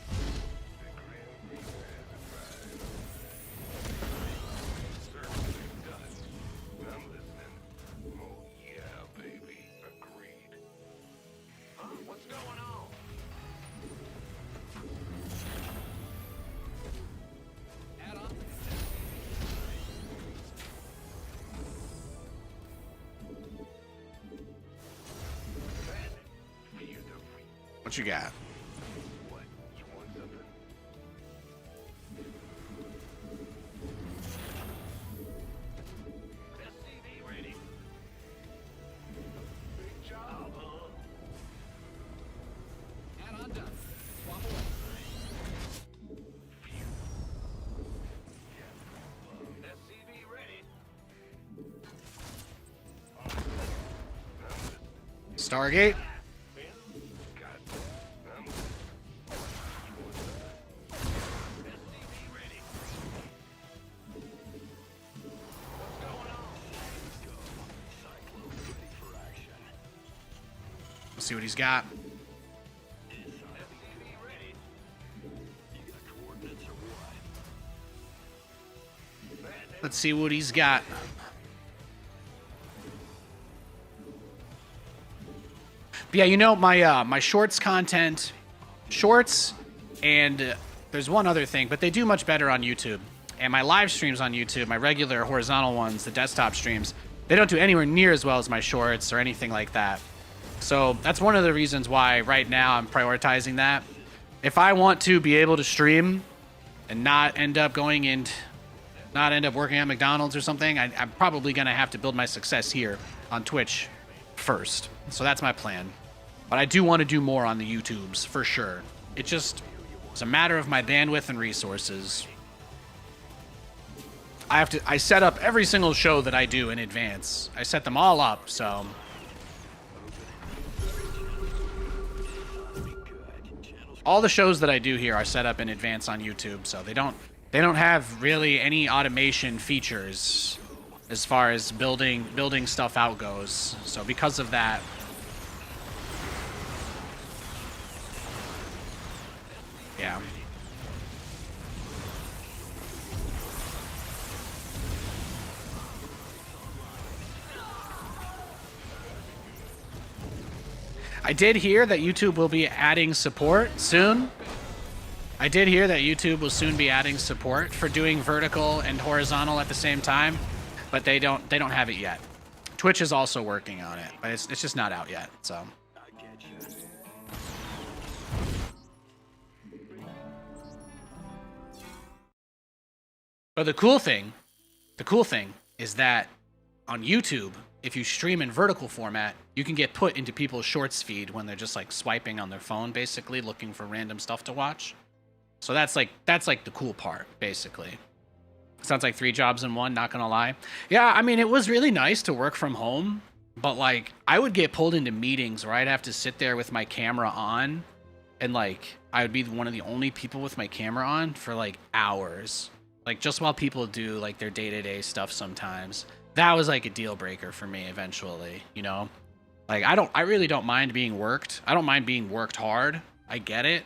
What you got? What? You want something? SCV ready. Big job, huh? And I'm done. Swap away. SCV ready. Stargate. SCV ready. What's going on? Let's go. Cyclone ready for action. Let's see what he's got. SCV ready. You got coordinates or what? Bad news. Let's see what he's got. But yeah, you know, my shorts content, shorts, and there's one other thing, but they do much better on YouTube. And my live streams on YouTube, my regular horizontal ones, the desktop streams, they don't do anywhere near as well as my shorts or anything like that. So that's one of the reasons why right now I'm prioritizing that. If I want to be able to stream and not end up working at McDonald's or something, I'm probably going to have to build my success here on Twitch first. So that's my plan. But I do want to do more on the YouTubes for sure. It's a matter of my bandwidth and resources. I set up every single show that I do in advance. I set them all up, so all the shows that I do here are set up in advance on YouTube, so they don't have really any automation features as far as building stuff out goes. So because of that, yeah. I did hear that YouTube will be adding support soon. I did hear that YouTube will soon be adding support for doing vertical and horizontal at the same time, but they don't have it yet. Twitch is also working on it, but it's just not out yet. So. I get you. But the cool thing is that on YouTube, if you stream in vertical format, you can get put into people's shorts feed when they're just like swiping on their phone, basically looking for random stuff to watch. So that's like the cool part, basically. Sounds like 3 jobs in one, not gonna lie. Yeah, I mean, it was really nice to work from home, but like I would get pulled into meetings where I'd have to sit there with my camera on, and like I would be one of the only people with my camera on for like hours. Like just while people do like their day-to-day stuff sometimes. That was like a deal breaker for me eventually, you know? Like I really don't mind being worked. I don't mind being worked hard. I get it,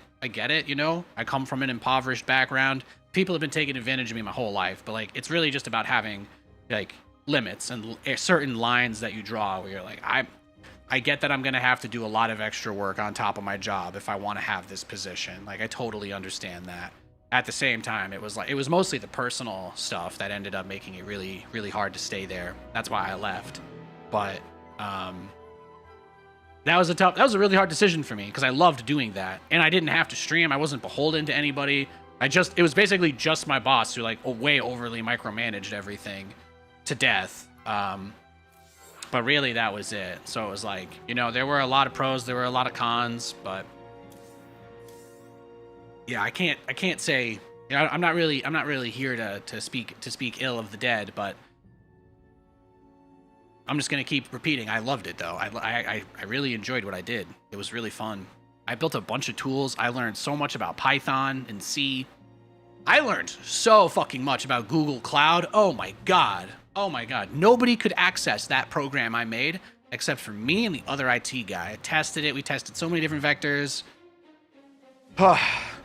you know? I come from an impoverished background. People have been taking advantage of me my whole life, but like it's really just about having like limits and certain lines that you draw where you're like, I get that I'm gonna have to do a lot of extra work on top of my job if I want to have this position. Like I totally understand that. At the same time, it was mostly the personal stuff that ended up making it really, really hard to stay there. That's why I left. But that was a really hard decision for me because I loved doing that, and I didn't have to stream. I wasn't beholden to anybody. It was basically just my boss who like way overly micromanaged everything to death. But really, that was it. So it was like, you know, there were a lot of pros, there were a lot of cons, but. Yeah, I can't say. You know, I'm not really here to speak ill of the dead, but I'm just gonna keep repeating. I loved it though. I really enjoyed what I did. It was really fun. I built a bunch of tools. I learned so much about Python and C. I learned so fucking much about Google Cloud. Oh my god. Nobody could access that program I made except for me and the other IT guy. I tested it. We tested so many different vectors.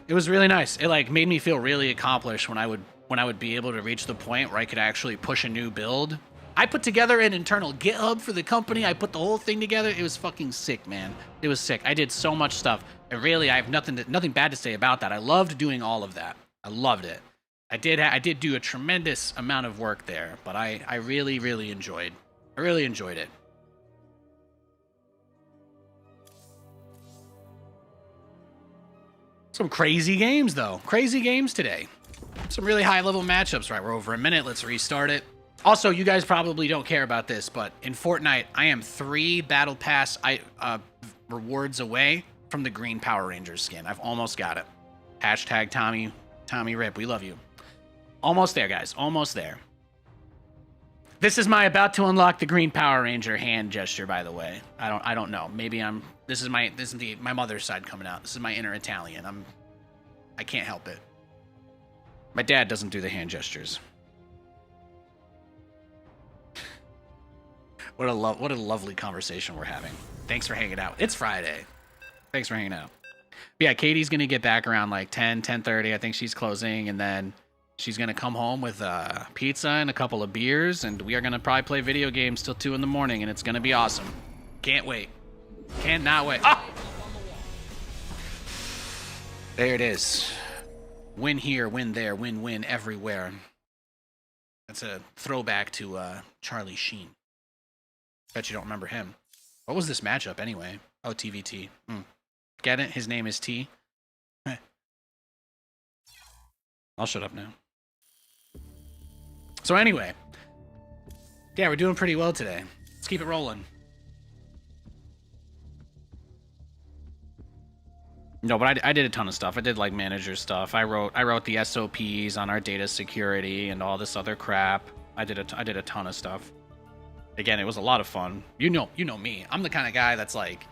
It was really nice. It like made me feel really accomplished when I would be able to reach the point where I could actually push a new build. I put together an internal GitHub for the company. I put the whole thing together. It was fucking sick, man. It was sick. I did so much stuff. And really, I have nothing bad to say about that. I loved doing all of that. I loved it. I did do a tremendous amount of work there, but I really, really enjoyed. I really enjoyed it. Some crazy games, though. Crazy games today. Some really high-level matchups. Right, we're over a minute. Let's restart it. Also, you guys probably don't care about this, but in Fortnite, I am 3 Battle Pass rewards away from the green Power Rangers skin. I've almost got it. Hashtag Tommy Rip. We love you. Almost there, guys. Almost there. This is my about to unlock the green Power Ranger hand gesture, by the way. I don't know. Maybe this is my mother's side coming out. This is my inner Italian. I can't help it. My dad doesn't do the hand gestures. What a lovely conversation we're having. Thanks for hanging out. It's Friday. Thanks for hanging out. But yeah, Katie's gonna get back around like 10:30. I think she's closing, and then she's gonna come home with pizza and a couple of beers, and we are gonna probably play video games till 2 in the morning, and it's gonna be awesome. Can't wait. Cannot wait. Ah! There it is. Win here, win there, win everywhere. That's a throwback to Charlie Sheen. Bet you don't remember him. What was this matchup anyway? Oh, TVT. Get it? His name is T. I'll shut up now. So anyway. Yeah, we're doing pretty well today. Let's keep it rolling. No, but I did a ton of stuff. I did like manager stuff. I wrote the SOPs on our data security and all this other crap. I did a ton of stuff. Again, it was a lot of fun. You know me. I'm the kind of guy that's like,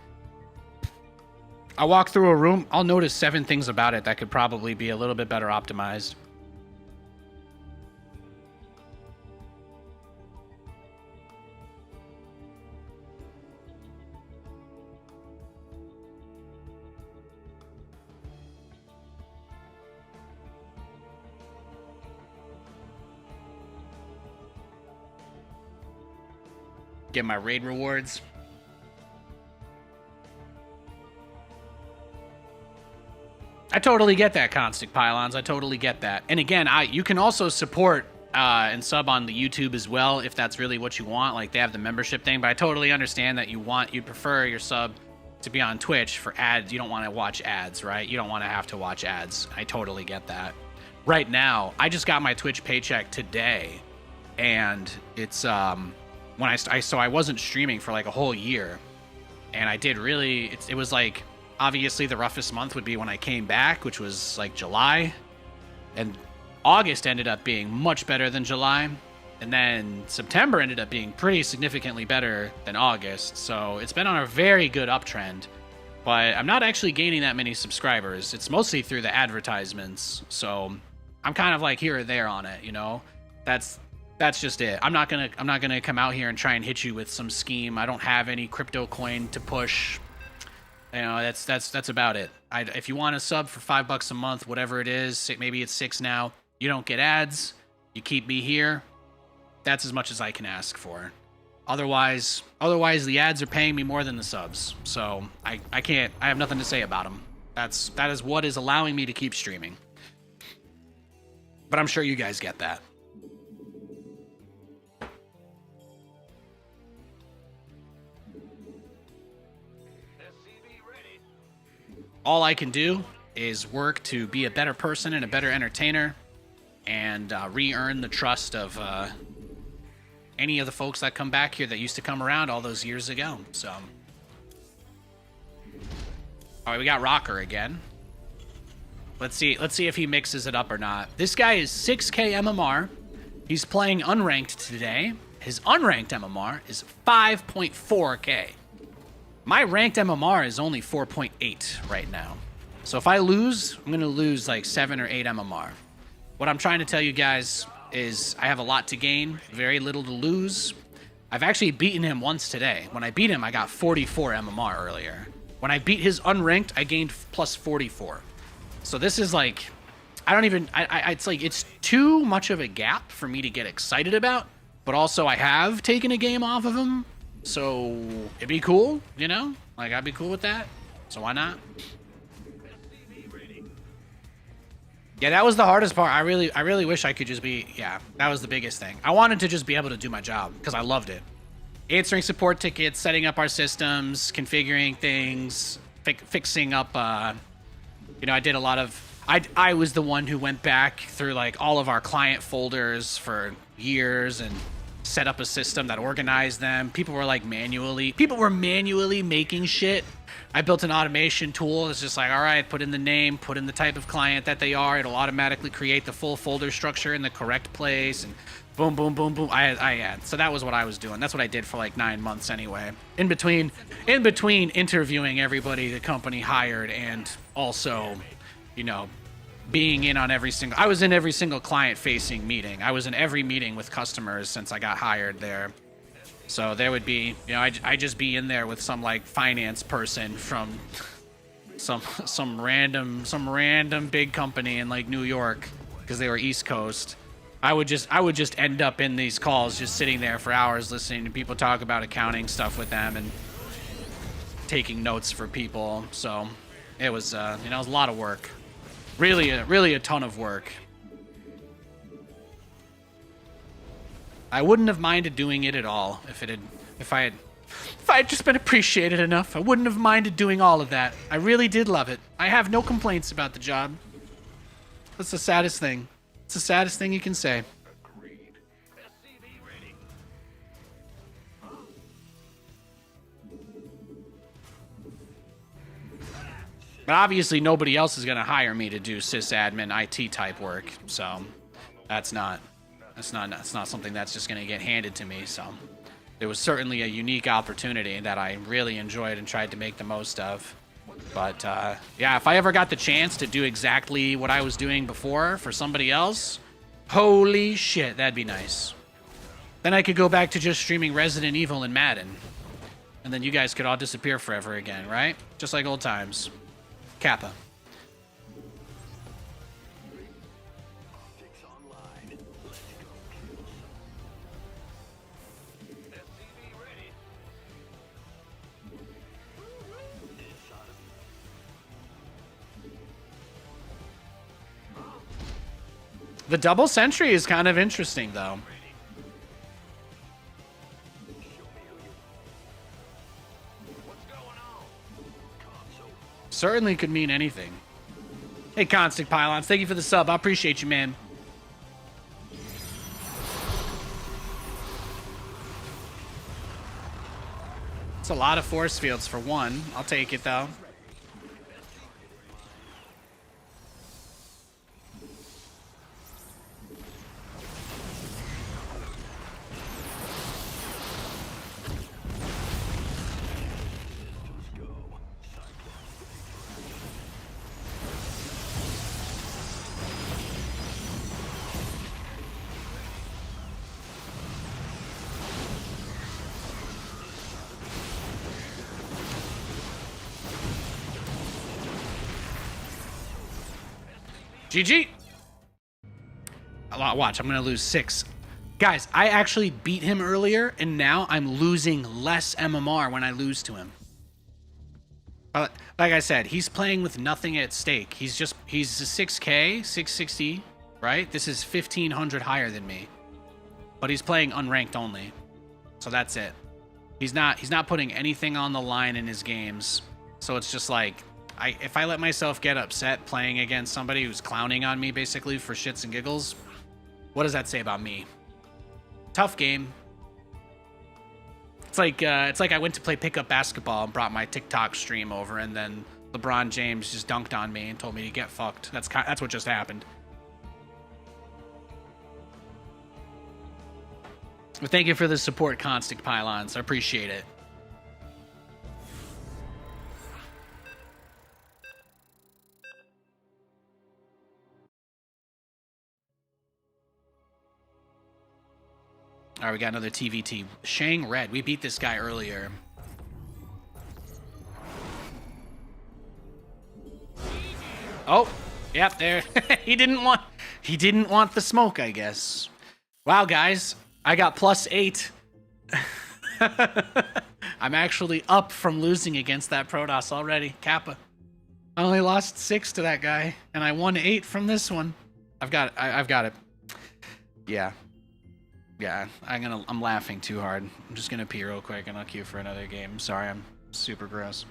I walk through a room, I'll notice 7 things about it that could probably be a little bit better optimized. Get my raid rewards. I totally get that, Constant Pylons. I totally get that. And again, you can also support and sub on the YouTube as well if that's really what you want. Like, they have the membership thing, but I totally understand that you'd prefer your sub to be on Twitch for ads. You don't want to watch ads, right? You don't want to have to watch ads. I totally get that. Right now, I just got my Twitch paycheck today, and it's so I wasn't streaming for like a whole year, and I did really. It was like, obviously the roughest month would be when I came back, which was like July, and August ended up being much better than July, and then September ended up being pretty significantly better than August. So it's been on a very good uptrend, but I'm not actually gaining that many subscribers. It's mostly through the advertisements, so I'm kind of like here or there on it, you know. That's just it. I'm not gonna come out here and try and hit you with some scheme. I don't have any crypto coin to push. You know, that's about it. If you want to sub for $5 a month, whatever it is, maybe it's 6 now. You don't get ads. You keep me here. That's as much as I can ask for. Otherwise, the ads are paying me more than the subs. So I have nothing to say about them. That is what is allowing me to keep streaming. But I'm sure you guys get that. All I can do is work to be a better person and a better entertainer, and re-earn the trust of any of the folks that come back here that used to come around all those years ago. So, all right, we got Rocker again. Let's see if he mixes it up or not. This guy is 6K MMR. He's playing unranked today. His unranked MMR is 5.4K. My ranked MMR is only 4.8 right now. So if I lose, I'm going to lose like 7 or 8 MMR. What I'm trying to tell you guys is I have a lot to gain, very little to lose. I've actually beaten him once today. When I beat him, I got 44 MMR earlier. When I beat his unranked, I gained plus 44. So this is like, it's like, it's too much of a gap for me to get excited about. But also I have taken a game off of him. So it'd be cool, you know? Like, I'd be cool with that. So why not? Yeah, that was the hardest part. I really wish I could just be, yeah, that was the biggest thing. I wanted to just be able to do my job because I loved it. Answering support tickets, setting up our systems, configuring things, fixing up You know, I did a lot of... I was the one who went back through, like, all of our client folders for years and set up a system that organized them. People were manually making shit. I built an automation tool. It's just like, all right, put in the name, put in the type of client that they are. It'll automatically create the full folder structure in the correct place, and boom, boom, boom, boom. So that was what I was doing. That's what I did for like 9 months anyway. In between interviewing everybody the company hired and also, you know, being in on I was in every single client-facing meeting. I was in every meeting with customers since I got hired there. So there would be, you know, I'd just be in there with some like finance person from some random big company in like New York because they were East Coast. I would just end up in these calls just sitting there for hours listening to people talk about accounting stuff with them and taking notes for people. So it was you know, it was a lot of work. Really a ton of work. I wouldn't have minded doing it at all if I had just been appreciated enough. I wouldn't have minded doing all of that. I really did love it. I have no complaints about the job. That's the saddest thing. It's the saddest thing you can say. Agreed. SCV ready. But obviously nobody else is going to hire me to do sysadmin IT type work. So that's not something that's just going to get handed to me. So it was certainly a unique opportunity that I really enjoyed and tried to make the most of. But yeah, if I ever got the chance to do exactly what I was doing before for somebody else, holy shit, that'd be nice. Then I could go back to just streaming Resident Evil and Madden. And then you guys could all disappear forever again, right? Just like old times. Kappa. Optics online. Let's go kill some. SCV ready. Inside of The double sentry is kind of interesting, though. what's going on? Console. Certainly could mean anything. Hey, Constant Pylons, thank you for the sub. I appreciate you, man. It's a lot of force fields for one. I'll take it, though. GG. Watch, I'm going to lose 6. Guys, I actually beat him earlier, and now I'm losing less MMR when I lose to him. But like I said, he's playing with nothing at stake. He's a 6K, 660, right? This is 1,500 higher than me. But he's playing unranked only. So that's it. He's not putting anything on the line in his games. So it's just like, if I let myself get upset playing against somebody who's clowning on me basically for shits and giggles, what does that say about me? Tough game. It's like I went to play pickup basketball and brought my TikTok stream over, and then LeBron James just dunked on me and told me to get fucked. That's what just happened. But thank you for the support, Constant Pylons. I appreciate it. All right, we got another TVT. Shang Red. We beat this guy earlier. Oh, yep, there. He didn't want the smoke, I guess. Wow, guys, I got +8. I'm actually up from losing against that Protoss already. Kappa. I only lost 6 to that guy, and I won 8 from this one. I've got it. Yeah. Yeah, I'm laughing too hard. I'm just gonna pee real quick and I'll queue for another game. Sorry, I'm super gross.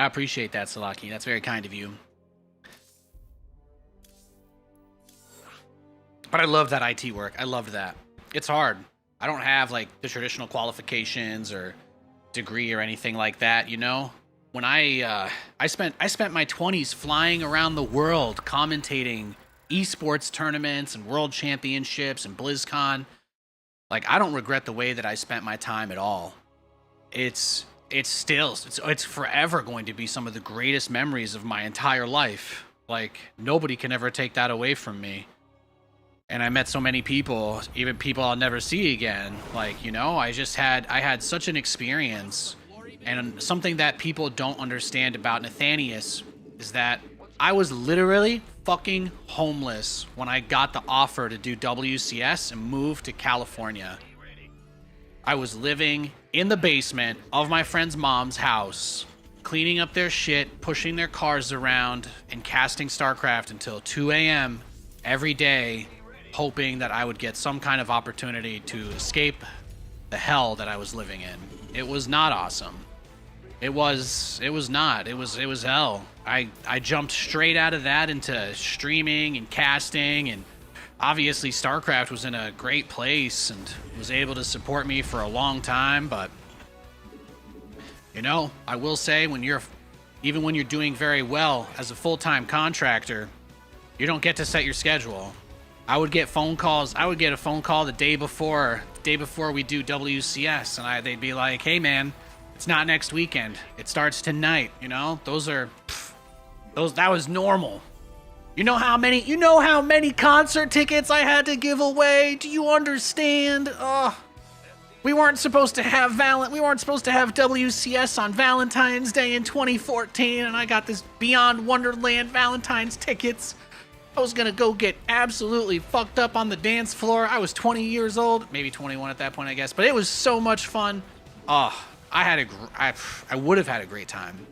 I appreciate that, Salaki. That's very kind of you. But I love that IT work. I loved that. It's hard. I don't have like the traditional qualifications or degree or anything like that, you know? When I spent my 20s flying around the world commentating esports tournaments and world championships and BlizzCon. Like, I don't regret the way that I spent my time at all. It's forever going to be some of the greatest memories of my entire life. Like, nobody can ever take that away from me. And I met so many people, even people I'll never see again. Like, you know, I had such an experience. And something that people don't understand about Nathanias is that I was literally fucking homeless when I got the offer to do WCS and move to California. I was living in the basement of my friend's mom's house, cleaning up their shit, pushing their cars around, and casting StarCraft until 2 a.m. every day, hoping that I would get some kind of opportunity to escape the hell that I was living in. It was not awesome. It was not. It was hell. I jumped straight out of that into streaming and casting, and obviously StarCraft was in a great place and was able to support me for a long time, but you know, I will say even when you're doing very well as a full-time contractor, you don't get to set your schedule. I would get phone calls. I would get a phone call the day before we do WCS, and they'd be like, "Hey man, it's not next weekend. It starts tonight." You know, that was normal. You know how many concert tickets I had to give away? Do you understand? We weren't supposed to have WCS on Valentine's Day in 2014, and I got this Beyond Wonderland Valentine's tickets. I was gonna go get absolutely fucked up on the dance floor. I was 20 years old, maybe 21 at that point, I guess. But it was so much fun. I would have had a great time,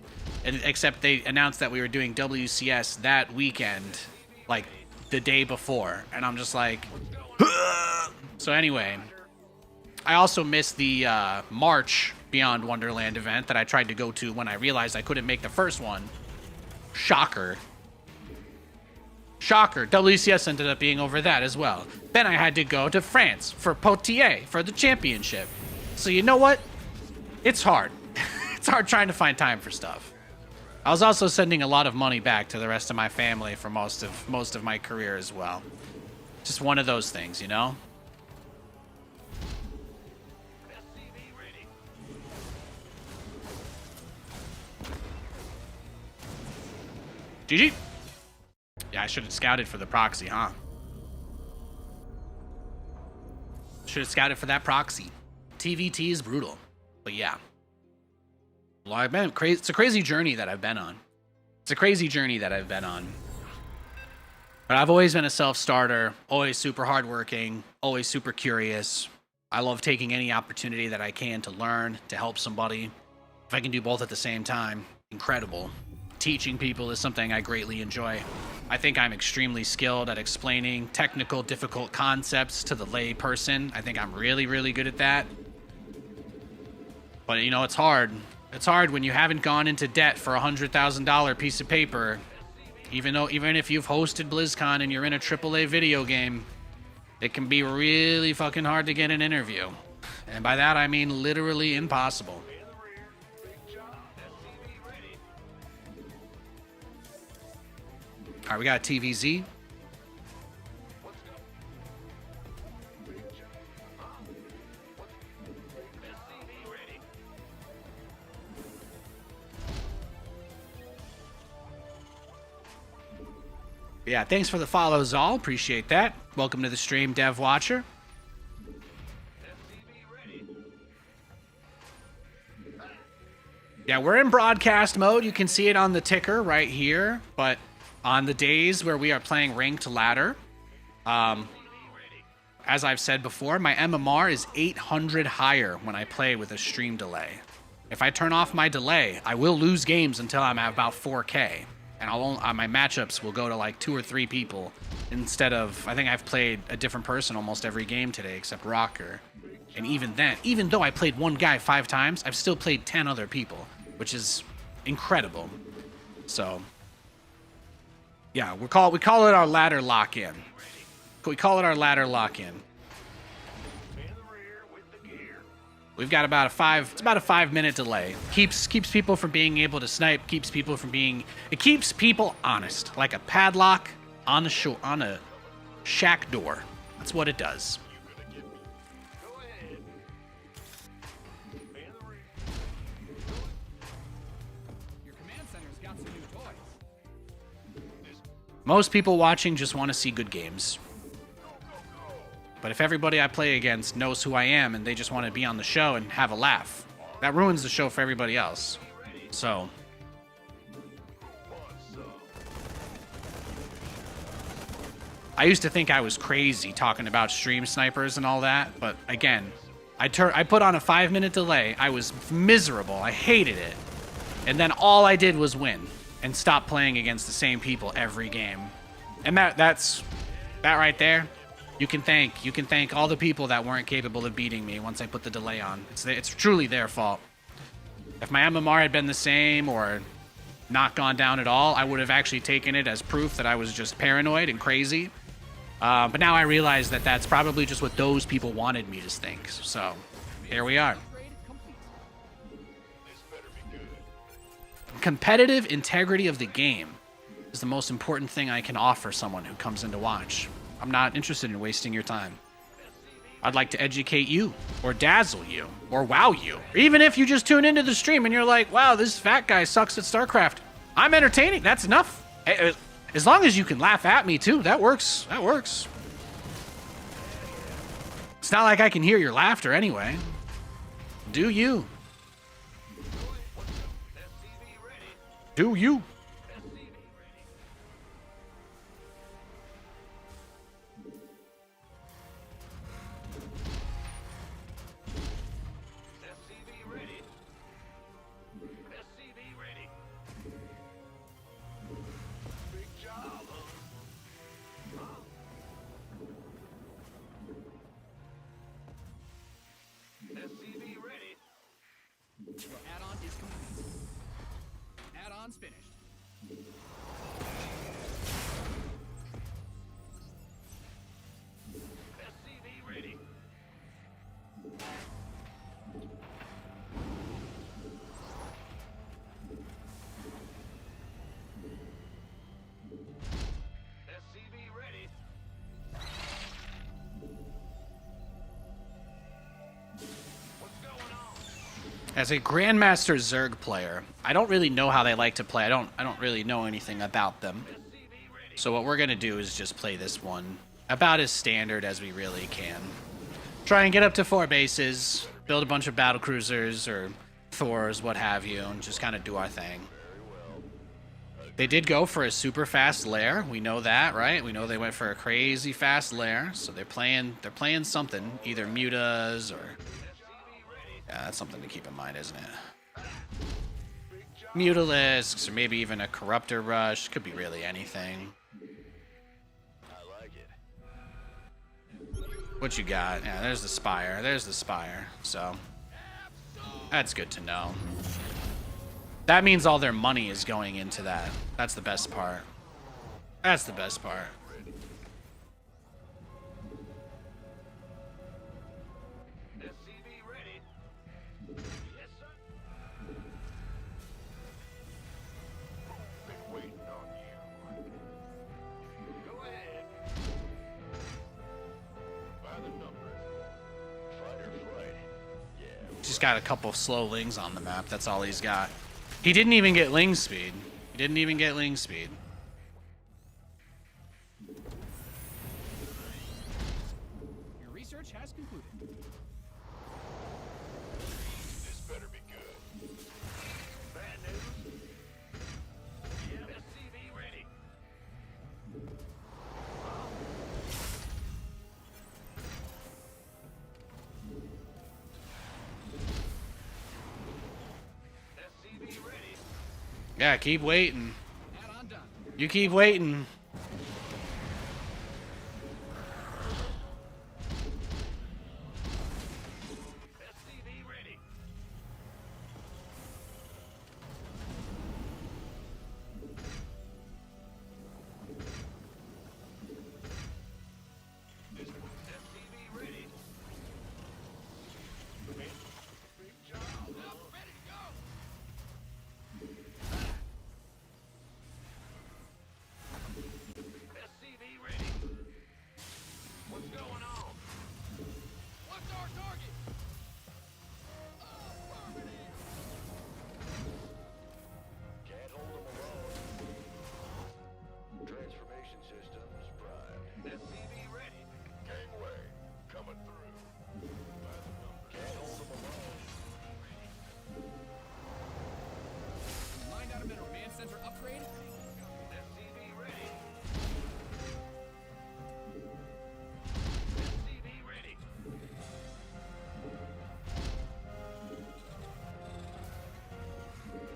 except they announced that we were doing WCS that weekend, like the day before, and I'm just like, so anyway, I also missed the March Beyond Wonderland event that I tried to go to when I realized I couldn't make the first one. Shocker. WCS ended up being over that as well. Then I had to go to France for Poitiers for the championship. So you know what? It's hard. It's hard trying to find time for stuff. I was also sending a lot of money back to the rest of my family for most of my career as well. Just one of those things, you know? GG. Yeah, I should have scouted for the proxy, huh? Should have scouted for that proxy. TVT is brutal. But yeah. Well, I've been crazy. It's a crazy journey that I've been on. But I've always been a self-starter, always super hardworking, always super curious. I love taking any opportunity that I can to learn, to help somebody. If I can do both at the same time, incredible. Teaching people is something I greatly enjoy. I think I'm extremely skilled at explaining technical, difficult concepts to the lay person. I think I'm really, really good at that. But, you know, it's hard. It's hard when you haven't gone into debt for a $100,000 piece of paper. Even if you've hosted BlizzCon and you're in a AAA video game, it can be really fucking hard to get an interview. And by that, I mean literally impossible. All right, we got TVZ. Yeah, thanks for the follows, all. Appreciate that. Welcome to the stream, Dev Watcher. Yeah, we're in broadcast mode. You can see it on the ticker right here, but on the days where we are playing Ranked Ladder, as I've said before, my MMR is 800 higher when I play with a stream delay. If I turn off my delay, I will lose games until I'm at about 4K. And my matchups will go to like 2 or 3 people instead of, I think I've played a different person almost every game today except Rocker. And even then, even though I played one guy 5 times, I've still played 10 other people, which is incredible. So, yeah, we call it our ladder lock-in. We call it our ladder lock-in. In the rear with the gear. We've got about it's about a 5-minute delay. Keeps people from being able to snipe, keeps people honest, like a padlock on a shack door. That's what it does. Go ahead. In the rear. Your command center's got some new toys. Most people watching just want to see good games. But if everybody I play against knows who I am and they just want to be on the show and have a laugh, that ruins the show for everybody else. So, I used to think I was crazy talking about stream snipers and all that, but again, I put on a 5-minute delay. I was miserable. I hated it. And then all I did was win and stop playing against the same people every game. And that right there, you can thank all the people that weren't capable of beating me once I put the delay on. It's truly their fault. If my MMR had been the same or not gone down at all, I would have actually taken it as proof that I was just paranoid and crazy. But now I realize that that's probably just what those people wanted me to think. So, here we are. Upgrade complete. This better be good. Competitive integrity of the game is the most important thing I can offer someone who comes in to watch. I'm not interested in wasting your time. I'd like to educate you, or dazzle you, or wow you. Or even if you just tune into the stream and you're like, wow, this fat guy sucks at StarCraft. I'm entertaining. That's enough. As long as you can laugh at me, too. That works. That works. It's not like I can hear your laughter anyway. Do you? SCV ready. Do you? SCV ready. SCV ready. SCV ready. Big job, huh? SCV ready. Your add-on is complete. Add-on's finished. SCV ready. SCV ready. What's going on? As a Grandmaster Zerg player, I don't really know how they like to play. I don't really know anything about them. So what we're gonna do is just play this one about as standard as we really can. Try and get up to 4 bases, build a bunch of battle cruisers or Thors, what have you, and just kind of do our thing. They did go for a super fast lair. We know that, right? We know they went for a crazy fast lair. So they're playing something, either mutas or yeah, that's something to keep in mind, isn't it? Mutalisks, or maybe even a Corruptor Rush. Could be really anything. I like it. What you got? Yeah, there's the Spire. There's the Spire. So, that's good to know. That means all their money is going into that. That's the best part. That's the best part. SCV ready. Yes, sir. Been waiting on you. Go ahead. By the numbers. Fight or flight. Yeah. Just got a couple slow lings on the map. That's all he's got. He didn't even get ling speed. He didn't even get ling speed. Your research has concluded. This better be good. Bad news. Yeah. SCV ready. SCV ready. Yeah, keep waiting. Add-on done. You keep waiting. SCV ready. going on? What's our target? Can't hold them alone. Transformation systems primed. SCV ready. Gangway coming through. Can't hold them alone. Lined out a mineral. Command center upgrade. SCV ready. SCV ready.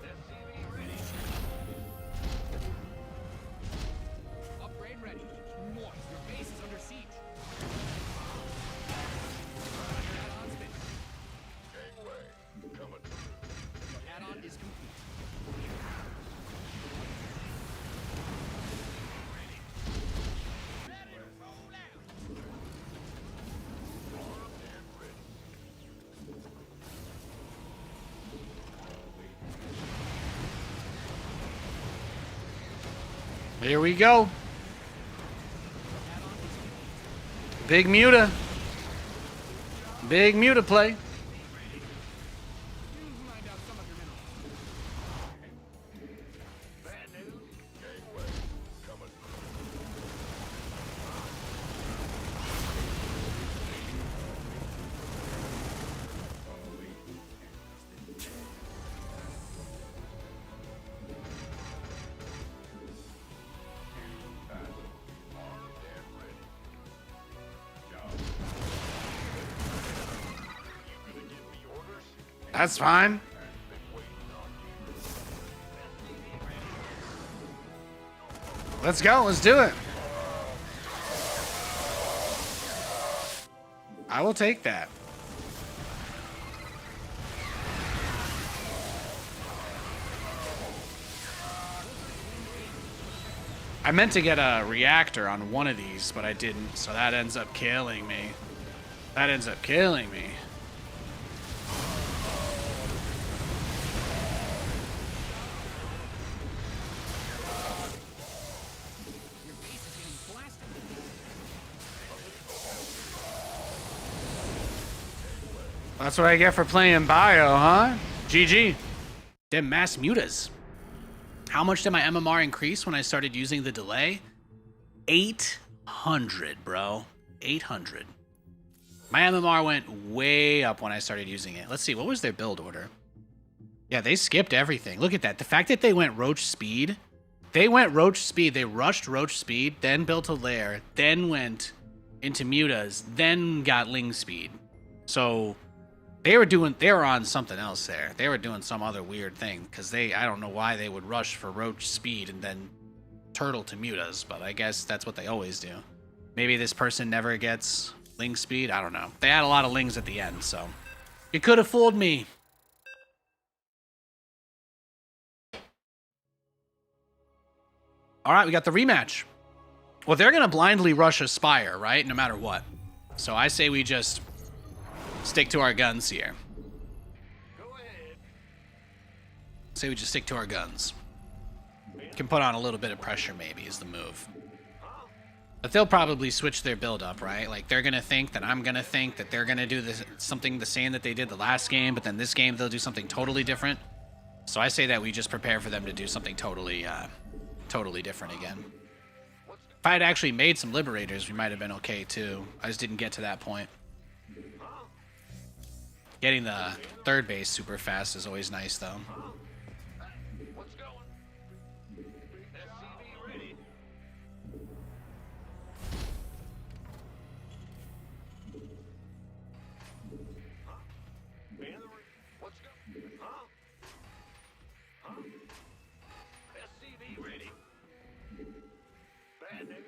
SCV ready. Upgrade ready. Moist. Your base is under siege. Add-on spin. Gangway coming through. Your add-on is complete. Here we go. Big Muta. Big Muta play. Mined out some of your minerals. Bad news. Gangway coming through. That's fine. Let's go. Let's do it. I will take that. I meant to get a reactor on one of these, but I didn't, so that ends up killing me. That ends up killing me. Your base is getting blasted. That's what I get for playing bio, huh? GG. Them mass mutas. How much did my MMR increase when I started using the delay? 800, bro. 800. My MMR went way up when I started using it. Let's see, what was their build order? Yeah, they skipped everything. Look at that. The fact that they went Roach Speed. They went Roach Speed. They rushed Roach Speed, then built a lair, then went into mutas, then got Ling Speed. So they were on something else there. They were doing some other weird thing because I don't know why they would rush for Roach Speed and then turtle to mutas, but I guess that's what they always do. Maybe this person never gets Ling Speed. I don't know. They had a lot of Lings at the end, so you could have fooled me. All right, we got the rematch. Well, they're going to blindly rush Aspire, right? No matter what. So I say we just stick to our guns here. Go ahead. Say we just stick to our guns. Can put on a little bit of pressure maybe is the move. But they'll probably switch their build up, right? Like they're going to think that I'm going to think that they're going to do something the same that they did the last game, but then this game they'll do something totally different. So I say that we just prepare for them to do something totally different again. If I had actually made some Liberators, we might have been okay too. I just didn't get to that point. Getting the third base super fast is always nice though. What's going? SCV ready. What's going? Huh? Huh? SCV ready. Bad news.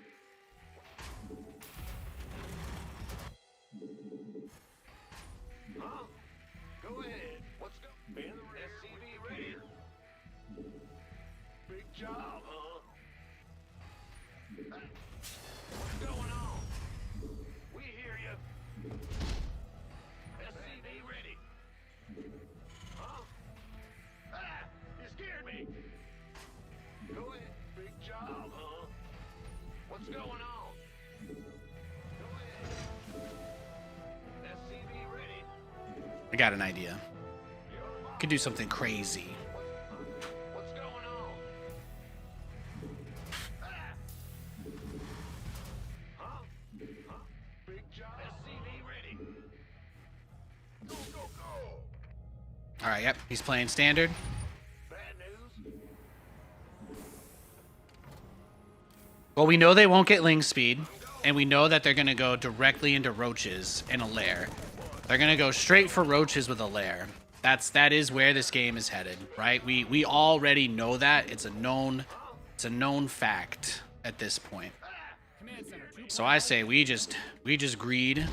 Huh? Go ahead. What's going? SCV ready. Big job, huh? What's going on? We hear you. SCV ready. Huh? Ah! You scared me. Go ahead. Big job, huh? What's going on? Go ahead. I got an idea. Could do something crazy. What's going on? Huh? Big job. SCV ready. Go, go, go. All right, yep, he's playing standard. Bad news. Well, we know they won't get Ling speed, and we know that they're going to go directly into roaches in a lair. They're going to go straight for roaches with a lair. That is where this game is headed, right? We already know that. It's a known fact at this point. Command center 2. So I say we just greed,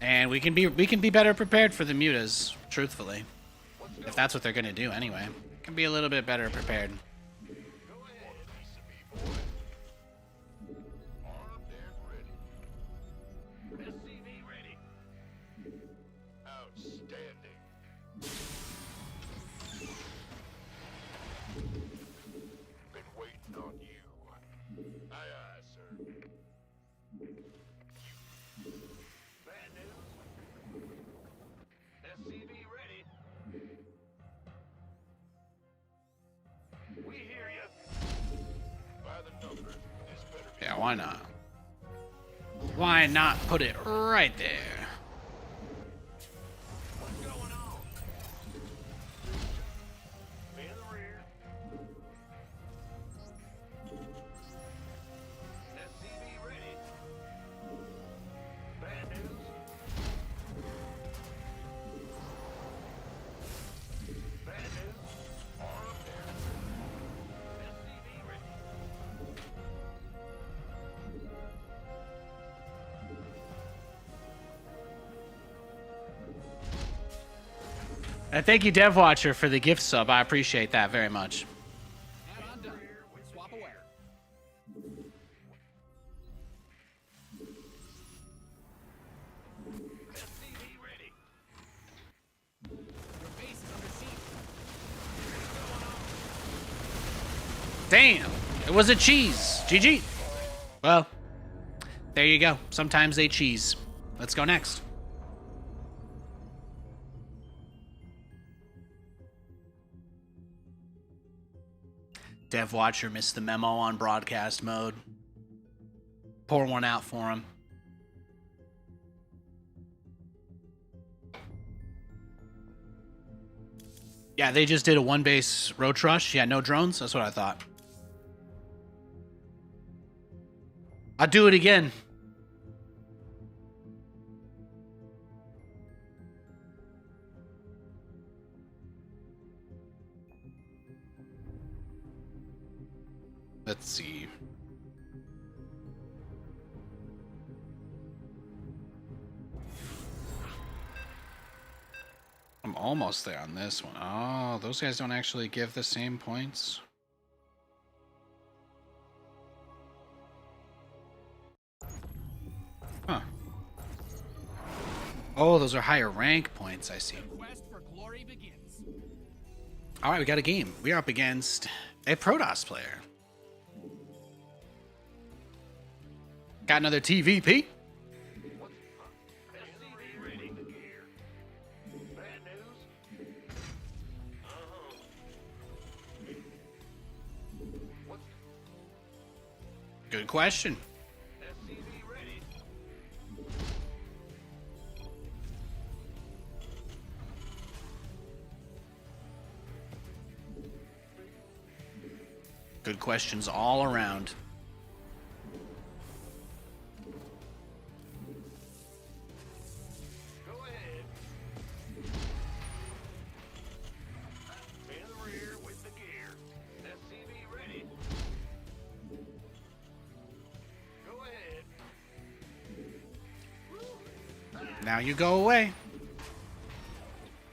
and we can be better prepared for the mutas, truthfully. If that's what they're going to do anyway. Can be a little bit better prepared. Armed and ready. SCV ready. Outstanding. Been waiting on you. Aye, aye, sir. Bad news. SCV ready. We hear you. By the numbers, this better be. Yeah, why not? Why not put it right there? What's going on? In the rear. SCV ready. Bad news. Bad news. Armed and SCV ready. And thank you, DevWatcher, for the gift sub. I appreciate that very much. Add-on done. Swap away. SCV ready. Your base is under siege. Damn, it was a cheese. GG. Well, there you go. Sometimes they cheese. Let's go next. DevWatcher missed the memo on broadcast mode. Pour one out for him. Yeah, they just did a one base roach rush. Yeah, no drones. That's what I thought. I'll do it again. Let's see. I'm almost there on this one. Oh, those guys don't actually give the same points. Huh. Oh, those are higher rank points, I see. The quest for glory begins. All right, we got a game. We are up against a Protoss player. Got another TVP. SCV ready. Bad news. What's Good question. SCV ready? Good questions all around. Go ahead. In the rear with the gear. SCV ready. Go ahead. Now you go away.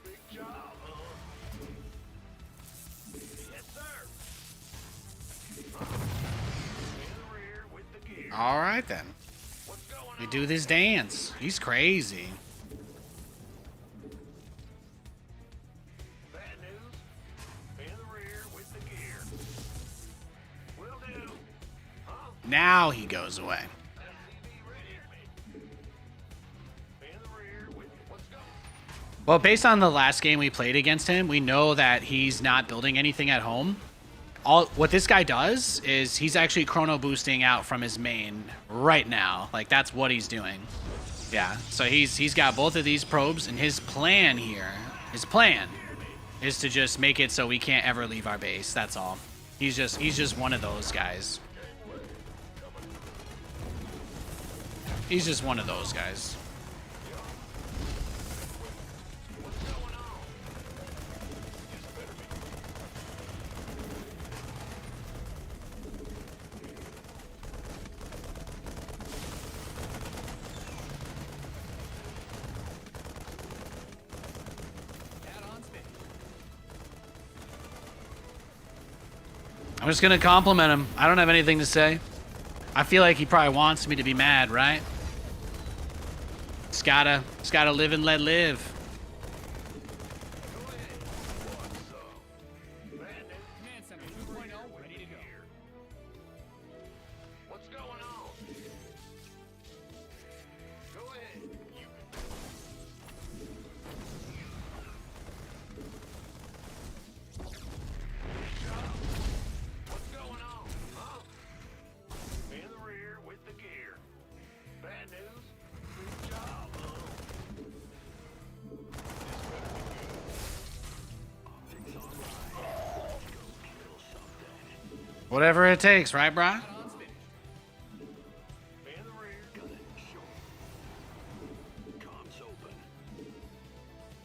Big job, huh? Yes, sir. In the rear with the gear. All right, then. What's going We on? do this dance. He's crazy. Bad news. In the rear with the gear. Will do. Huh? Now he goes away. SCV ready. In the rear with what's going? Well, based on the last game we played against him, we know that he's not building anything at home. What this guy does is he's actually chrono boosting out from his main right now. Like, that's what he's doing. Yeah, so he's got both of these probes, and his plan here, his plan is to just make it so we can't ever leave our base. That's all. He's just one of those guys. He's just one of those guys. I'm just gonna compliment him. I don't have anything to say. I feel like he probably wants me to be mad, right? Just gotta live and let live. Command Center 2.0 ready to go. What's going on? Go ahead. What's going on? Huh? In the rear with the gear. Bad news? Good job, huh? Optics online. Let's go kill something. Whatever it takes, right, bro? In the rear, got it. Sure. Comms open.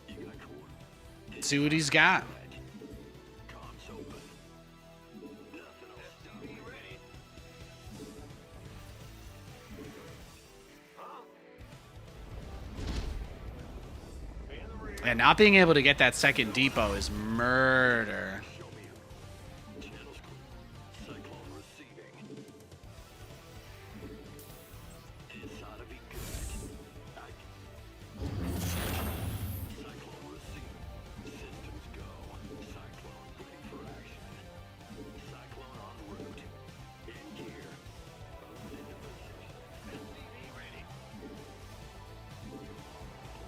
You got coordinates. See what he's got. Comms open. Nothing else. Be ready. Huh? In the rear. And not being able to get that second depot is murder. Show me who. Channels clear. Cyclone receiving. This ought to be good. Cyclone receiving. Systems go. Cyclone ready for action. Cyclone en route. In gear. Moving into position. SCV ready.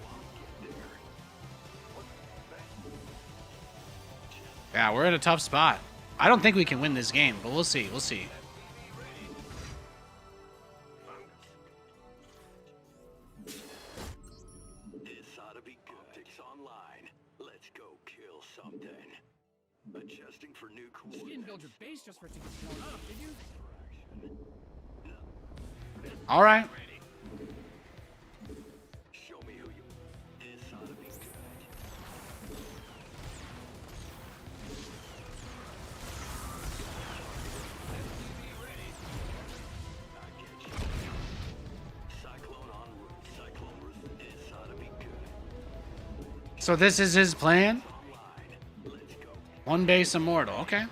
I'll get there. What's that? Yeah, we're in a tough spot. I don't think we can win this game, but we'll see. We'll see. This ought to be good. Optics online. Let's go kill something. Adjusting for new You didn't build your coordinates. base just for it to get blown up, did you? All right. Ready. Show me who you. This ought to be good. SCV ready. I get you. Cyclone en route. Cyclone route. This ought to be good. So this is his plan? Online. Let's go. One base immortal. Okay.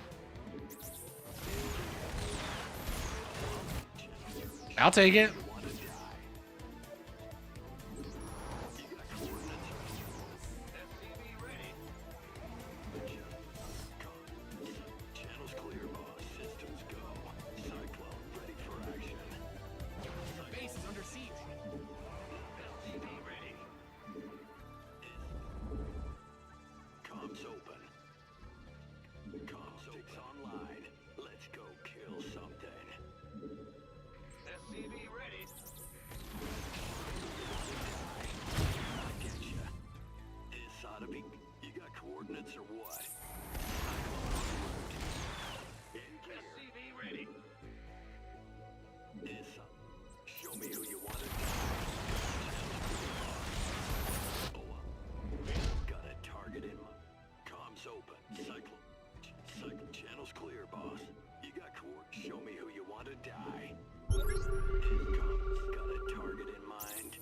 I'll take it. SCV ready. Channels clear, boss. Systems go. Cyclone ready for action. The base is under siege. SCV ready. Comms open. Comms optics online. Let's go kill something. SCV ready. I get ya. This ought to be. You got coordinates or what? In gear. SCV ready. This. Show me who you want to be. Got a target in my. Comms open. Cycle channels clear, boss. You got show me who you want to die. Got a target in mind.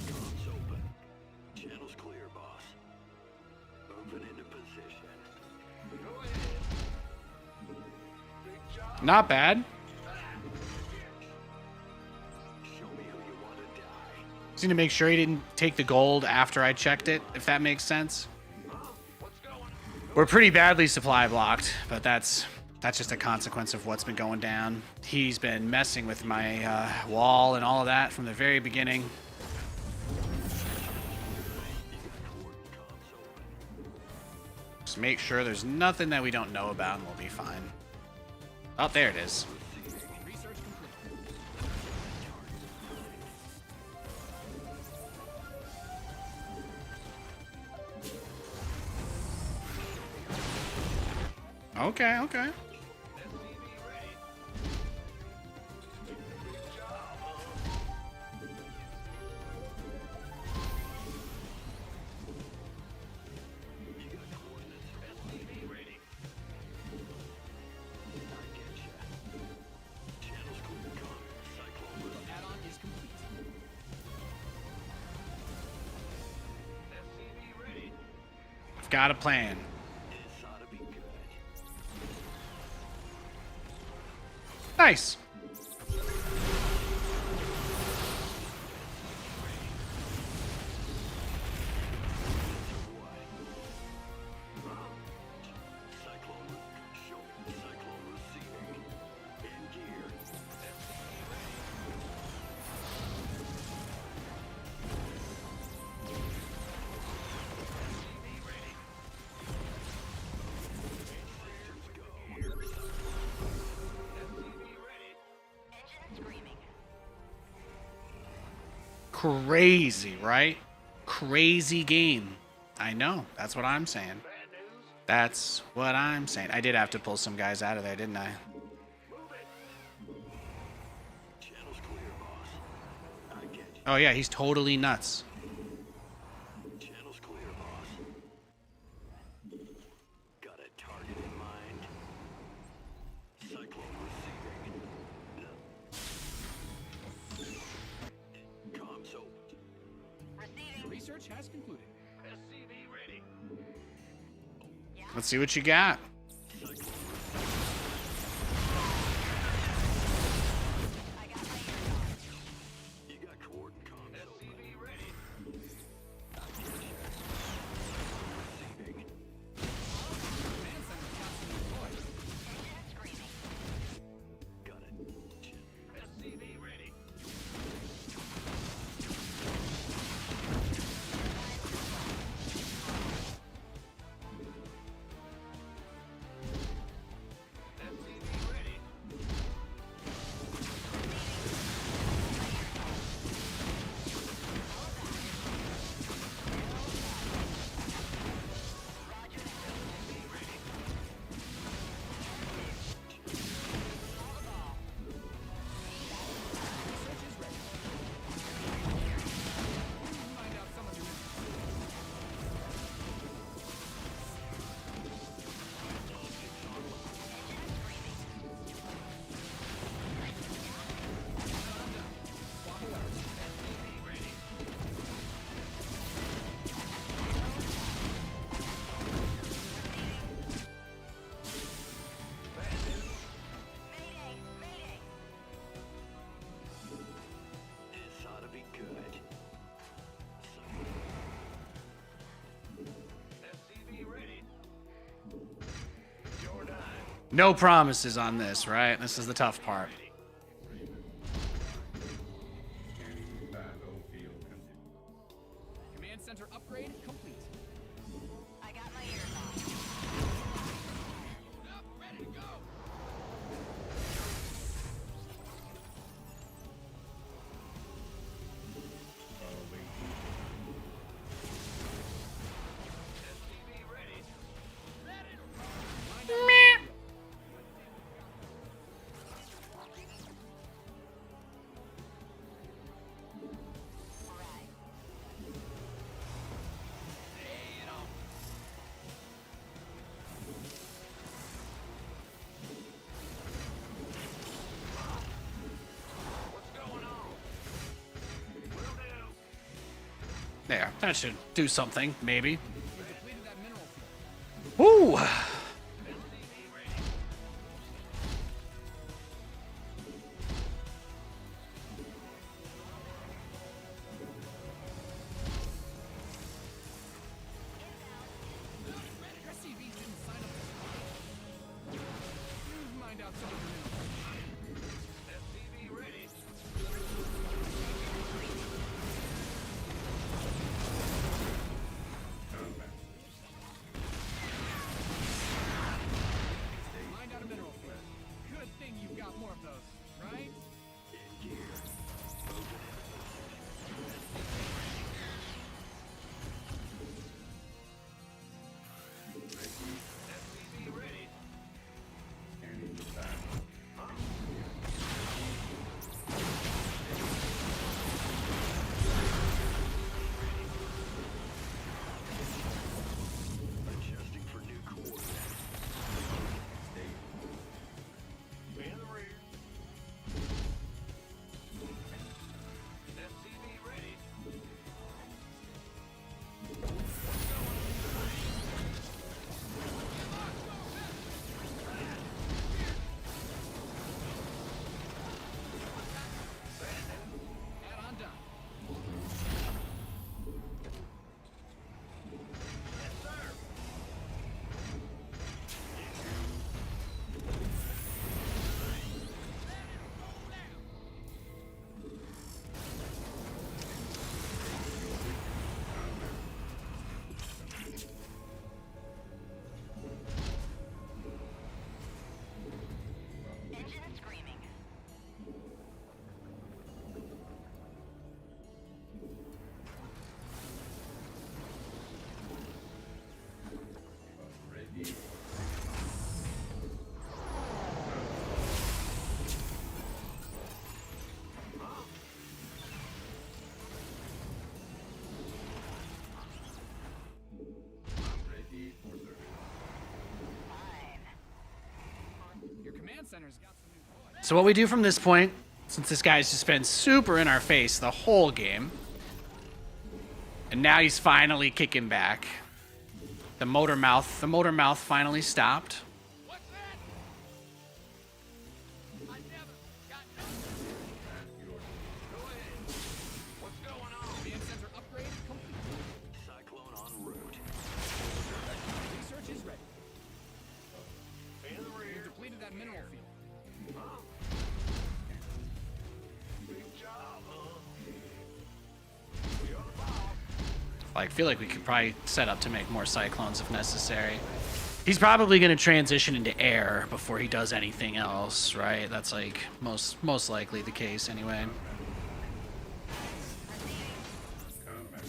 Comms open. Channels clear, boss. Moving into position. Go ahead. Big job. Not bad. Show me who you want to die. Just need to make sure he didn't take the gold after I checked it, if that makes sense. What's going on? We're pretty badly supply blocked, but that's just a consequence of what's been going down. He's been messing with my wall and all of that from the very beginning. Just make sure there's nothing that we don't know about and we'll be fine. Oh, there it is. Research complete. Okay, okay. Add-on is complete. I've got a plan. This ought to be good. Nice. Cyclone, show me cyclone receiving. In gear. Engine screaming. Crazy, right? Crazy game. I know. That's what I'm saying. That's what I'm saying. I did have to pull some guys out of there, didn't I? Channel's clear, boss. I get you. Oh, yeah, he's totally nuts. Channel's clear, boss. Got a target in mind. Cyclone receiving. Comms open. Receiving. Research has concluded. SCV ready. Let's see what you got. I got my ear on. You got coordinate comms SCV ready. Receiving. Command center got some new toys. Engine screaming. Got it. SCV ready. SCV ready. Research is ready. Find out some of your swap alert. Mayday, mayday. This ought to be good. SCV ready. Your nine. No promises on this, right? This is the tough part. Scanning battlefield continued. Command center upgrade complete. I got my ears on. Up, ready to go. SCV ready. What's going on? Will do. There. That should do something, maybe. We depleted that mineral field. Woo! SCV ready. SCV didn't sign up to find out some of your minerals. SCV ready. Combat. command center's got some new toys. So what we do from this point, since this guy's just been super in our face the whole game, and now he's finally kicking back. The motor mouth finally stopped. What's that? I never got Go ahead. What's going on? command center upgrade complete. Cyclone en route. Research is ready. In the You rear. depleted that mineral field. Huh? Big job, huh? You're the boss. I feel like we could probably set up to make more cyclones if necessary. He's probably going to transition into air before he does anything else, right? That's like most likely the case anyway. Combat.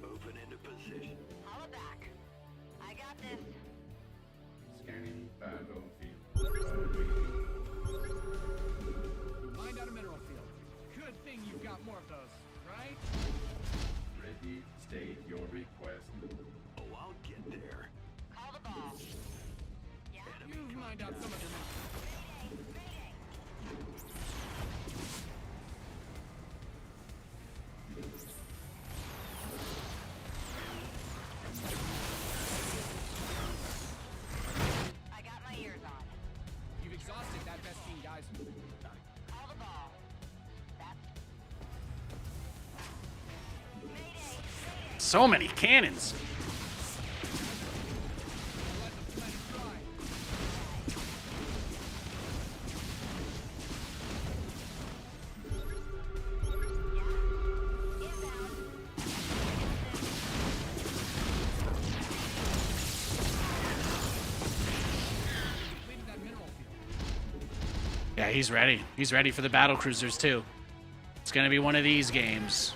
Moving into position. Holla back. I got this. Scanning battlefield. Awaiting. Find out a mineral field. Good thing you've got more of those, right? Ready. State your request. Oh, I'll get there. Call the ball. Yeah? You've mined out some of your minerals. I got my ears on. You've exhausted that Vestine geyser. Call the ball. That's... Mayday. So many cannons. Let the planet fly. Depleted that mineral field. Yeah, he's ready. He's ready for the battle cruisers too. It's going to be one of these games.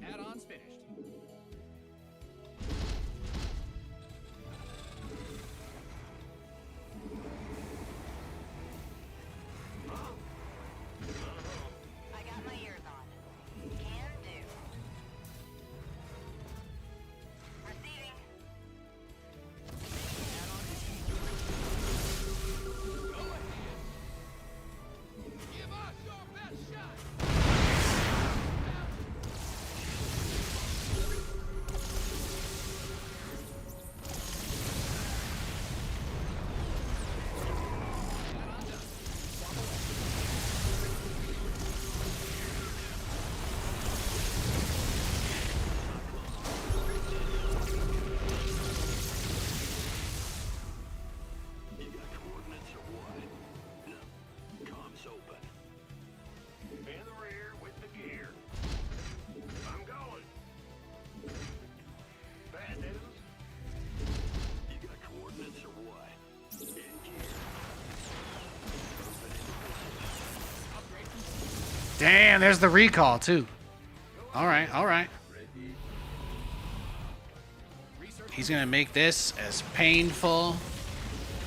Add-ons finished. I got my ears on. Can do. Receiving. Give us your best shot. You got coordinates or what? No. Comms open. In the rear with the gear. I'm going. Bad news? You got coordinates or what? In gear. Moving into position. Upgrade complete. Damn, there's the recall too. All right, all right. Ready. Research. He's going to make this as painful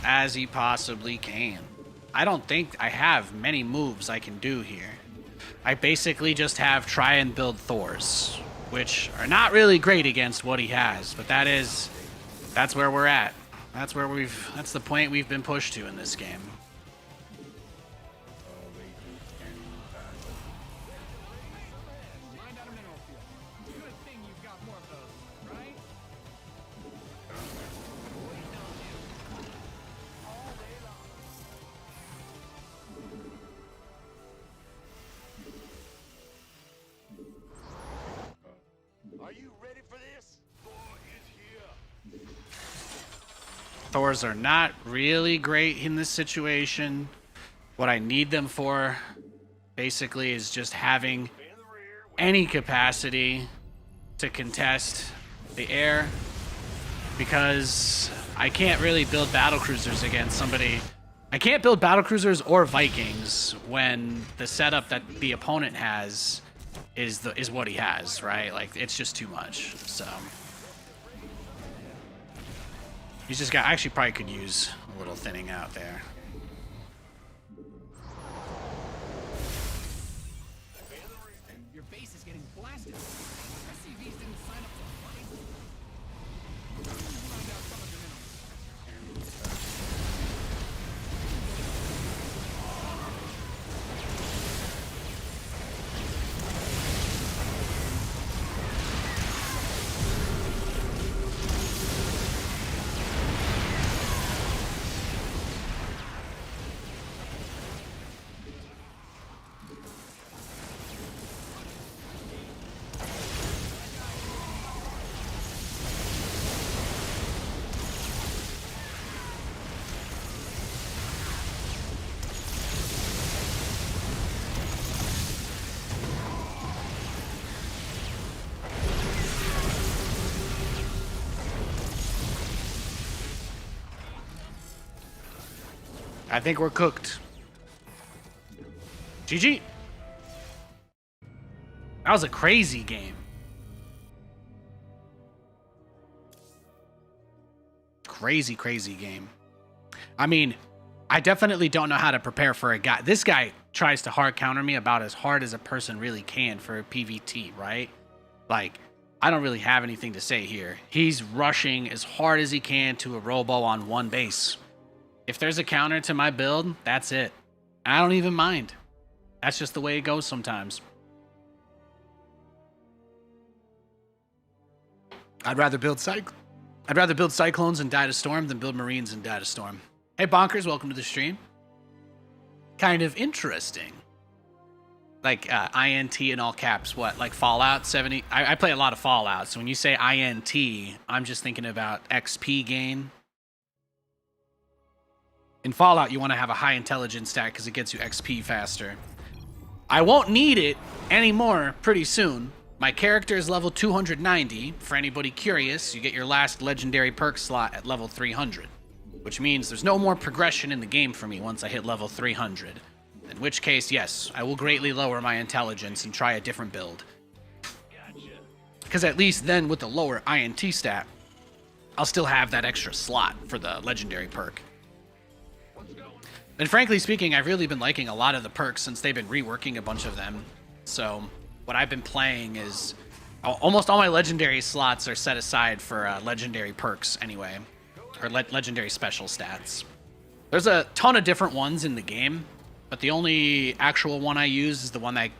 as he possibly can. I don't think I have many moves I can do here. I basically just have try and build Thors, which are not really great against what he has, but that's where we're at. That's the point we've been pushed to in this game. Awaiting scanning battle. Find out a mineral field. Good thing you've got more of those, right? Are you ready for this? Boy is here. Thors are not really great in this situation. What I need them for basically is just having In the rear with any capacity to contest the air, because I can't really build battlecruisers against somebody. I can't build battlecruisers or Vikings when the setup that the opponent has is what he has, right? Like, it's just too much. So he's just got. I actually probably could use a little thinning out there. I think we're cooked. GG. That was a crazy game. Crazy, crazy game. I mean, I definitely don't know how to prepare for a guy. This guy tries to hard counter me about as hard as a person really can for a PvT, right? Like, I don't really have anything to say here. He's rushing as hard as he can to a robo on one base. If there's a counter to my build, that's it. I don't even mind. That's just the way it goes sometimes. I'd rather build Cyclones and die to Storm than build Marines and die to Storm. Hey Bonkers, welcome to the stream. Kind of interesting. Like INT in all caps, what? Like Fallout 70? I play a lot of Fallout, so when you say INT, I'm just thinking about XP gain. In Fallout, you want to have a high intelligence stat because it gets you XP faster. I won't need it anymore pretty soon. My character is level 290. For anybody curious, you get your last legendary perk slot at level 300, which means there's no more progression in the game for me once I hit level 300. In which case, yes, I will greatly lower my intelligence and try a different build. Because at least then with the lower INT stat, I'll still have that extra slot for the legendary perk. And frankly speaking, I've really been liking a lot of the perks since they've been reworking a bunch of them. So what I've been playing is almost all my legendary slots are set aside for legendary perks anyway, or legendary special stats. There's a ton of different ones in the game, but the only actual one I use is the one that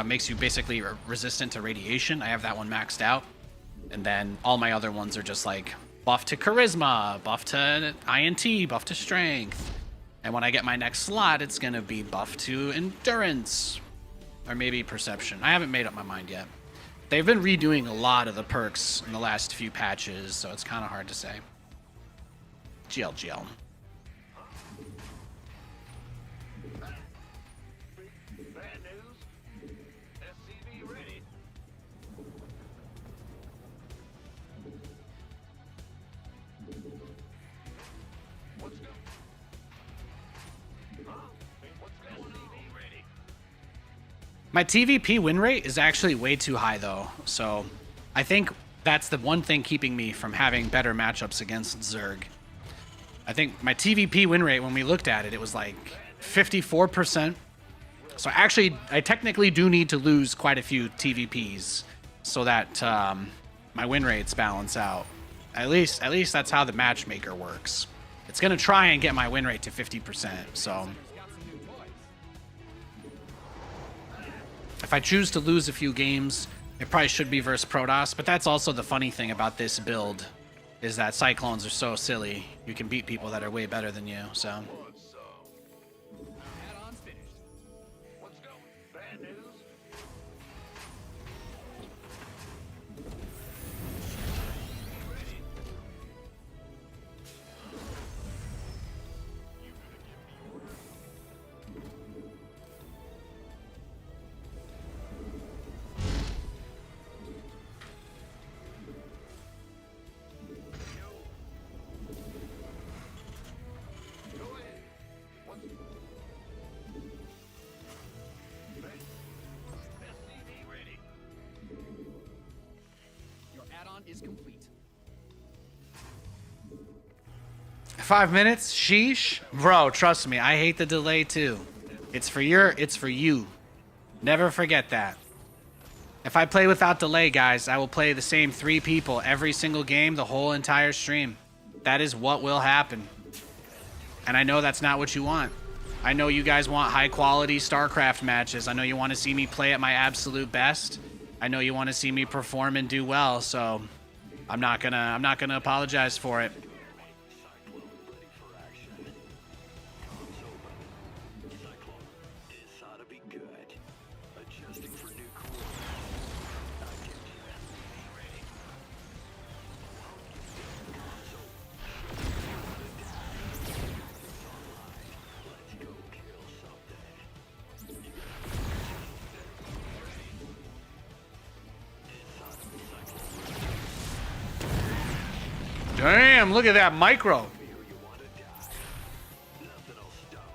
makes you basically resistant to radiation. I have that one maxed out. And then all my other ones are just like buff to charisma, buff to INT, buff to strength. And when I get my next slot, it's going to be buff to endurance. Or maybe perception. I haven't made up my mind yet. They've been redoing a lot of the perks in the last few patches, so it's kind of hard to say. GLGL. Bad news. SCV ready. What's going? Huh? What's going on? SCV ready. My TVP win rate is actually way too high, though. So I think that's the one thing keeping me from having better matchups against Zerg. I think my TVP win rate, when we looked at it, it was like 54%. So actually, I technically do need to lose quite a few TVPs so that my win rates balance out. At least that's how the matchmaker works. It's going to try and get my win rate to 50%. So if I choose to lose a few games, it probably should be versus Protoss. But that's also the funny thing about this build, is that Cyclones are so silly. You can beat people that are way better than you, so. Add-on's finished. What's going? Bad news. SCV ready. Your add-on is complete. 5 minutes? Sheesh? Bro, trust me, I hate the delay too. It's for you. Never forget that. If I play without delay, guys, I will play the same 3 people every single game, the whole entire stream. That is what will happen. And I know that's not what you want. I know you guys want high quality StarCraft matches. I know you want to see me play at my absolute best. I know you want to see me perform and do well, so I'm not gonna apologize for it. Cyclone ready for action. Cyclone, this ought to be good. Adjusting for new coordinates. I get you. SCV ready. Let's go kill something. Damn, look at that micro. Fear you want to die. Nothing will stop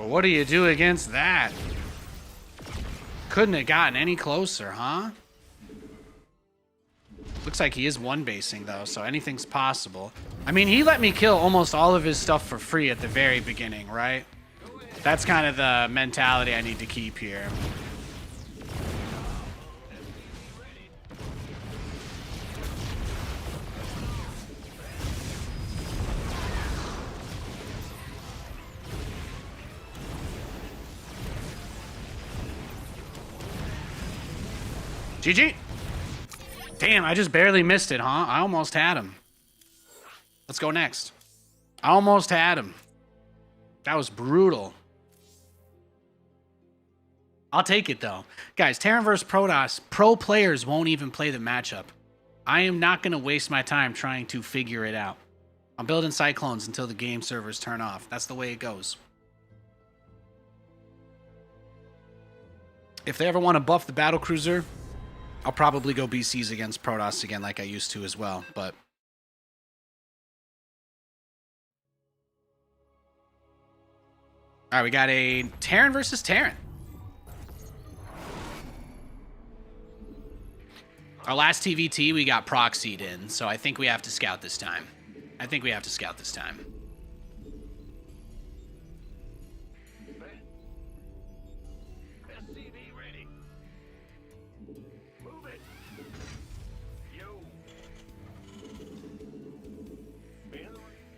But what do you do against that? Couldn't have gotten any closer, huh? Looks like he is one-basing, though, so anything's possible. I mean, he let me kill almost all of his stuff for free at the very beginning, right? That's kind of the mentality I need to keep here. GG. Damn, I just barely missed it, huh? I almost had him. Let's go next. I almost had him. That was brutal. I'll take it, though. Guys, Terran vs. Protoss, pro players won't even play the matchup. I am not going to waste my time trying to figure it out. I'm building Cyclones until the game servers turn off. That's the way it goes. If they ever want to buff the battlecruiser, I'll probably go BCs against Protoss again like I used to as well, but... Alright, we got a Terran versus Terran. Our last TVT, we got proxied in, so I think we have to scout this time. SCV ready. Move it. Yo. Man the rear.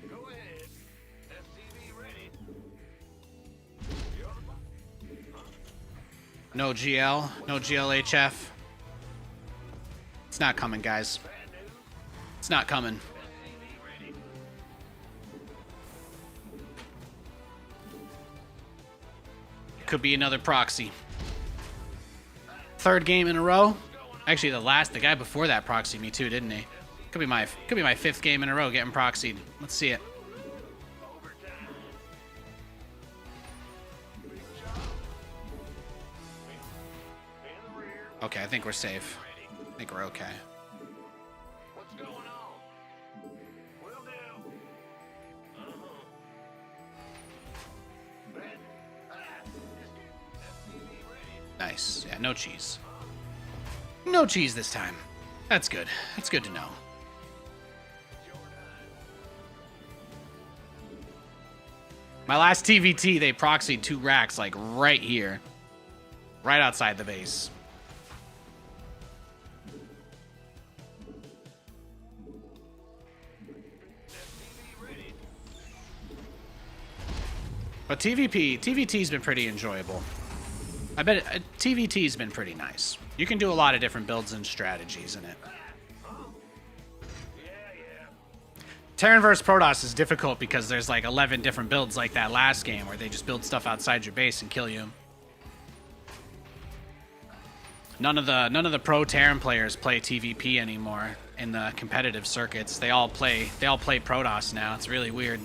Go ahead. SCV ready. No GL, no GLHF. It's not coming, guys. It's not coming. Could be another proxy. Third game in a row. Actually, the guy before that proxied me too, didn't he? Could be my fifth game in a row getting proxied. Let's see it. Okay, I think we're safe. I think we're okay. What's going on? Will do. Nice. Yeah, no cheese. No cheese this time. That's good. That's good to know. My last TVT, they proxied 2 racks, like, right here. Right outside the base. But TVT's been pretty enjoyable. I bet TVT's been pretty nice. You can do a lot of different builds and strategies in it. Terran vs. Protoss is difficult because there's like 11 different builds like that last game where they just build stuff outside your base and kill you. None of the pro Terran players play TVP anymore in the competitive circuits. They all play Protoss now. It's really weird.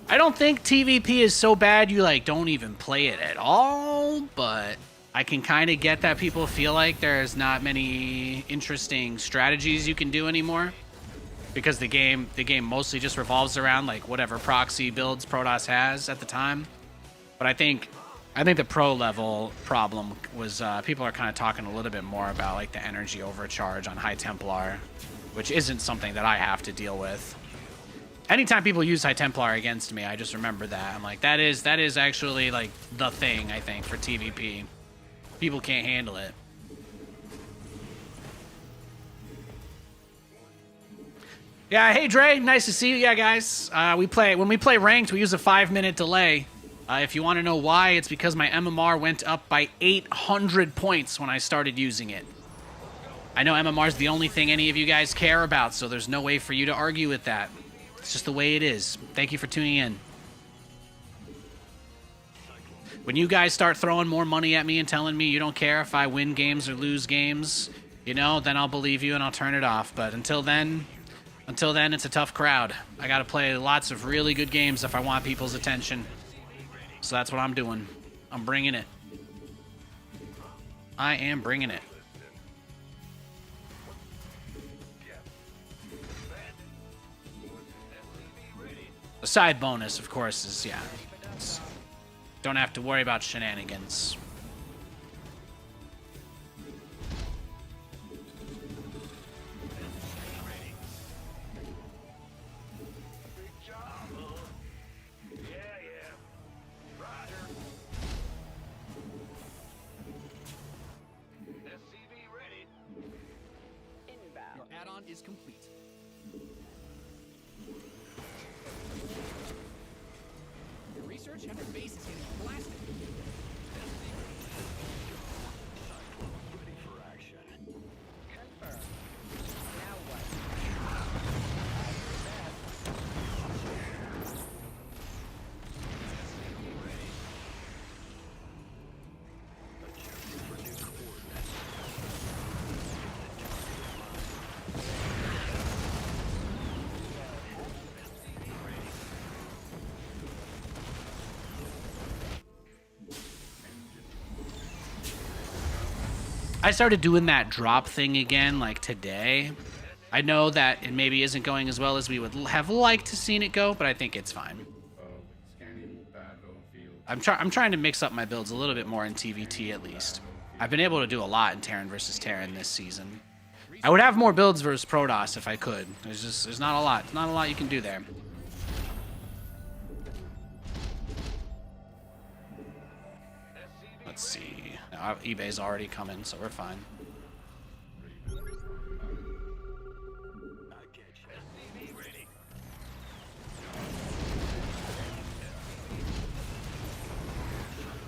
I don't think TVP is so bad you like don't even play it at all, but I can kind of get that people feel like there's not many interesting strategies you can do anymore because the game mostly just revolves around like whatever proxy builds Protoss has at the time. But I think the pro level problem was people are kind of talking a little bit more about like the energy overcharge on High Templar, which isn't something that I have to deal with. Anytime people use High Templar against me, I just remember that. I'm like, that is actually like the thing, I think, for TVP. People can't handle it. Yeah, hey Dre, nice to see you. Yeah, guys, when we play ranked, we use a 5-minute delay. If you want to know why, it's because my MMR went up by 800 points when I started using it. I know MMR is the only thing any of you guys care about, so there's no way for you to argue with that. It's just the way it is. Thank you for tuning in. When you guys start throwing more money at me and telling me you don't care if I win games or lose games, you know, then I'll believe you and I'll turn it off. But until then, it's a tough crowd. I gotta play lots of really good games if I want people's attention. So that's what I'm doing. I'm bringing it. I am bringing it. The side bonus, of course, is, yeah, don't have to worry about shenanigans. Big job, huh? Yeah. Roger. SCV ready. Your add-on is complete. Your research and your base is getting blasted. Ready for action. Confirmed. Now what? Adjusting for new coordinates. I started doing that drop thing again, like today. I know that it maybe isn't going as well as we would have liked to seen it go, but I think it's fine. Scanning battlefield. I'm trying to mix up my builds a little bit more in TVT at least. I've been able to do a lot in Terran versus Terran this season. I would have more builds versus Protoss if I could. There's not a lot. Not a lot you can do there. Let's see. Now, eBay's already coming, so we're fine. I get you. SCV ready.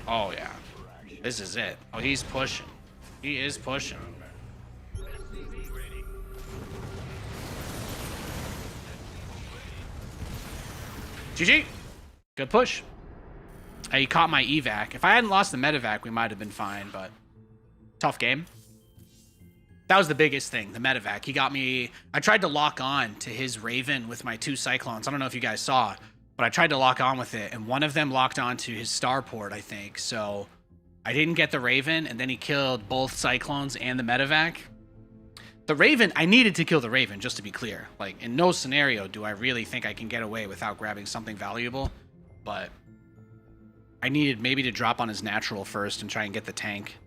Oh, yeah. This is it. Oh, he's pushing. He is pushing. SCV ready. GG. Good push. He caught my evac. If I hadn't lost the medevac, we might have been fine, but tough game. That was the biggest thing, the medevac. He got me. I tried to lock on to his Raven with my 2 Cyclones. I don't know if you guys saw, but I tried to lock on with it, and one of them locked onto his starport, I think. So I didn't get the Raven, and then he killed both Cyclones and the medevac. The Raven, I needed to kill the Raven, just to be clear. Like, in no scenario do I really think I can get away without grabbing something valuable, but I needed maybe to drop on his natural first and try and get the tank.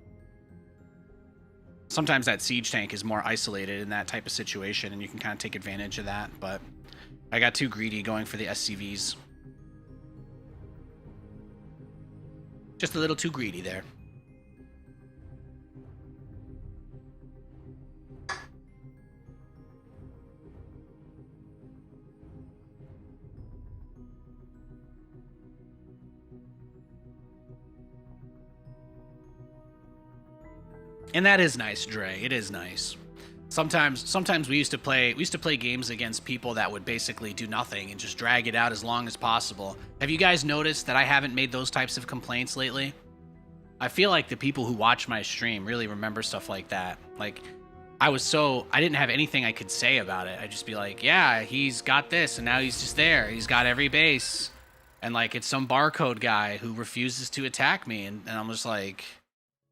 Sometimes that siege tank is more isolated in that type of situation, and you can kind of take advantage of that, but I got too greedy going for the SCVs. Just a little too greedy there. And that is nice, Dre. It is nice. Sometimes we used to play games against people that would basically do nothing and just drag it out as long as possible. Have you guys noticed that I haven't made those types of complaints lately? I feel like the people who watch my stream really remember stuff like that. Like, I didn't have anything I could say about it. I'd just be like, yeah, he's got this, and now he's just there. He's got every base. And, like, it's some barcode guy who refuses to attack me. And I'm just like,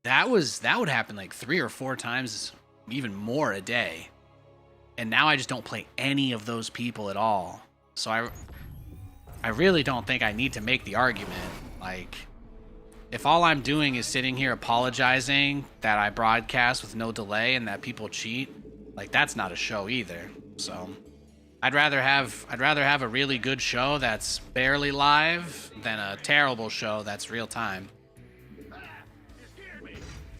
that would happen like 3 or 4 times, even more a day. And now I just don't play any of those people at all. So I really don't think I need to make the argument. Like, if all I'm doing is sitting here apologizing that I broadcast with no delay and that people cheat, like, that's not a show either. So I'd rather have a really good show that's barely live than a terrible show that's real time.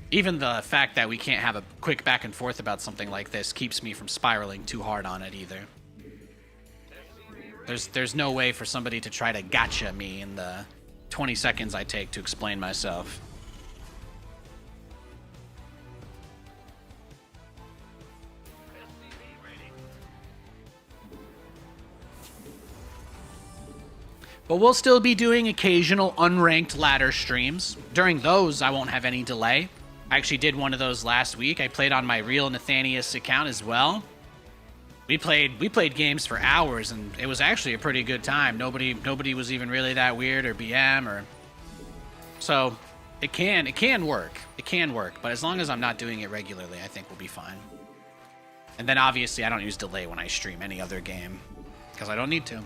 Even the fact that we can't have a quick back and forth about something like this keeps me from spiraling too hard on it either. There's no way for somebody to try to gotcha me in the 20 seconds I take to explain myself. But we'll still be doing occasional unranked ladder streams. During those, I won't have any delay. I actually did one of those last week. I played on my real Nathanias account as well. We played games for hours, and it was actually a pretty good time. Nobody was even really that weird or BM or. So it can work. It can work, but as long as I'm not doing it regularly, I think we'll be fine. And then obviously I don't use delay when I stream any other game because I don't need to.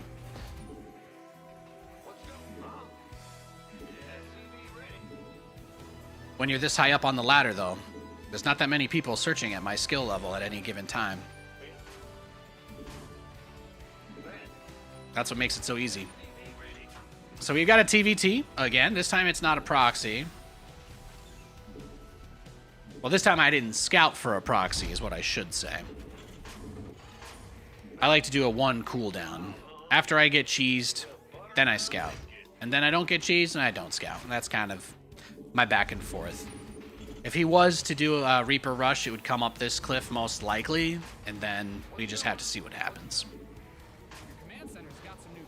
when you're this high up on the ladder, though. There's not that many people searching at my skill level at any given time. That's what makes it so easy. So we've got a TVT. Again, this time it's not a proxy. Well, this time I didn't scout for a proxy, is what I should say. I like to do a 1 cooldown. After I get cheesed, then I scout. And then I don't get cheesed, and I don't scout. And that's kind of my back and forth. If he was to do a Reaper Rush, it would come up this cliff most likely, and then we just have to see what happens.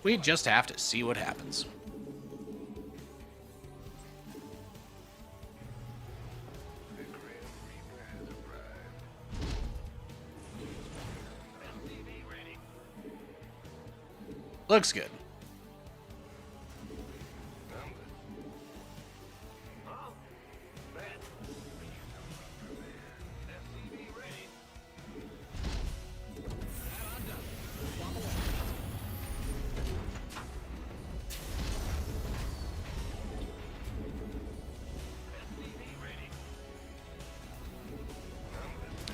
We just have to see what happens. Looks good.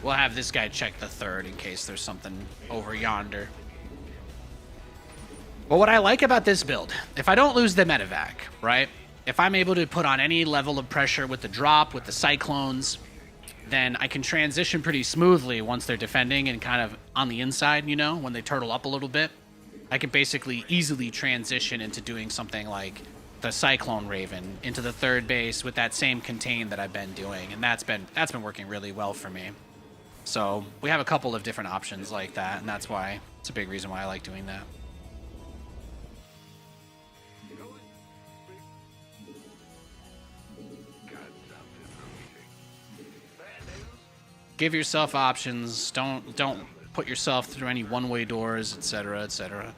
We'll have this guy check the third in case there's something over yonder. But what I like about this build, if I don't lose the medevac, right? If I'm able to put on any level of pressure with the drop, with the cyclones, then I can transition pretty smoothly once they're defending and kind of on the inside, you know, when they turtle up a little bit. I can basically easily transition into doing something like the Cyclone Raven into the third base with that same contain that I've been doing, and that's been working really well for me. So we have a couple of different options like that, and that's why it's a big reason why I like doing that. Give yourself options. Don't put yourself through any one-way doors, etc., etc.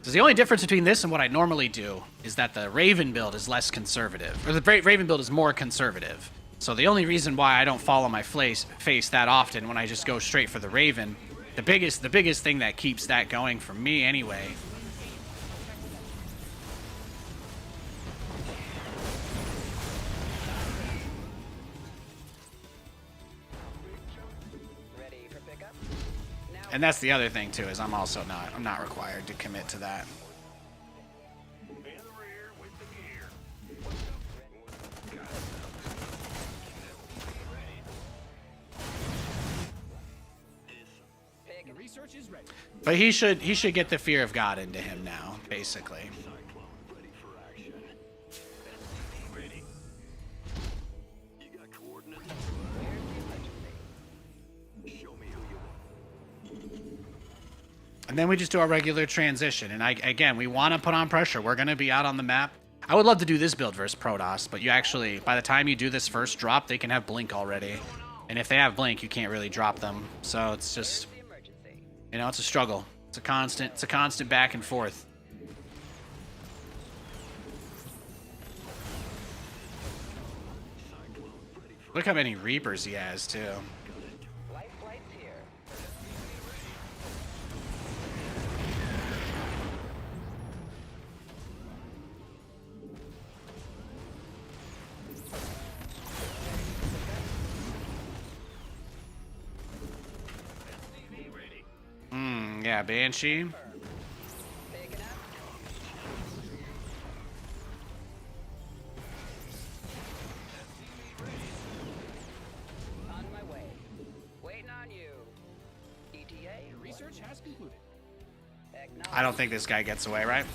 So the only difference between this and what I normally do is that the Raven build is less conservative, or the Raven build is more conservative. So the only reason why I don't follow my face that often when I just go straight for the Raven, the biggest thing that keeps that going for me anyway. Ready for pickup? Now And that's the other thing too, is I'm not required to commit to that. In the rear with the gear. The research is ready. But he should get the fear of God into him now, basically. Cyclone ready for action. SCV ready. You got coordinates? Show me who you want. And then we just do our regular transition. And again, we want to put on pressure. We're going to be out on the map. I would love to do this build versus Protoss, but you actually, by the time you do this first drop, they can have blink already. And if they have blink, you can't really drop them. So it's just, the emergency. you know, it's a struggle. It's a constant back and forth. Look how many Reapers he has, too. Life flight's here. Yeah, Banshee. Picking up. On my way. Waiting on you. ETA. Your research has concluded. I don't think this guy gets away, right?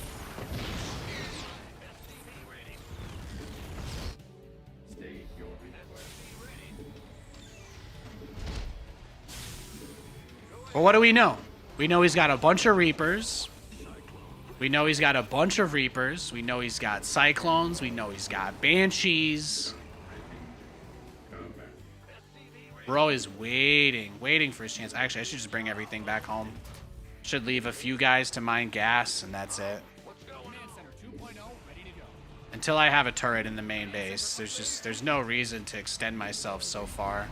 State your request. Well, what do we know? We know he's got a bunch of Reapers. We know he's got a bunch of Reapers. We know he's got Cyclones. We know he's got Banshees. Bro is waiting for his chance. Actually, I should just bring everything back home. Should leave a few guys to mine gas, and that's it. Command Center 2.0 ready to go. Until I have a turret in the main base, there's no reason to extend myself so far.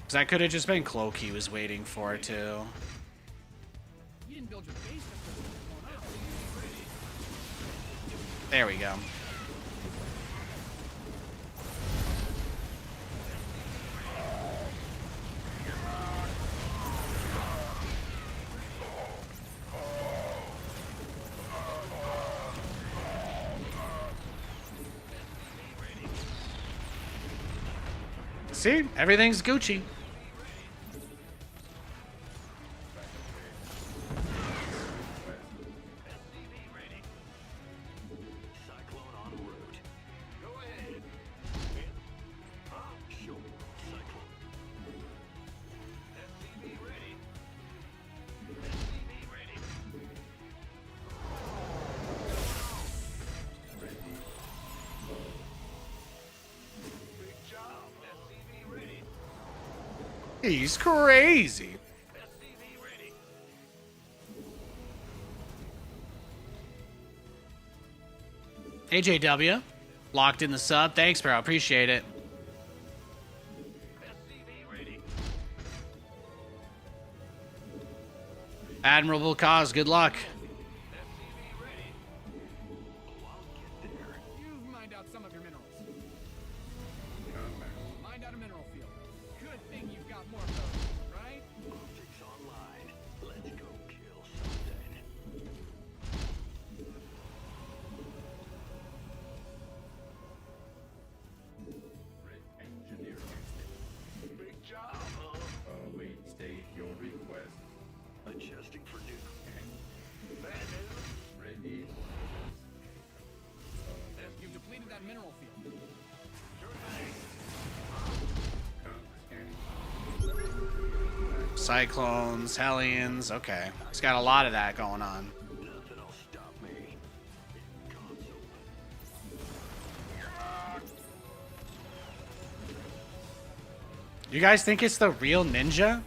Because I could have just been Cloak he was waiting for, too. You didn't build your base to put something There we go. See? Everything's Gucci. Cyclone en route. Go ahead. Sure. Cyclone. SCV ready. SCV ready. Big job. SCV ready. He's crazy. SCV ready. AJW, locked in the sub. Thanks, bro. Appreciate it. SCV ready. Admirable cause. Good luck. SCV ready. Oh, I'll get there. You've mined out some of your minerals. Mined out a mineral field. Good thing you've got more of those, right? Optics online. Let's go kill something. Engineer. Big job, huh? Await state your request. Adjusting for new. Bad news. Ready. You've depleted that mineral field. Sure thing. Cyclones, Hellions. Okay. He's got a lot of that going on. Nothing will stop me. Console. You guys think it's the real ninja? In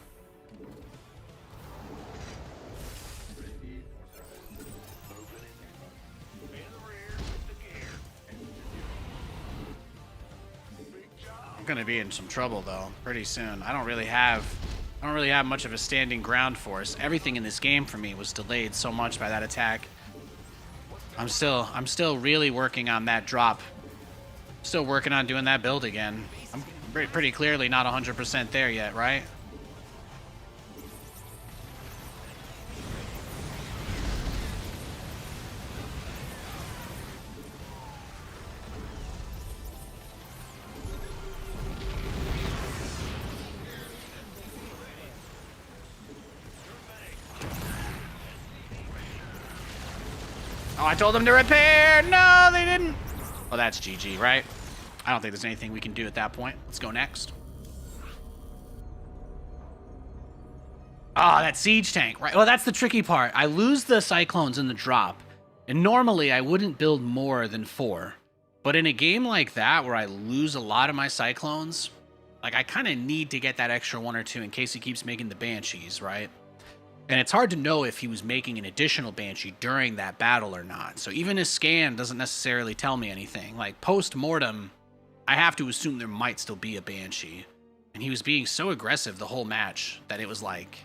the rear with the gear. Big job. I'm gonna be in some trouble though, pretty soon. I don't really have much of a standing ground force. Everything in this game for me was delayed so much by that attack. I'm still really working on that drop. Still working on doing that build again. I'm pretty clearly not 100% there yet, right? Oh, I told them to repair! No, they didn't! Oh, that's GG, right? I don't think there's anything we can do at that point. Let's go next. Ah, that siege tank, right? Well, that's the tricky part. I lose the cyclones in the drop, and normally I wouldn't build more than 4. But in a game like that, where I lose a lot of my cyclones, like, I kind of need to get that extra 1 or 2 in case he keeps making the banshees, right? And it's hard to know if he was making an additional banshee during that battle or not. So even his scan doesn't necessarily tell me anything. Like, post-mortem, I have to assume there might still be a banshee. And he was being so aggressive the whole match that it was like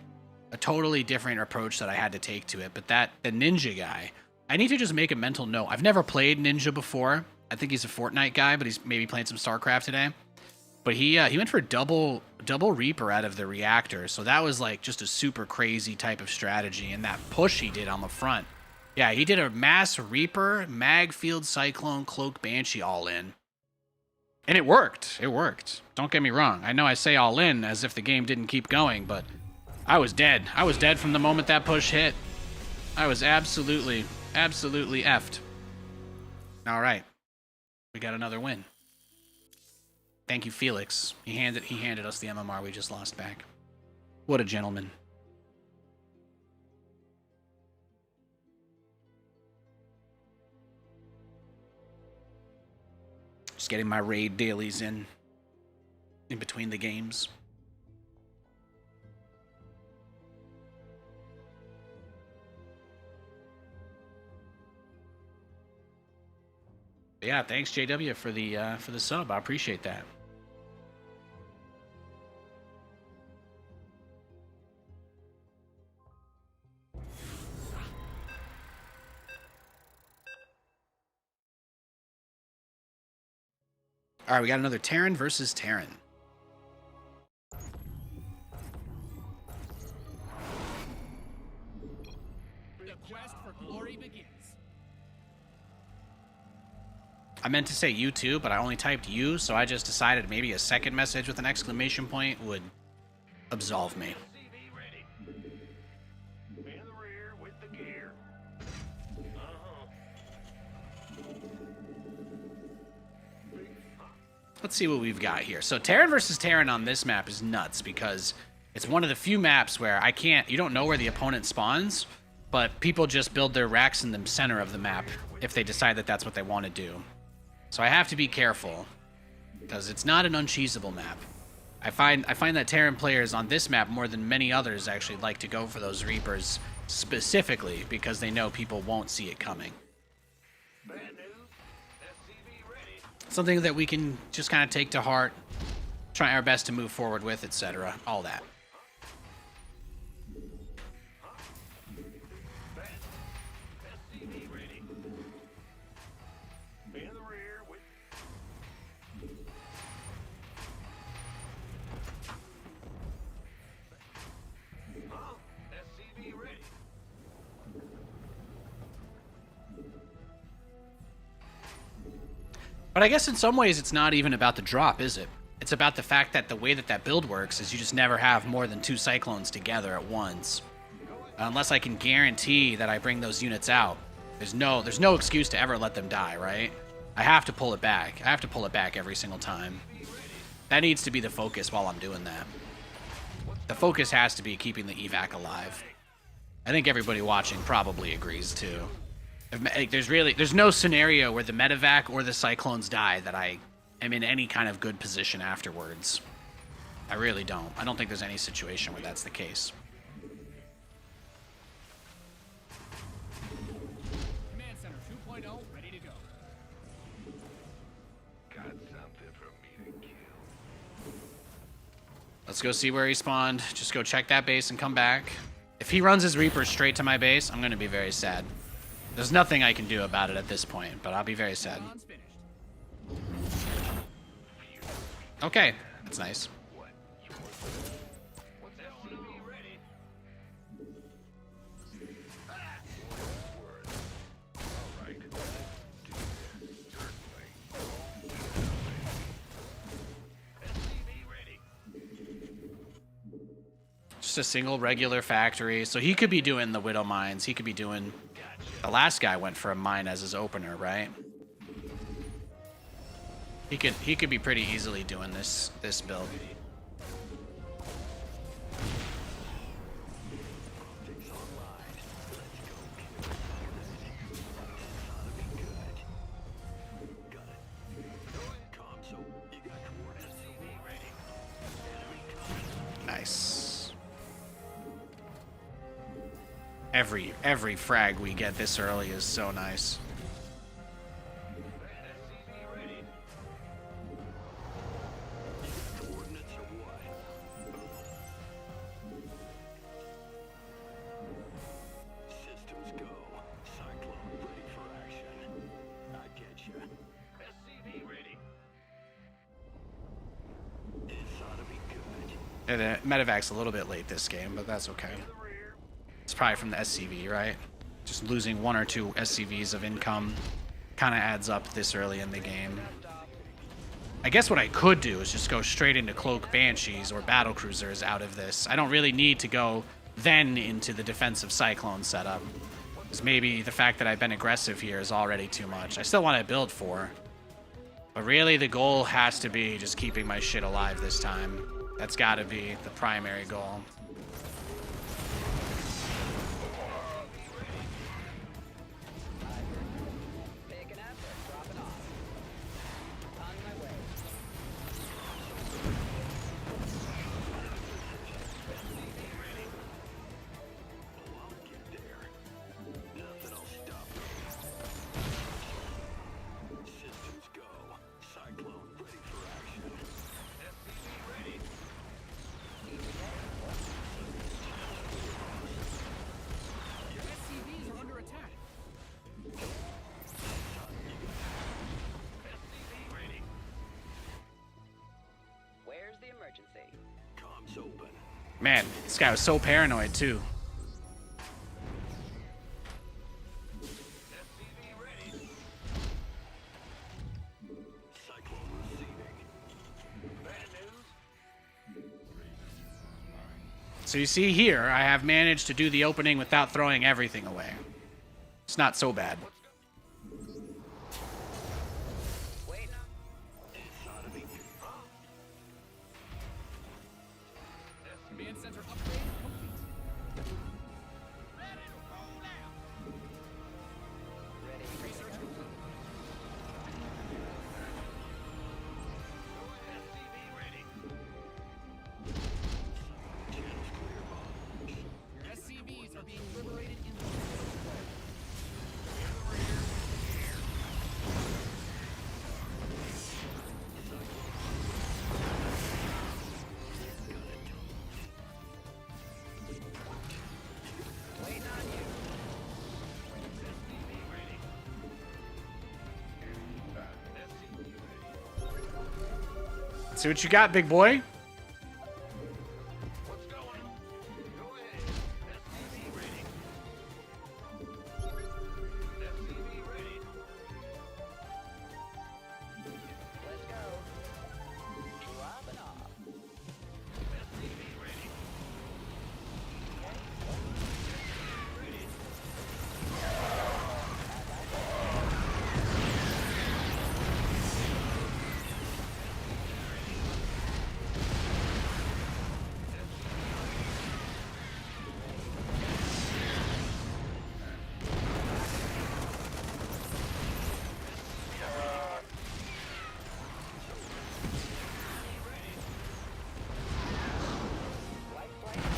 a totally different approach that I had to take to it. But the ninja guy, I need to just make a mental note. I've never played ninja before. I think he's a Fortnite guy, but he's maybe playing some StarCraft today. But he went for double Reaper out of the reactor, so that was like just a super crazy type of strategy. And that push he did on the front, yeah, he did a mass Reaper, Mag Field, Cyclone, Cloak, Banshee all in, and it worked. It worked. Don't get me wrong. I know I say all in as if the game didn't keep going, but I was dead. I was dead from the moment that push hit. I was absolutely effed. All right, we got another win. Thank you, Felix. He handed us the MMR we just lost back. What a gentleman. Just getting my raid dailies in between the games. Yeah, thanks JW for the sub. I appreciate that. All right, we got another Terran versus Terran. The quest for glory begins. I meant to say you too, but I only typed you, so I just decided maybe a second message with an exclamation point would absolve me. SCV ready. In the rear with the gear. Let's see what we've got here. So Terran versus Terran on this map is nuts because it's one of the few maps where you don't know where the opponent spawns, but people just build their racks in the center of the map if they decide that that's what they want to do. So I have to be careful because it's not an uncheesable map. I find that Terran players on this map more than many others actually like to go for those Reapers specifically because they know people won't see it coming. Bad news. SCV ready. Something that we can just kind of take to heart, try our best to move forward with, etc. All that. SCV ready. In the rear with. SCV ready. But I guess in some ways it's not even about the drop, is it? It's about the fact that the way that that build works is you just never have more than 2 Cyclones together at once. Unless I can guarantee that I bring those units out, there's no excuse to ever let them die, right? I have to pull it back. I have to pull it back every single time. That needs to be the focus while I'm doing that. The focus has to be keeping the evac alive. I think everybody watching probably agrees too. There's no scenario where the medevac or the Cyclones die that I am in any kind of good position afterwards. I really don't. I don't think there's any situation where that's the case. Command Center 2.0 ready to go. Got something for me to kill. Let's go see where he spawned. Just go check that base and come back. If he runs his Reapers straight to my base, I'm going to be very sad. There's nothing I can do about it at this point, but I'll be very sad. Bonds finished. Okay, that's nice. What's SCV ready? Alright. Do this. Certainly. SCV ready. Just a single regular factory. So he could be doing the Widow Mines. He could be doing... The last guy went for a mine as his opener, right? He could be pretty easily doing this build. Nice. Every frag we get this early is so nice. And Medevac's a little bit late this game, but that's okay. It's probably from the SCV, right? Just losing 1 or 2 SCVs of income kind of adds up this early in the game. I guess what I could do is just go straight into Cloak Banshees or Battle Cruisers out of this. I don't really need to go then into the defensive Cyclone setup. Because maybe the fact that I've been aggressive here is already too much. I still want to build 4. But really the goal has to be just keeping my shit alive this time. That's got to be the primary goal. Picking up or dropping off. On my way. emergency. Comms open. Man, this guy was so paranoid too. SCV ready. Cyclone receiving. Bad news. So you see here, I have managed to do the opening without throwing everything away. It's not so bad. Waiting on. Command center upgrade complete. Ready. Research complete. SCV ready. Your SCVs are being liberated in the Waiting on you. See what you got, big boy. What's going on? Go ahead. SCV ready. SCV ready. Let's go. Dropping off. SCV ready. Light flame.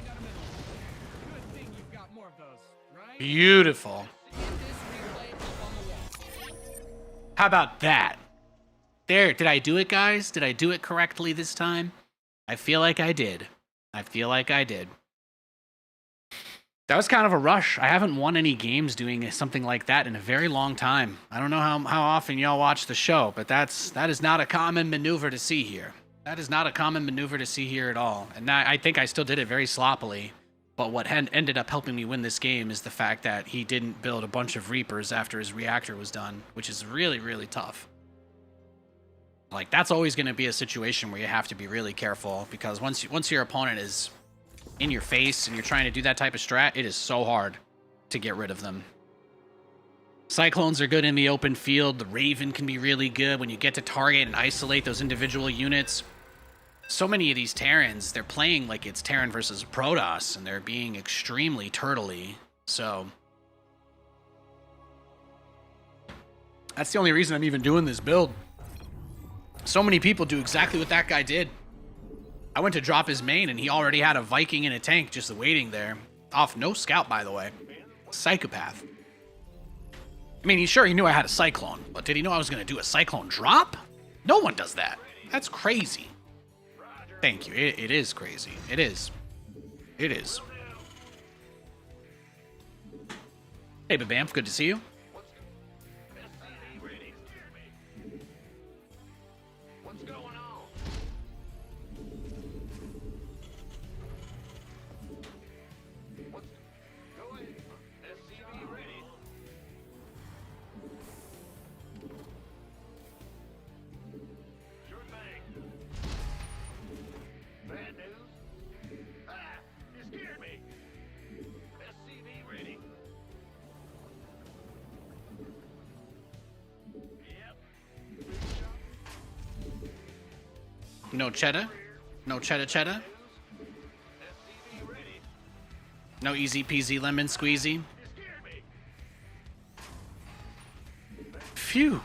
mind out of middle. Good thing you've got more of those, right? Beautiful. Get this replay up on the wall. How about that? There, did I do it, guys? Did I do it correctly this time? I feel like I did. I feel like I did. That was kind of a rush. I haven't won any games doing something like that in a very long time. I don't know how often y'all watch the show, but that is not a common maneuver to see here. That is not a common maneuver to see here at all. And I think I still did it very sloppily. But what ended up helping me win this game is the fact that he didn't build a bunch of Reapers after his reactor was done, which is really, really tough. Like, that's always going to be a situation where you have to be really careful, because once your opponent is in your face and you're trying to do that type of strat, it is so hard to get rid of them. Cyclones are good in the open field. The Raven can be really good when you get to target and isolate those individual units. So many of these Terrans, they're playing like it's Terran versus Protoss, and they're being extremely turtley. So that's the only reason I'm even doing this build. So many people do exactly what that guy did. I went to drop his main, and he already had a Viking in a tank just waiting there. Off no scout, by the way. Psychopath. I mean, he knew I had a Cyclone, but did he know I was going to do a Cyclone drop? No one does that. That's crazy. Thank you. It is crazy. It is. It is. Hey, Babamf, good to see you. SCV ready. What's going on? Go ahead. SCV ready. Sure thing. Bad news. Ah! You scared me. SCV ready. Yep. Big shot. No cheddar. No cheddar. SCV ready. No easy peasy lemon squeezy. You scared me. Phew.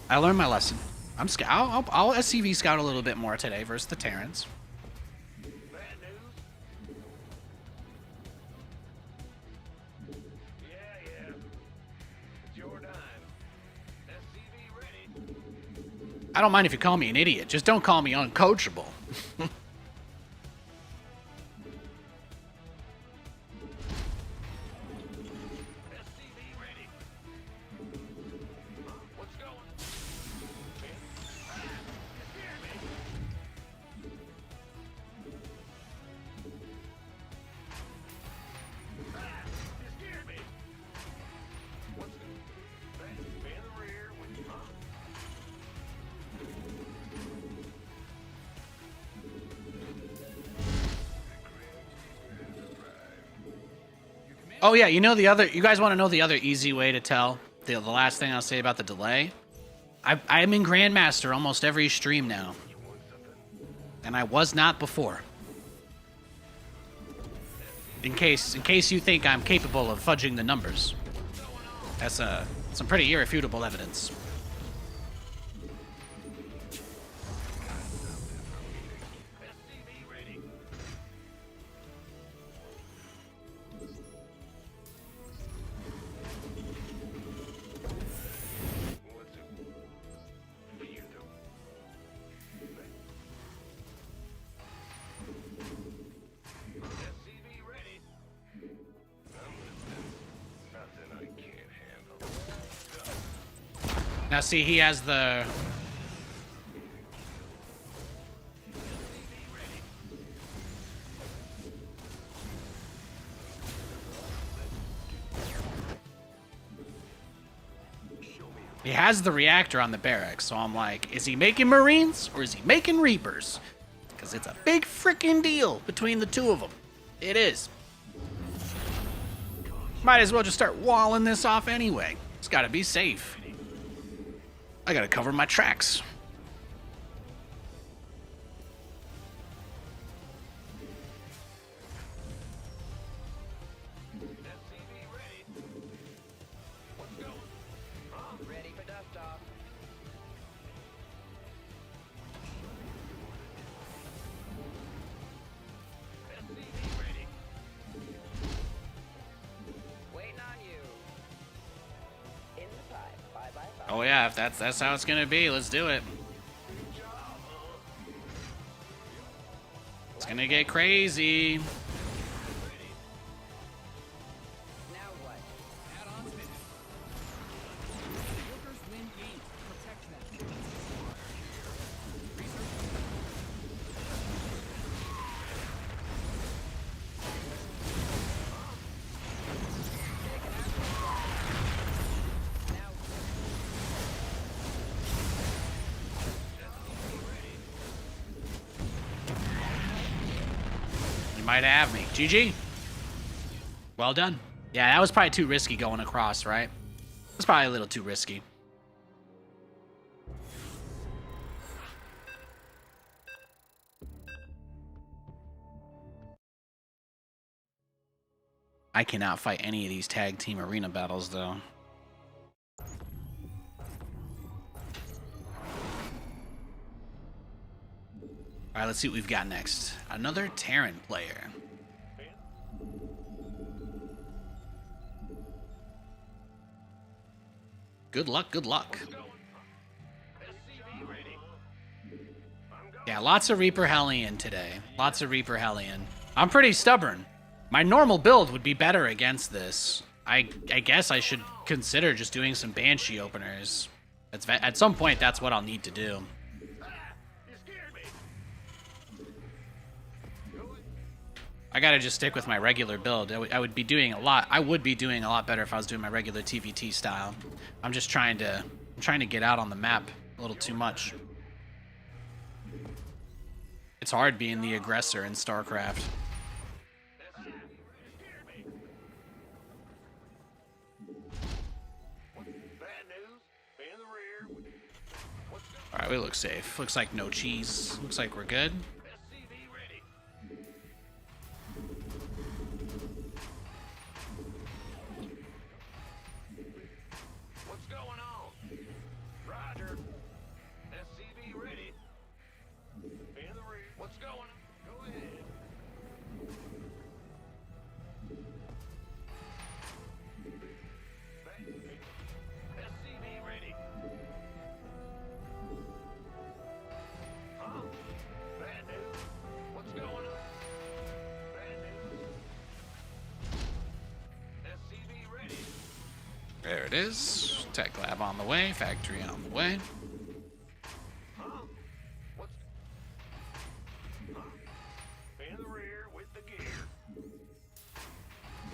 I learned my lesson. I'll SCV scout a little bit more today versus the Terrans. Bad news. I don't mind if you call me an idiot. Just don't call me uncoachable. SCV ready. What's going? You scared me. You scared me. What's going? Stay in the rear when you Oh yeah, you know the other. You guys want to know the other easy way to tell? The last thing I'll say about the delay. I'm in Grandmaster almost every stream now, and I was not before. In case you think I'm capable of fudging the numbers, that's some pretty irrefutable evidence. SCV ready. What's it? You do. SCV ready. Nothing I can't handle. Now see, he has the. He has the reactor on the barracks, so I'm like, is he making Marines or is he making Reapers? Because it's a big freaking deal between the two of them. It is. Might as well just start walling this off anyway. It's gotta be safe. I gotta cover my tracks. SCV ready. What's going? Ready for dust off. SCV ready. Waiting on you. In the pipe. Bye bye bye. Oh yeah, if that's how it's gonna be, let's do it. It's gonna get crazy. Now what? Add-ons finished. Workers win games. Protect them. Now You might have me. GG. Well done. Yeah, that was probably too risky going across, right? It's probably a little too risky. I cannot fight any of these tag team arena battles, though. All right, let's see what we've got next. Another Terran player. Good luck, good luck. SCV ready. Yeah, lots of Reaper Hellion today. Lots of Reaper Hellion. I'm pretty stubborn. My normal build would be better against this. I guess I should consider just doing some Banshee openers. At some point, that's what I'll need to do. You scared me. I gotta just stick with my regular build. I would be doing a lot. I would be doing a lot better if I was doing my regular TVT style. I'm just trying to get out on the map a little too much. It's hard being the aggressor in StarCraft. Bad news. Be in the rear. What's going? All right, we look safe. Looks like no cheese. Looks like we're good. SCV ready. What's going on? Roger. SCV ready. Be in the rear. What's going on? Go ahead. SCV ready. There it is. Tech lab on the way. Factory on the way. In the rear with the gear.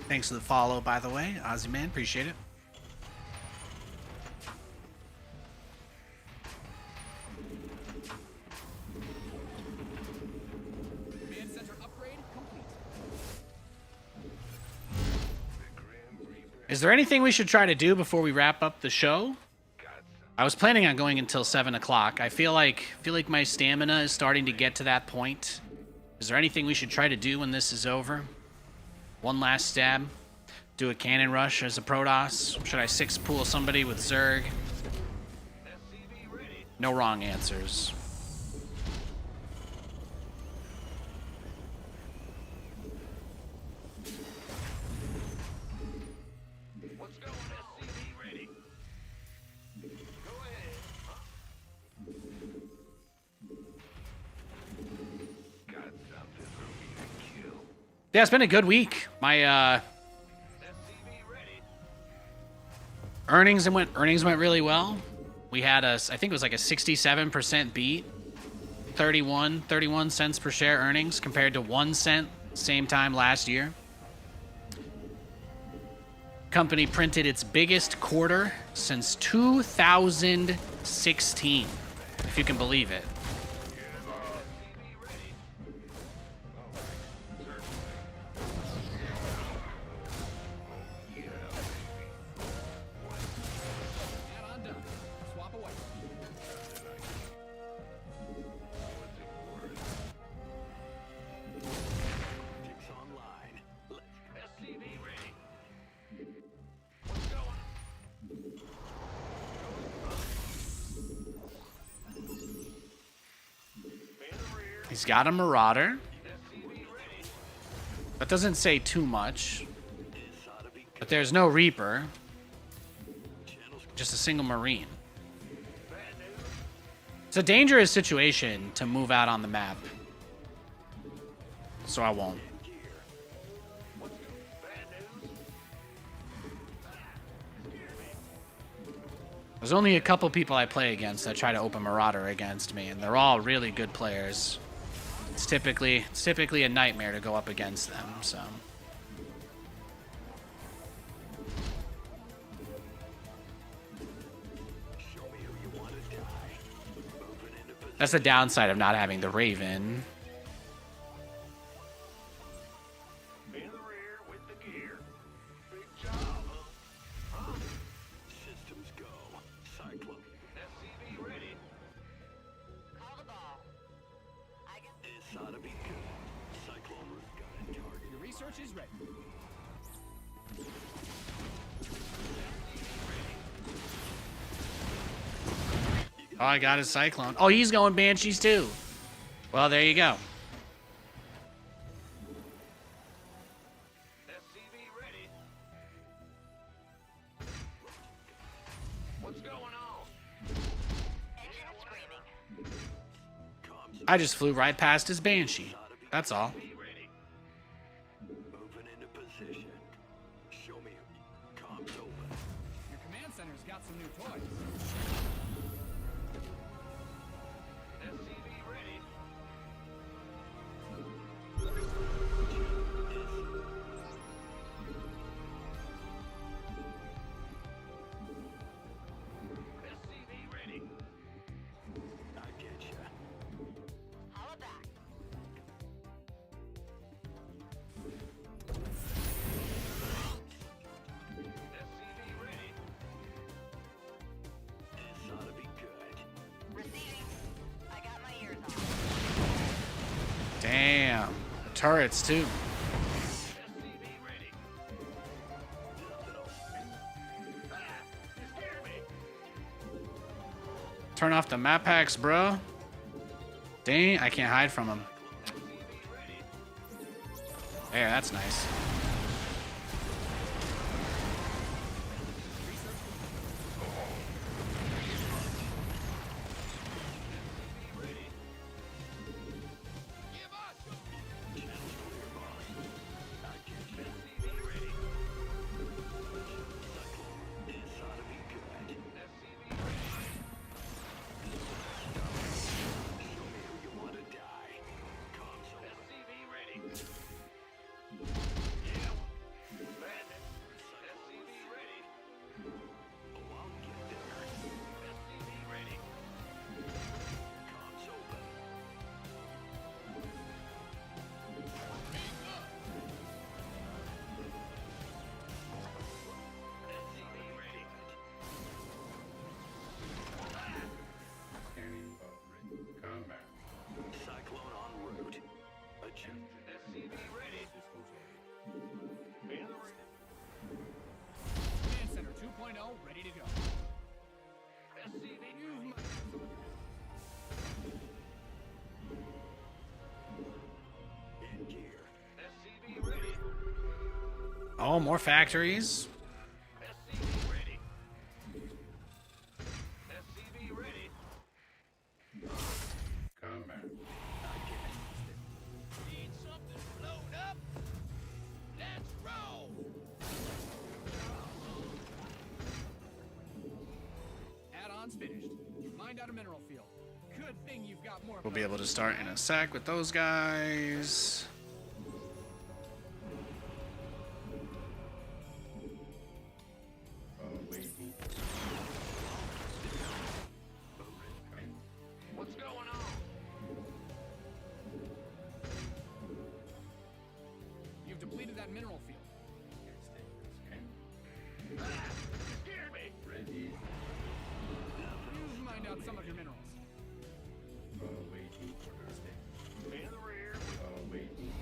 Thanks for the follow, by the way, Ozzy man. Appreciate it. Command center upgrade complete. Is there anything we should try to do before we wrap up the show? I was planning on going until 7 o'clock. I feel like my stamina is starting to get to that point. Is there anything we should try to do when this is over? One last stab. Do a cannon rush as a Protoss. Should I 6-pool somebody with Zerg? No wrong answers. What's going SCV ready? Go ahead. Got something for me to kill. Yeah, it's been a good week. My SCV ready. earnings went really well. We had I think it was like a 67% beat. 31 cents per share earnings compared to 1 cent same time last year. Company printed its biggest quarter since 2016, if you can believe it. Add-on done. Swap away. Optics online. Let's SCV ready. What's going? In the rear. He's got a Marauder. SCV ready. That doesn't say too much, This ought to be but there's no Reaper, channels. just a single Marine. Bad news. It's a dangerous situation to move out on the map, so I won't. Gear. What's bad news? There's only a couple people I play against that try to open Marauder against me, and they're all really good players. It's typically a nightmare to go up against them, so. Show me who you want to die. Moving into position. That's the downside of not having the Raven. In the rear with the gear. Big job, huh? Systems go. Cyclone. SCV ready. Call the ball. I got This ought to be good. Cyclone's got a target. Your research is ready. Oh, I got his Cyclone. Oh, he's going Banshees too. Well, there you go. SCV ready. What's going on? engine screaming. Comms I just flew right past his Banshee. That's all. be ready. Moving into position. Show me. Comms open. Your command center's got some new toys. SCV ready. SCV ready. I get ya. Holla back. SCV ready. This ought to be good. Receiving. I got my ears on. Damn. Turrets too. SCV ready. Ah, you scared me. Turn off the map packs, bro. Dang, I can't hide from him. SCV ready. There, that's nice. Give us. Channels clear, boss. I get you. SCV ready. Cyclone is Oh, more factories. SCV ready. SCV ready. Combat. Need something blown up? Let's roll. Add-ons finished. Mined out a mineral field. Good thing you've got more of We'll be those. able to start in a sec with those guys. Waiting. What's going on? You've depleted that mineral field. Ah, scared me. Ready. You've mined out some of your minerals. Waiting for In the rear. waiting.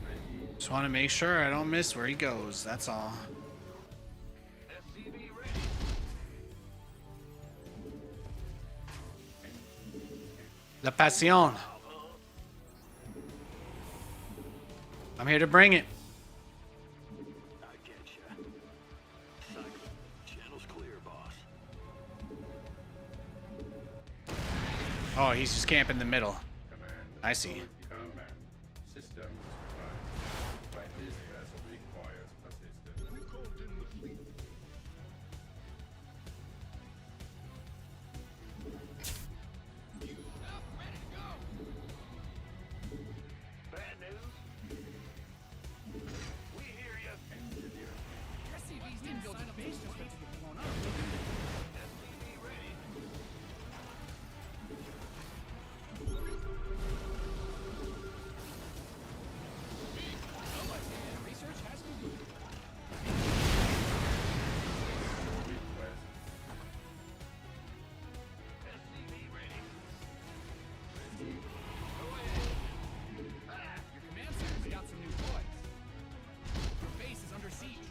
Ready. Just want to make sure I don't miss where he goes. That's all. SCV ready. La Pasión. I'm here to bring it. I get ya. Cycle. Channel's clear, boss. Oh, he's just camping in the middle. Command. I see. Combat. System survived. But this vessel requires assistance. We called in the fleet. Bad news? We hear ya. SCVs didn't build a base just to get blown up. SCV ready. Research has concluded. SCV ready. Your command center's got some new toys. Your base is under siege.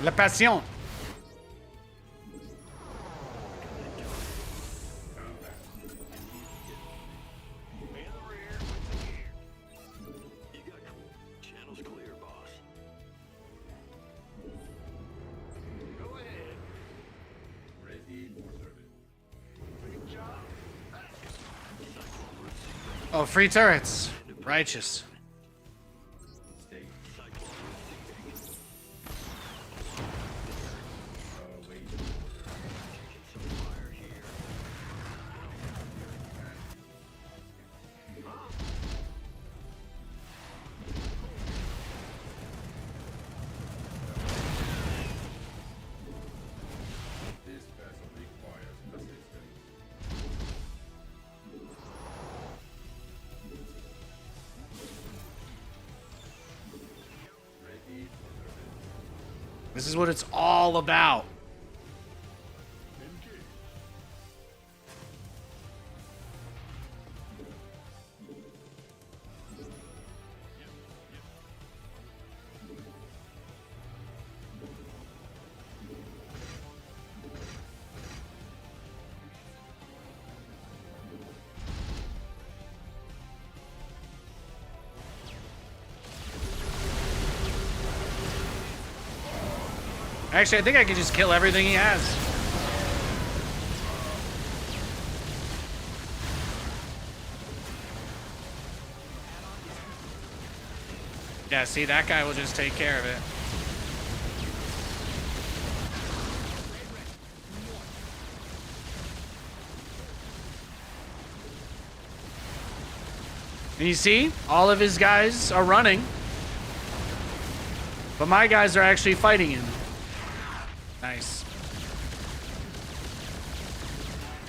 La Pasión. In the rear with the gear. You got channel's clear, boss. Go ahead. Ready for service. Big job. Oh, free turrets. Righteous. Stay. Cyclone receiving. Waiting. Taking some fire here. This vessel requires assistance. Ready for service. This is what it's all about. Actually, I think I could just kill everything he has. Yeah, see, that guy will just take care of it. And you see, all of his guys are running. But my guys are actually fighting him. Nice.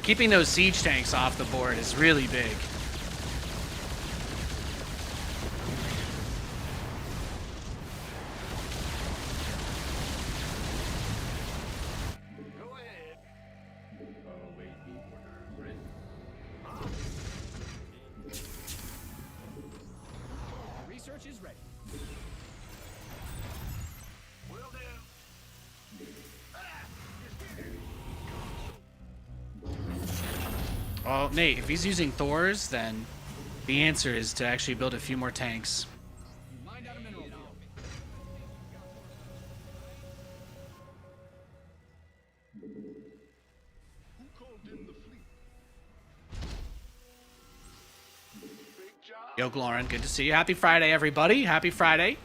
Keeping those siege tanks off the board is really big. Well, Nate, if he's using Thor's, then the answer is to actually build a few more tanks. You mined out a mineral field. Who called in the fleet? Big job. Yo, Glorin, good to see you. Happy Friday, everybody. Happy Friday.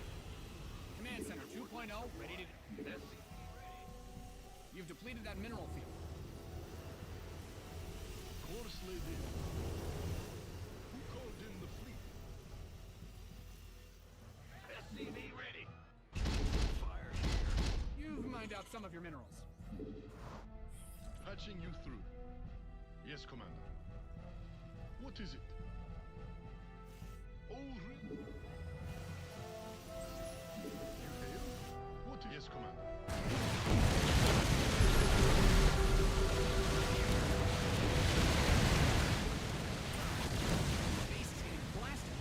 Command center 2.0 ready to. You've depleted that mineral field. Course laid in. Who called in the fleet? SCV ready. Fire here. You've mined out some of your minerals. Patching you through. Yes, Commander. What is it? Oh, really? You hail? What? Yes, Commander. Base is getting blasted.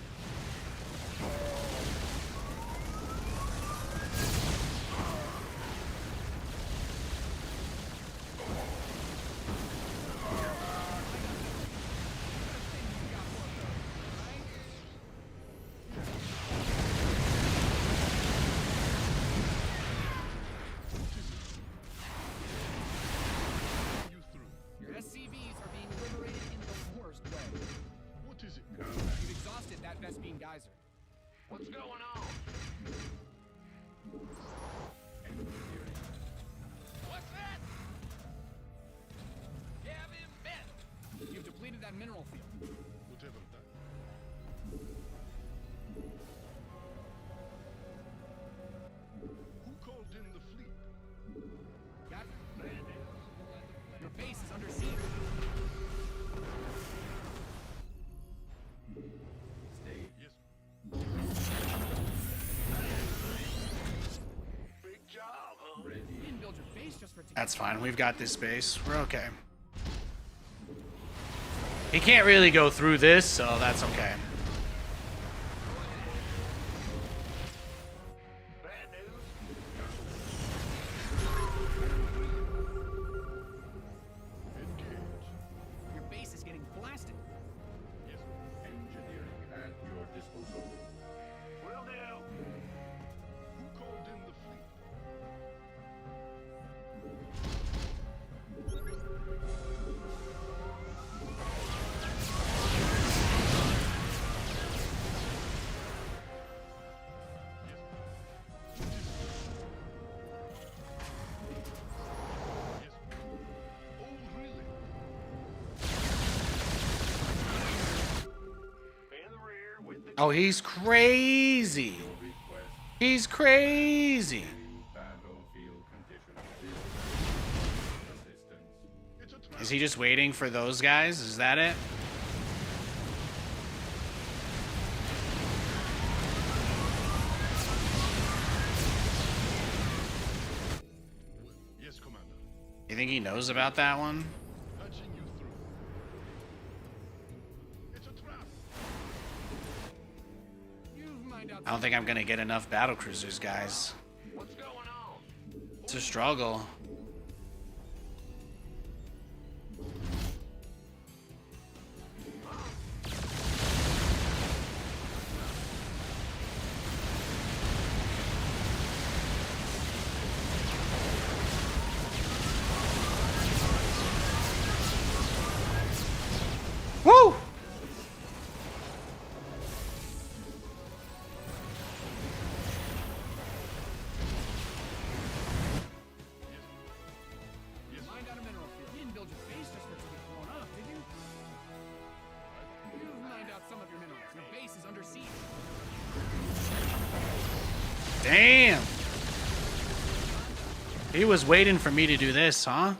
You through. Your SCVs are being liberated in the worst way. What is it? You've exhausted that Vespine geyser. What's going on? What's that? Have him bent. You've depleted that mineral field. Whatever that. Who called in the fleet? Got your base is under siege. Yes. Big job, huh? You didn't build your base just for it to That's fine. We've got this base. We're okay. He can't really go through this, so that's okay. Bad news? Engage. Your base is getting blasted. Yes. Engineering at your disposal. Will do. Who called in the fleet? Yes. Oh, really? In the rear with the Oh, he's crazy. Request He's crazy. battlefield conditions. Assistance. It's a trap. Is he just waiting for those guys? Is that it? Yes, Commander. You think he knows about that one? Patching you through. It's a trap. You've mined out I don't think I'm gonna get enough battle cruisers, guys. What's going on? It's a struggle. Woo! You mined out a mineral field. You didn't build your base just for it to get blown up, did you? You've mined out some of your minerals. Your base is under siege. Damn! He was waiting for me to do this, huh?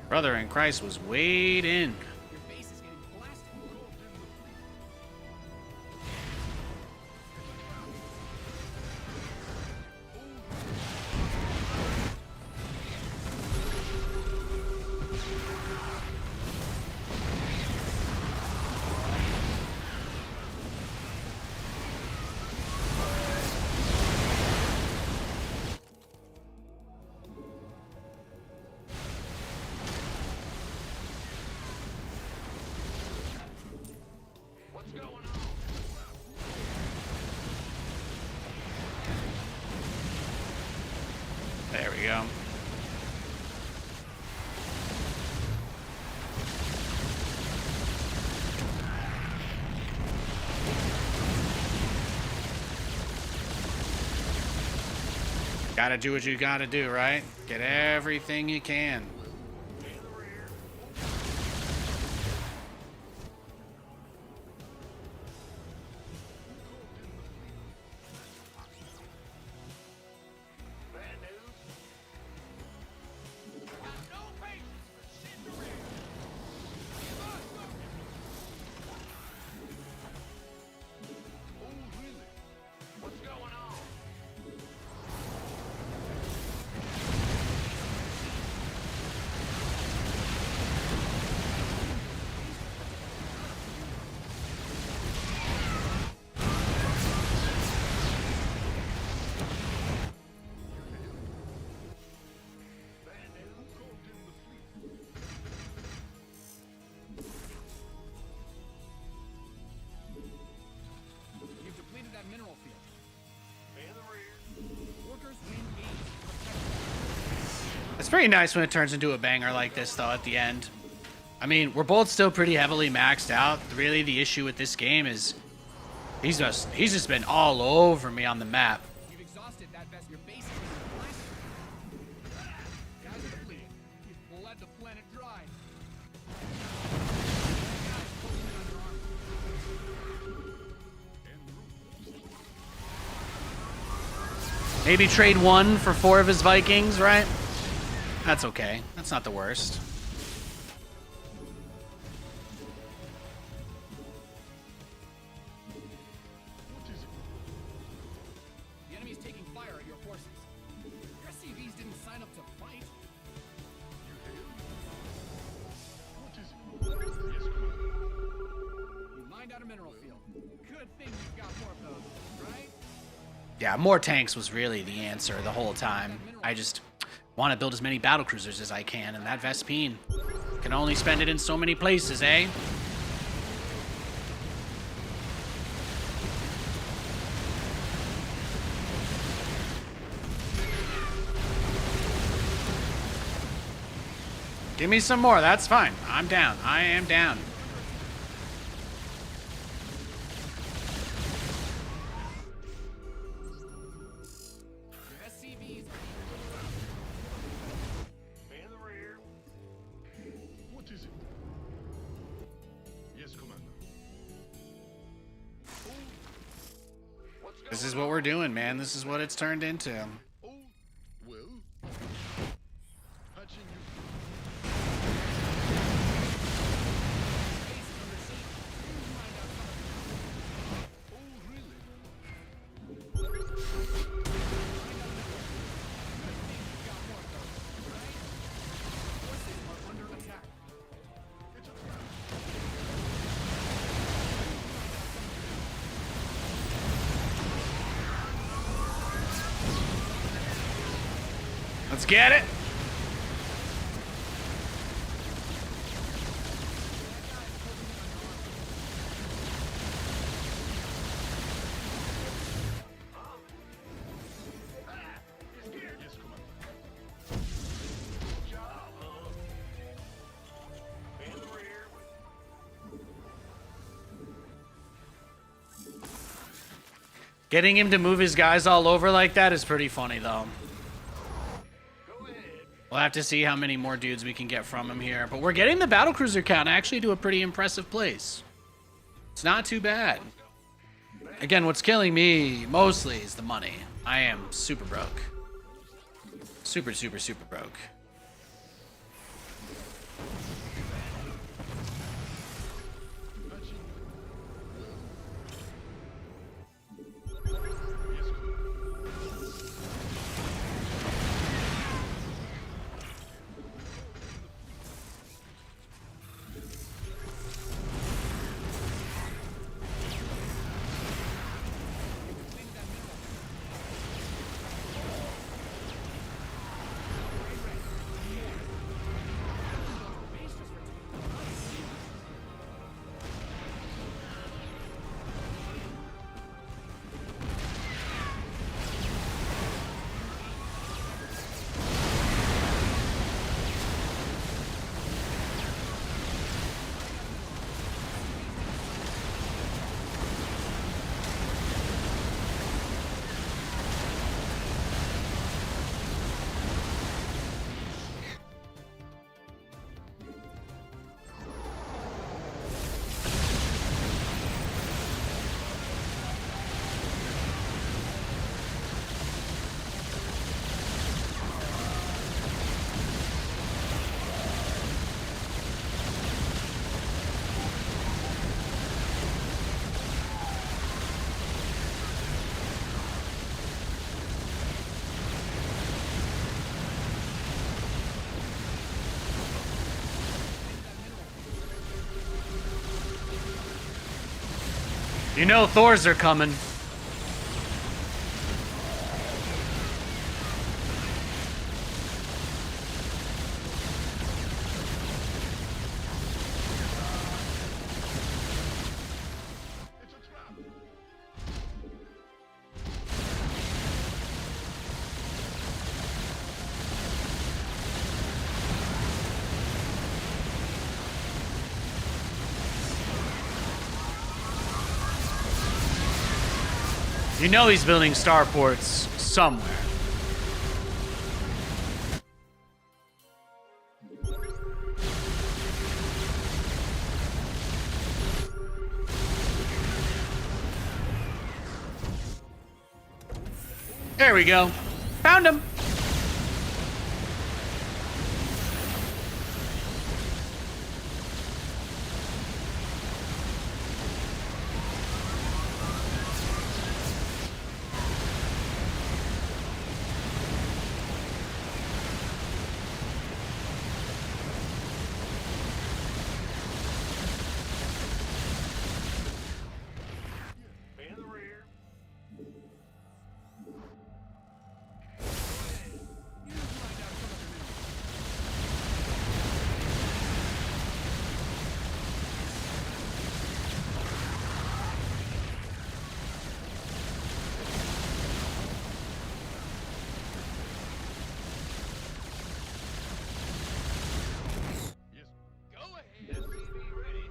Brother in Christ was waiting. Your base is getting blasted. go. Gotta do what you gotta do, right? Get everything you can. Bad news? No patience for shit in the rear. Give us focus. Oh, really? What's going on? Bad news? You've depleted that mineral field. In the rear. Workers win games. It's pretty nice when it turns into a banger like this, though, at the end. I mean, we're both still pretty heavily maxed out. Really, the issue with this game is he's just been all over me on the map. You've exhausted that vest. You're basically blasted. Guys are depleted. You've bled the planet dry. Guys, closing in on your armor. Maybe trade 1 for 4 of his Vikings, right? That's okay. That's not the worst. The enemy's taking fire at your forces. Your SCVs didn't sign up to fight. You mined out a mineral field. Good thing you've got more of those, right? Yeah, more tanks was really the answer the whole time. I just want to build as many battlecruisers as I can, and that Vespine can only spend it in so many places, eh? Give me some more, that's fine. I'm down. I am down. Your SCVs In the rear. What is it? Yes, Commander. What's going This is what we're doing, man. This is what it's turned into. Oh, well. Patching you. Oh, really? forces are under attack. It's a trap. Let's get it. Yes, Commander. Job, huh? In the rear. Getting him to move his guys all over like that is pretty funny, though. Go ahead. We'll have to see how many more dudes we can get from him here. But we're getting the battlecruiser count actually to a pretty impressive place. It's not too bad. Again, what's killing me mostly is the money. I am super broke. Super, super, super broke. You know Thors are coming. It's a trap. You know he's building starports somewhere. There we go. Found him. In the rear. You find out some of your minerals. Yes. Go ahead. SCV ready.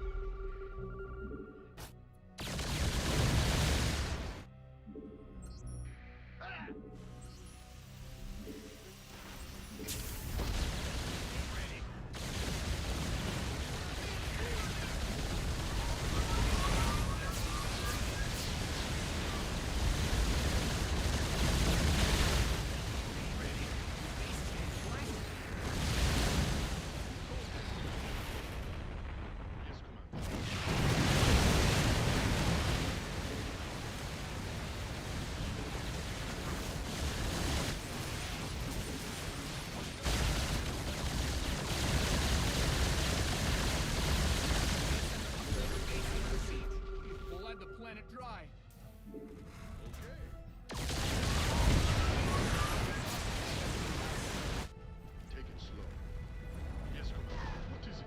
Ah! Ready. Yes, Commander. You've bled the planet dry. Take it slow. Yes, Commander. What is it?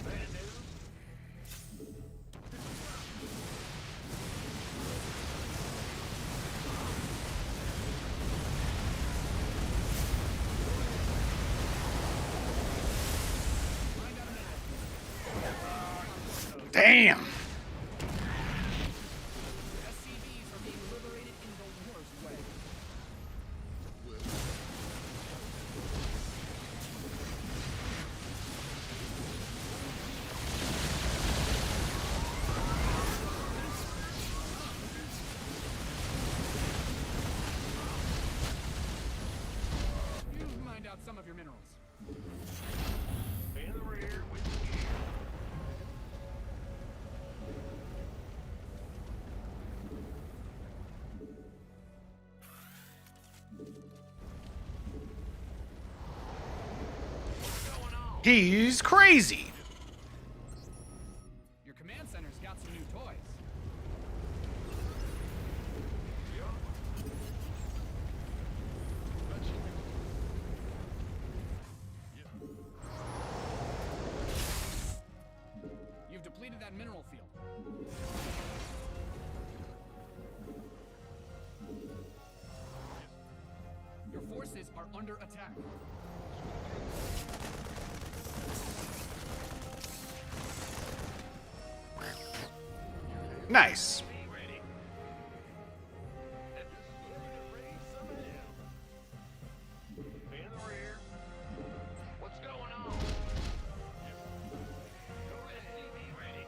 Bad news? Damn. SCVs are being liberated in the worst way. You mined out some of your minerals. In the rear with the gear. What's going on? He's crazy. Your command center's got some new toys. You've depleted that mineral field. Your forces are under attack. Nice. Be ready. Raise some hell. In the rear. What's going on? Go SCV ready.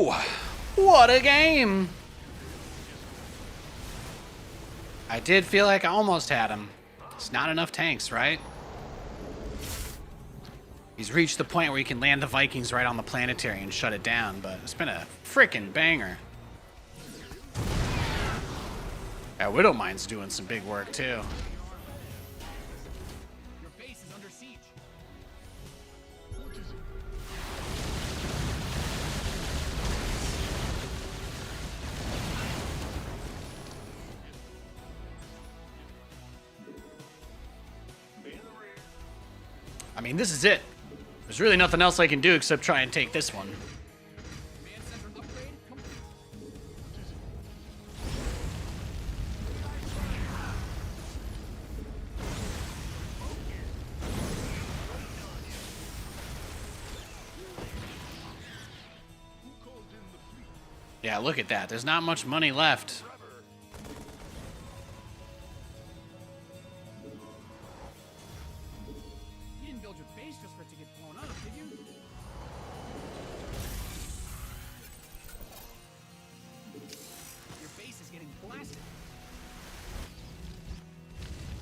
Woo! What a game! I did feel like I almost had him. It's not enough tanks, right? He's reached the point where he can land the Vikings right on the planetary and shut it down, but it's been a frickin' banger. Yeah, Widowmine's doing some big work, too. Your base is under siege. I mean, this is it. There's really nothing else I can do except try and take this one. Command center upgrade complete. Yeah, look at that. There's not much money left. You didn't build your base just for it to get blown up, did you? Your base is getting blasted.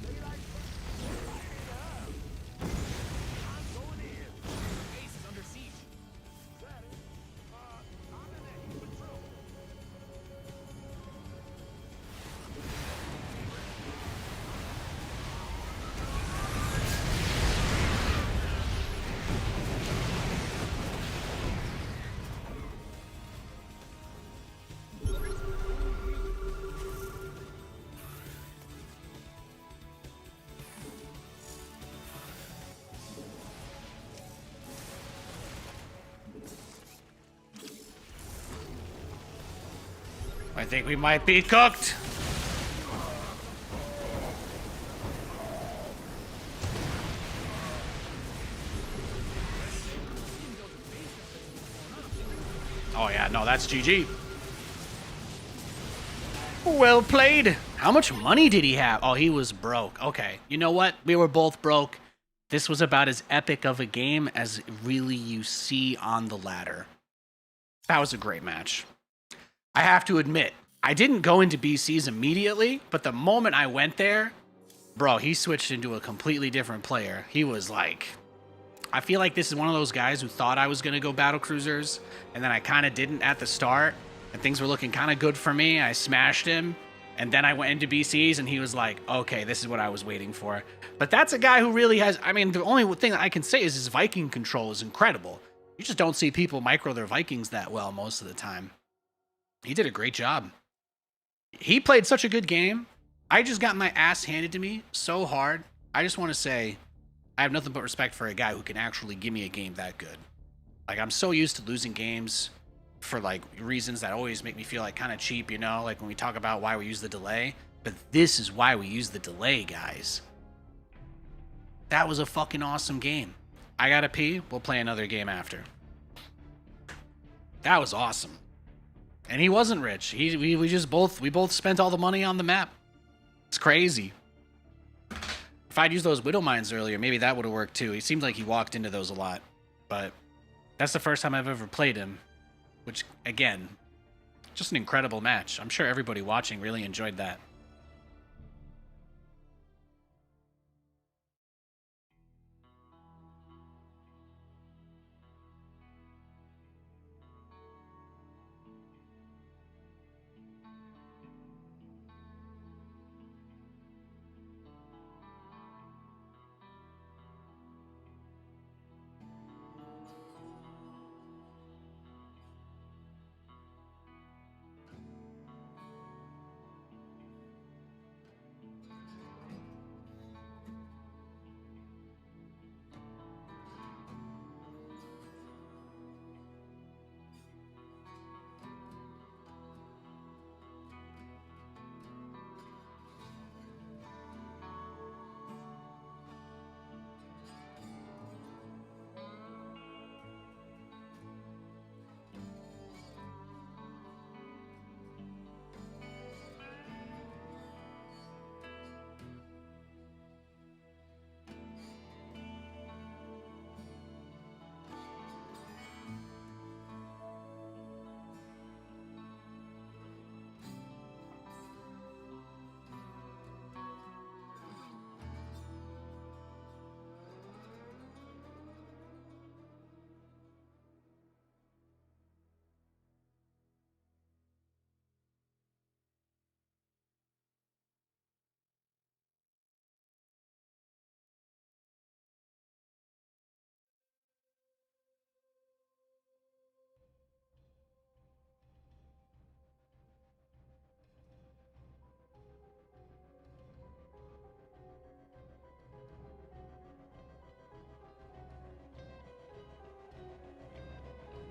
Your base is under siege. I think we might be cooked. Oh yeah, no, that's GG. Well played. How much money did he have? Oh, he was broke. Okay, you know what? We were both broke. This was about as epic of a game as really you see on the ladder. That was a great match. I have to admit, I didn't go into BC's immediately, but the moment I went there, bro, he switched into a completely different player. He was like, I feel like this is one of those guys who thought I was going to go battle cruisers, and then I kind of didn't at the start, and things were looking kind of good for me. I smashed him, and then I went into BC's, and he was like, okay, this is what I was waiting for. But that's a guy who really has, I mean, the only thing that I can say is his Viking control is incredible. You just don't see people micro their Vikings that well most of the time. He did a great job. He played such a good game. I just got my ass handed to me so hard. I just want to say, I have nothing but respect for a guy who can actually give me a game that good. Like, I'm so used to losing games for, like, reasons that always make me feel, like, kind of cheap, you know? Like, when we talk about why we use the delay. But this is why we use the delay, guys. That was a fucking awesome game. I gotta pee. We'll play another game after. That was awesome. And he wasn't rich. We both spent all the money on the map. It's crazy. If I'd used those Widow Mines earlier, maybe that would have worked too. He seemed like he walked into those a lot. But that's the first time I've ever played him. Which, again, just an incredible match. I'm sure everybody watching really enjoyed that.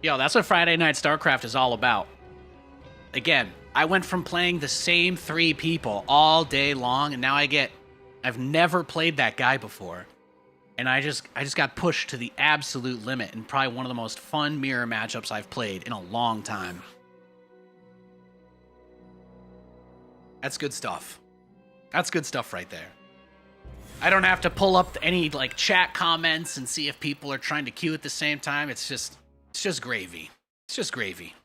Yo, that's what Friday Night StarCraft is all about. Again, I went from playing the same 3 people all day long, and now I've never played that guy before. And I just got pushed to the absolute limit, and probably one of the most fun mirror matchups I've played in a long time. That's good stuff. That's good stuff right there. I don't have to pull up any like chat comments and see if people are trying to queue at the same time. It's just gravy. It's just gravy.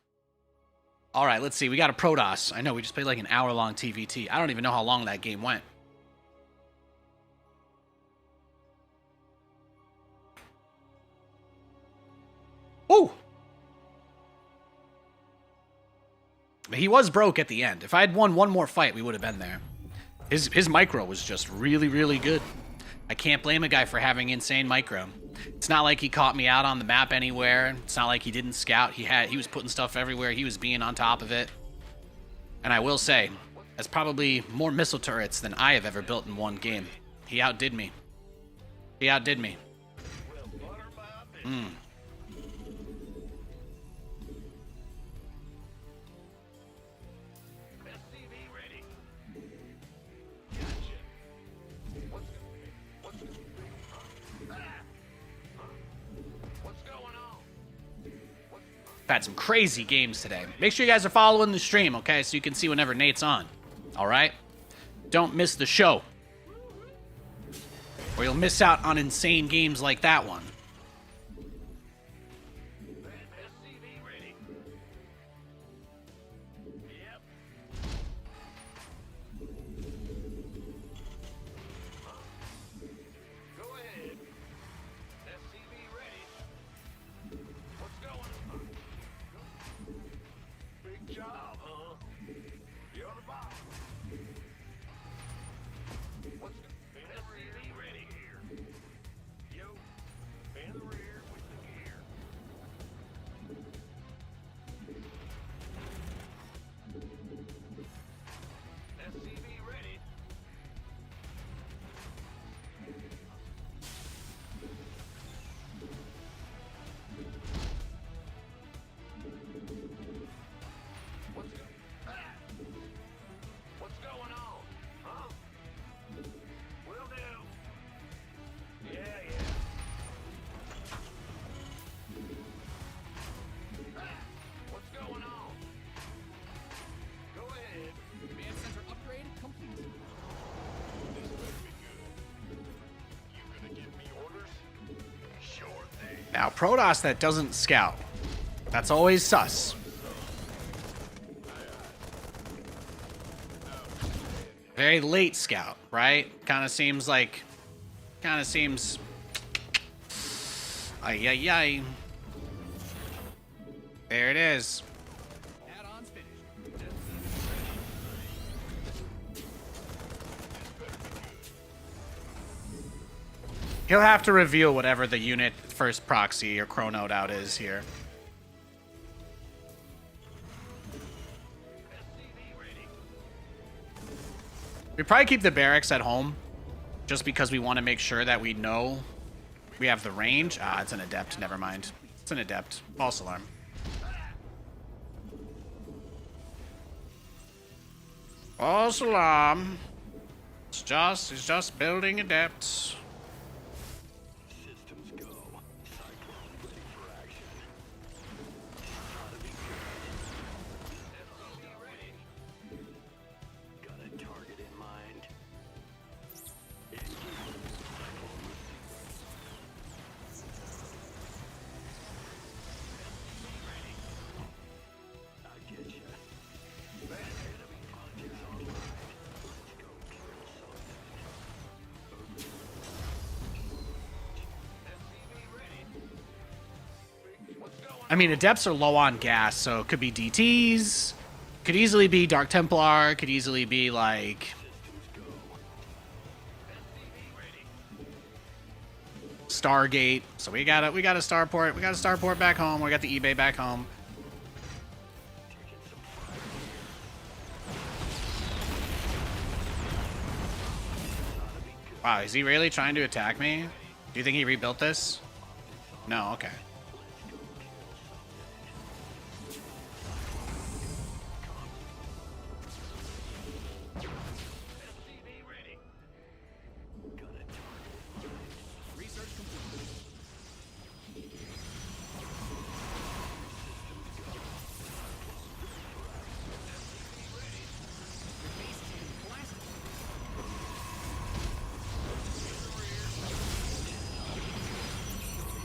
All right, let's see. We got a Protoss. I know we just played like an hour-long TVT. I don't even know how long that game went. Ooh! But he was broke at the end. If I had won one more fight, we would have been there. His micro was just really, really good. I can't blame a guy for having insane micro. It's not like he caught me out on the map anywhere. It's not like he didn't scout. He was putting stuff everywhere. He was being on top of it. And I will say, that's probably more missile turrets than I have ever built in one game. He outdid me. He outdid me. SCV ready. What's going on? I've had some crazy games today. Make sure you guys are following the stream, okay? So you can see whenever Nate's on. All right? Don't miss the show. Or you'll miss out on insane games like that one. SCV ready. Yep. Go ahead. SCV ready. What's going on? Big job, huh? You're the boss. What's SCV ready here? Yo, in the rear with the gear. SCV ready. What's going on? Huh? Will do. Yeah. What's going on? Go ahead. Command center upgrade complete. This better be good. You gonna give me orders? Sure thing. Now, Protoss that doesn't scout. That's always sus. Very late scout, right? Kind of seems. Ay, ay, ay. There it is. Add-ons finished. He'll have to reveal whatever the unit first proxy or chronoed out is here. We probably keep the barracks at home just because we want to make sure that we know we have the range. Ah, it's an adept. Never mind. It's an adept. False alarm. False alarm. It's just building adepts. Systems go. Cyclone ready for action. SCV ready. Got a target in mind. I get ya. Bad enemy objects online. Let's go kill something. SCV ready. What's going I mean, adepts are low on gas, so it could be DTs. Could easily be Dark Templar. Could easily be like Stargate. So we got a starport. We got a starport back home. We got the eBay back home. Wow, is he really trying to attack me? Do you think he rebuilt this? No, okay.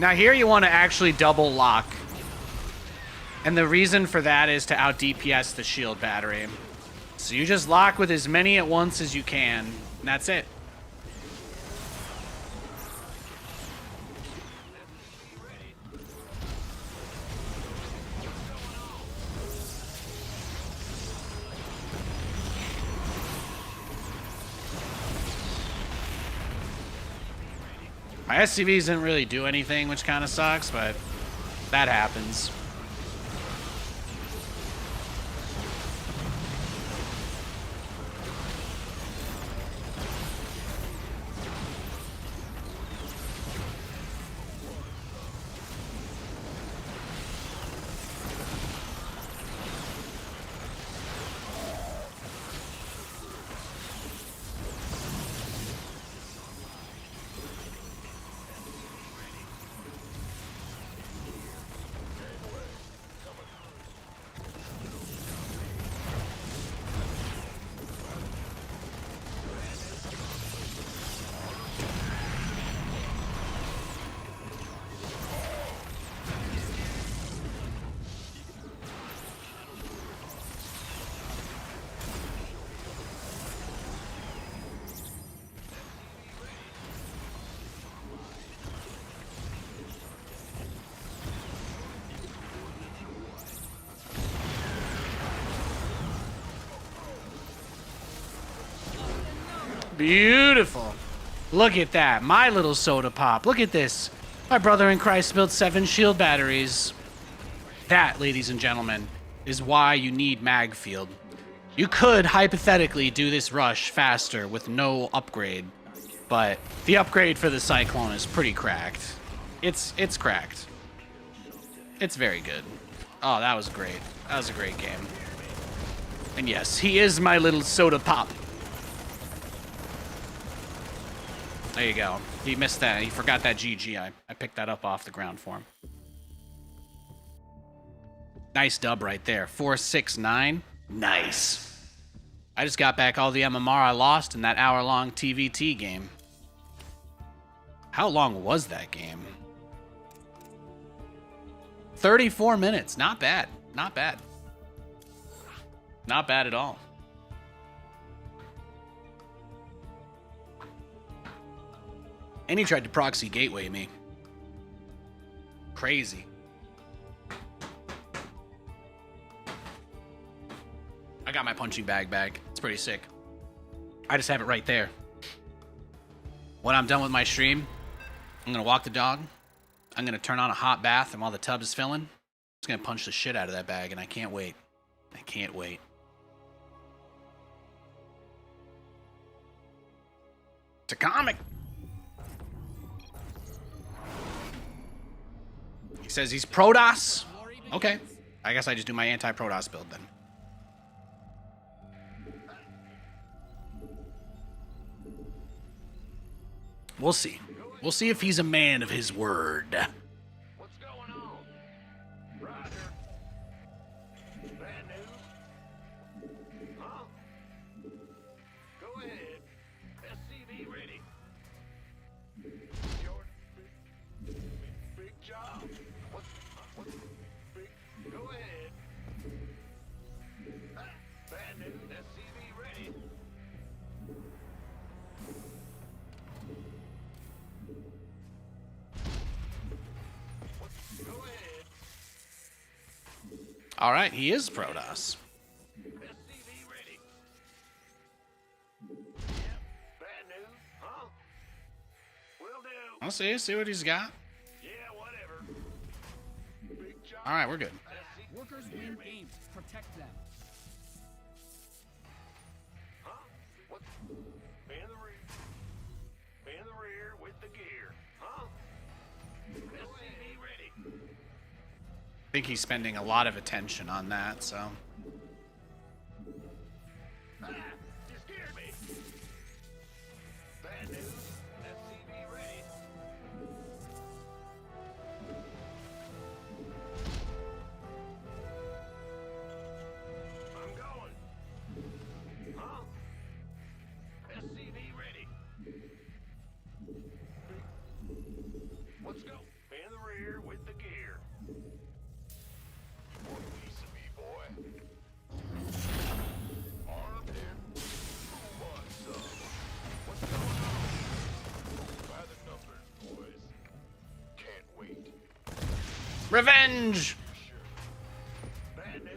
Now here you want to actually double lock. And the reason for that is to out DPS the shield battery. So you just lock with as many at once as you can, and that's it. My SCVs didn't really do anything, which kind of sucks, but that happens. Beautiful. Look at that. My little soda pop. Look at this. My brother in Christ built 7 shield batteries. That, ladies and gentlemen, is why you need Magfield. You could, hypothetically, do this rush faster with no upgrade. But the upgrade for the Cyclone is pretty cracked. It's cracked. It's very good. Oh, that was great. That was a great game. And yes, he is my little soda pop. There you go. He missed that. He forgot that GG. I picked that up off the ground for him. Nice dub right there. 4-6-9. Nice. I just got back all the MMR I lost in that hour-long TVT game. How long was that game? 34 minutes. Not bad. Not bad. Not bad at all. And he tried to proxy gateway me. Crazy. I got my punching bag back. It's pretty sick. I just have it right there. When I'm done with my stream, I'm going to walk the dog. I'm going to turn on a hot bath, and while the tub is filling, I'm just going to punch the shit out of that bag, and I can't wait. I can't wait. It's a comic. He says he's Protoss. Okay. I guess I just do my anti-Protoss build then. We'll see. We'll see if he's a man of his word. What's going on? Roger. Bad news? Huh? Go ahead. SCV ready. Short, big job. What's big? Go ahead. Bad news. SCV ready. Go ahead. All right, he is Protoss. SCV ready. Yep. Bad news, huh? Will do. I'll see what he's got. Yeah, whatever. Big job. All right, we're good. Workers win games. Protect them. Huh? What? Man in the rear. Man in the rear with the gear. Huh? SCV ready. I think he's spending a lot of attention on that, so. Ah, you scared me. Bad news. SCV ready. I'm going. Huh? SCV ready. Let's go. Man in the Revenge! Bad news?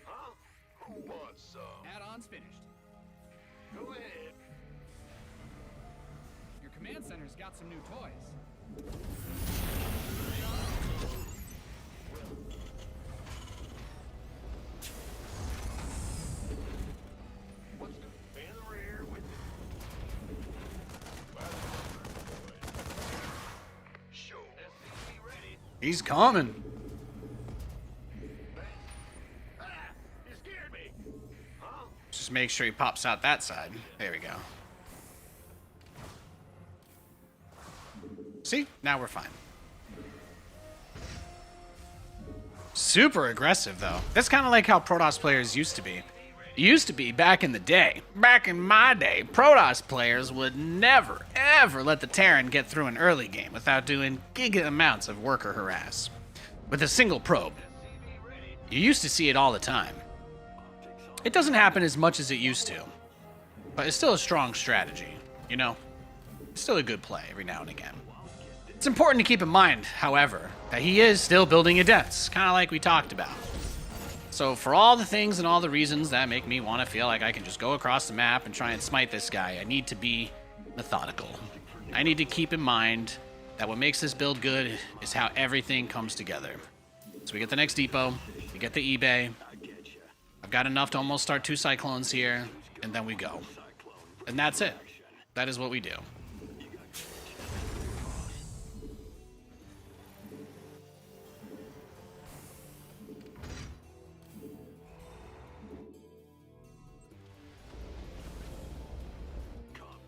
Huh? Who wants some? Add-on's finished. Go ahead. Your command center's got some new toys. What's good? In the rear with Sure. SCV ready. He's coming. Ah! You scared me. Huh? Just make sure he pops out that side. There we go. See? Now we're fine. Super aggressive, though. That's kind of like how Protoss players used to be. It used to be back in the day. Back in my day, Protoss players would never, ever let the Terran get through an early game without doing giga amounts of worker harass. With a single probe. You used to see it all the time. It doesn't happen as much as it used to. But it's still a strong strategy, you know? It's still a good play every now and again. It's important to keep in mind, however, that he is still building adepts, kind of like we talked about. So for all the things and all the reasons that make me want to feel like I can just go across the map and try and smite this guy, I need to be methodical. I need to keep in mind that what makes this build good is how everything comes together. So we get the next depot, we get the eBay. I've got enough to almost start 2 cyclones here, and then we go. And that's it. That is what we do.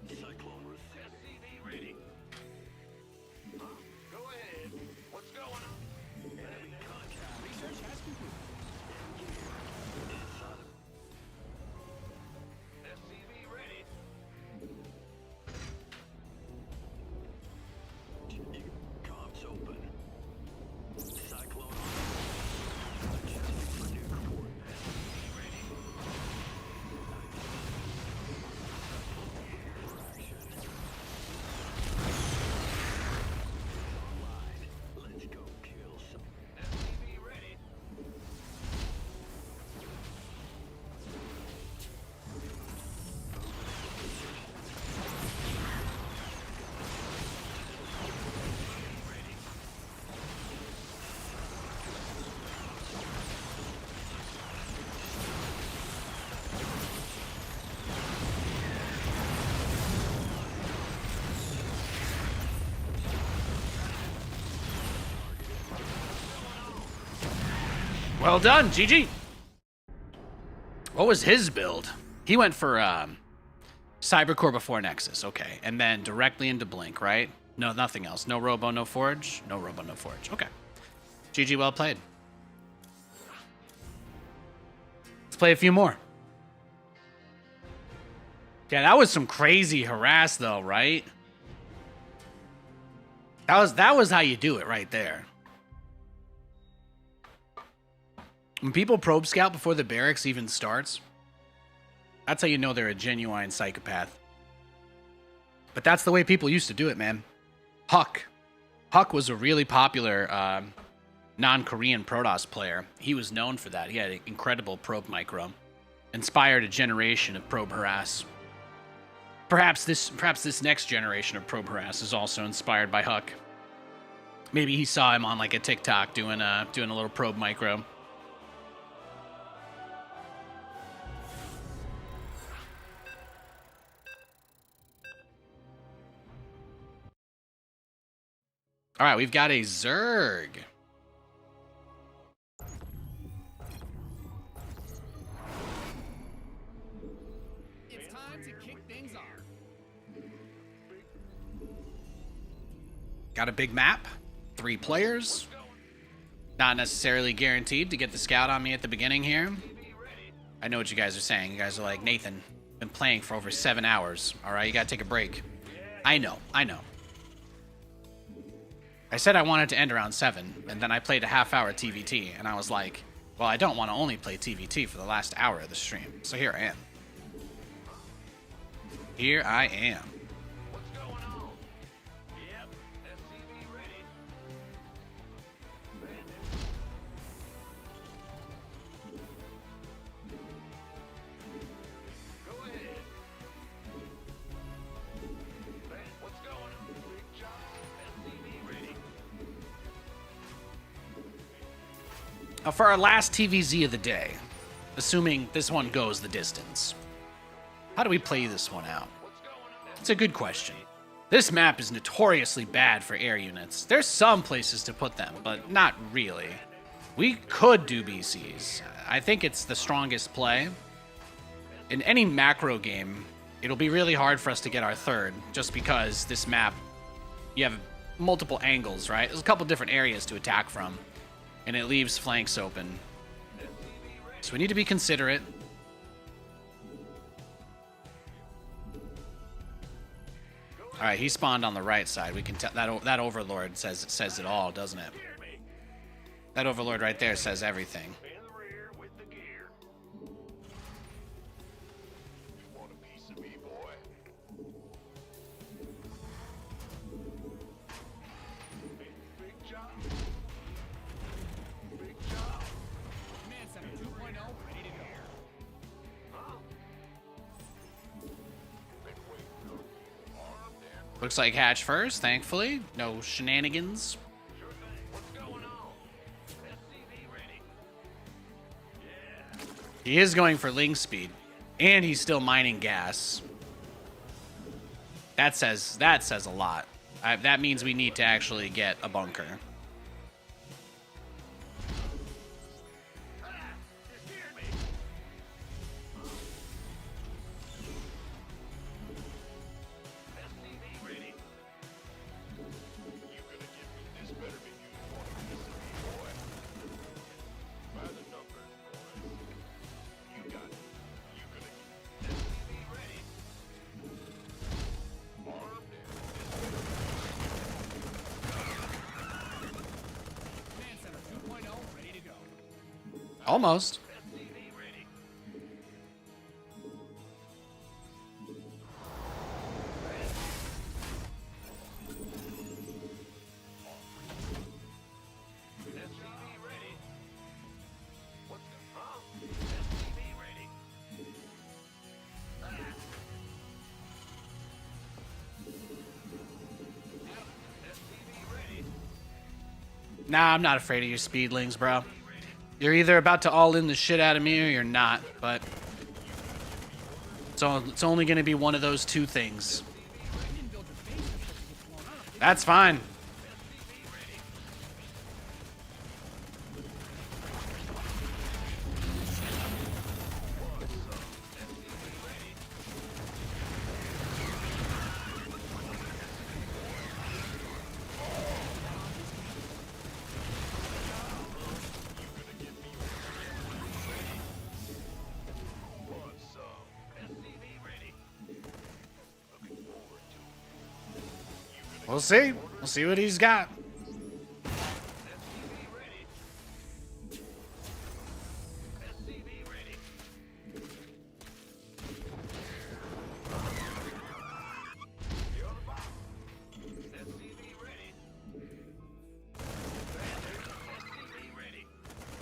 Cyclone SCV ready. Huh? Go ahead. What's going on? Enemy contact. Research has concluded. SCV ready. Comms open. Cyclone on. Adjusting for new coordinates. SCV ready. Let's go kill some. SCV ready. Well done, GG. What was his build? He went for Cybercore before Nexus, okay. And then directly into Blink, right? No, nothing else. No Robo, no Forge? No Robo, no Forge. Okay. GG, well played. Let's play a few more. Yeah, that was some crazy harass, though, right? That was how you do it right there. When people probe scout before the barracks even starts, that's how you know they're a genuine psychopath. But that's the way people used to do it, man. Huck. Huck was a really popular non-Korean Protoss player. He was known for that. He had an incredible probe micro. Inspired a generation of probe harass. Perhaps this next generation of probe harass is also inspired by Huck. Maybe he saw him on like a TikTok doing a little probe micro. All right, we've got a Zerg. It's time to kick things off. Got a big map, 3 players. Not necessarily guaranteed to get the scout on me at the beginning here. I know what you guys are saying. You guys are like, Nathan, been playing for over 7 hours. All right, you gotta take a break. I know. I said I wanted to end around 7, and then I played a half-hour TVT, and I was like, well, I don't want to only play TVT for the last hour of the stream. So here I am. Here I am. For our last TVZ of the day, assuming this one goes the distance, how do we play this one out? It's a good question. This map is notoriously bad for air units. There's some places to put them, but not really. We could do BCs. I think it's the strongest play. In any macro game, it'll be really hard for us to get our third, just because this map, you have multiple angles, right? There's a couple different areas to attack from, and it leaves flanks open. So we need to be considerate. All right, he spawned on the right side. We can tell that Overlord says it all, doesn't it? That Overlord right there says everything. In the rear with the gear. You want a piece of me, boy? Big job. Big job. Command Center 2.0 ready to go. Been waiting on you. Armed and Looks like Hatch first, thankfully. No shenanigans. sure thing. What's going on? SCV ready. He is going for Ling speed, and he's still mining gas. That says a lot. That means we need to actually get a bunker. You scared me. SCV ready. You gonna give me this better than you want a piece of me, boy. By the numbers, boys. You got it. You gonna get SCV ready. Armed and Command Center 2.0 ready to go. Almost. SCV ready. SCV ready. What's the SCV ready. SCV ready. Nah, I'm not afraid of your speedlings, bro. You're either about to all in the shit out of me or you're not, but so it's only going to be one of those two things. You didn't build your base just so it gets blown up. did you? That's fine. We'll see. We'll see what he's got.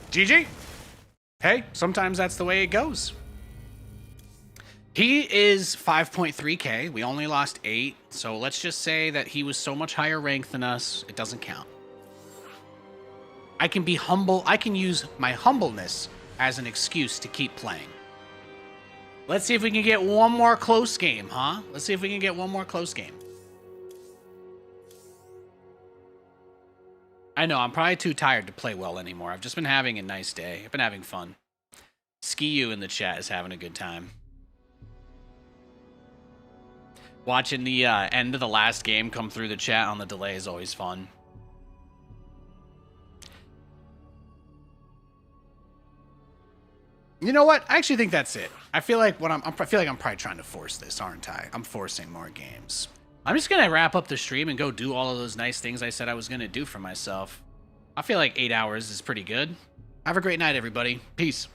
GG. Hey, sometimes that's the way it goes. He is 5.3k. We only lost 8. So let's just say that he was so much higher ranked than us, it doesn't count. I can be humble. I can use my humbleness as an excuse to keep playing. Let's see if we can get one more close game, huh? Let's see if we can get one more close game. I know, I'm probably too tired to play well anymore. I've just been having a nice day. I've been having fun. Ski You in the chat is having a good time. Watching the end of the last game come through the chat on the delay is always fun. You know what? I actually think that's it. I feel like I'm probably trying to force this, aren't I? I'm forcing more games. I'm just gonna wrap up the stream and go do all of those nice things I said I was gonna do for myself. I feel like 8 hours is pretty good. Have a great night, everybody. Peace.